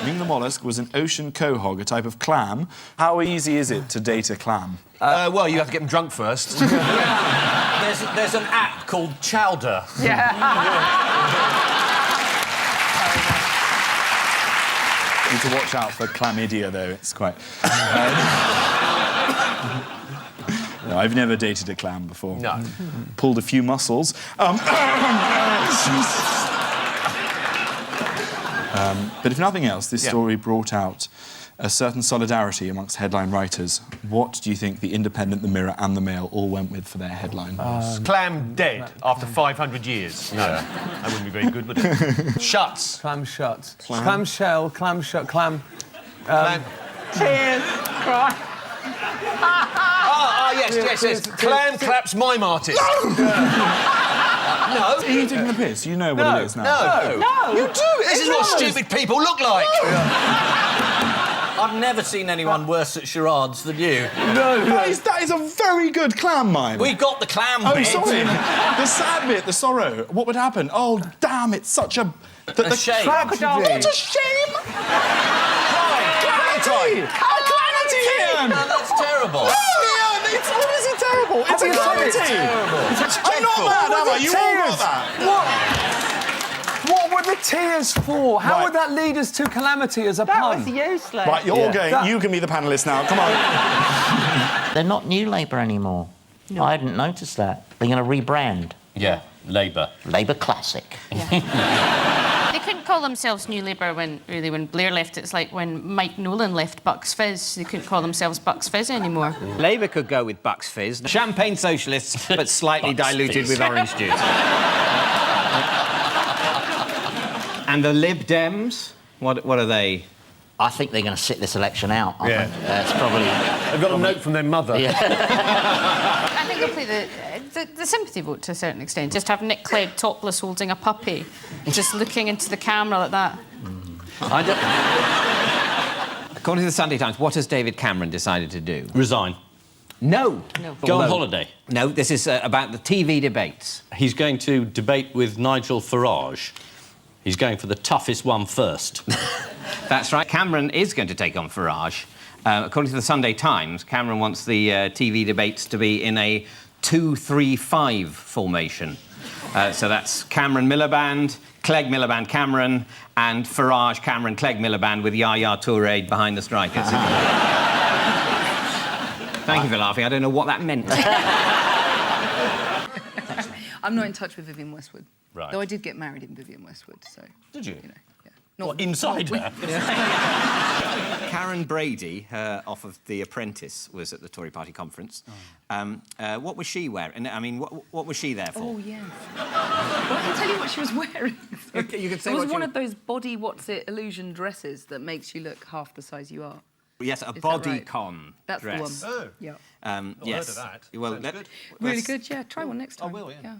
Speaker 2: Ming the mollusk was an ocean quahog, a type of clam. How easy is it to date a clam?
Speaker 7: Well, you have to get them drunk first.
Speaker 3: There's an app called Chowder.
Speaker 2: You need to watch out for chlamydia, though. It's quite... No, I've never dated a clam before.
Speaker 7: No.
Speaker 2: Pulled a few muscles. But if nothing else, this story brought out a certain solidarity amongst headline writers. What do you think The Independent, The Mirror and The Mail all went with for their headline?
Speaker 7: Clam dead after 500 years. No, that wouldn't be very good, would it? Shuts.
Speaker 6: Clam shut. Clam shell, clam shut, clam...
Speaker 9: Tears, cry.
Speaker 7: Yes. Clam claps mime artist. No.
Speaker 2: Are you taking the piss? You know what it is now.
Speaker 7: No. You do. This is what stupid people look like.
Speaker 3: I've never seen anyone worse at charades than you.
Speaker 2: No. That is a very good clam mime.
Speaker 3: We got the clam bit.
Speaker 2: Oh, sorry. The sad bit, the sorrow. What would happen? Oh, damn, it's such a...
Speaker 3: A shame.
Speaker 9: Crocodile.
Speaker 2: What a shame! Calamity!
Speaker 3: No, that's terrible.
Speaker 2: What is it terrible? It's a calamity! I'm not mad, am I? You all got that.
Speaker 6: What were the tears for? How would that lead us to calamity as a pun?
Speaker 9: That was useless.
Speaker 2: Right, you're all going. You can be the panellist now. Come on.
Speaker 13: They're not New Labour anymore. No. I hadn't noticed that. They're going to rebrand.
Speaker 3: Yeah, Labour.
Speaker 13: Labour Classic.
Speaker 21: The
Speaker 4: couldn't call themselves New Labour when Blair left. It's like when Mike Nolan left Bucks Fizz. They couldn't call themselves Bucks Fizz anymore.
Speaker 8: Labour could go with Bucks Fizz. Champagne socialists, but slightly diluted with orange juice. And the Lib Dems, what are they?
Speaker 13: I think they're going to sit this election out. It's probably...
Speaker 7: They've got a note from their mother.
Speaker 4: I think they'll play the sympathy vote to a certain extent. Just have Nick Clegg topless holding a puppy, just looking into the camera like that.
Speaker 8: According to the Sunday Times, what has David Cameron decided to do?
Speaker 3: Resign.
Speaker 8: No.
Speaker 3: Go on holiday.
Speaker 8: No, this is about the TV debates.
Speaker 3: He's going to debate with Nigel Farage. He's going for the toughest one first.
Speaker 8: That's right. Cameron is going to take on Farage. According to the Sunday Times, Cameron wants the TV debates to be in a 2-3-5 formation. So that's Cameron Miliband, Clegg Miliband Cameron, and Farage Cameron Clegg Miliband with Yaya Toure behind the strikers. Thank you for laughing. I don't know what that meant.
Speaker 5: I'm not in touch with Vivienne Westwood.
Speaker 3: Right.
Speaker 5: Though I did get married in Vivienne Westwood, so...
Speaker 3: Did you?
Speaker 5: You know, yeah.
Speaker 3: What, inside her?
Speaker 8: Karen Brady, off of The Apprentice, was at the Tory party conference. What was she wearing? I mean, what was she there for?
Speaker 5: Oh, yes. Well, I can tell you what she was wearing.
Speaker 8: You can say
Speaker 5: it was
Speaker 8: what
Speaker 5: one
Speaker 8: you...
Speaker 5: of those body what's-it illusion dresses that makes you look half the size you are.
Speaker 8: Yes, a
Speaker 5: Is that
Speaker 8: bodycon
Speaker 5: That's
Speaker 8: dress.
Speaker 5: the one. Oh. Yeah.
Speaker 8: Yes.
Speaker 7: Heard of that.
Speaker 8: Well,
Speaker 7: Sounds good.
Speaker 5: Really good, yeah. Try one next time.
Speaker 7: I will, yeah.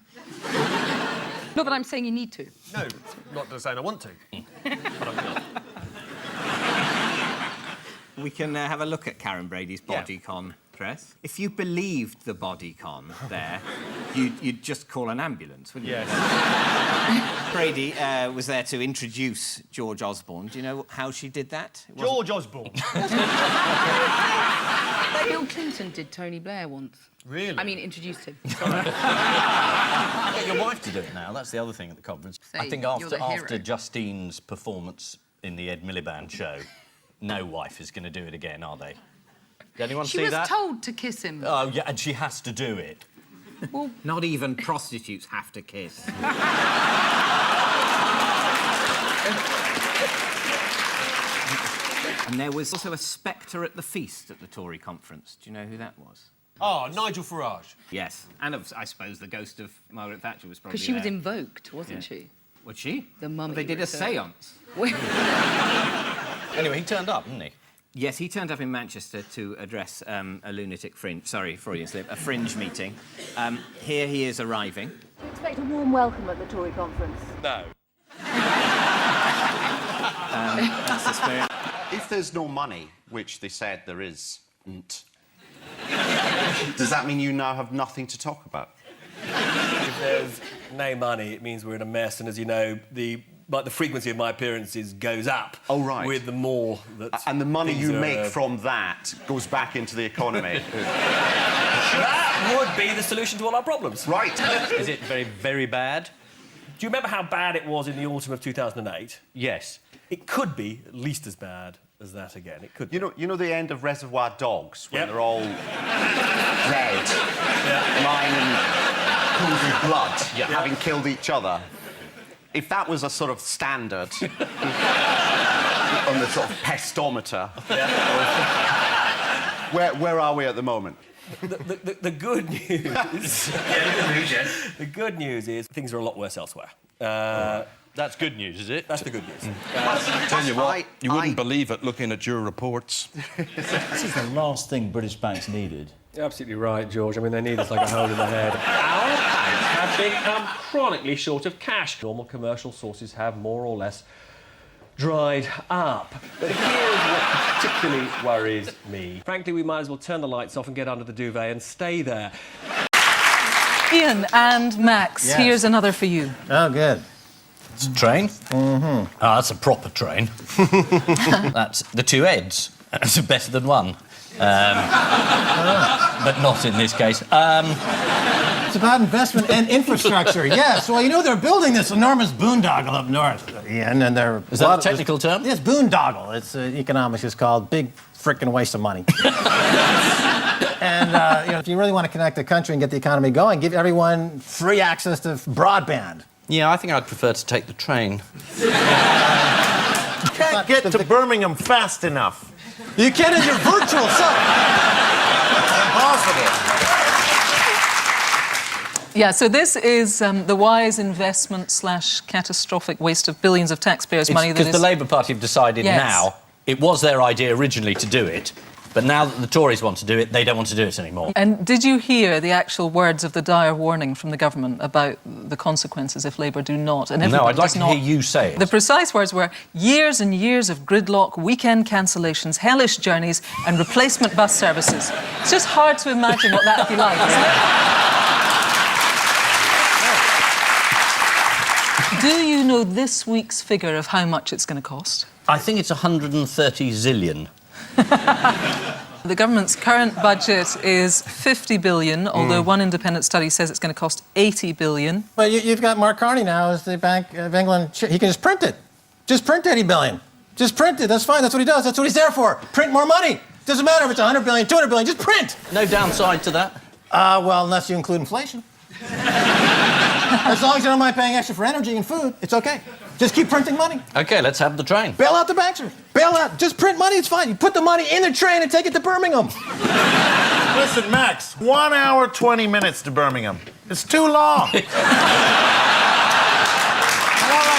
Speaker 5: Not that I'm saying you need to.
Speaker 7: No, not saying I want to. But I will.
Speaker 8: We can have a look at Karen Brady's bodycon dress. If you believed the bodycon there, you'd just call an ambulance, wouldn't you? Yes. Brady was there to introduce George Osborne. Do you know how she did that?
Speaker 7: George Osborne.
Speaker 5: Bill Clinton did Tony Blair once.
Speaker 3: Really?
Speaker 5: I mean, introduced him.
Speaker 3: Get your wife to do it now. That's the other thing at the conference. I think after Justine's performance in the Ed Miliband show, no wife is going to do it again, are they? Did anyone see that?
Speaker 5: She was told to kiss him.
Speaker 3: Oh, yeah, and she has to do it.
Speaker 5: Well,
Speaker 8: not even prostitutes have to kiss. And there was also a spectre at the feast at the Tory conference. Do you know who that was?
Speaker 7: Oh, Nigel Farage.
Speaker 8: Yes, and I suppose the ghost of Margaret Thatcher was probably
Speaker 5: because she was
Speaker 8: there.
Speaker 5: invoked, wasn't she?
Speaker 8: Was she?
Speaker 5: The mummy.
Speaker 8: They did a séance.
Speaker 3: Anyway, he turned up, didn't he?
Speaker 8: Yes, he turned up in Manchester to address a lunatic fringe... Sorry, Freudian slip. A fringe meeting. Here he is arriving.
Speaker 21: Do you expect a warm welcome at the Tory conference?
Speaker 3: No.
Speaker 8: That's the spirit.
Speaker 14: If there's no money, which they said there isn't, does that mean you now have nothing to talk about?
Speaker 17: If there's no money, it means we're in a mess, and as you know, the frequency of my appearances goes up.
Speaker 14: Oh, right.
Speaker 17: With the more that...
Speaker 14: And the money you make from that goes back into the economy.
Speaker 17: That would be the solution to all our problems.
Speaker 14: Right.
Speaker 3: Is it very, very bad?
Speaker 17: Do you remember how bad it was in the autumn of 2008?
Speaker 3: Yes.
Speaker 17: It could be at least as bad as that again. It could be.
Speaker 14: You know the end of Reservoir Dogs, when they're all dead, lying in pools of blood, having killed each other? If that was a sort of standard on the sort of pestometer, where are we at the moment?
Speaker 17: The good news... The good news is things are a lot worse elsewhere.
Speaker 3: That's good news, is it?
Speaker 17: That's the good news.
Speaker 19: Tell you what, you wouldn't believe it looking at your reports.
Speaker 20: This is the last thing British banks needed.
Speaker 17: You're absolutely right, George. I mean, they need us like a hole in the head. Our banks have become chronically short of cash. Normal commercial sources have more or less dried up. But here's what particularly worries me. Frankly, we might as well turn the lights off and get under the duvet and stay there.
Speaker 10: Ian and Max,
Speaker 20: Yes.
Speaker 10: here's another for you.
Speaker 20: Oh, good.
Speaker 3: It's a train? Mm-hmm. Ah, that's a proper train. That's the two heads. That's better than one. But not in this case.
Speaker 20: It's about investment and infrastructure, yes. Well, you know, they're building this enormous boondoggle up north, Ian, and they're...
Speaker 3: Is that a technical term?
Speaker 20: Yes, boondoggle. It's economics is called big frickin' waste of money. And, you know, if you really want to connect the country and get the economy going, give everyone free access to broadband.
Speaker 3: Yeah, I think I'd prefer to take the train.
Speaker 11: You can't get to Birmingham fast enough.
Speaker 20: You can in your virtual self.
Speaker 11: Impossible.
Speaker 9: Yeah, so this is the wise investment / catastrophic waste of billions of taxpayers' money.
Speaker 3: Because the Labour Party have decided now, it was their idea originally to do it, but now that the Tories want to do it, they don't want to do it anymore.
Speaker 9: And did you hear the actual words of the dire warning from the government about the consequences if Labour do not? And
Speaker 3: no, I'd like to hear you say it.
Speaker 9: The precise words were years and years of gridlock, weekend cancellations, hellish journeys and replacement bus services. It's just hard to imagine what that would be like, isn't it? Do you know this week's figure of how much it's going to cost?
Speaker 3: I think it's 130 zillion.
Speaker 9: The government's current budget is 50 billion, although one independent study says it's going to cost 80 billion.
Speaker 20: Well, you've got Mark Carney now as the Bank of England. He can just print it. Just print 80 billion. Just print it. That's fine. That's what he does. That's what he's there for. Print more money. Doesn't matter if it's 100 billion, 200 billion. Just print.
Speaker 3: No downside to that?
Speaker 20: Well, unless you include inflation. As long as you don't mind paying extra for energy and food, it's okay. Just keep printing money.
Speaker 3: OK, let's have the train.
Speaker 20: Bail out the bankers. Bail out. Just print money, it's fine. You put the money in the train and take it to Birmingham.
Speaker 11: Listen, Max, 1 hour, 20 minutes to Birmingham. It's too long. More like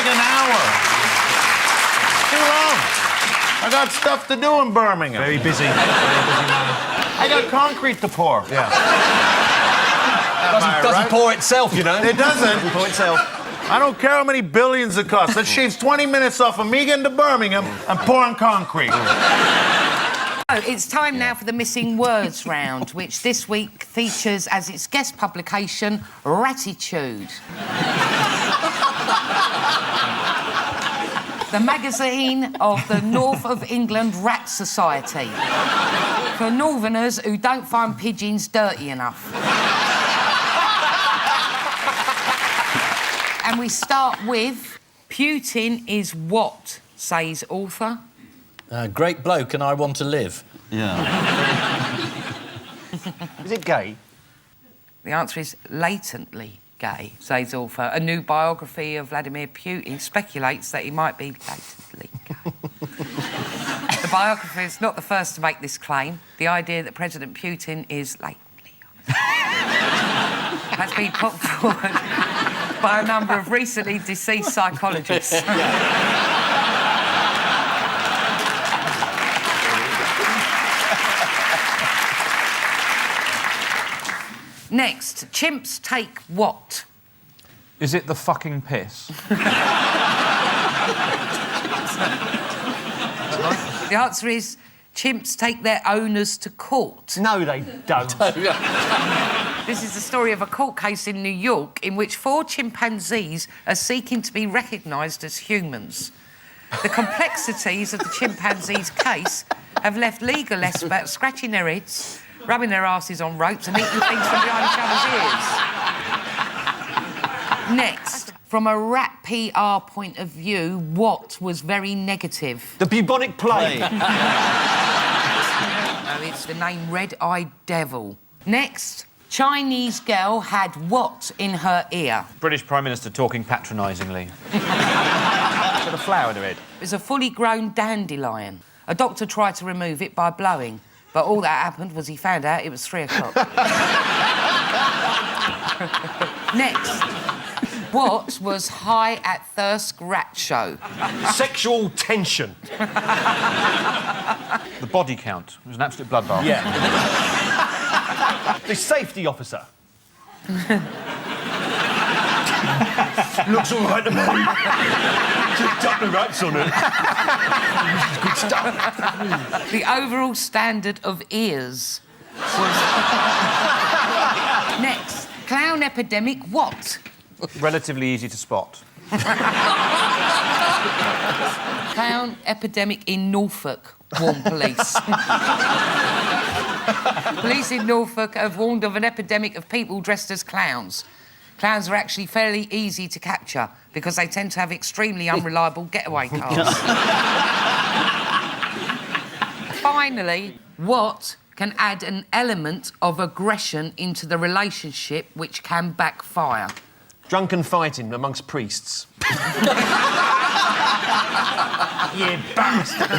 Speaker 11: an hour. Too long. I got stuff to do in Birmingham.
Speaker 7: Very busy. Very busy man.
Speaker 11: I got concrete to pour.
Speaker 7: Yeah. Doesn't pour itself, you know.
Speaker 11: It doesn't.
Speaker 7: Doesn't pour itself.
Speaker 11: I don't care how many billions it costs. That shaves 20 minutes off of me getting to Birmingham and pouring concrete.
Speaker 16: It's time now for the Missing Words round, which this week features as its guest publication, Ratitude. The magazine of the North of England Rat Society. For northerners who don't find pigeons dirty enough. And we start with, Putin is what, says author?
Speaker 3: Great bloke and I want to live.
Speaker 11: Yeah.
Speaker 7: Is it gay?
Speaker 16: The answer is latently gay, says author. A new biography of Vladimir Putin speculates that he might be latently gay. The biographer is not the first to make this claim. The idea that President Putin is latently has been put forward by a number of recently deceased psychologists. Next, chimps take what?
Speaker 6: Is it the fucking piss?
Speaker 16: The answer is chimps take their owners to court.
Speaker 7: No, they don't.
Speaker 16: This is the story of a court case in New York in which 4 chimpanzees are seeking to be recognised as humans. The complexities of the chimpanzees' case have left legal experts scratching their heads, rubbing their asses on ropes and eating things from behind each other's ears. Next, from a rat PR point of view, what was very negative?
Speaker 7: The bubonic plague.
Speaker 16: No, it's the name Red-Eyed Devil. Next, Chinese girl had what in her ear?
Speaker 12: British Prime Minister talking patronisingly. Got a flower in her head.
Speaker 16: It was a fully grown dandelion. A doctor tried to remove it by blowing, but all that happened was he found out it was 3 o'clock. Next, what was high at Thirsk Rat Show?
Speaker 7: Sexual tension.
Speaker 12: The body count. It was an absolute bloodbath.
Speaker 7: Yeah. The safety officer. Looks all right to me. Just up the rats on it. Good stuff.
Speaker 16: The overall standard of ears was... Next, clown epidemic what?
Speaker 12: Relatively easy to spot.
Speaker 16: Clown epidemic in Norfolk, warned police. Police in Norfolk have warned of an epidemic of people dressed as clowns. Clowns are actually fairly easy to capture because they tend to have extremely unreliable getaway cars. Finally, what can add an element of aggression into the relationship which can backfire?
Speaker 7: Drunken fighting amongst priests.
Speaker 11: You bastard!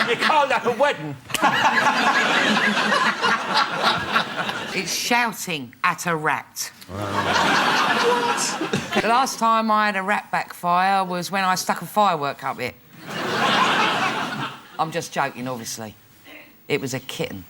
Speaker 11: You can't have a wedding.
Speaker 15: It's shouting at a rat. The last time I had a rat backfire was when I stuck a firework up it. I'm just joking, obviously. It was a kitten.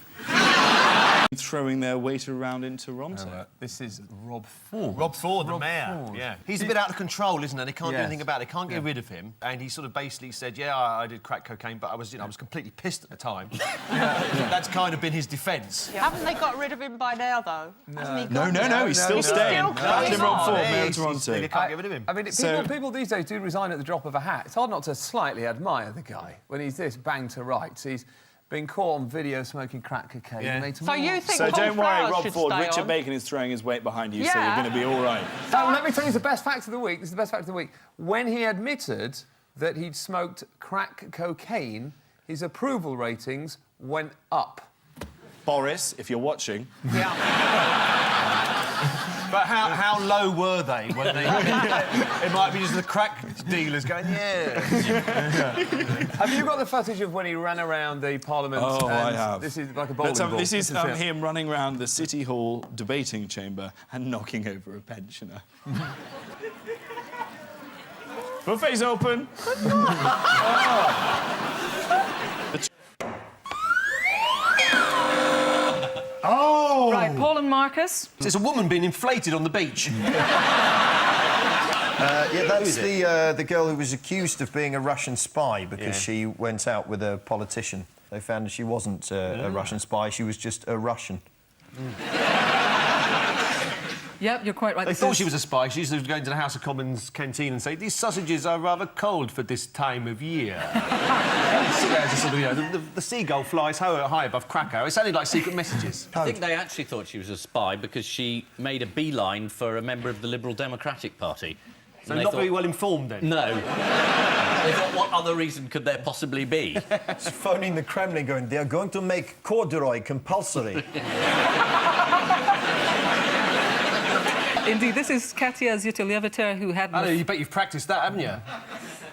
Speaker 2: Throwing their weight around in Toronto.
Speaker 6: This is Rob Ford.
Speaker 7: Rob Ford, the
Speaker 6: Rob
Speaker 7: mayor.
Speaker 6: Ford.
Speaker 7: Yeah. He's a bit out of control, isn't he? They can't do
Speaker 6: Yes.
Speaker 7: anything about it. They can't get rid of him. And he sort of basically said, yeah, I did crack cocaine, but I was completely pissed at the time. That's kind of been his defence.
Speaker 10: Haven't they got rid of him by now, though?
Speaker 2: No, he's still staying. Back in Rob Ford, Mayor of Toronto.
Speaker 7: They can't get rid of him.
Speaker 6: I mean, people these days do resign at the drop of a hat. It's hard not to slightly admire the guy when he's this bang to rights. He's been caught on video smoking crack cocaine.
Speaker 10: So you think
Speaker 2: So don't worry, Rob
Speaker 10: should
Speaker 2: Ford.
Speaker 10: stay
Speaker 2: Richard
Speaker 10: on?
Speaker 2: Bacon is throwing his weight behind you, so
Speaker 10: Yeah.
Speaker 2: you're going to be all right.
Speaker 6: Let me tell you the best fact of the week. This is the best fact of the week. When he admitted that he'd smoked crack cocaine, his approval ratings went up.
Speaker 2: Boris, if you're watching.
Speaker 7: But how low were they when they... It might be just the crack dealers going, yeah.
Speaker 6: Have you got the footage of when he ran around the Parliament?
Speaker 2: Oh,
Speaker 6: and
Speaker 2: I have.
Speaker 6: This is like a bowling ball.
Speaker 2: This is
Speaker 6: it.
Speaker 2: him running around the City Hall debating chamber and knocking over a pensioner. Buffet's open.
Speaker 7: Oh!
Speaker 9: Right, Paul and Marcus.
Speaker 7: There's a woman being inflated on the beach.
Speaker 22: Yeah, that's the girl who was accused of being a Russian spy because she went out with a politician. They found she wasn't a Russian spy, she was just a Russian.
Speaker 9: Yep, you're quite right.
Speaker 7: They thought she was a spy. She used to go into the House of Commons canteen and say, these sausages are rather cold for this time of year. The seagull flies high above Krakow. It sounded like secret messages.
Speaker 3: I think they actually thought she was a spy because she made a beeline for a member of the Liberal Democratic Party.
Speaker 7: So not very well informed, then?
Speaker 3: No. They thought, what other reason could there possibly be?
Speaker 22: It's phoning the Kremlin going, they're going to make corduroy compulsory.
Speaker 9: Indeed, this is Katia Zytuleviter, who had...
Speaker 7: I know, you bet you've practised that, haven't you?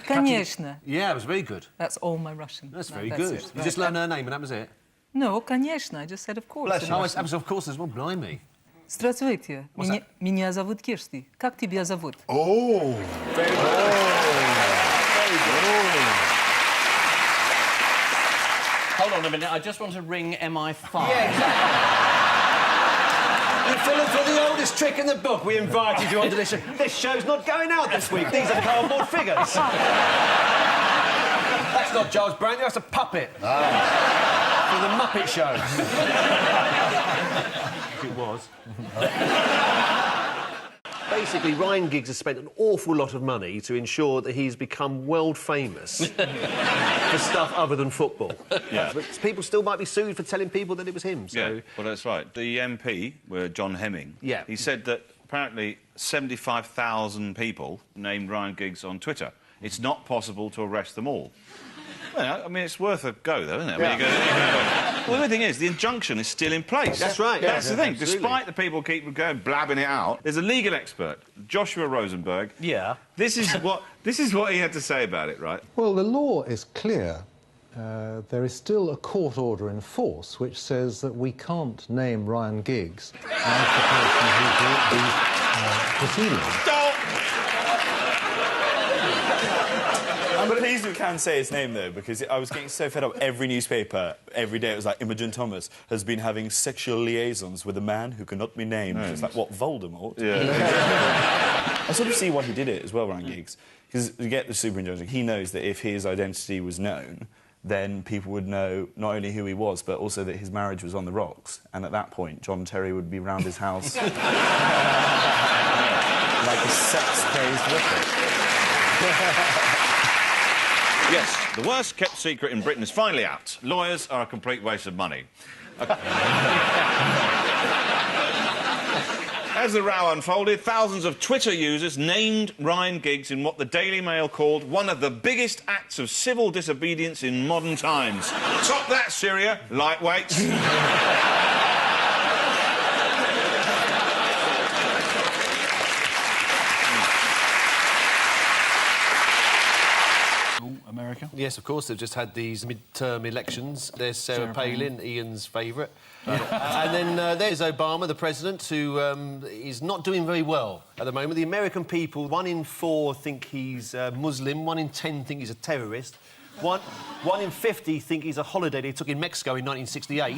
Speaker 9: Конечно.
Speaker 7: Yeah, it was very good.
Speaker 9: That's all my Russian.
Speaker 7: That's very good. You just learned her name and that was it?
Speaker 9: No, конечно. I just said of course.
Speaker 7: Bless you. Oh, it was of course as well. Blimey.
Speaker 9: Здравствуйте. Меня зовут Кирсти. Как тебя зовут?
Speaker 7: Oh. Very good. Very good.
Speaker 3: Hold on a minute. I just want to ring MI5.
Speaker 7: Yeah, exactly. You're filling for the oldest trick in the book. We invited you onto this show. This show's not going out this week. These are cardboard figures. That's not Giles Brandon, that's a puppet. For the Muppet Show. It was. Basically, Ryan Giggs has spent an awful lot of money to ensure that he's become world famous for stuff other than football.
Speaker 23: Yeah.
Speaker 7: But people still might be sued for telling people that it was him, so...
Speaker 23: Yeah, well, that's right. The MP, John Henning,
Speaker 7: Yeah.
Speaker 23: he said that apparently 75,000 people named Ryan Giggs on Twitter. It's not possible to arrest them all. Well, I mean, it's worth a go, though, isn't it? I mean, well, the only thing is, the injunction is still in place.
Speaker 7: That's right.
Speaker 23: That's the thing.
Speaker 7: Absolutely.
Speaker 23: Despite the people keep going blabbing it out, there's a legal expert, Joshua Rosenberg.
Speaker 3: Yeah.
Speaker 23: This is what he had to say about it, right?
Speaker 24: Well, the law is clear. There is still a court order in force which says that we can't name Ryan Giggs as the person who brought these proceedings.
Speaker 23: Stop!
Speaker 2: I'm pleased we can say his name, though, because I was getting so fed up. Every newspaper, every day, it was like, Imogen Thomas has been having sexual liaisons with a man who cannot be named. It's like, what, Voldemort?
Speaker 23: Yeah.
Speaker 2: I sort of see why he did it as well, Ryan Giggs, because you get the super-injunction. He knows that if his identity was known, then people would know not only who he was, but also that his marriage was on the rocks. And at that point, John Terry would be round his house like a sex-crazed whippet.
Speaker 23: Yes, the worst-kept secret in Britain is finally out. Lawyers are a complete waste of money. As the row unfolded, thousands of Twitter users named Ryan Giggs in what the Daily Mail called one of the biggest acts of civil disobedience in modern times. Top that, Syria, lightweights.
Speaker 7: Yes, of course. They've just had these mid-term elections. There's Sarah Palin, Ian's favourite. And then there's Obama, the president, who is not doing very well at the moment. The American people, 1 in 4 think he's Muslim, 1 in 10 think he's a terrorist. 1 in 50 think he's a holiday they took in Mexico in 1968.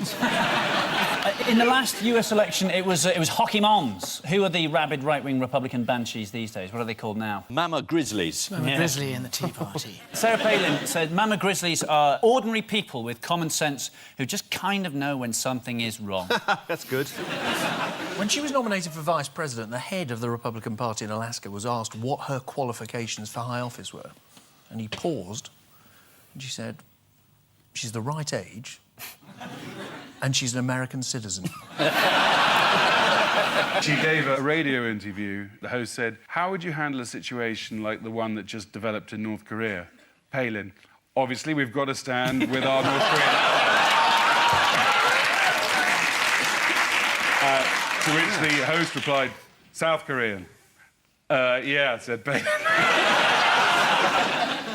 Speaker 1: In the last US election, it was Hockey Mons. Who are the rabid right-wing Republican banshees these days? What are they called now?
Speaker 3: Mama Grizzlies.
Speaker 1: Mama
Speaker 8: Grizzly and the Tea Party.
Speaker 1: Sarah Palin said Mama Grizzlies are ordinary people with common sense who just kind of know when something is wrong.
Speaker 7: That's good.
Speaker 8: When she was nominated for vice president, the head of the Republican Party in Alaska was asked what her qualifications for high office were. And he paused, and she said, she's the right age, and she's an American citizen.
Speaker 4: She gave a radio interview. The host said, how would you handle a situation like the one that just developed in North Korea? Palin, obviously we've got to stand with our North Korean allies. To which the host replied, South Korean. Yeah, said Palin.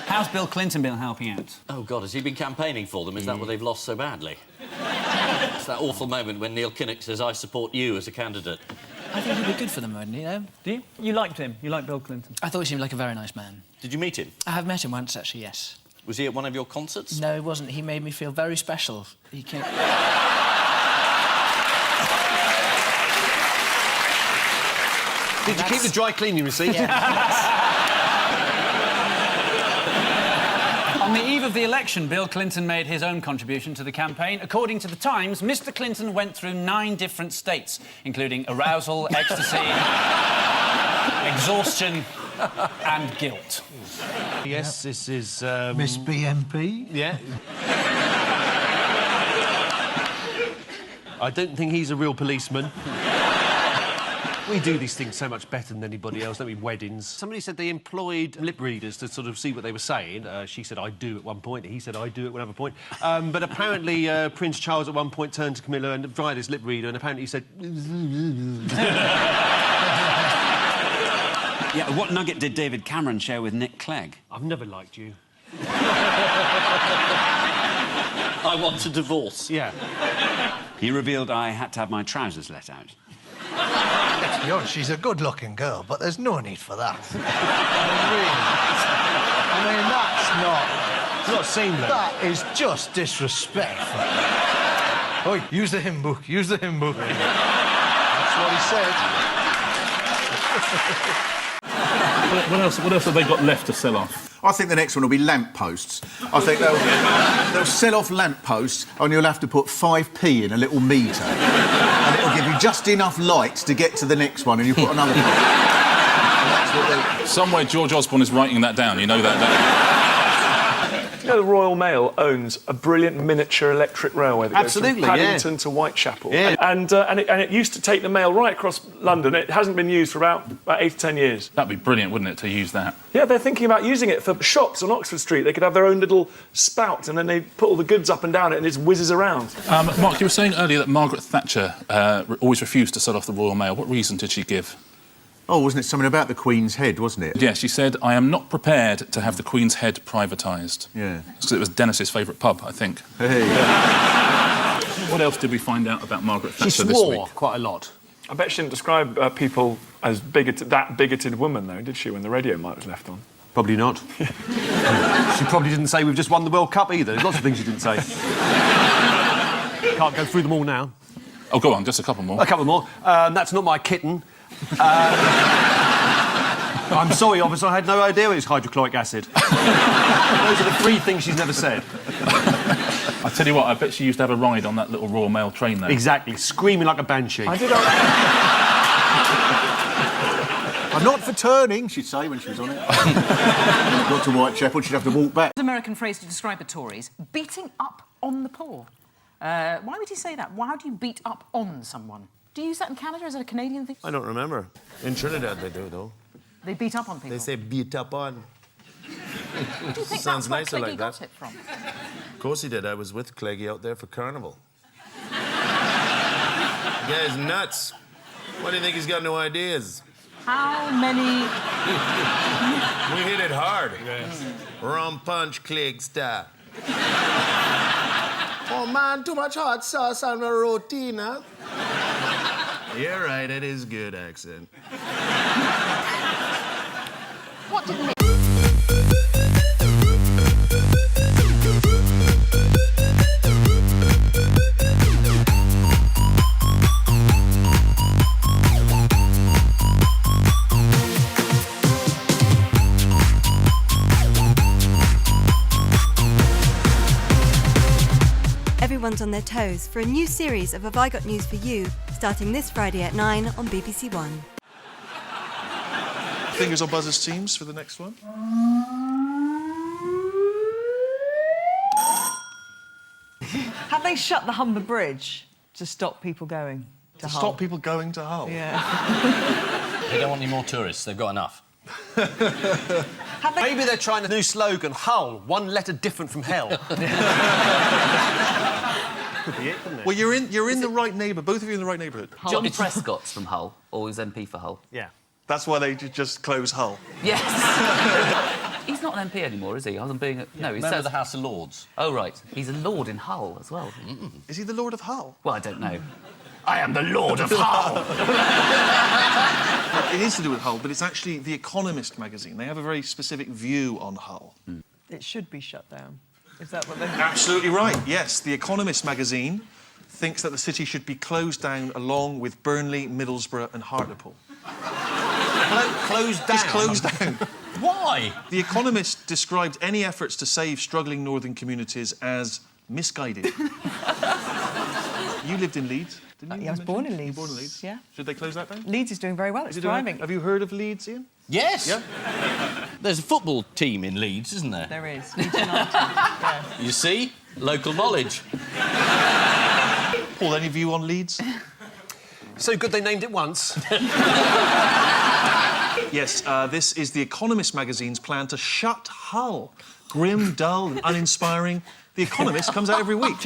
Speaker 1: How's Bill Clinton been helping out?
Speaker 3: Oh, God, has he been campaigning for them? Is that what they've lost so badly? It's that awful moment when Neil Kinnock says, I support you as a candidate.
Speaker 8: I think he'd be good for them, wouldn't he, though?
Speaker 1: Do you? You liked him? You liked Bill Clinton?
Speaker 8: I thought he seemed like a very nice man.
Speaker 3: Did you meet him?
Speaker 8: I have met him once, actually, yes.
Speaker 3: Was he at one of your concerts?
Speaker 8: No, he wasn't. He made me feel very special. He came...
Speaker 7: Did you keep the dry cleaning receipt?
Speaker 1: On the eve of the election, Bill Clinton made his own contribution to the campaign. According to The Times, Mr. Clinton went through 9 different states, including arousal, ecstasy, exhaustion and guilt.
Speaker 7: Yes, this is...
Speaker 13: Miss BMP?
Speaker 7: Yeah. I don't think he's a real policeman. We do these things so much better than anybody else, don't we? Weddings. Somebody said they employed lip readers to sort of see what they were saying. She said, I do at one point. He said, I do at another point. But apparently Prince Charles at one point turned to Camilla and tried his lip reader, and apparently he said...
Speaker 18: Yeah, what nugget did David Cameron share with Nick Clegg?
Speaker 7: I've never liked you.
Speaker 3: I want a divorce.
Speaker 7: Yeah.
Speaker 18: He revealed I had to have my trousers let out.
Speaker 13: Let's be honest, she's a good-looking girl, but there's no need for that. I mean, that's not...
Speaker 7: It's not seamless.
Speaker 13: That is just disrespectful. Oi, use the hymn book, use the hymn book. That's what he said.
Speaker 2: What else have they got left to sell off?
Speaker 11: I think the next one will be lamp posts. I think they'll sell off lamp posts and you'll have to put 5p in a little meter. And it'll give you just enough light to get to the next one and you put another...
Speaker 2: Somewhere George Osborne is writing that down, you know that, don't you?
Speaker 25: You know, the Royal Mail owns a brilliant miniature electric railway that goes from Paddington to Whitechapel. Yeah. And it used to take the mail right across London. It hasn't been used for about 8 to 10 years.
Speaker 2: That'd be brilliant, wouldn't it, to use that?
Speaker 25: Yeah, they're thinking about using it for shops on Oxford Street. They could have their own little spout and then they put all the goods up and down it and it just whizzes around.
Speaker 2: Mark, you were saying earlier that Margaret Thatcher always refused to sell off the Royal Mail. What reason did she give?
Speaker 11: Oh, wasn't it something about the Queen's head, wasn't it?
Speaker 2: Yeah, she said, I am not prepared to have the Queen's head privatised.
Speaker 11: Yeah.
Speaker 2: Because it was Dennis's favourite pub, I think.
Speaker 11: Hey.
Speaker 2: What else did we find out about Margaret Thatcher this week?
Speaker 7: She swore quite a lot.
Speaker 25: I bet she didn't describe people as that bigoted woman, though, did she, when the radio mic was left on?
Speaker 7: Probably not. She probably didn't say we've just won the World Cup either. There's lots of things she didn't say. Can't go through them all now.
Speaker 2: Oh, go on, just a couple more.
Speaker 7: A couple more. That's not my kitten. I'm sorry, officer, I had no idea it was hydrochloric acid. Those are the 3 things she's never said.
Speaker 2: I tell you what, I bet she used to have a ride on that little Royal Mail train there.
Speaker 7: Exactly, screaming like a banshee.
Speaker 11: I'm not for turning, she'd say when she was on it. Got to Whitechapel, she'd have to walk back.
Speaker 9: An American phrase to describe the Tories, beating up on the poor. Why would he say that? How do you beat up on someone? Do you use that in Canada? Is it a Canadian thing?
Speaker 11: I don't remember. In Trinidad they do, though.
Speaker 9: They beat up on people?
Speaker 11: They say beat up on.
Speaker 9: Do you think
Speaker 11: Sounds
Speaker 9: that's where
Speaker 11: nicer
Speaker 9: Cleggy
Speaker 11: like
Speaker 9: got
Speaker 11: that.
Speaker 9: it from?
Speaker 11: Of course he did. I was with Cleggy out there for Carnival. The guy's nuts. Why do you think he's got no ideas?
Speaker 10: How many...
Speaker 13: We hit it hard. Yes. Rum punch click style. Oh man, too much hot sauce on the roti, huh? You're right, it is good accent.
Speaker 10: What did
Speaker 5: Everyone's on their toes for a new series of Have I Got News for You, starting this Friday at 9 on BBC One.
Speaker 2: Fingers on buzzers teams for the next one.
Speaker 10: Have they shut the Humber Bridge to stop people going to Hull?
Speaker 2: Stop people going to Hull?
Speaker 10: Yeah.
Speaker 3: They don't want any more tourists. They've got enough.
Speaker 7: Maybe they're trying a new slogan, Hull, one letter different from hell. Could be it, couldn't it?
Speaker 2: Well, you're in the right neighbour. Both of you in the right neighbourhood.
Speaker 14: John Prescott's from Hull, or he's MP for Hull.
Speaker 7: Yeah.
Speaker 2: That's why they just close Hull.
Speaker 14: Yes. He's not an MP anymore, is he? Other than being no, he's
Speaker 3: Member of the House of Lords.
Speaker 14: Oh right, he's a lord in Hull as well.
Speaker 2: Is he the Lord of Hull?
Speaker 14: Well, I don't know. I am the Lord of Hull.
Speaker 2: It is to do with Hull, but it's actually The Economist magazine. They have a very specific view on Hull.
Speaker 10: It should be shut down. Is that what they...
Speaker 2: Absolutely right, yes. The Economist magazine thinks that the city should be closed down along with Burnley, Middlesbrough and Hartlepool.
Speaker 7: Closed down?
Speaker 2: Just closed down.
Speaker 3: Why?
Speaker 2: The Economist described any efforts to save struggling northern communities as misguided. You lived in Leeds, didn't you?
Speaker 10: Yeah, I was born in Leeds.
Speaker 2: You were born in Leeds?
Speaker 10: Yeah.
Speaker 2: Should they close that down?
Speaker 10: Leeds is doing very well. It's
Speaker 2: Is it doing-
Speaker 10: thriving.
Speaker 2: Have you heard of Leeds, Ian?
Speaker 3: Yes.
Speaker 2: Yeah.
Speaker 3: There's a football team in Leeds, isn't there?
Speaker 10: There is. Leeds United. Yeah.
Speaker 3: You see? Local knowledge.
Speaker 2: Paul, any view on Leeds?
Speaker 7: So good they named it once.
Speaker 2: Yes, this is The Economist magazine's plan to shut Hull. Grim, dull and uninspiring. The Economist comes out every week.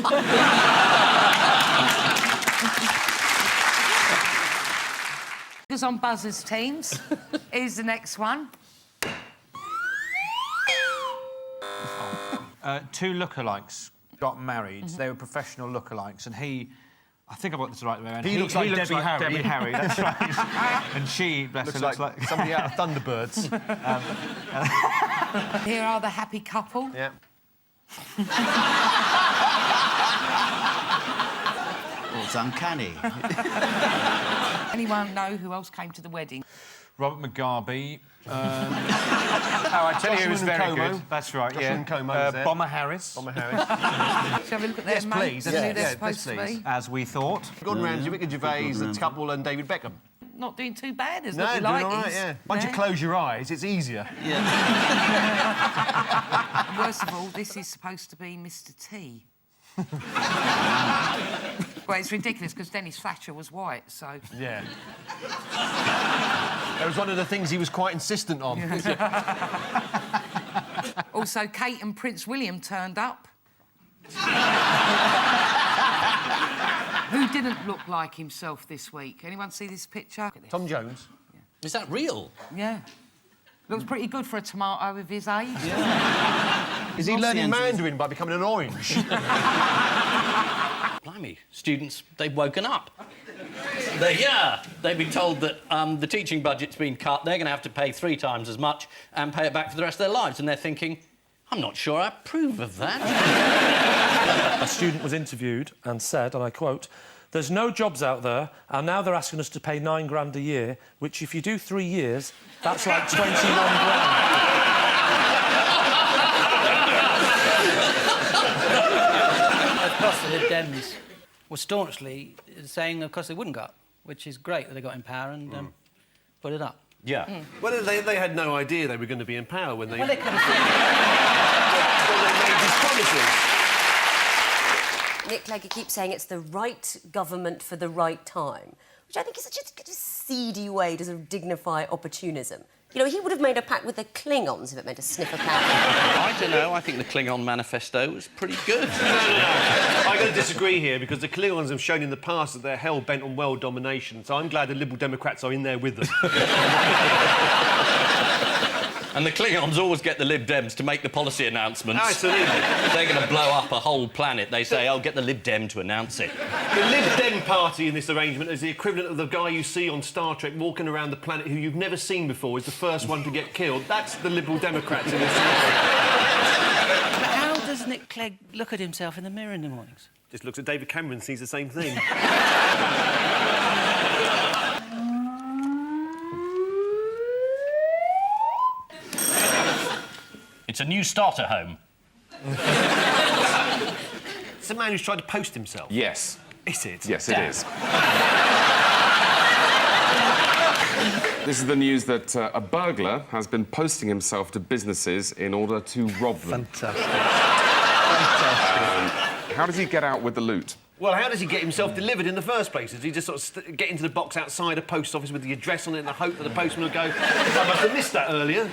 Speaker 15: Fingers on buzzers teams. Here's the next one.
Speaker 12: Two lookalikes got married. They were professional lookalikes, and he... I think I got this right way around.
Speaker 7: He looks like Debbie Harry.
Speaker 12: Debbie Harry, that's right. And she, bless her, looks like
Speaker 7: somebody out of Thunderbirds.
Speaker 15: Here are the happy couple.
Speaker 7: Yeah.
Speaker 18: Oh, it's uncanny.
Speaker 15: Anyone know who else came to the wedding?
Speaker 12: Robert Mugabe. Oh, I tell you, he was very good. That's right,
Speaker 7: Jocelyn Como was there.
Speaker 12: Bomber Harris.
Speaker 7: Bomber Harris.
Speaker 15: Shall we look at their
Speaker 7: Yes,
Speaker 15: mates
Speaker 7: please.
Speaker 15: and
Speaker 7: Yeah,
Speaker 15: who they're
Speaker 7: yeah,
Speaker 15: supposed
Speaker 7: yes,
Speaker 15: to
Speaker 7: please.
Speaker 15: be?
Speaker 12: As we thought.
Speaker 7: Gordon Ramsay, Ricky Gervais, the couple and David Beckham.
Speaker 15: Not doing too bad, is
Speaker 7: No,
Speaker 15: what you
Speaker 7: doing
Speaker 15: like.
Speaker 7: all right,
Speaker 15: is.
Speaker 7: yeah. Once you close your eyes, it's easier.
Speaker 15: And worst of all, this is supposed to be Mr. T. Well, it's ridiculous because Dennis Thatcher was white, so...
Speaker 7: Yeah. That was one of the things he was quite insistent on.
Speaker 15: Also, Kate and Prince William turned up. Who didn't look like himself this week? Anyone see this picture?
Speaker 7: Tom Jones.
Speaker 15: Yeah.
Speaker 3: Is that real?
Speaker 15: Yeah. Looks pretty good for a tomato of his age.
Speaker 7: Yeah. Is he learning Mandarin by becoming an orange?
Speaker 3: Blimey, students, they've woken up. They've been told that the teaching budget's been cut, they're going to have to pay 3 times as much and pay it back for the rest of their lives, and they're thinking, I'm not sure I approve of that.
Speaker 25: A student was interviewed and said, and I quote, "There's no jobs out there, and now they're asking us to pay £9 grand a year, which if you do 3 years, that's like 21 grand."
Speaker 17: Of course, the Lib Dems were staunchly saying, of course, they wouldn't go up, which is great that they got in power and put it up.
Speaker 3: Yeah.
Speaker 7: Well, they had no idea they were going to be in power when they...
Speaker 17: Well, they could have
Speaker 7: when they made these promises.
Speaker 19: Nick Clegg keeps saying it's the right government for the right time, which I think is such a seedy way to sort of dignify opportunism. You know, he would have made a pact with the Klingons if it meant a sniff of powder.
Speaker 3: I don't know. I think the Klingon manifesto was pretty good.
Speaker 7: No. I'm going to disagree here because the Klingons have shown in the past that they're hell-bent on world domination, so I'm glad the Liberal Democrats are in there with them.
Speaker 3: And the Klingons always get the Lib Dems to make the policy announcements.
Speaker 7: Absolutely.
Speaker 3: They're going to blow up a whole planet. They say, oh, get the Lib Dem to announce it.
Speaker 7: The Lib Dem party in this arrangement is the equivalent of the guy you see on Star Trek walking around the planet who you've never seen before, is the first one to get killed. That's the Liberal Democrats in this arrangement.
Speaker 17: But how does Nick Clegg look at himself in the mirror in the mornings?
Speaker 7: Just looks at David Cameron and sees the same thing.
Speaker 3: It's a new starter home.
Speaker 7: It's a man who's tried to post himself.
Speaker 2: Yes.
Speaker 7: Is it?
Speaker 2: Yes, it is. This is the news that a burglar has been posting himself to businesses in order to rob them.
Speaker 7: Fantastic.
Speaker 2: How does he get out with the loot?
Speaker 7: Well, how does he get himself delivered in the first place? Does he just sort of get into the box outside a post office with the address on it in the hope that the postman will go, I must have missed that earlier.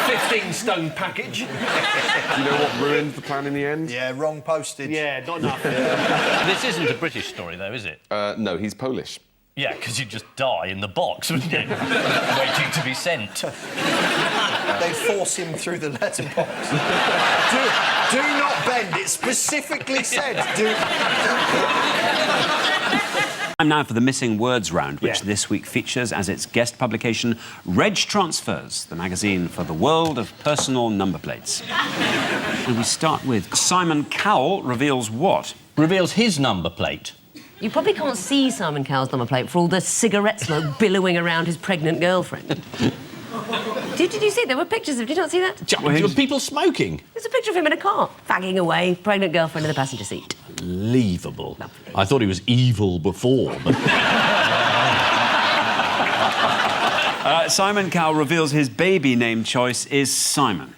Speaker 7: 15-stone package.
Speaker 2: Do you know what ruined the plan in the end?
Speaker 13: Yeah, wrong postage.
Speaker 7: Yeah, not enough.
Speaker 3: This isn't a British story, though, is it?
Speaker 2: No, he's Polish.
Speaker 3: Yeah, because you'd just die in the box, wouldn't you? Waiting to be sent.
Speaker 13: They force him through the letterbox. do not bend. It specifically said do.
Speaker 18: Time now for the Missing Words round, which this week features as its guest publication Reg Transfers, the magazine for the world of personal number plates. And we start with Simon Cowell reveals what?
Speaker 3: Reveals his number plate.
Speaker 19: You probably can't see Simon Cowell's number plate for all the cigarette smoke billowing around his pregnant girlfriend. Did you see? There were pictures of... Did you not see that?
Speaker 3: There were people smoking.
Speaker 19: There's a picture of him in a car, fagging away, pregnant girlfriend in the passenger seat.
Speaker 3: Unbelievable. I thought he was evil before, but...
Speaker 18: Simon Cowell reveals his baby name choice is Simon.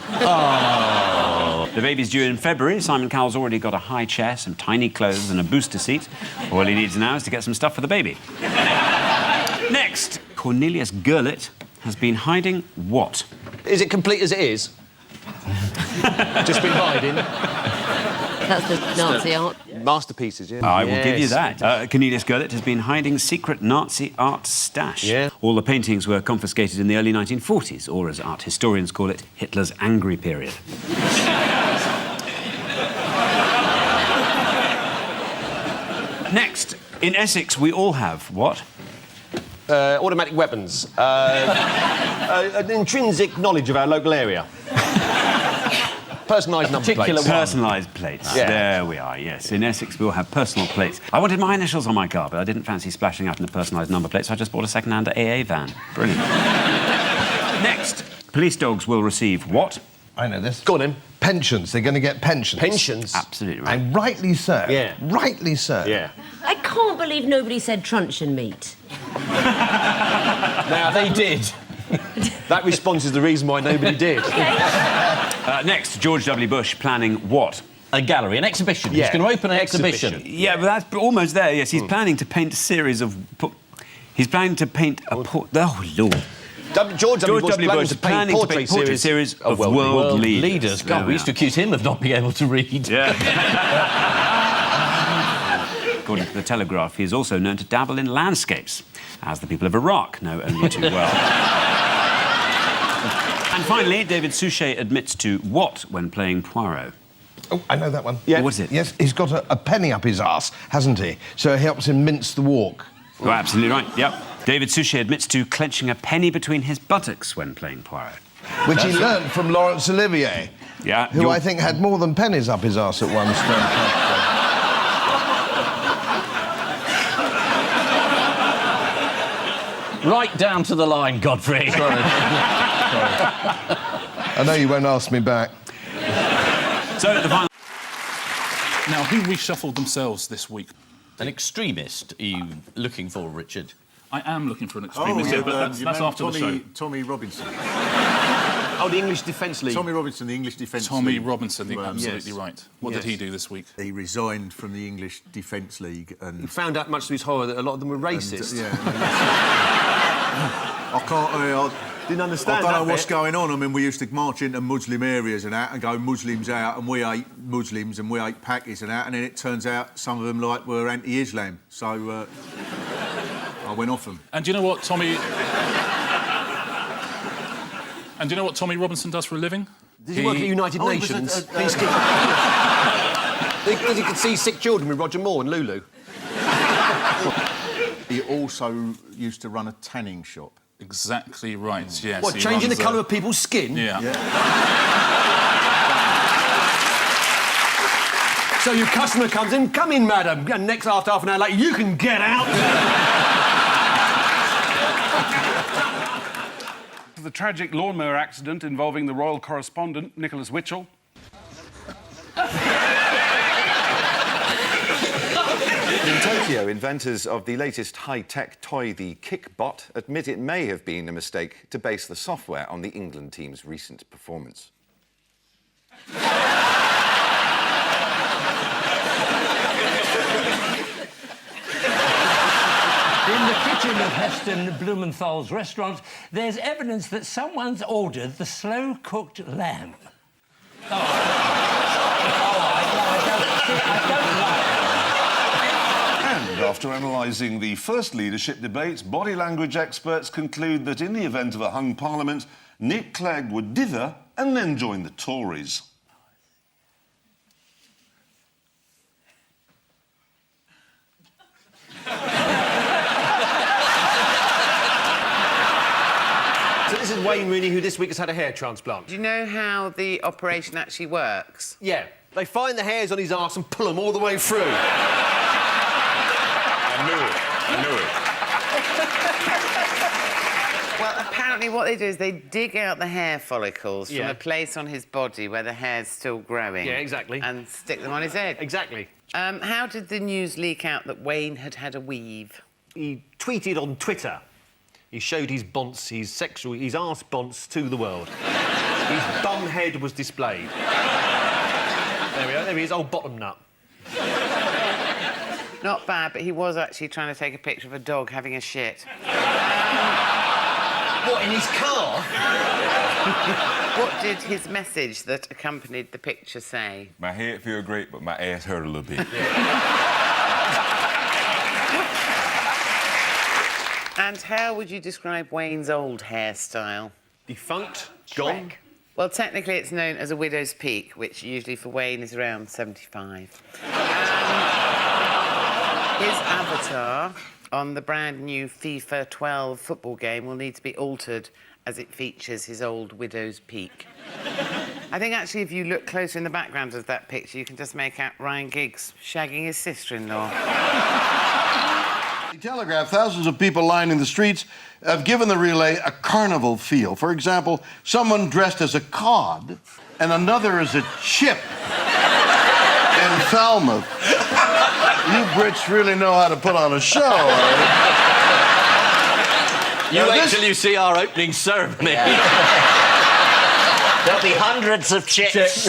Speaker 3: Oh.
Speaker 18: The baby's due in February. Simon Cowell's already got a high chair, some tiny clothes and a booster seat. All he needs now is to get some stuff for the baby. Next, Cornelius Gurlitt has been hiding what?
Speaker 7: Is it complete as it is? Just been hiding.
Speaker 19: That's the Nazi art.
Speaker 7: Masterpieces, yeah.
Speaker 18: I will give you that. Cornelius Gurlitt has been hiding secret Nazi art stash.
Speaker 7: Yeah.
Speaker 18: All the paintings were confiscated in the early 1940s, or as art historians call it, Hitler's angry period. Next, in Essex, we all have what?
Speaker 7: Automatic weapons. An intrinsic knowledge of our local area. Personalised number plates.
Speaker 18: Personalised plates.
Speaker 7: Yeah.
Speaker 18: There we are, yes. In Essex, we all have personal plates. I wanted my initials on my car, but I didn't fancy splashing out in a personalised number plate, so I just bought a second-hand AA van. Brilliant. Next, police dogs will receive what?
Speaker 13: I know this.
Speaker 7: Go on, then.
Speaker 13: Pensions. They're going to get pensions.
Speaker 7: Pensions?
Speaker 18: Absolutely right.
Speaker 13: And rightly so.
Speaker 7: Yeah.
Speaker 13: Rightly so.
Speaker 7: Yeah.
Speaker 19: I can't believe nobody said truncheon meat.
Speaker 7: Now, they did. That response is the reason why nobody did.
Speaker 18: Next, George W. Bush planning what?
Speaker 3: A gallery, an exhibition.
Speaker 7: Yeah.
Speaker 3: He's going to open an exhibition.
Speaker 18: Yeah, but that's almost there, yes. He's planning to paint a series of... He's planning to paint a... Oh, Lord.
Speaker 7: George W. Bush
Speaker 18: planning to paint a portrait series of world leaders.
Speaker 3: God, we used to accuse him of not being able to read.
Speaker 18: Yeah. According to the Telegraph, he is also known to dabble in landscapes, as the people of Iraq know only too well. And finally, David Suchet admits to what when playing Poirot?
Speaker 13: Oh, I know that one.
Speaker 18: Yeah. What is it?
Speaker 13: Yes, he's got a penny up his arse, hasn't he? So it helps him mince the walk.
Speaker 18: Oh, absolutely right, yep. David Suchet admits to clenching a penny between his buttocks when playing Poirot.
Speaker 13: Which he learnt from Laurence Olivier.
Speaker 18: Yeah.
Speaker 13: Who I think had more than pennies up his arse at one stage.
Speaker 3: Right down to the line, Godfrey.
Speaker 13: Sorry. I know you won't ask me back.
Speaker 18: So, the final...
Speaker 6: Now, who reshuffled themselves this week?
Speaker 3: An extremist are you looking for, Richard?
Speaker 6: I am looking for an extremist, but that's after the show.
Speaker 11: Tommy Robinson.
Speaker 7: Oh, the English Defence League.
Speaker 11: Tommy Robinson, the English Defence League.
Speaker 6: Tommy Robinson, absolutely right. What did he do this week?
Speaker 11: He resigned from the English Defence League and...
Speaker 7: He found out, much to his horror, that a lot of them were racist.
Speaker 11: And, yeah. I can't...
Speaker 7: Didn't understand
Speaker 11: I don't know
Speaker 7: that
Speaker 11: what's
Speaker 7: bit.
Speaker 11: going on. I mean, we used to march into Muslim areas and that and go Muslims out, and we ate Muslims and we ate Pakis and that, and then it turns out some of them, like, were anti-Islam. So, I went off them.
Speaker 6: And do you know what Tommy... And do you know what Tommy Robinson does for a living?
Speaker 7: Does he work at United Nations? Because he could see sick children with Roger Moore and Lulu.
Speaker 11: He also used to run a tanning shop.
Speaker 6: Exactly right, yes.
Speaker 7: What,
Speaker 6: he
Speaker 7: changing the
Speaker 6: runs
Speaker 7: colour of people's skin?
Speaker 6: Yeah.
Speaker 7: So your customer comes in, come in, madam, and next after half an hour later, you can get out.
Speaker 4: The tragic lawnmower accident involving the royal correspondent, Nicholas Witchell.
Speaker 16: In Tokyo, inventors of the latest high-tech toy, the Kickbot, admit it may have been a mistake to base the software on the England team's recent performance.
Speaker 20: In the kitchen of Heston Blumenthal's restaurant, there's evidence that someone's ordered the slow-cooked lamb.
Speaker 21: And after analysing the first leadership debates, body language experts conclude that in the event of a hung parliament, Nick Clegg would dither and then join the Tories.
Speaker 7: So this is Wayne Rooney, who this week has had a hair transplant.
Speaker 15: Do you know how the operation actually works?
Speaker 7: Yeah. They find the hairs on his arse and pull them all the way through.
Speaker 21: I knew it.
Speaker 15: Well, apparently what they do is they dig out the hair follicles from
Speaker 7: Yeah.
Speaker 15: a place on his body where the hair's still growing.
Speaker 7: Yeah, exactly.
Speaker 15: And stick them on his head.
Speaker 7: Exactly.
Speaker 15: How did the news leak out that Wayne had had a weave?
Speaker 7: He tweeted on Twitter. He showed his bonce, his arse bonce to the world. His bum head was displayed. There we are, there he is, old bottom nut.
Speaker 15: Not bad, but he was actually trying to take a picture of a dog having a shit.
Speaker 7: What, in his car?
Speaker 15: What did his message that accompanied the picture say?
Speaker 21: My head feel great, but my ass hurt a little bit.
Speaker 15: And how would you describe Wayne's old hairstyle?
Speaker 7: Defunct, gone.
Speaker 15: Well, technically it's known as a widow's peak, which usually for Wayne is around 75. His avatar on the brand new FIFA 12 football game will need to be altered as it features his old widow's peak. I think actually if you look closer in the background of that picture, you can just make out Ryan Giggs shagging his sister-in-law.
Speaker 22: The Telegraph, thousands of people lining the streets have given the relay a carnival feel. For example, someone dressed as a cod and another as a chip in Falmouth. You Brits really know how to put on a show,
Speaker 3: You wait till you see our opening ceremony.
Speaker 8: There'll be hundreds of chips.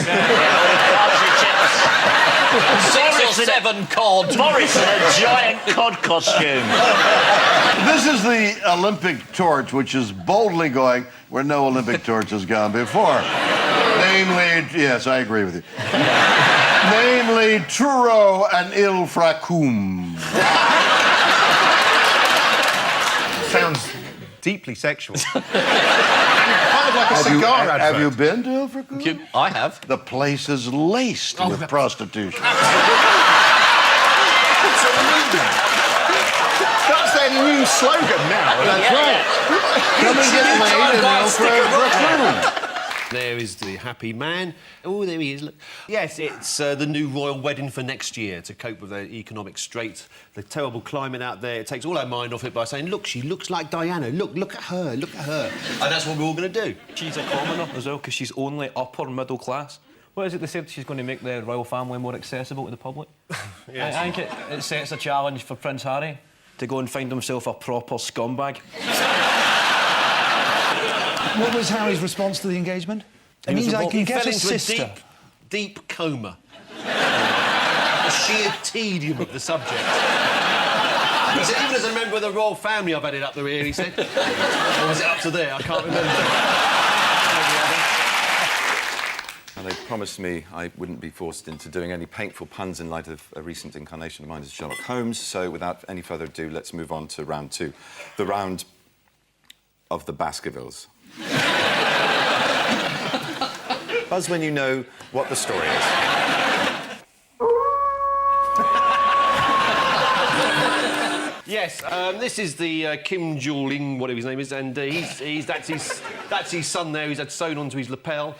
Speaker 3: Six or seven cod.
Speaker 8: Boris in a giant cod costume.
Speaker 22: This is the Olympic torch, which is boldly going where no Olympic torch has gone before. Namely, yes, I agree with you. Namely, Truro and Il Fracum.
Speaker 7: Sounds deeply sexual.
Speaker 22: Kind of like a cigar advert. Have you been to Il Fracum?
Speaker 3: I have.
Speaker 22: The place is laced with prostitution.
Speaker 7: That's their new slogan now.
Speaker 22: That's right. Come and get laid in Il Fracum.
Speaker 7: There is the happy man. Oh, there he is, look. Yes, it's the new royal wedding for next year to cope with the economic straits, the terrible climate out there. It takes all our mind off it by saying, look, she looks like Diana. Look at her, look at her. And that's what we're all going to do.
Speaker 24: She's a commoner as well, because she's only upper middle class. What is it they said? She's going to make the royal family more accessible to the public?
Speaker 7: Yes.
Speaker 24: I think it sets a challenge for Prince Harry to go and find himself a proper scumbag.
Speaker 13: What was Harry's response to the engagement? It means I can get a sister.
Speaker 7: Deep coma. The sheer tedium of the subject. He said, even as a member of the royal family, I've had it up the rear, he said. Or was it up to there? I can't remember.
Speaker 16: And they promised me I wouldn't be forced into doing any painful puns in light of a recent incarnation of mine as Sherlock Holmes. So without any further ado, let's move on to round 2. The round of the Baskervilles. Buzz when you know what the story is.
Speaker 7: Yes, this is the Kim Jong-il, whatever his name is, and that's his son there who's had sewn onto his lapel.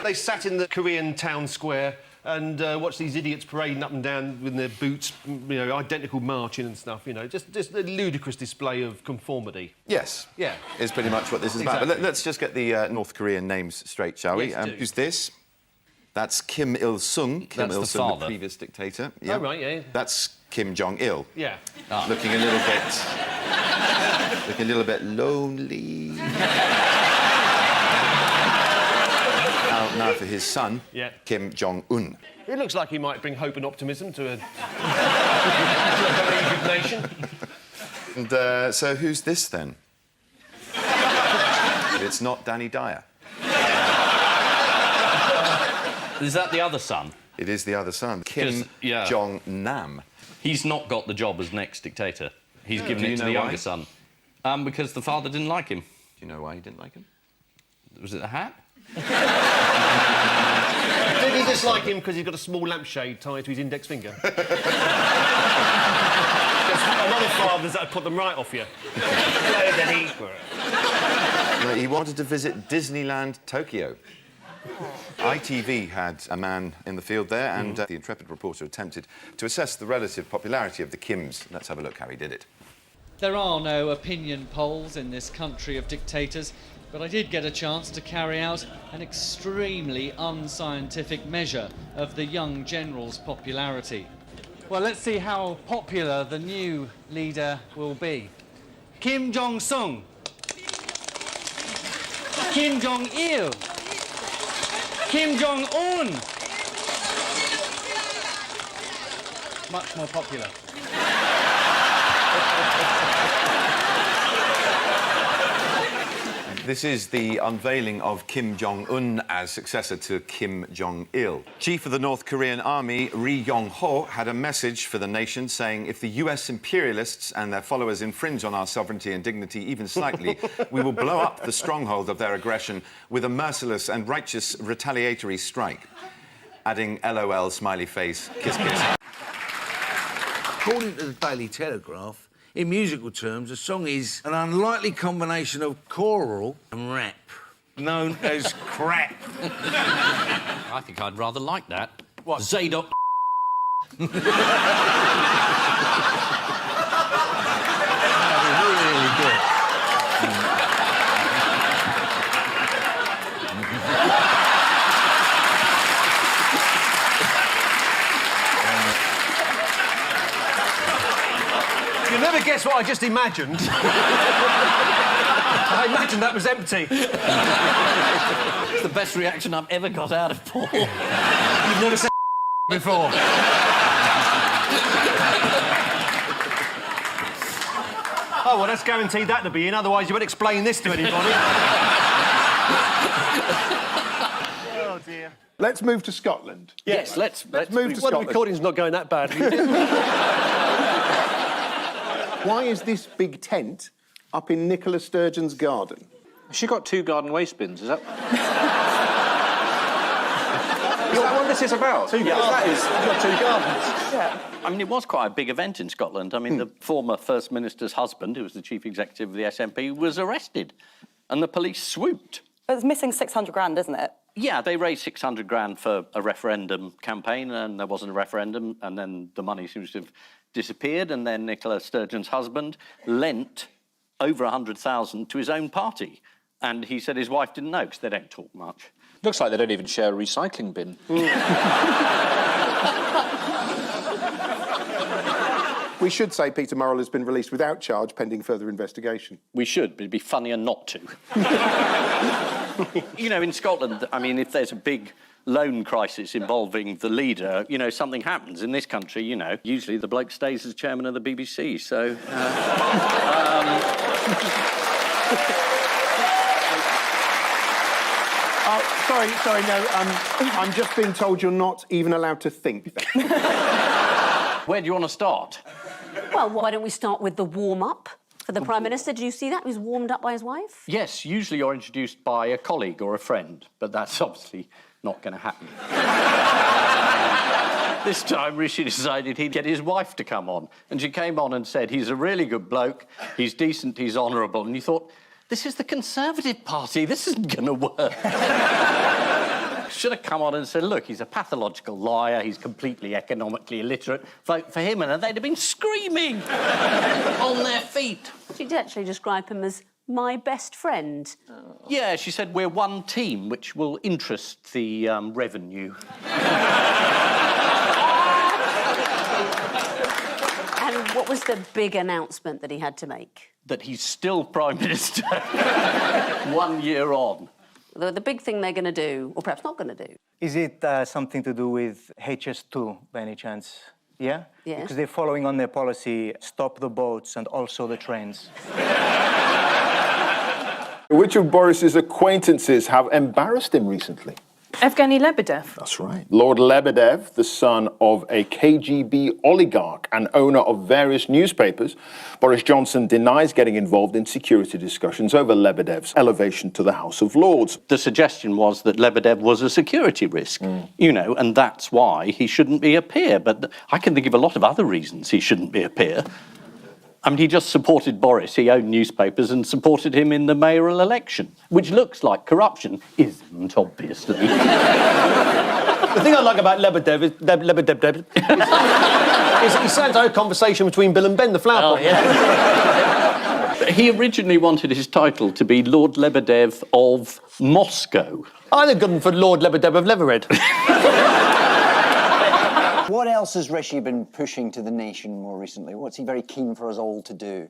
Speaker 7: They sat in the Korean town square and watched these idiots parading up and down with their boots, you know, identical marching and stuff, you know, just a ludicrous display of conformity.
Speaker 16: Yes.
Speaker 7: Yeah.
Speaker 16: Is pretty much what this is about. But let's just get the North Korean names straight, shall we?
Speaker 7: Yes, do.
Speaker 16: Who's this? That's Kim Il-sung. Kim
Speaker 3: That's the
Speaker 16: Il-sung,
Speaker 3: father.
Speaker 16: the previous dictator.
Speaker 7: Oh, right, yeah.
Speaker 16: That's Kim Jong-il.
Speaker 7: Yeah.
Speaker 16: Looking a little bit lonely. Now for his son, Kim Jong-un.
Speaker 7: It looks like he might bring hope and optimism to a very good nation.
Speaker 16: And so who's this then? It's not Danny Dyer.
Speaker 3: Is that the other son?
Speaker 16: It is the other son, Kim Jong-nam.
Speaker 3: He's not got the job as next dictator. He's given it to the younger son. Because the father didn't like him.
Speaker 16: Do you know why he didn't like him?
Speaker 3: Was it the hat?
Speaker 7: Did he dislike him because he's got a small lampshade tied to his index finger? There's a lot of fathers that put them right off you.
Speaker 16: He wanted to visit Disneyland Tokyo. ITV had a man in the field there, and the intrepid reporter attempted to assess the relative popularity of the Kims. Let's have a look how he did it.
Speaker 1: There are no opinion polls in this country of dictators, but I did get a chance to carry out an extremely unscientific measure of the young general's popularity. Well, let's see how popular the new leader will be. Kim Jong-sung. Kim Jong-il. Kim Jong-un. Much more popular.
Speaker 16: This is the unveiling of Kim Jong-un as successor to Kim Jong-il. Chief of the North Korean army, Ri Yong-ho, had a message for the nation saying, if the US imperialists and their followers infringe on our sovereignty and dignity even slightly, we will blow up the stronghold of their aggression with a merciless and righteous retaliatory strike. Adding LOL, smiley face, kiss, kiss.
Speaker 13: According to the Daily Telegraph, in musical terms, the song is an unlikely combination of choral and rap, known as crap.
Speaker 3: I think I'd rather like that. What? Zadok.
Speaker 13: Really good.
Speaker 7: You'll never guess what I just imagined. I imagined that was empty.
Speaker 3: It's the best reaction I've ever got out of Paul.
Speaker 7: You've never said before. Oh, well, that's guaranteed that to be in, otherwise you won't explain this to anybody.
Speaker 5: Oh, dear. Let's move to Scotland.
Speaker 7: Yes, let's
Speaker 5: move to
Speaker 7: Well,
Speaker 5: Scotland.
Speaker 7: the recording's not going that badly.
Speaker 5: Why is this big tent up in Nicola Sturgeon's garden?
Speaker 12: She got 2 garden waste bins, is that?
Speaker 5: Is that what this is about? 2 gardens. That is. You've got 2 gardens.
Speaker 3: Yeah. I mean, it was quite a big event in Scotland. I mean, the former First Minister's husband, who was the chief executive of the SNP, was arrested, and the police swooped.
Speaker 9: It's missing 600 grand, isn't it?
Speaker 3: Yeah, they raised 600 grand for a referendum campaign, and there wasn't a referendum, and then the money seems to have disappeared, and then Nicola Sturgeon's husband lent over 100,000 to his own party, and he said his wife didn't know because they don't talk much.
Speaker 12: Looks like they don't even share a recycling bin.
Speaker 5: We should say Peter Murrell has been released without charge pending further investigation.
Speaker 3: We should, but it'd be funnier not to. You know, in Scotland, I mean, if there's a big loan crisis involving the leader, you know, something happens. In this country, you know, usually the bloke stays as chairman of the BBC, so...
Speaker 5: Oh, sorry, no, I'm just being told you're not even allowed to think.
Speaker 3: Where do you want to start?
Speaker 19: Well, why don't we start with the warm-up for the Prime Minister? Did you see that? He was warmed up by his wife?
Speaker 3: Yes, usually you're introduced by a colleague or a friend, but that's obviously not going to happen. This time, Rishi decided he'd get his wife to come on, and she came on and said, he's a really good bloke, he's decent, he's honourable, and you thought, this is the Conservative Party, this isn't going to work. Should have come on and said, look, he's a pathological liar, he's completely economically illiterate, vote for him, and they'd have been screaming on their feet.
Speaker 19: She did actually describe him as my best friend.
Speaker 3: Oh. Yeah, she said, we're one team, which will interest the revenue.
Speaker 19: And what was the big announcement that he had to make?
Speaker 3: That he's still Prime Minister 1 year on.
Speaker 19: The big thing they're going to do, or perhaps not going to do.
Speaker 10: Is it something to do with HS2, by any chance? Yeah?
Speaker 19: Yeah.
Speaker 10: Because they're following on their policy, stop the boats and also the trains.
Speaker 5: Which of Boris's acquaintances have embarrassed him recently?
Speaker 14: Evgeny Lebedev.
Speaker 5: That's right. Lord Lebedev, the son of a KGB oligarch and owner of various newspapers. Boris Johnson denies getting involved in security discussions over Lebedev's elevation to the House of Lords.
Speaker 3: The suggestion was that Lebedev was a security risk, you know, and that's why he shouldn't be a peer. But I can think of a lot of other reasons he shouldn't be a peer. I mean, he just supported Boris, he owned newspapers and supported him in the mayoral election, which looks like corruption, isn't, obviously.
Speaker 7: The thing I like about Lebedev is he sounds like a conversation between Bill and Ben, the flower pot.
Speaker 3: Yeah. He originally wanted his title to be Lord Lebedev of Moscow.
Speaker 7: I'd have gone for Lord Lebedev of Levered.
Speaker 17: What else has Rishi been pushing to the nation more recently? What's he very keen for us all to do?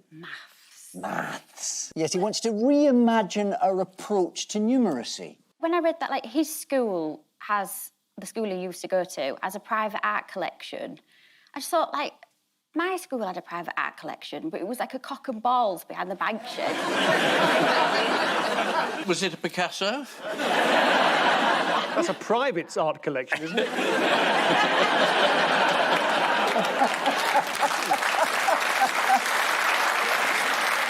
Speaker 17: Maths. Yes, he wants to reimagine our approach to numeracy.
Speaker 23: When I read that, like, his school has, the school he used to go to, has a private art collection, I just thought, like, my school had a private art collection, but it was like a cock and balls behind the bank shed.
Speaker 3: Was it a Picasso?
Speaker 7: That's a private art collection, isn't it?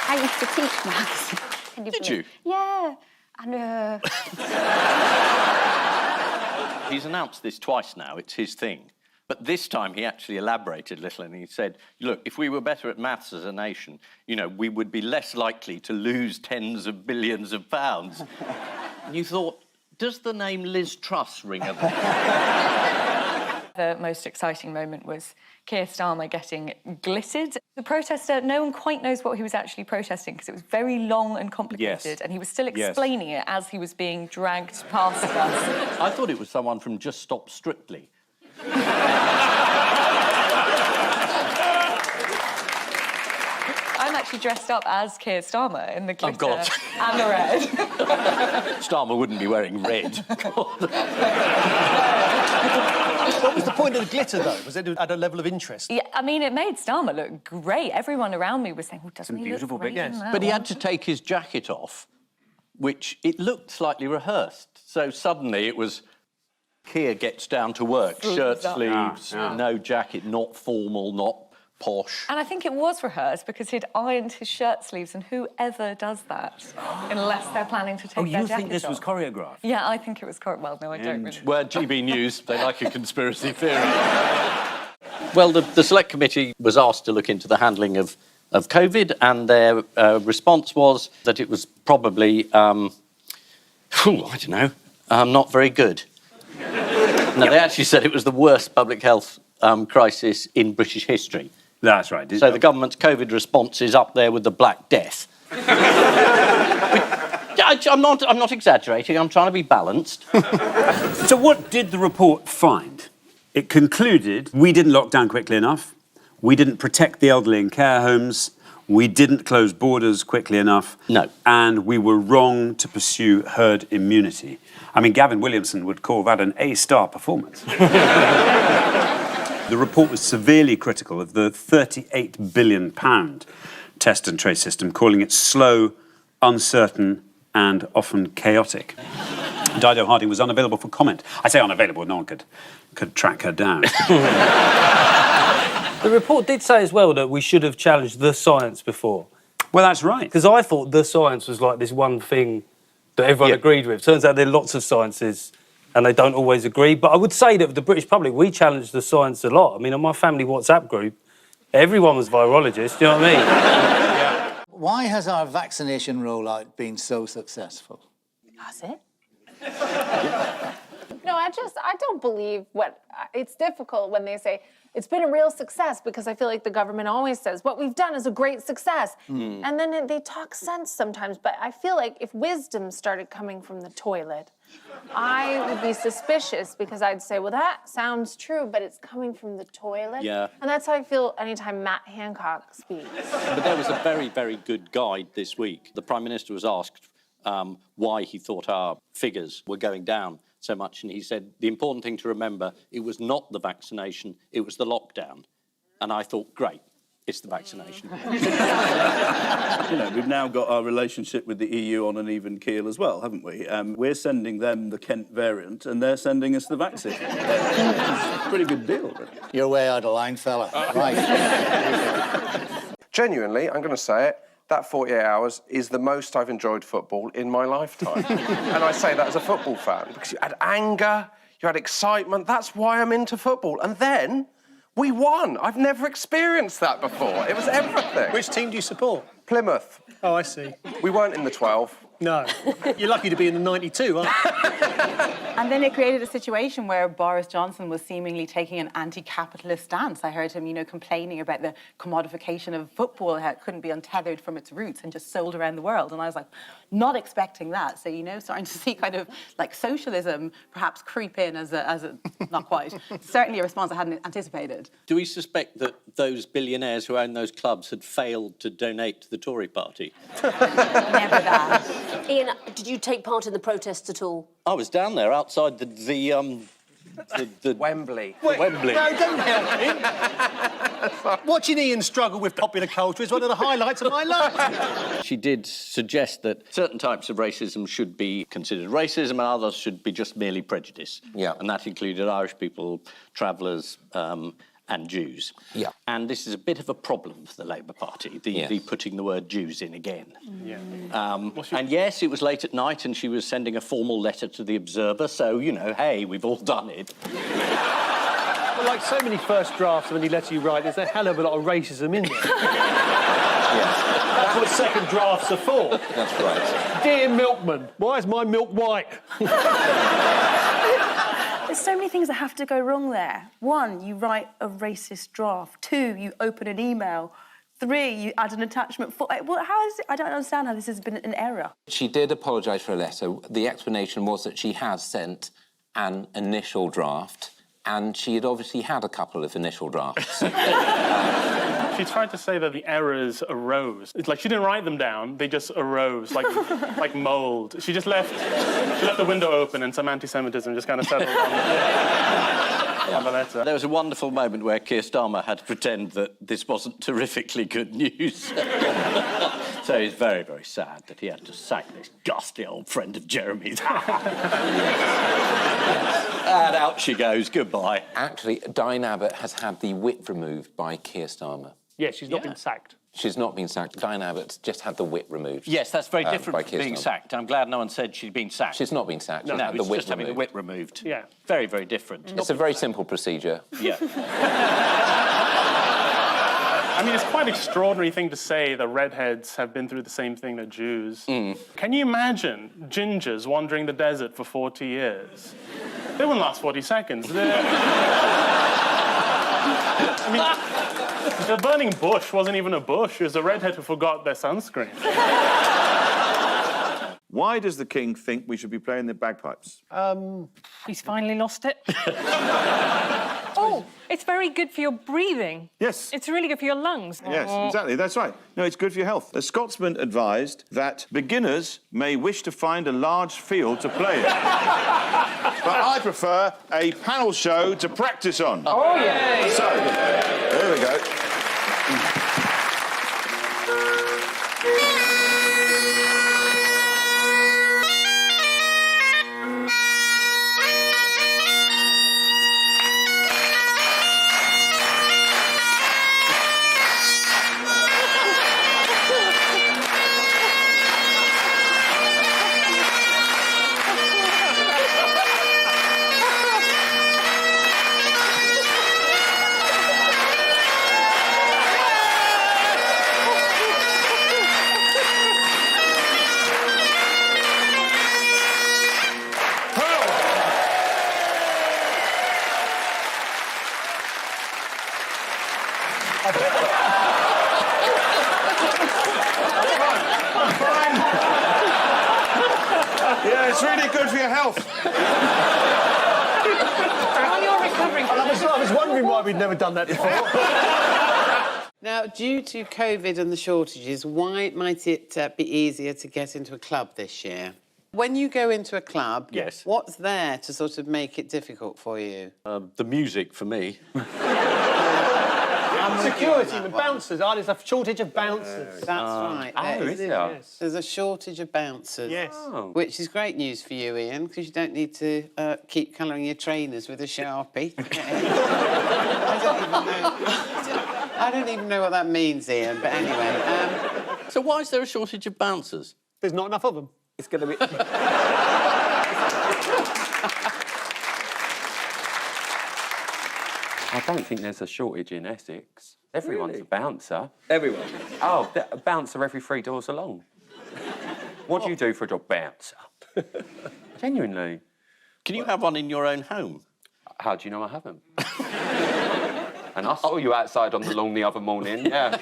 Speaker 23: I used to teach maths.
Speaker 3: Did you?
Speaker 23: Yeah, I know.
Speaker 3: He's announced this twice now, it's his thing. But this time he actually elaborated a little and he said, look, if we were better at maths as a nation, you know, we would be less likely to lose tens of billions of pounds. And you thought, does the name Liz Truss ring a bell?
Speaker 14: The most exciting moment was Keir Starmer getting glittered. The protester, no one quite knows what he was actually protesting because it was very long and complicated,
Speaker 3: Yes.
Speaker 14: and he was still explaining it as he was being dragged past us.
Speaker 3: I thought it was someone from Just Stop Strictly.
Speaker 14: I'm actually dressed up as Keir Starmer in the glitter
Speaker 3: God.
Speaker 14: and the red.
Speaker 3: Starmer wouldn't be wearing red.
Speaker 7: What was the point of the glitter, though? Was it at a level of interest?
Speaker 14: Yeah, I mean, it made Starmer look great. Everyone around me was saying, oh, doesn't he look great in that
Speaker 3: But he
Speaker 14: one?"
Speaker 3: had to take his jacket off, which it looked slightly rehearsed. So suddenly it was Keir gets down to work, shirt sleeves, no jacket, not formal, not posh.
Speaker 14: And I think it was rehearsed because he'd ironed his shirt sleeves, and whoever does that, unless they're planning to take their jacket off.
Speaker 18: Oh, you think this was choreographed?
Speaker 14: Yeah, I think it was well, no, I don't really.
Speaker 3: Well, GB News, they like a conspiracy theory. Well, the Select Committee was asked to look into the handling of COVID, and their response was that it was probably, I don't know, not very good. No, they actually said it was the worst public health crisis in British history.
Speaker 18: That's right.
Speaker 3: So the government's COVID response is up there with the Black Death. I'm not exaggerating, I'm trying to be balanced.
Speaker 18: So what did the report find? It concluded we didn't lock down quickly enough, we didn't protect the elderly in care homes, we didn't close borders quickly enough.
Speaker 3: No.
Speaker 18: And we were wrong to pursue herd immunity. I mean, Gavin Williamson would call that an A-star performance. The report was severely critical of the £38 billion test and trace system, calling it slow, uncertain, and often chaotic. Dido Harding was unavailable for comment. I say unavailable, no one could track her down.
Speaker 2: The report did say as well that we should have challenged the science before.
Speaker 18: Well, that's right.
Speaker 2: Because I thought the science was like this one thing that everyone agreed with. Turns out there are lots of sciences and they don't always agree. But I would say that the British public, we challenged the science a lot. I mean, on my family WhatsApp group, everyone was virologists, you know what I mean?
Speaker 4: Why has our vaccination rollout been so successful?
Speaker 23: Has it? No, I don't believe it's difficult when they say it's been a real success, because I feel like the government always says what we've done is a great success. And then they talk sense sometimes, but I feel like if wisdom started coming from the toilet, I would be suspicious, because I'd say, well, that sounds true, but it's coming from the toilet.
Speaker 3: Yeah.
Speaker 23: And that's how I feel anytime Matt Hancock speaks.
Speaker 3: But there was a very, very good guide this week. The Prime Minister was asked why he thought our figures were going down so much, and he said the important thing to remember, it was not the vaccination, it was the lockdown. And I thought, great, it's the vaccination.
Speaker 6: You know, we've now got our relationship with the EU on an even keel as well, haven't we? We're sending them the Kent variant, and they're sending us the vaccine. It's a pretty good deal, really.
Speaker 4: You're way out of line, fella. Right.
Speaker 11: Genuinely, I'm going to say it, that 48 hours is the most I've enjoyed football in my lifetime. And I say that as a football fan, because you had anger, you had excitement. That's why I'm into football. And then we won. I've never experienced that before. It was everything.
Speaker 7: Which team do you support?
Speaker 11: Plymouth.
Speaker 7: Oh, I see.
Speaker 11: We weren't in the 12.
Speaker 7: No. You're lucky to be in the 92, aren't you?
Speaker 9: And then it created a situation where Boris Johnson was seemingly taking an anti-capitalist stance. I heard him, complaining about the commodification of football, how it couldn't be untethered from its roots and just sold around the world. And I was like, not expecting that. So, starting to see kind of like socialism perhaps creep in as a not quite, certainly a response I hadn't anticipated.
Speaker 3: Do we suspect that those billionaires who own those clubs had failed to donate to the Tory party?
Speaker 9: Never that.
Speaker 19: Ian, did you take part in the protests at all?
Speaker 3: I was down there outside the
Speaker 11: Wembley.
Speaker 3: Wembley.
Speaker 7: No, don't help him. Watching Ian struggle with popular culture is one of the highlights of my life.
Speaker 3: She did suggest that certain types of racism should be considered racism and others should be just merely prejudice.
Speaker 11: Yeah.
Speaker 3: And that included Irish people, travellers, and Jews.
Speaker 11: Yeah.
Speaker 3: And this is a bit of a problem for the Labour Party, the putting the word Jews in again.
Speaker 7: Yeah.
Speaker 3: And yes, it was late at night and she was sending a formal letter to the Observer, so, hey, we've all done it.
Speaker 7: Well, like so many first drafts of any letter you write, there's a hell of a lot of racism in there. That's what second drafts are for.
Speaker 11: That's right.
Speaker 7: Dear milkman, why is my milk white?
Speaker 9: There's so many things that have to go wrong there. 1, you write a racist draft. 2, you open an email. 3, you add an attachment. 4, how is it? I don't understand how this has been an error.
Speaker 25: She did apologise for her letter. The explanation was that she has sent an initial draft, and she had obviously had a couple of initial drafts.
Speaker 26: She tried to say that the errors arose. It's like she didn't write them down; they just arose, like mold. She just left the window open, and some anti-Semitism just kind of settled on the letter.
Speaker 3: There was a wonderful moment where Keir Starmer had to pretend that this wasn't terrifically good news. So he's very, very sad that he had to sack this ghastly old friend of Jeremy's. And out she goes, goodbye.
Speaker 25: Actually, Diane Abbott has had the whip removed by Keir Starmer.
Speaker 26: Yes, she's not been sacked.
Speaker 25: She's not been sacked. Diane Abbott's just had the whip removed.
Speaker 3: Yes, that's very different
Speaker 25: by
Speaker 3: from
Speaker 25: Keir
Speaker 3: being
Speaker 25: Starmer.
Speaker 3: sacked. I'm glad no one said she'd been sacked.
Speaker 25: She's not been sacked.
Speaker 3: No,
Speaker 25: She's had the
Speaker 3: it's
Speaker 25: whip
Speaker 3: just having the
Speaker 25: removed.
Speaker 3: whip removed.
Speaker 26: Yeah.
Speaker 3: Very, very different.
Speaker 25: It's a very simple procedure.
Speaker 3: Yeah.
Speaker 26: I mean, it's quite an extraordinary thing to say that redheads have been through the same thing that Jews. Can you imagine gingers wandering the desert for 40 years? They wouldn't last 40 seconds. I mean, the burning bush wasn't even a bush. It was a redhead who forgot their sunscreen.
Speaker 6: Why does the King think we should be playing the bagpipes?
Speaker 27: He's finally lost it.
Speaker 8: Oh, it's very good for your breathing.
Speaker 15: Yes.
Speaker 8: It's really good for your lungs.
Speaker 15: Yes, exactly, that's right. No, it's good for your health. A Scotsman advised that beginners may wish to find a large field to play in. But I prefer a panel show to practice on.
Speaker 8: Oh, yeah.
Speaker 15: So, there we go. Yeah, it's really good for your health.
Speaker 8: While you're recovering from
Speaker 7: I was wondering why we'd never done that before.
Speaker 20: Now, due to COVID and the shortages, why might it be easier to get into a club this year? When you go into a club,
Speaker 3: Yes.
Speaker 20: what's there to sort of make it difficult for you?
Speaker 3: The music for me.
Speaker 7: Security and bouncers. Oh, there's a shortage of bouncers.
Speaker 20: That's right. There is.
Speaker 7: Yes.
Speaker 20: There's a shortage of bouncers.
Speaker 7: Yes.
Speaker 20: Which is great news for you, Ian, because you don't need to keep colouring your trainers with a Sharpie. I don't even know what that means, Ian, but anyway.
Speaker 3: So why is there a shortage of bouncers?
Speaker 7: There's not enough of them.
Speaker 3: It's going to be...
Speaker 21: I don't think there's a shortage in Essex. Everyone's a bouncer.
Speaker 3: Everyone?
Speaker 21: Oh, a bouncer every 3 doors along. What do you do for a job? Bouncer. Genuinely.
Speaker 3: Can you have one in your own home?
Speaker 21: How do you know I haven't? And I saw you outside on the lawn the other morning, yeah.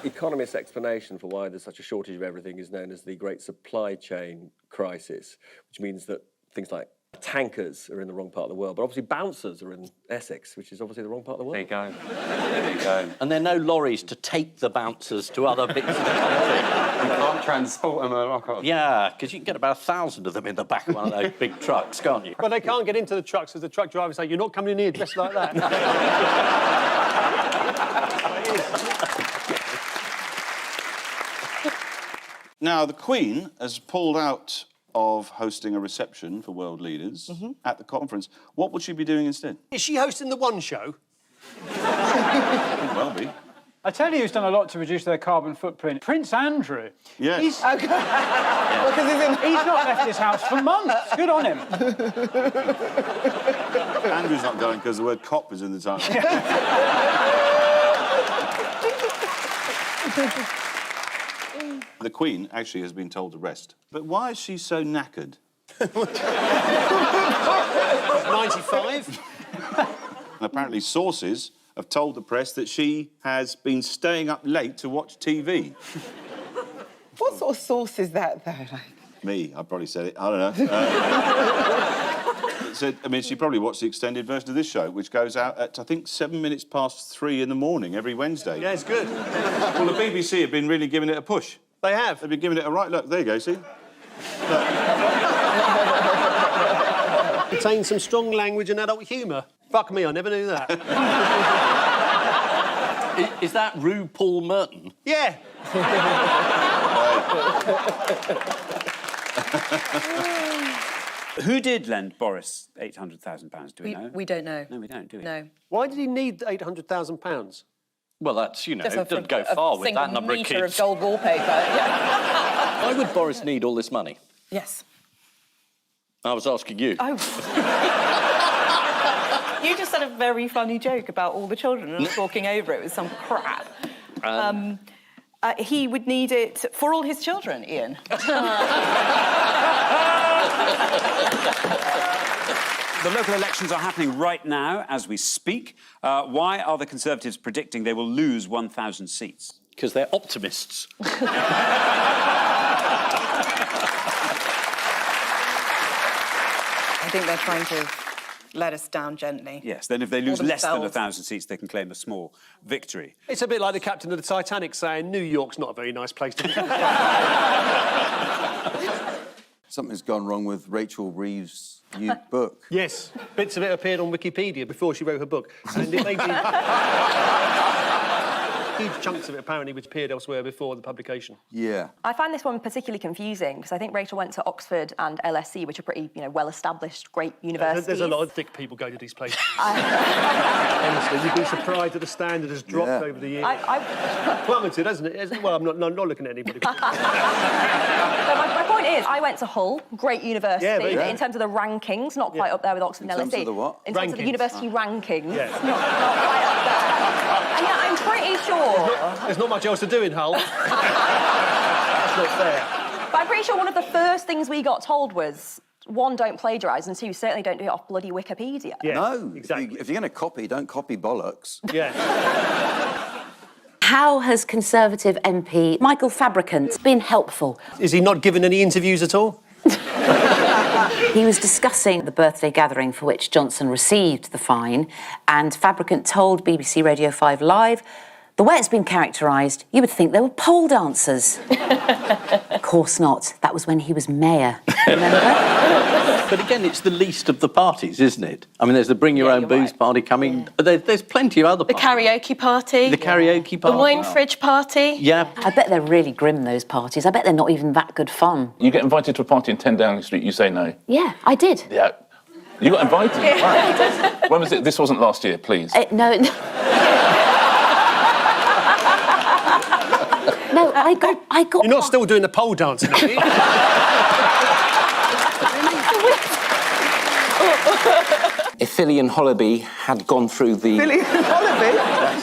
Speaker 22: Economist explanation for why there's such a shortage of everything is known as the Great Supply Chain Crisis, which means that things like tankers are in the wrong part of the world, but obviously bouncers are in Essex, which is obviously the wrong part of the world.
Speaker 21: There you go. There you go.
Speaker 3: And there are no lorries to take the bouncers to other bits of the country.
Speaker 21: You can't transport them across.
Speaker 3: Yeah, because you can get about 1,000 of them in the back of one of those big trucks, can't you?
Speaker 7: Well, they can't get into the trucks because the truck drivers say, "You're not coming in here dressed like that."
Speaker 15: Now, the Queen has pulled out of hosting a reception for world leaders at the conference. What would she be doing instead?
Speaker 7: Is she hosting the One Show?
Speaker 15: Could well be.
Speaker 24: I tell you who's done a lot to reduce their carbon footprint. Prince Andrew.
Speaker 15: Yes.
Speaker 24: He's not left his house for months. Good on him.
Speaker 15: Andrew's not going because the word cop is in the title. The Queen actually has been told to rest. But why is she so knackered?
Speaker 7: 95.
Speaker 15: And apparently sources have told the press that she has been staying up late to watch TV.
Speaker 20: What sort of sauce is that, though?
Speaker 15: Me, I probably said it. I don't know. So, I mean, she probably watched the extended version of this show, which goes out at, I think, 3:07 in the morning every Wednesday.
Speaker 7: Yeah, it's good.
Speaker 15: Well, the BBC have been really giving it a push.
Speaker 7: They have.
Speaker 15: They've been giving it a right look. There you go, see?
Speaker 7: Contains some strong language and adult humour. Fuck me, I never knew that.
Speaker 3: Is that Rue Paul Merton?
Speaker 7: Yeah.
Speaker 18: Who did lend Boris £800,000? Do we know?
Speaker 14: We don't know.
Speaker 18: No, we don't, do we?
Speaker 14: No.
Speaker 7: Why did he need £800,000?
Speaker 3: Well, that's, you know,
Speaker 14: Just
Speaker 3: it doesn't go far with that number of
Speaker 14: metre
Speaker 3: kids.
Speaker 14: of gold wallpaper. Yeah.
Speaker 3: Why would Boris need all this money?
Speaker 14: Yes.
Speaker 3: I was asking you.
Speaker 14: Oh. You just said a very funny joke about all the children and talking over it with some crap. He would need it for all his children, Ian.
Speaker 18: The local elections are happening right now as we speak. Why are the Conservatives predicting they will lose 1,000 seats?
Speaker 3: Because they're optimists.
Speaker 14: I think they're trying to
Speaker 1: let us down gently.
Speaker 18: Yes, then if they lose
Speaker 1: Or
Speaker 18: less than
Speaker 1: themselves.
Speaker 18: 1,000 seats, they can claim a small victory.
Speaker 7: It's a bit like the captain of the Titanic saying New York's not a very nice place to be.
Speaker 5: Something's gone wrong with Rachel Reeves' new book.
Speaker 7: Yes, bits of it appeared on Wikipedia before she wrote her book. And it may be... huge chunks of it, apparently, which appeared elsewhere before the publication.
Speaker 5: Yeah.
Speaker 14: I find this one particularly confusing because I think Rachel went to Oxford and LSE, which are pretty, well-establisted, great universities.
Speaker 7: There's a lot of thick people going to these places. Honestly, you'd be surprised that the standard has dropped over the years. Plummeted, hasn't it? Well, I'm not looking at anybody.
Speaker 14: But my point is, I went to Hull, great university,
Speaker 5: Yeah.
Speaker 14: in terms of the rankings, not quite up there with Oxford and LSE.
Speaker 5: In terms of the what?
Speaker 14: In terms of the university rankings,
Speaker 7: Yeah.
Speaker 14: not quite up there. And yet I'm pretty sure...
Speaker 7: There's not much else to do in Hull. That's not fair.
Speaker 14: But I'm pretty sure one of the first things we got told was, one, don't plagiarise, and two, certainly don't do it off bloody Wikipedia.
Speaker 7: Yeah,
Speaker 5: no,
Speaker 7: exactly.
Speaker 5: If you're going to copy, don't copy bollocks.
Speaker 7: Yeah.
Speaker 10: How has Conservative MP Michael Fabricant been helpful?
Speaker 7: Is he not given any interviews at all?
Speaker 10: He was discussing the birthday gathering for which Johnson received the fine, and Fabricant told BBC Radio 5 Live, the way it's been characterised, you would think they were pole dancers. Of course not. That was when he was mayor, remember?
Speaker 3: But again, it's the least of the parties, isn't it? I mean, there's the Bring Your Own Booze party coming. There's plenty of other
Speaker 1: The
Speaker 3: parties.
Speaker 1: karaoke party.
Speaker 3: The karaoke party.
Speaker 1: The wine fridge party.
Speaker 3: Yeah.
Speaker 10: I bet they're really grim, those parties. I bet they're not even that good fun.
Speaker 12: You get invited to a party in 10 Downing Street, you say no.
Speaker 10: Yeah, I did.
Speaker 12: Yeah. You got invited?
Speaker 10: Yeah,
Speaker 12: Wow.
Speaker 10: I did.
Speaker 12: When was it? This wasn't last year, please.
Speaker 10: No. No, I got...
Speaker 7: You're not still doing the pole dancing, are you?
Speaker 25: If Philly and Hollaby had gone through the...
Speaker 13: Philly and Hollaby?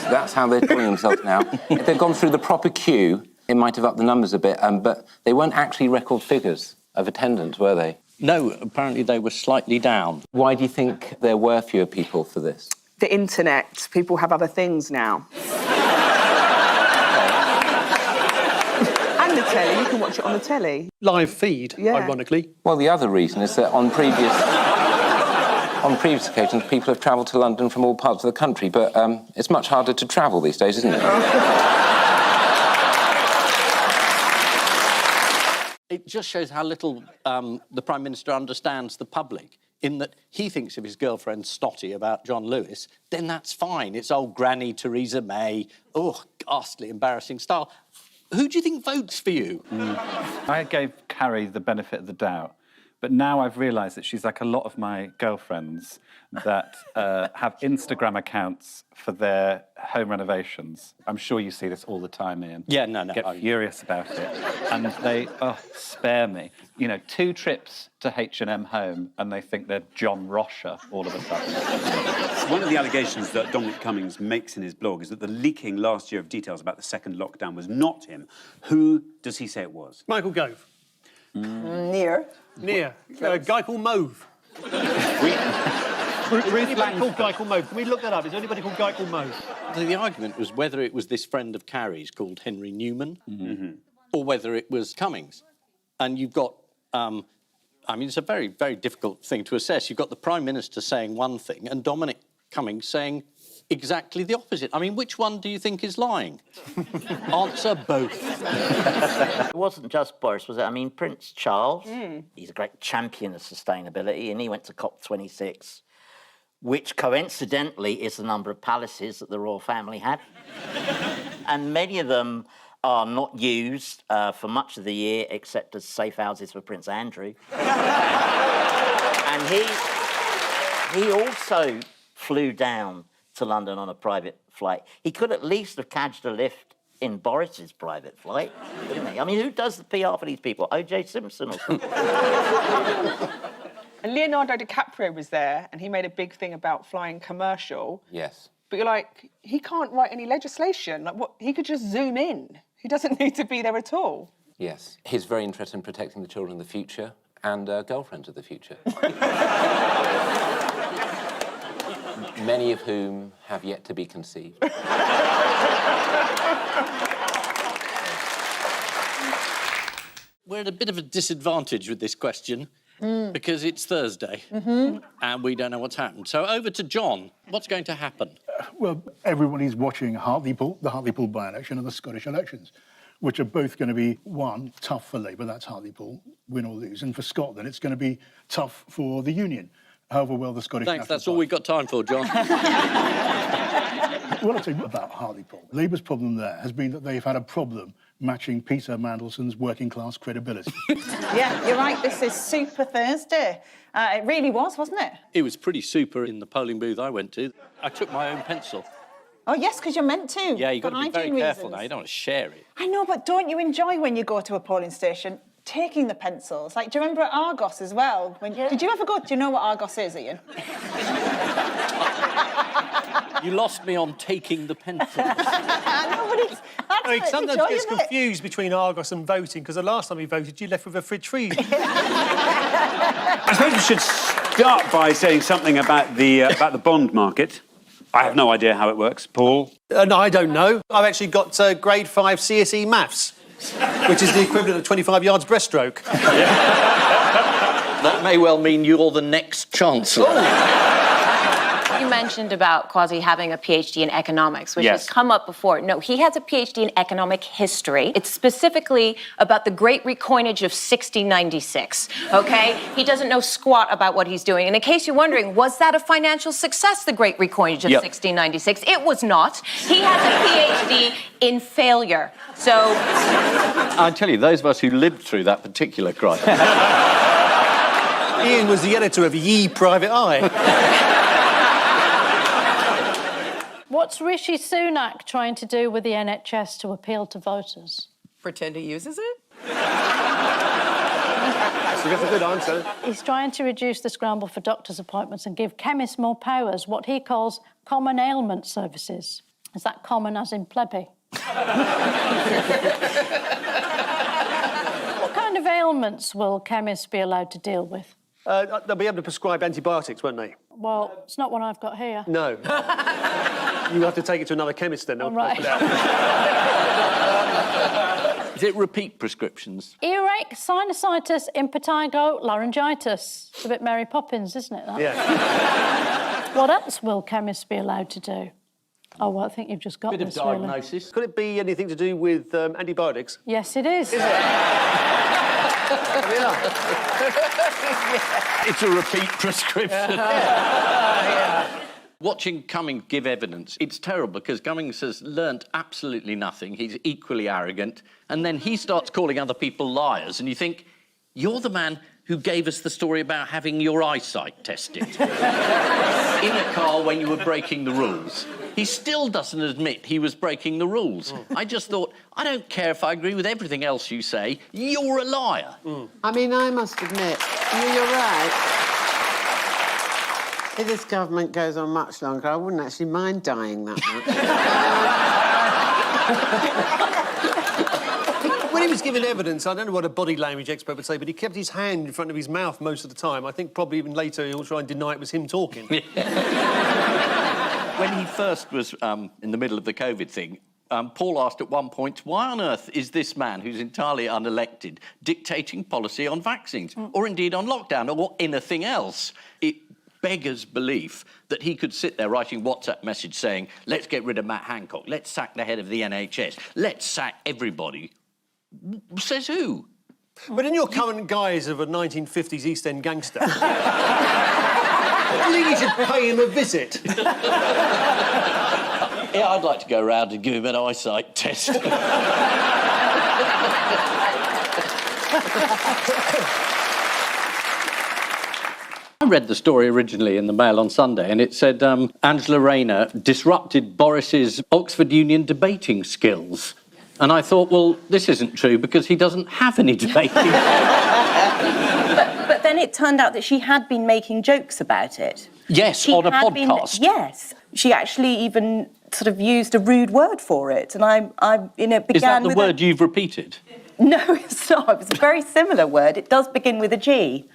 Speaker 25: That's how they're calling themselves now. If they'd gone through the proper queue, it might have upped the numbers a bit, but they weren't actually record figures of attendance, were they?
Speaker 3: No, apparently they were slightly down.
Speaker 25: Why do you think there were fewer people for this?
Speaker 13: The internet. People have other things now. And the telly. You can watch it on the telly.
Speaker 7: Live feed, ironically.
Speaker 25: Well, the other reason is that on previous occasions, people have travelled to London from all parts of the country, but it's much harder to travel these days, isn't it?
Speaker 3: It just shows how little the Prime Minister understands the public, in that he thinks if his girlfriend's snotty about John Lewis, then that's fine. It's old Granny Theresa May. Oh, ghastly, embarrassing style. Who do you think votes for you?
Speaker 16: I gave Carrie the benefit of the doubt, but now I've realised that she's like a lot of my girlfriends that have Instagram accounts for their home renovations. I'm sure you see this all the time, Ian.
Speaker 3: Yeah, no.
Speaker 16: Get furious about it. And they, spare me. 2 trips to H&M Home and they think they're John Rosher all of a sudden.
Speaker 18: One of the allegations that Dominic Cummings makes in his blog is that the leaking last year of details about the second lockdown was not him. Who does he say it was?
Speaker 7: Michael Gove.
Speaker 13: Near.
Speaker 7: A guy called Mauve. Anybody called Guy called Mauve? Can we look that up? Is there anybody called Guy called Mauve?
Speaker 3: The argument was whether it was this friend of Carrie's called Henry Newman, or whether it was Cummings. And you've got, it's a very, very difficult thing to assess. You've got the Prime Minister saying one thing and Dominic Cummings saying exactly the opposite. I mean, which one do you think is lying? Answer both.
Speaker 27: It wasn't just Boris, was it? I mean, Prince Charles, he's a great champion of sustainability, and he went to COP26, which coincidentally is the number of palaces that the royal family had. And many of them are not used for much of the year, except as safe houses for Prince Andrew. And he also flew down to London on a private flight. He could at least have catched a lift in Boris's private flight, couldn't he? I mean, who does the PR for these people? O.J. Simpson or something?
Speaker 13: And Leonardo DiCaprio was there, and he made a big thing about flying commercial.
Speaker 25: Yes.
Speaker 13: But you're like, he can't write any legislation. Like, what? He could just zoom in. He doesn't need to be there at all.
Speaker 25: Yes. He's very interested in protecting the children of the future and girlfriends of the future. Many of whom have yet to be conceived.
Speaker 3: We're at a bit of a disadvantage with this question. because it's Thursday and we don't know what's happened. So over to John. What's going to happen?
Speaker 2: Well, everybody's watching the Hartlepool by-election and the Scottish elections, which are both going to be, one, tough for Labour, that's Hartlepool, win or lose, and for Scotland, it's going to be tough for the Union, however well the Scottish
Speaker 3: Thanks,
Speaker 2: National
Speaker 3: that's all we've got time for, John.
Speaker 2: What I'd say about Hartlepool, Labour's problem there has been that they've had a problem matching Peter Mandelson's working-class credibility.
Speaker 4: Yeah, you're right, this is Super Thursday. It really was, wasn't it?
Speaker 3: It was pretty super in the polling booth I went to. I took my own pencil.
Speaker 4: Oh, yes, because you're meant to.
Speaker 3: Yeah, you've got
Speaker 4: for
Speaker 3: to be very
Speaker 4: hygiene
Speaker 3: careful
Speaker 4: reasons.
Speaker 3: now. You don't want to share it.
Speaker 4: I know, but don't you enjoy when you go to a polling station taking the pencils? Like, do you remember at Argos as well? Did you ever go? Do you know what Argos is, Ian?
Speaker 3: You lost me on taking the pencils.
Speaker 7: He sometimes gets confused between Argos and voting, because the last time he voted, you left with a fridge freeze.
Speaker 9: I suppose we should start by saying something about the bond market. I have no idea how it works. Paul?
Speaker 7: No, I don't know. I've actually got grade 5 CSE maths, which is the equivalent of 25 yards breaststroke.
Speaker 3: That may well mean you're the next Chancellor.
Speaker 11: You mentioned about Kwasi having a PhD in economics, which
Speaker 9: Yes.
Speaker 11: has come up before. No, he has a PhD in economic history. It's specifically about the Great Recoinage of 1696, OK? He doesn't know squat about what he's doing. And in case you're wondering, was that a financial success, the Great Recoinage of 1696? It was not. He has a PhD in failure. So...
Speaker 3: I tell you, those of us who lived through that particular crisis...
Speaker 7: Ian was the editor of Ye Private Eye.
Speaker 17: What's Rishi Sunak trying to do with the NHS to appeal to voters?
Speaker 13: Pretend he uses it?
Speaker 7: So that's a good answer.
Speaker 17: He's trying to reduce the scramble for doctors' appointments and give chemists more powers, what he calls common ailment services. Is that common as in plebby? What kind of ailments will chemists be allowed to deal with?
Speaker 7: They'll be able to prescribe antibiotics, won't they?
Speaker 17: Well, it's not what I've got here.
Speaker 7: No. You have to take it to another chemist then.
Speaker 17: All right.
Speaker 3: Is it repeat prescriptions?
Speaker 17: Earache, sinusitis, impetigo, laryngitis. It's a bit Mary Poppins, isn't it, that?
Speaker 7: Yeah.
Speaker 17: What else will chemists be allowed to do? Oh, well, I think you've just got
Speaker 3: Bit of
Speaker 17: this, really.
Speaker 3: diagnosis.
Speaker 7: Could it be anything to do with antibiotics?
Speaker 17: Yes, it is.
Speaker 7: Is
Speaker 3: It's a repeat prescription. Watching Cummings give evidence, it's terrible because Cummings has learnt absolutely nothing. He's equally arrogant. And then he starts calling other people liars. And you think, you're the man who gave us the story about having your eyesight tested in a car when you were breaking the rules. He still doesn't admit he was breaking the rules. I just thought, I don't care if I agree with everything else you say, you're a liar.
Speaker 27: I mean, I must admit, you're right. If this government goes on much longer, I wouldn't actually mind dying that much.
Speaker 7: When he was giving evidence, I don't know what a body language expert would say, but he kept his hand in front of his mouth most of the time. I think probably even later he'll try and deny it was him talking.
Speaker 3: When he first was in the middle of the COVID thing, Paul asked at one point, why on earth is this man, who's entirely unelected, dictating policy on vaccines, or indeed on lockdown, or anything else? It beggars belief that he could sit there writing WhatsApp message saying, let's get rid of Matt Hancock, let's sack the head of the NHS, let's sack everybody. Says who?
Speaker 7: But in your current guise of a 1950s East End gangster, do you think you should pay him a visit?
Speaker 3: Yeah, I'd like to go round and give him an eyesight test. I read the story originally in the Mail on Sunday, and it said Angela Rayner disrupted Boris's Oxford Union debating skills. And I thought, well, this isn't true because he doesn't have any debating.
Speaker 1: But then it turned out that she had been making jokes about it.
Speaker 3: Yes, on a podcast.
Speaker 1: Yes. She actually even sort of used a rude word for it. And I began
Speaker 3: Is that the
Speaker 1: with
Speaker 3: word you've repeated?
Speaker 1: No, it's not. It was a very similar word. It does begin with a G.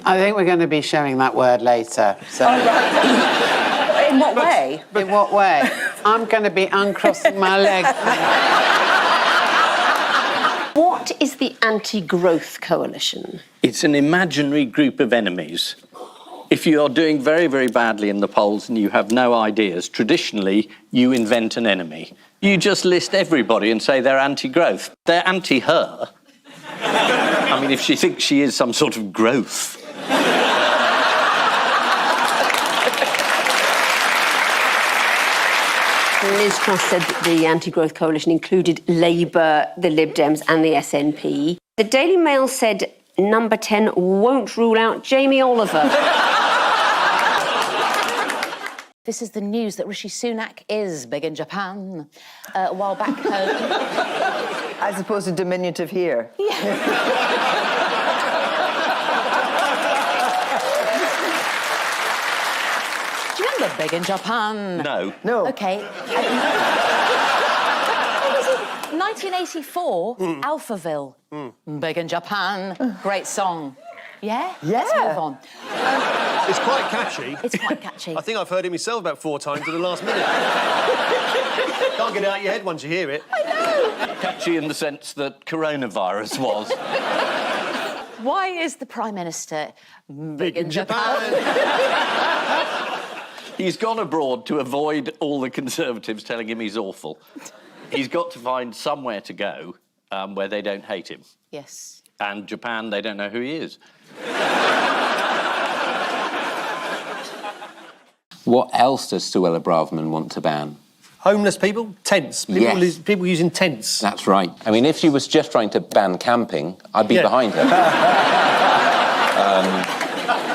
Speaker 27: I think we're going to be showing that word later. So.
Speaker 1: Oh, right. In what way?
Speaker 27: In what way? I'm going to be uncrossing my legs.
Speaker 1: What
Speaker 6: What is the Anti-Growth Coalition?
Speaker 3: It's an imaginary group of enemies. If you are doing very, very badly in the polls and you have no ideas, traditionally, you invent an enemy. You just list everybody and say they're anti-growth. They're anti-her. I mean, if she thinks she is some sort of growth.
Speaker 6: Liz Truss said that the Anti-Growth Coalition included Labour, the Lib Dems and the SNP. The Daily Mail said Number 10 won't rule out Jamie Oliver.
Speaker 10: This is the news that Rishi Sunak is big in Japan. A while back home.
Speaker 8: As opposed to diminutive here.
Speaker 10: Do you remember big in Japan?
Speaker 3: No.
Speaker 8: No.
Speaker 10: OK. 1984, Alphaville. Big in Japan. Great song. Yeah?
Speaker 7: Yeah.
Speaker 10: Let's move on.
Speaker 7: It's quite catchy.
Speaker 10: It's quite catchy.
Speaker 7: I think I've heard it myself about 4 times in the last minute. Can't get it out of your head once you hear it.
Speaker 10: I know.
Speaker 3: Catchy in the sense that coronavirus was.
Speaker 10: Why is the Prime Minister big in Japan?
Speaker 3: He's gone abroad to avoid all the Conservatives telling him he's awful. He's got to find somewhere to go where they don't hate him.
Speaker 10: Yes.
Speaker 3: And Japan, they don't know who he is.
Speaker 25: What else does Suella Braverman want to ban?
Speaker 7: Homeless people? Tents.
Speaker 25: Yes.
Speaker 7: People using tents.
Speaker 25: That's right. I mean, if she was just trying to ban camping, I'd be behind her.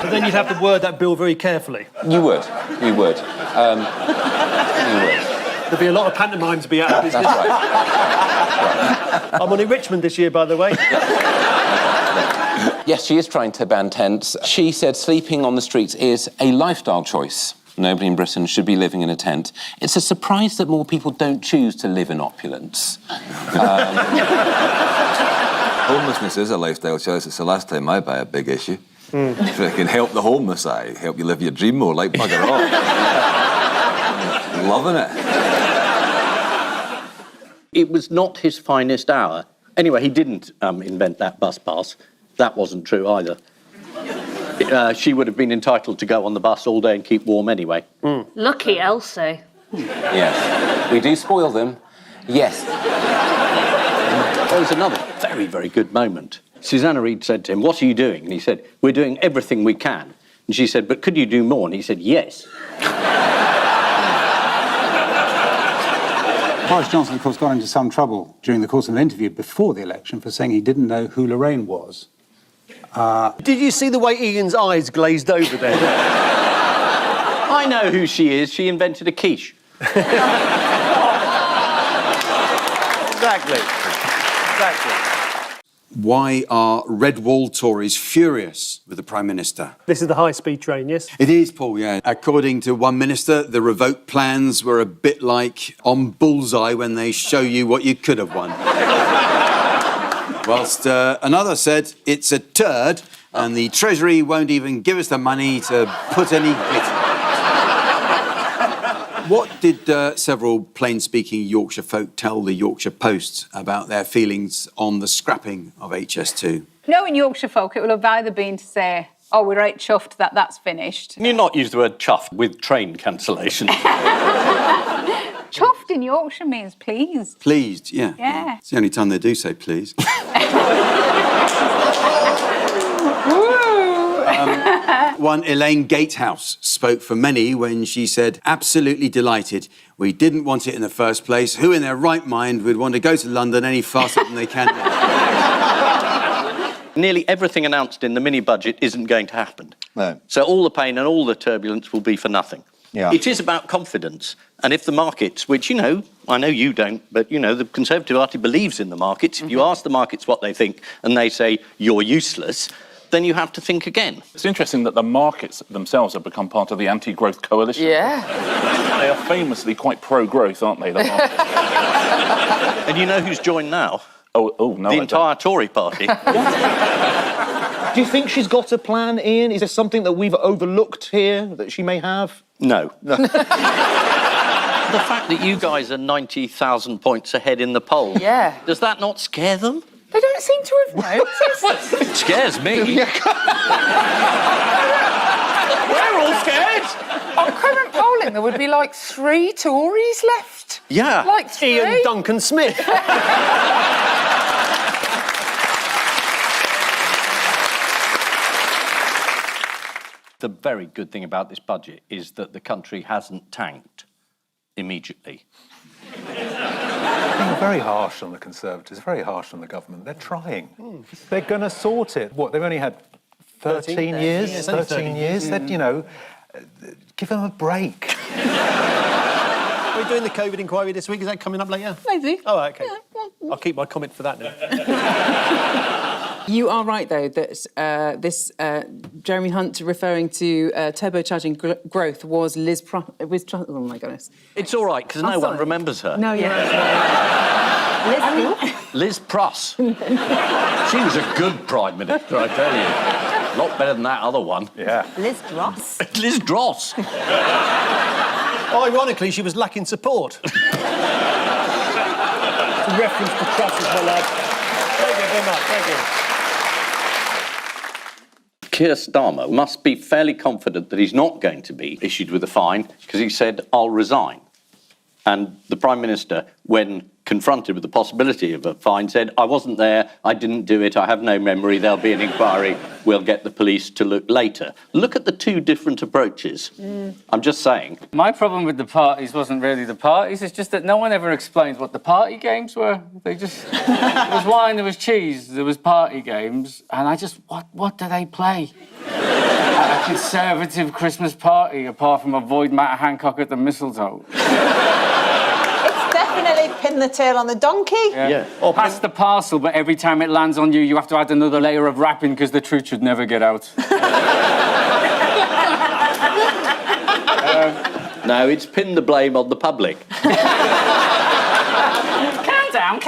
Speaker 7: But then you'd have to word that bill very carefully.
Speaker 25: You would. You would.
Speaker 7: There'd be a lot of pantomimes to be out of business.
Speaker 25: That's right.
Speaker 7: I'm on in Richmond this year, by the way.
Speaker 25: Yes, she is trying to ban tents. She said sleeping on the streets is a lifestyle choice. Nobody in Britain should be living in a tent. It's a surprise that more people don't choose to live in opulence.
Speaker 19: Homelessness is a lifestyle choice. It's the last time I buy a big issue. If it can help the homeless, I help you live your dream more, like bugger off. Loving it.
Speaker 3: It was not his finest hour. Anyway, he didn't invent that bus pass. That wasn't true either. She would have been entitled to go on the bus all day and keep warm anyway.
Speaker 6: Lucky Elsie.
Speaker 25: Yes. We do spoil them. Yes.
Speaker 3: There was another very, very good moment. Susanna Reid said to him, "What are you doing?" And he said, "We're doing everything we can." And she said, "But could you do more?" And he said, "Yes."
Speaker 21: Boris Johnson, of course, got into some trouble during the course of an interview before the election for saying he didn't know who Lorraine was.
Speaker 7: Did you see the way Ian's eyes glazed over there?
Speaker 3: I know who she is. She invented a quiche.
Speaker 7: Exactly.
Speaker 22: Why are red wall Tories furious with the Prime Minister?
Speaker 7: This is the high-speed train, yes?
Speaker 22: It is, Paul, yeah. According to one minister, the revoked plans were a bit like on Bullseye when they show you what you could have won. Whilst another said it's a turd and the Treasury won't even give us the money to put any... What did several plain-speaking Yorkshire folk tell the Yorkshire Post about their feelings on the scrapping of HS2?
Speaker 4: Knowing Yorkshire folk, it will have either been to say, oh, we're right chuffed that that's finished.
Speaker 3: Can you not use the word chuffed with train cancellation?
Speaker 4: Chuffed in Yorkshire means pleased.
Speaker 22: Pleased, yeah.
Speaker 4: Yeah.
Speaker 22: It's the only time they do say please. One Elaine Gatehouse spoke for many when she said, "Absolutely delighted. We didn't want it in the first place. Who in their right mind would want to go to London any faster than they can?"
Speaker 3: Nearly everything announced in the mini-budget isn't going to happen.
Speaker 19: No.
Speaker 3: So all the pain and all the turbulence will be for nothing.
Speaker 19: Yeah.
Speaker 3: It is about confidence. And if the markets, which, I know you don't, but, the Conservative Party believes in the markets. If you ask the markets what they think and they say you're useless, then you have to think again.
Speaker 12: It's interesting that the markets themselves have become part of the anti-growth coalition.
Speaker 10: Yeah.
Speaker 12: They are famously quite pro-growth, aren't they? The markets?
Speaker 3: And you know who's joined now?
Speaker 12: Oh no.
Speaker 3: The entire Tory party.
Speaker 23: Do you think she's got a plan, Ian? Is there something that we've overlooked here that she may have?
Speaker 3: No. The fact that you guys are 90,000 points ahead in the poll,
Speaker 10: Yeah.
Speaker 3: does that not scare them?
Speaker 13: They don't seem to have noticed.
Speaker 3: It scares me.
Speaker 7: We're all scared.
Speaker 13: On current polling, there would be like 3 Tories left.
Speaker 7: Yeah.
Speaker 13: Like 3.
Speaker 7: Ian Duncan Smith.
Speaker 3: The very good thing about this budget is that the country hasn't tanked immediately.
Speaker 21: Being very harsh on the Conservatives, very harsh on the government. They're trying. They're going to sort it. What, they've only had 13 years?
Speaker 7: Yeah, it's only
Speaker 21: 13 years? Then, you know, give them a break.
Speaker 7: We're doing the COVID inquiry this week. Is that coming up later?
Speaker 13: Maybe.
Speaker 7: Oh, OK.
Speaker 13: Yeah, well,
Speaker 7: I'll keep my comment for that now.
Speaker 13: You are right, though, that Jeremy Hunt referring to turbocharging growth was Liz Truss. Oh, my goodness.
Speaker 3: It's all right, because no one remembers her.
Speaker 13: No, you're right.
Speaker 3: Liz Truss. She was a good Prime Minister, I tell you. A lot better than that other one.
Speaker 21: Yeah.
Speaker 6: Liz Truss.
Speaker 3: Liz Truss.
Speaker 7: Ironically, she was lacking support. It's a reference to Truss as well, lad. Thank you very much. Thank you.
Speaker 3: Keir Starmer must be fairly confident that he's not going to be issued with a fine because he said, I'll resign. And the Prime Minister, when confronted with the possibility of a fine, said, I wasn't there, I didn't do it, I have no memory, there'll be an inquiry, we'll get the police to look later. Look at the two different approaches. I'm just saying.
Speaker 5: My problem with the parties wasn't really the parties, it's just that no one ever explains what the party games were. They just... there was wine, there was cheese, there was party games, and I just... What do they play? A Conservative Christmas party, apart from avoid Matt Hancock at the mistletoe.
Speaker 4: Definitely pin the tail on the donkey.
Speaker 5: Yeah. Or pass the parcel, but every time it lands on you, you have to add another layer of wrapping because the truth should never get out.
Speaker 3: No, it's pin the blame on the public.
Speaker 5: Calm down.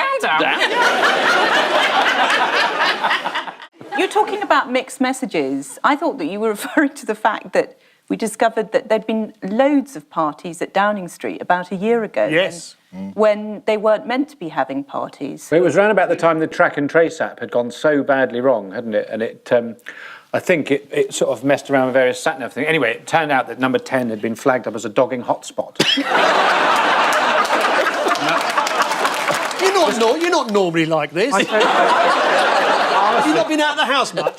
Speaker 1: You're talking about mixed messages. I thought that you were referring to the fact that we discovered that there'd been loads of parties at Downing Street about a year ago.
Speaker 7: Yes.
Speaker 1: When they weren't meant to be having parties.
Speaker 21: It was around about the time the track and trace app had gone so badly wrong, hadn't it? And it, I think it sort of messed around with various sat-nav things. Anyway, it turned out that number 10 had been flagged up as a dogging hotspot.
Speaker 7: You're not normally like this. Have you not been out of the house much?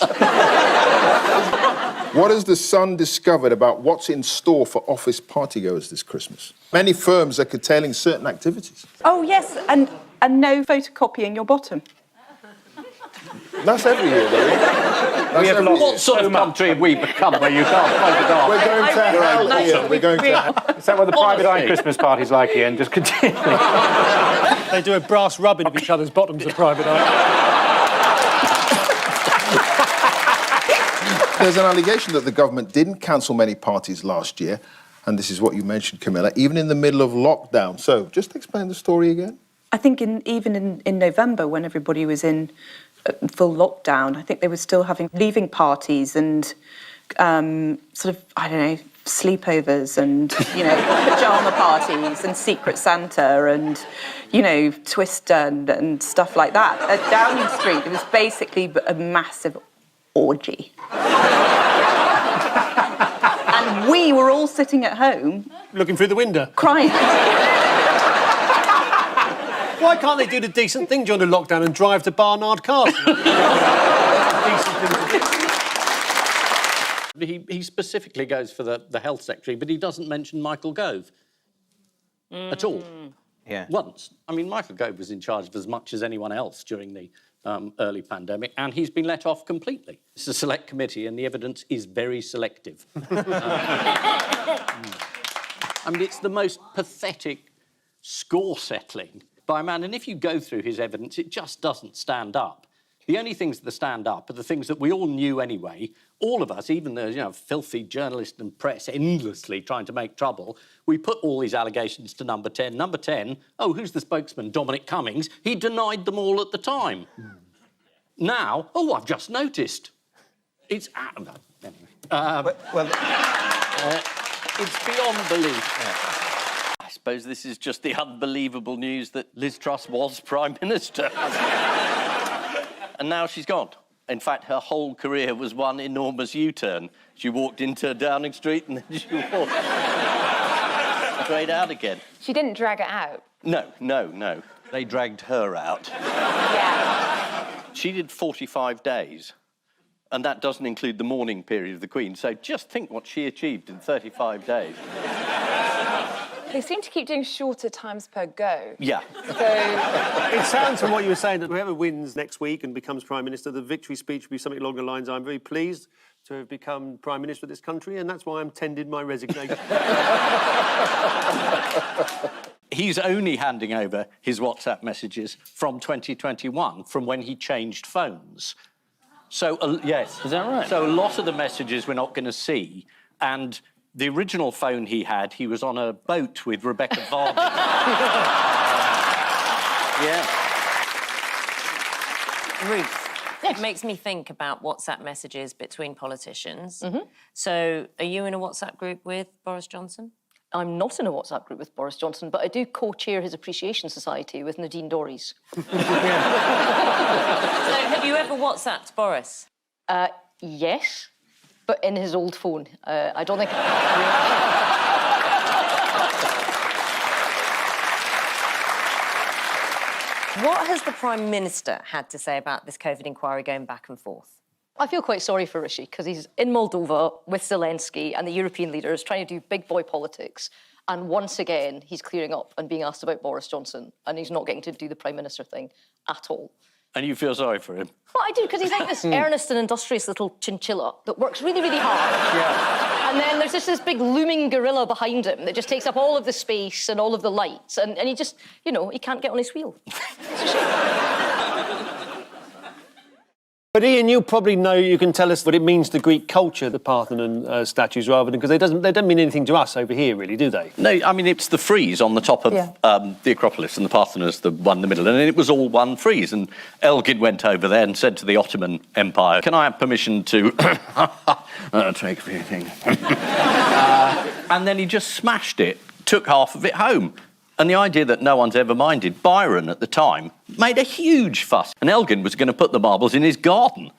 Speaker 14: What has the Sun discovered about what's in store for office partygoers this Christmas? Many firms are curtailing certain activities.
Speaker 1: Oh, yes, and no photocopying your bottom.
Speaker 14: That's every year, though.
Speaker 3: What sort of country have we become where you can't find it off?
Speaker 14: We're going to hell, Ian. We're going to hell.
Speaker 21: Is that what the private eye Christmas party's like, Ian? Just continue.
Speaker 7: They do a brass rubbing of each other's bottoms at private eye.
Speaker 14: There's an allegation that the government didn't cancel many parties last year, and this is what you mentioned, Camilla, even in the middle of lockdown. So, just explain the story again.
Speaker 1: I think even in November, when everybody was in full lockdown, I think they were still having leaving parties and sort of, I don't know, sleepovers and, pyjama parties and Secret Santa and, Twist and stuff like that. At Downing Street, it was basically a massive orgy. And we were all sitting at home...
Speaker 7: Looking through the window?
Speaker 1: Crying.
Speaker 7: Why can't they do the decent thing during the lockdown and drive to Barnard Castle?
Speaker 3: He specifically goes for the health secretary, but he doesn't mention Michael Gove at all.
Speaker 21: Yeah.
Speaker 3: Once. I mean, Michael Gove was in charge of as much as anyone else during the early pandemic, and he's been let off completely. It's a select committee, and the evidence is very selective. I mean, it's the most pathetic score-settling by a man, and if you go through his evidence, it just doesn't stand up. The only things that stand up are the things that we all knew anyway. All of us, even the filthy journalists and press endlessly trying to make trouble, we put all these allegations to number 10. Number 10, oh, who's the spokesman? Dominic Cummings. He denied them all at the time. Now, oh, I've just noticed. It's... anyway. It's beyond belief. I suppose this is just the unbelievable news that Liz Truss was Prime Minister. and now she's gone. In fact, her whole career was one enormous U-turn. She walked into Downing Street and then she walked straight out again.
Speaker 11: She didn't drag it out.
Speaker 3: No. They dragged her out.
Speaker 11: Yeah.
Speaker 3: She did 45 days, and that doesn't include the mourning period of the Queen. So just think what she achieved in 35 days.
Speaker 11: They seem to keep doing shorter times per go.
Speaker 3: Yeah.
Speaker 11: So...
Speaker 7: It sounds from what you were saying that whoever wins next week and becomes Prime Minister, the victory speech will be something along the lines, I'm very pleased to have become Prime Minister of this country, and that's why I'm tendered my resignation.
Speaker 3: He's only handing over his WhatsApp messages from 2021, from when he changed phones. So, yes.
Speaker 5: Is that right?
Speaker 3: So a lot of the messages we're not going to see, and the original phone he had, he was on a boat with Rebecca Vardy. Yeah.
Speaker 10: Ruth, it makes me think about WhatsApp messages between politicians. So, are you in a WhatsApp group with Boris Johnson?
Speaker 2: I'm not in a WhatsApp group with Boris Johnson, but I do co-chair his Appreciation Society with Nadine Dorries.
Speaker 10: So, have you ever WhatsApped Boris?
Speaker 2: Yes, but in his old phone. I don't think...
Speaker 10: What has the Prime Minister had to say about this COVID inquiry going back and forth?
Speaker 2: I feel quite sorry for Rishi, because he's in Moldova with Zelensky and the European leaders trying to do big boy politics. And once again, he's clearing up and being asked about Boris Johnson, and he's not getting to do the Prime Minister thing at all.
Speaker 3: And you feel sorry for him?
Speaker 2: Well, I do, because he's like this earnest and industrious little chinchilla that works really, really hard.
Speaker 3: Yeah.
Speaker 2: And then there's just this big looming gorilla behind him that just takes up all of the space and all of the lights, and he just, you know, he can't get on his wheel. It's a shame.
Speaker 7: But Ian, you probably know, you can tell us what it means to Greek culture, the Parthenon statues, rather than, because they don't mean anything to us over here, really, do they?
Speaker 3: No, I mean, it's the frieze on the top of the Acropolis, and the Parthenos, the one in the middle, and it was all one frieze. And Elgin went over there and said to the Ottoman Empire, can I have permission to take a few things? And then he just smashed it, took half of it home. And the idea that no one's ever minded, Byron at the time made a huge fuss. And Elgin was going to put the marbles in his garden.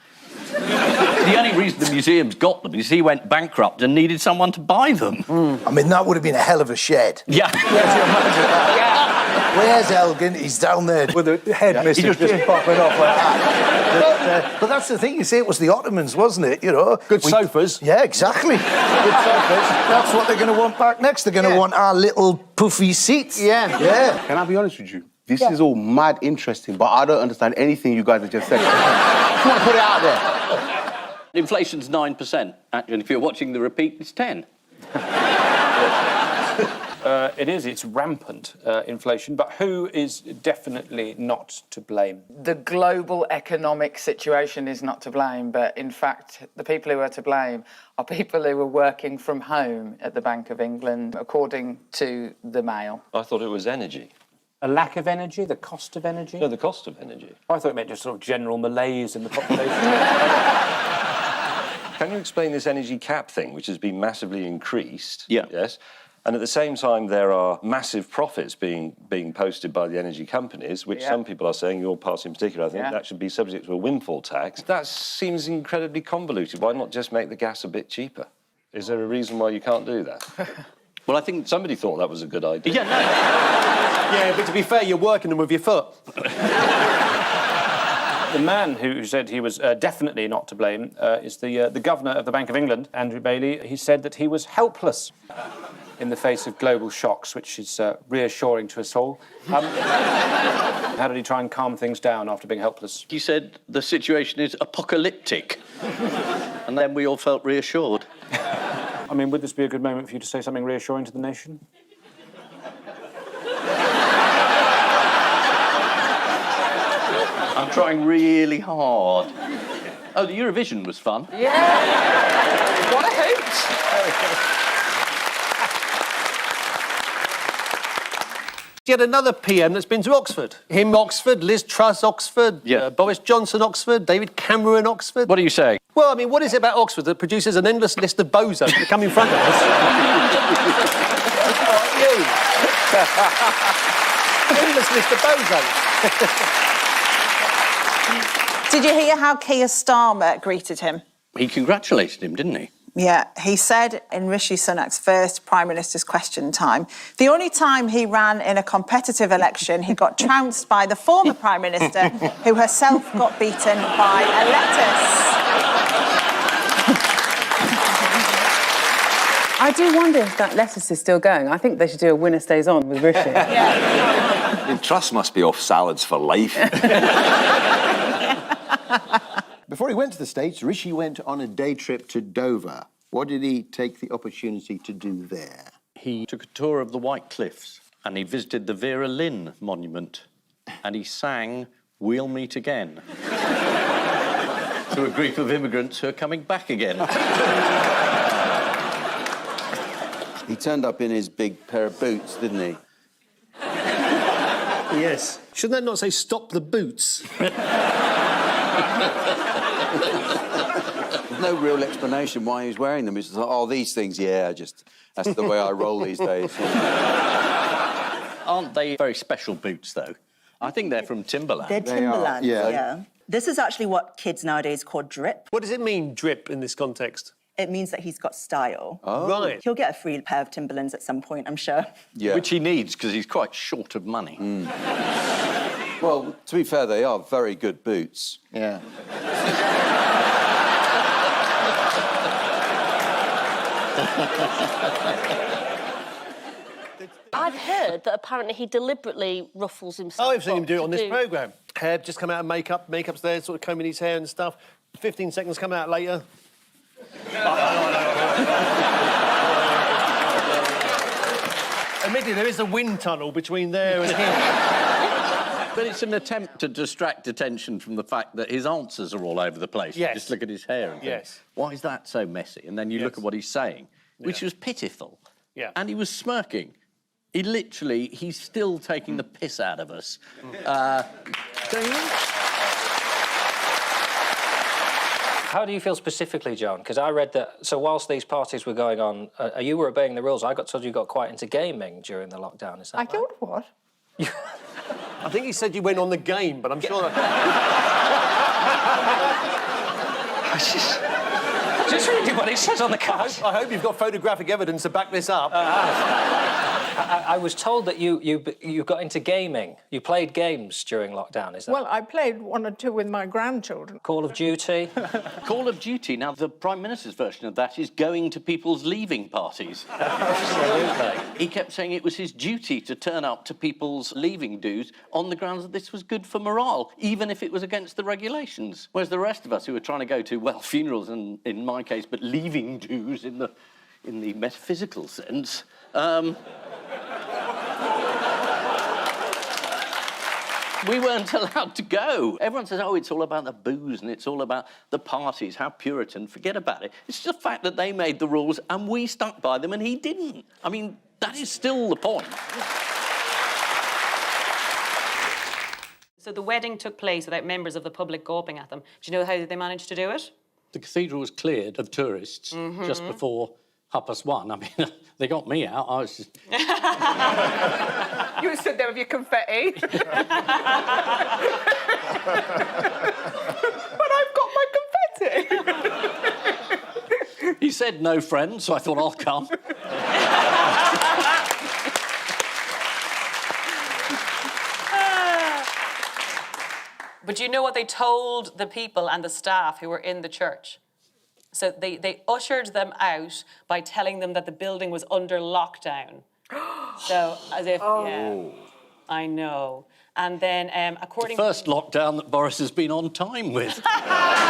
Speaker 3: The only reason the museum's got them is he went bankrupt and needed someone to buy them.
Speaker 15: I mean, that would have been a hell of a shed.
Speaker 3: Yeah.
Speaker 15: Where's Elgin? He's down there.
Speaker 21: With the headmistress just popping off like that.
Speaker 15: But that's the thing, you see, it was the Ottomans, wasn't it? You know,
Speaker 7: Good sofas.
Speaker 15: Yeah, exactly. Good sofas. That's what they're going to want back next. They're going to want our little puffy seats. Yeah.
Speaker 16: Can I be honest with you? This is all mad interesting, but I don't understand anything you guys have just said. Come on, put it out there.
Speaker 3: Inflation's 9%. Actually, if you're watching the repeat, it's 10.
Speaker 21: It is. It's rampant inflation. But who is definitely not to blame?
Speaker 18: The global economic situation is not to blame, but in fact, the people who are to blame are people who were working from home at the Bank of England, according to the Mail.
Speaker 20: I thought it was energy.
Speaker 21: A lack of energy, the cost of energy?
Speaker 20: No, the cost of energy.
Speaker 21: I thought it meant just sort of general malaise in the population.
Speaker 20: Can you explain this energy cap thing, which has been massively increased?
Speaker 3: Yeah.
Speaker 20: Yes. And at the same time, there are massive profits being posted by the energy companies, which some people are saying, your party in particular, I think that should be subject to a windfall tax. That seems incredibly convoluted. Why not just make the gas a bit cheaper? Is there a reason why you can't do that?
Speaker 3: Well, I think
Speaker 20: somebody thought that was a good idea.
Speaker 3: Yeah, no.
Speaker 7: Yeah, but to be fair, you're working them with your foot.
Speaker 21: The man who said he was definitely not to blame is the governor of the Bank of England, Andrew Bailey. He said that he was helpless in the face of global shocks, which is reassuring to us all. How did he try and calm things down after being helpless?
Speaker 3: He said the situation is apocalyptic. And then we all felt reassured.
Speaker 21: I mean, would this be a good moment for you to say something reassuring to the nation?
Speaker 3: I'm trying really hard. Oh, the Eurovision was fun.
Speaker 18: Yeah! What a hoot!
Speaker 7: Yet another PM that's been to Oxford. Him, Oxford, Liz Truss, Oxford, Boris Johnson, Oxford, David Cameron, Oxford.
Speaker 3: What are you saying?
Speaker 7: Well, I mean, what is it about Oxford that produces an endless list of bozos that come in front of us? Endless list of bozos.
Speaker 4: Did you hear how Keir Starmer greeted him?
Speaker 3: He congratulated him, didn't he?
Speaker 4: Yeah, he said in Rishi Sunak's first Prime Minister's Question Time, the only time he ran in a competitive election, he got trounced by the former Prime Minister, who herself got beaten by a lettuce.
Speaker 13: I do wonder if that lettuce is still going. I think they should do a winner stays on with Rishi.
Speaker 19: The Truss must be off salads for life.
Speaker 14: Before he went to the States, Rishi went on a day trip to Dover. What did he take the opportunity to do there?
Speaker 3: He took a tour of the White Cliffs and he visited the Vera Lynn monument and he sang We'll Meet Again to a group of immigrants who are coming back again.
Speaker 22: He turned up in his big pair of boots, didn't he?
Speaker 7: Yes. Shouldn't that not say stop the boots?
Speaker 22: There's no real explanation why he was wearing them. It's just like, oh, these things, yeah, just that's the way I roll these days.
Speaker 3: Aren't they very special boots, though? I think they're from Timberland.
Speaker 8: They're Timberland,
Speaker 22: yeah.
Speaker 8: yeah. This is actually what kids nowadays call drip.
Speaker 7: What does it mean, drip, in this context?
Speaker 8: It means that he's got style.
Speaker 22: Oh.
Speaker 7: Right.
Speaker 8: He'll get a free pair of Timberlands at some point, I'm sure.
Speaker 22: Yeah.
Speaker 3: Which he needs, because he's quite short of money.
Speaker 22: Well, to be fair, they are very good boots.
Speaker 14: Yeah.
Speaker 9: I've heard that apparently he deliberately ruffles himself.
Speaker 7: Oh, I've seen him
Speaker 9: up
Speaker 7: do it
Speaker 9: to
Speaker 7: on this programme. Hair just come out of makeup's there, sort of combing his hair and stuff. 15 seconds come out later. Admittedly, there is a wind tunnel between there and here.
Speaker 3: But it's an attempt to distract attention from the fact that his answers are all over the place.
Speaker 7: Yes.
Speaker 3: Just look at his hair and think,
Speaker 7: Yes.
Speaker 3: why is that so messy? And then you look
Speaker 7: Yes.
Speaker 3: at what he's saying, which was pitiful.
Speaker 7: Yeah.
Speaker 3: And he was smirking. He's still taking the piss out of us.
Speaker 21: How do you feel specifically, John? Because I read that, so whilst these parties were going on, you were obeying the rules. I got told you got quite into gaming during the lockdown, is that right?
Speaker 4: don't what?
Speaker 7: I think he said you went on the game, but I'm sure that...
Speaker 21: Just reading what it says on the card.
Speaker 7: I hope you've got photographic evidence to back this up.
Speaker 21: I was told that you got into gaming. You played games during lockdown, is that?
Speaker 4: Well, I played one or two with my grandchildren.
Speaker 21: Call of Duty.
Speaker 3: Call of Duty. Now, the Prime Minister's version of that is going to people's leaving parties.
Speaker 21: Absolutely.
Speaker 3: He kept saying it was his duty to turn up to people's leaving dues on the grounds that this was good for morale, even if it was against the regulations. Whereas the rest of us who were trying to go to, well, funerals in my case, but leaving dues in the metaphysical sense, we weren't allowed to go. Everyone says, oh, it's all about the booze and it's all about the parties, how Puritan. Forget about it. It's just the fact that they made the rules and we stuck by them and he didn't. I mean, that is still the point.
Speaker 17: So the wedding took place without members of the public gawping at them. Do you know how they managed to do it?
Speaker 3: The cathedral was cleared of tourists just before 1:30. I mean, they got me out. I was just...
Speaker 4: You stood there with your confetti. But I've got my confetti.
Speaker 3: He said no friend, so I thought I'll come.
Speaker 17: But do you know what they told the people and the staff who were in the church? So they ushered them out by telling them that the building was under lockdown. So as if, yeah, I know. And then according
Speaker 3: The first lockdown that Boris has been on time with.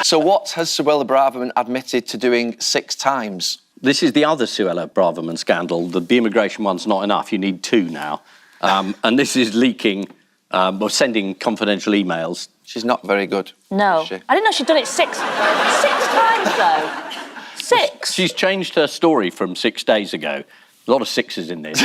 Speaker 24: So what has Suella Braverman admitted to doing 6 times?
Speaker 3: This is the other Suella Braverman scandal. The immigration one's not enough. You need 2 now. And this is leaking or sending confidential emails.
Speaker 24: She's not very good.
Speaker 9: No. I didn't know she'd done it 6 times, though. 6?
Speaker 3: She's changed her story from 6 days ago. A lot of 6s in this.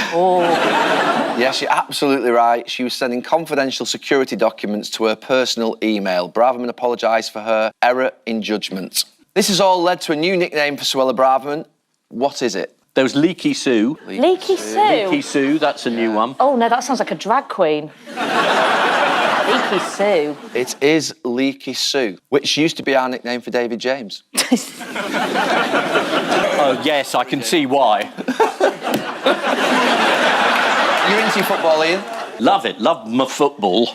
Speaker 24: Yes, you're absolutely right. She was sending confidential security documents to her personal email. Braverman apologised for her error in judgment. This has all led to a new nickname for Suella Braverman. What is it?
Speaker 3: There was Leaky Sue.
Speaker 9: Leaky Sue?
Speaker 3: Leaky Sue, that's a new one.
Speaker 9: Oh, no, that sounds like a drag queen. Leaky Sue.
Speaker 24: It is Leaky Sue, which used to be our nickname for David James.
Speaker 3: Oh, yes, I can see why.
Speaker 24: You're into your football, Ian?
Speaker 3: Love it. Love my football.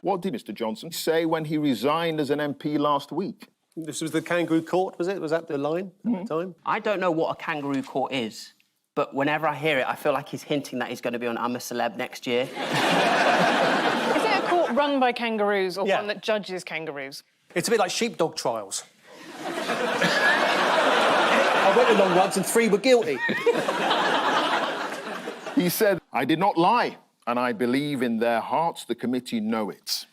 Speaker 14: What did Mr Johnson say when he resigned as an MP last week?
Speaker 7: This was the kangaroo court, was it? Was that the line at the time?
Speaker 1: I don't know what a kangaroo court is, but whenever I hear it, I feel like he's hinting that he's going to be on I'm a Celeb next year.
Speaker 6: Is it a court run by kangaroos or one that judges kangaroos?
Speaker 7: It's a bit like sheepdog trials. I went along once and 3 were guilty.
Speaker 14: He said, I did not lie, and I believe in their hearts the committee know it.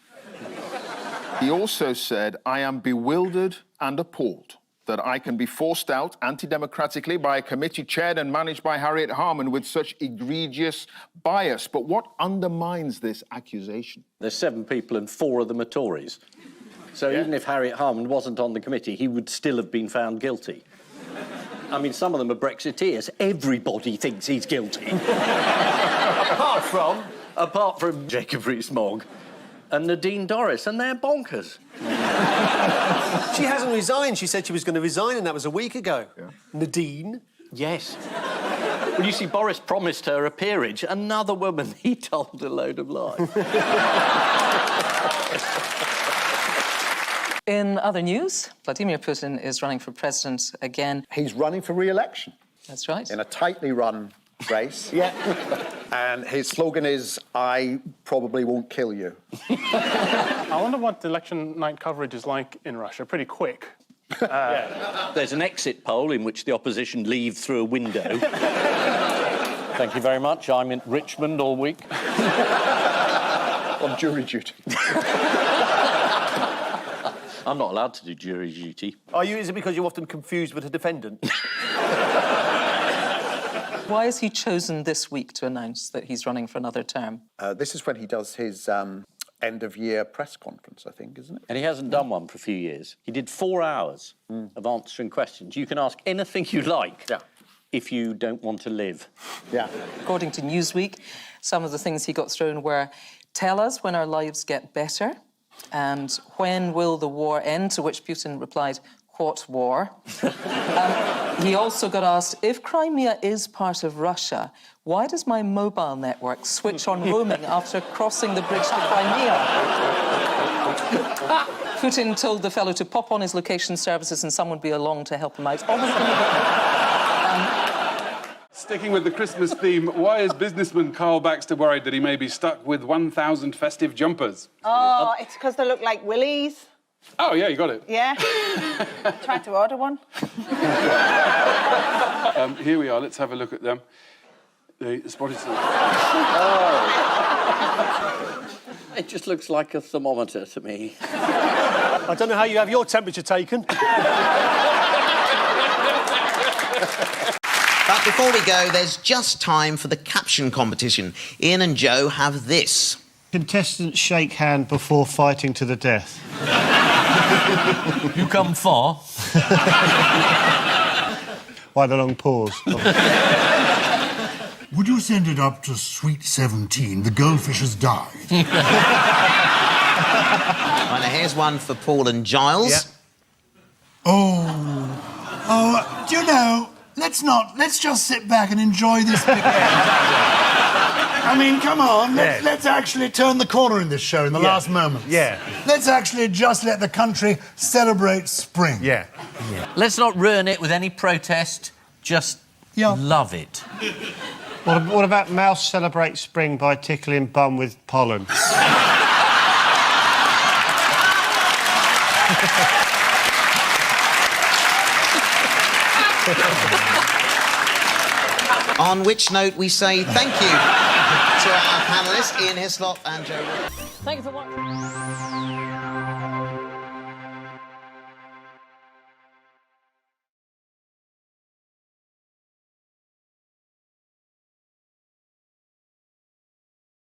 Speaker 14: He also said, I am bewildered and appalled that I can be forced out anti-democratically by a committee chaired and managed by Harriet Harman with such egregious bias. But what undermines this accusation?
Speaker 3: There's 7 people and 4 of them are Tories. So even if Harriet Harman wasn't on the committee, he would still have been found guilty. I mean, some of them are Brexiteers. Everybody thinks he's guilty. Apart from Jacob Rees-Mogg and Nadine Dorries, and they're bonkers.
Speaker 7: She hasn't resigned. She said she was going to resign, and that was a week ago. Yeah. Nadine?
Speaker 3: Yes. Well, you see, Boris promised her a peerage. Another woman he told a load of lies.
Speaker 12: In other news, Vladimir Putin is running for president again.
Speaker 23: He's running for re-election.
Speaker 12: That's right.
Speaker 23: In a tightly run race.
Speaker 12: Yeah.
Speaker 23: And his slogan is, I probably won't kill you.
Speaker 6: I wonder what the election night coverage is like in Russia. Pretty quick.
Speaker 3: There's an exit poll in which the opposition leave through a window. Thank you very much. I'm in Richmond all week.
Speaker 23: On jury duty.
Speaker 3: I'm not allowed to do jury duty.
Speaker 7: Are you? Is it because you're often confused with a defendant?
Speaker 12: Why has he chosen this week to announce that he's running for another term?
Speaker 23: This is when he does his end-of-year press conference, I think, isn't it?
Speaker 3: And he hasn't done one for a few years. He did 4 hours of answering questions. You can ask anything you like if you don't want to live.
Speaker 23: Yeah.
Speaker 12: According to Newsweek, some of the things he got thrown were, tell us when our lives get better, and when will the war end, to which Putin replied, what war? He also got asked, if Crimea is part of Russia, why does my mobile network switch on roaming after crossing the bridge to Crimea? Putin told the fellow to pop on his location services and someone would be along to help him out.
Speaker 25: Sticking with the Christmas theme, why is businessman Carl Baxter worried that he may be stuck with 1,000 festive jumpers?
Speaker 4: Oh, it's because they look like willies.
Speaker 25: Oh, yeah, you got it.
Speaker 4: Yeah. Tried to order one.
Speaker 25: Here we are. Let's have a look at them. The spotted silk.
Speaker 3: It just looks like a thermometer to me.
Speaker 7: I don't know how you have your temperature taken.
Speaker 26: But before we go, there's just time for the caption competition. Ian and Joe have this.
Speaker 27: Contestants shake hand before fighting to the death.
Speaker 3: You come far.
Speaker 27: Why the long pause?
Speaker 28: Would you send it up to Sweet 17? The goldfish has died.
Speaker 26: Right, now here's one for Paul and Giles.
Speaker 28: Yeah. Oh, do you know, let's just sit back and enjoy this big I mean, come on, let's actually turn the corner in this show in the last moments.
Speaker 27: Yeah.
Speaker 28: Let's actually just let the country celebrate spring.
Speaker 27: Yeah.
Speaker 3: Let's not ruin it with any protest. Just love it.
Speaker 27: What about mouse celebrate spring by tickling bum with pollen?
Speaker 26: On which note we say thank you to our panellists, Ian Hislop and Joe.
Speaker 6: Thank you for watching.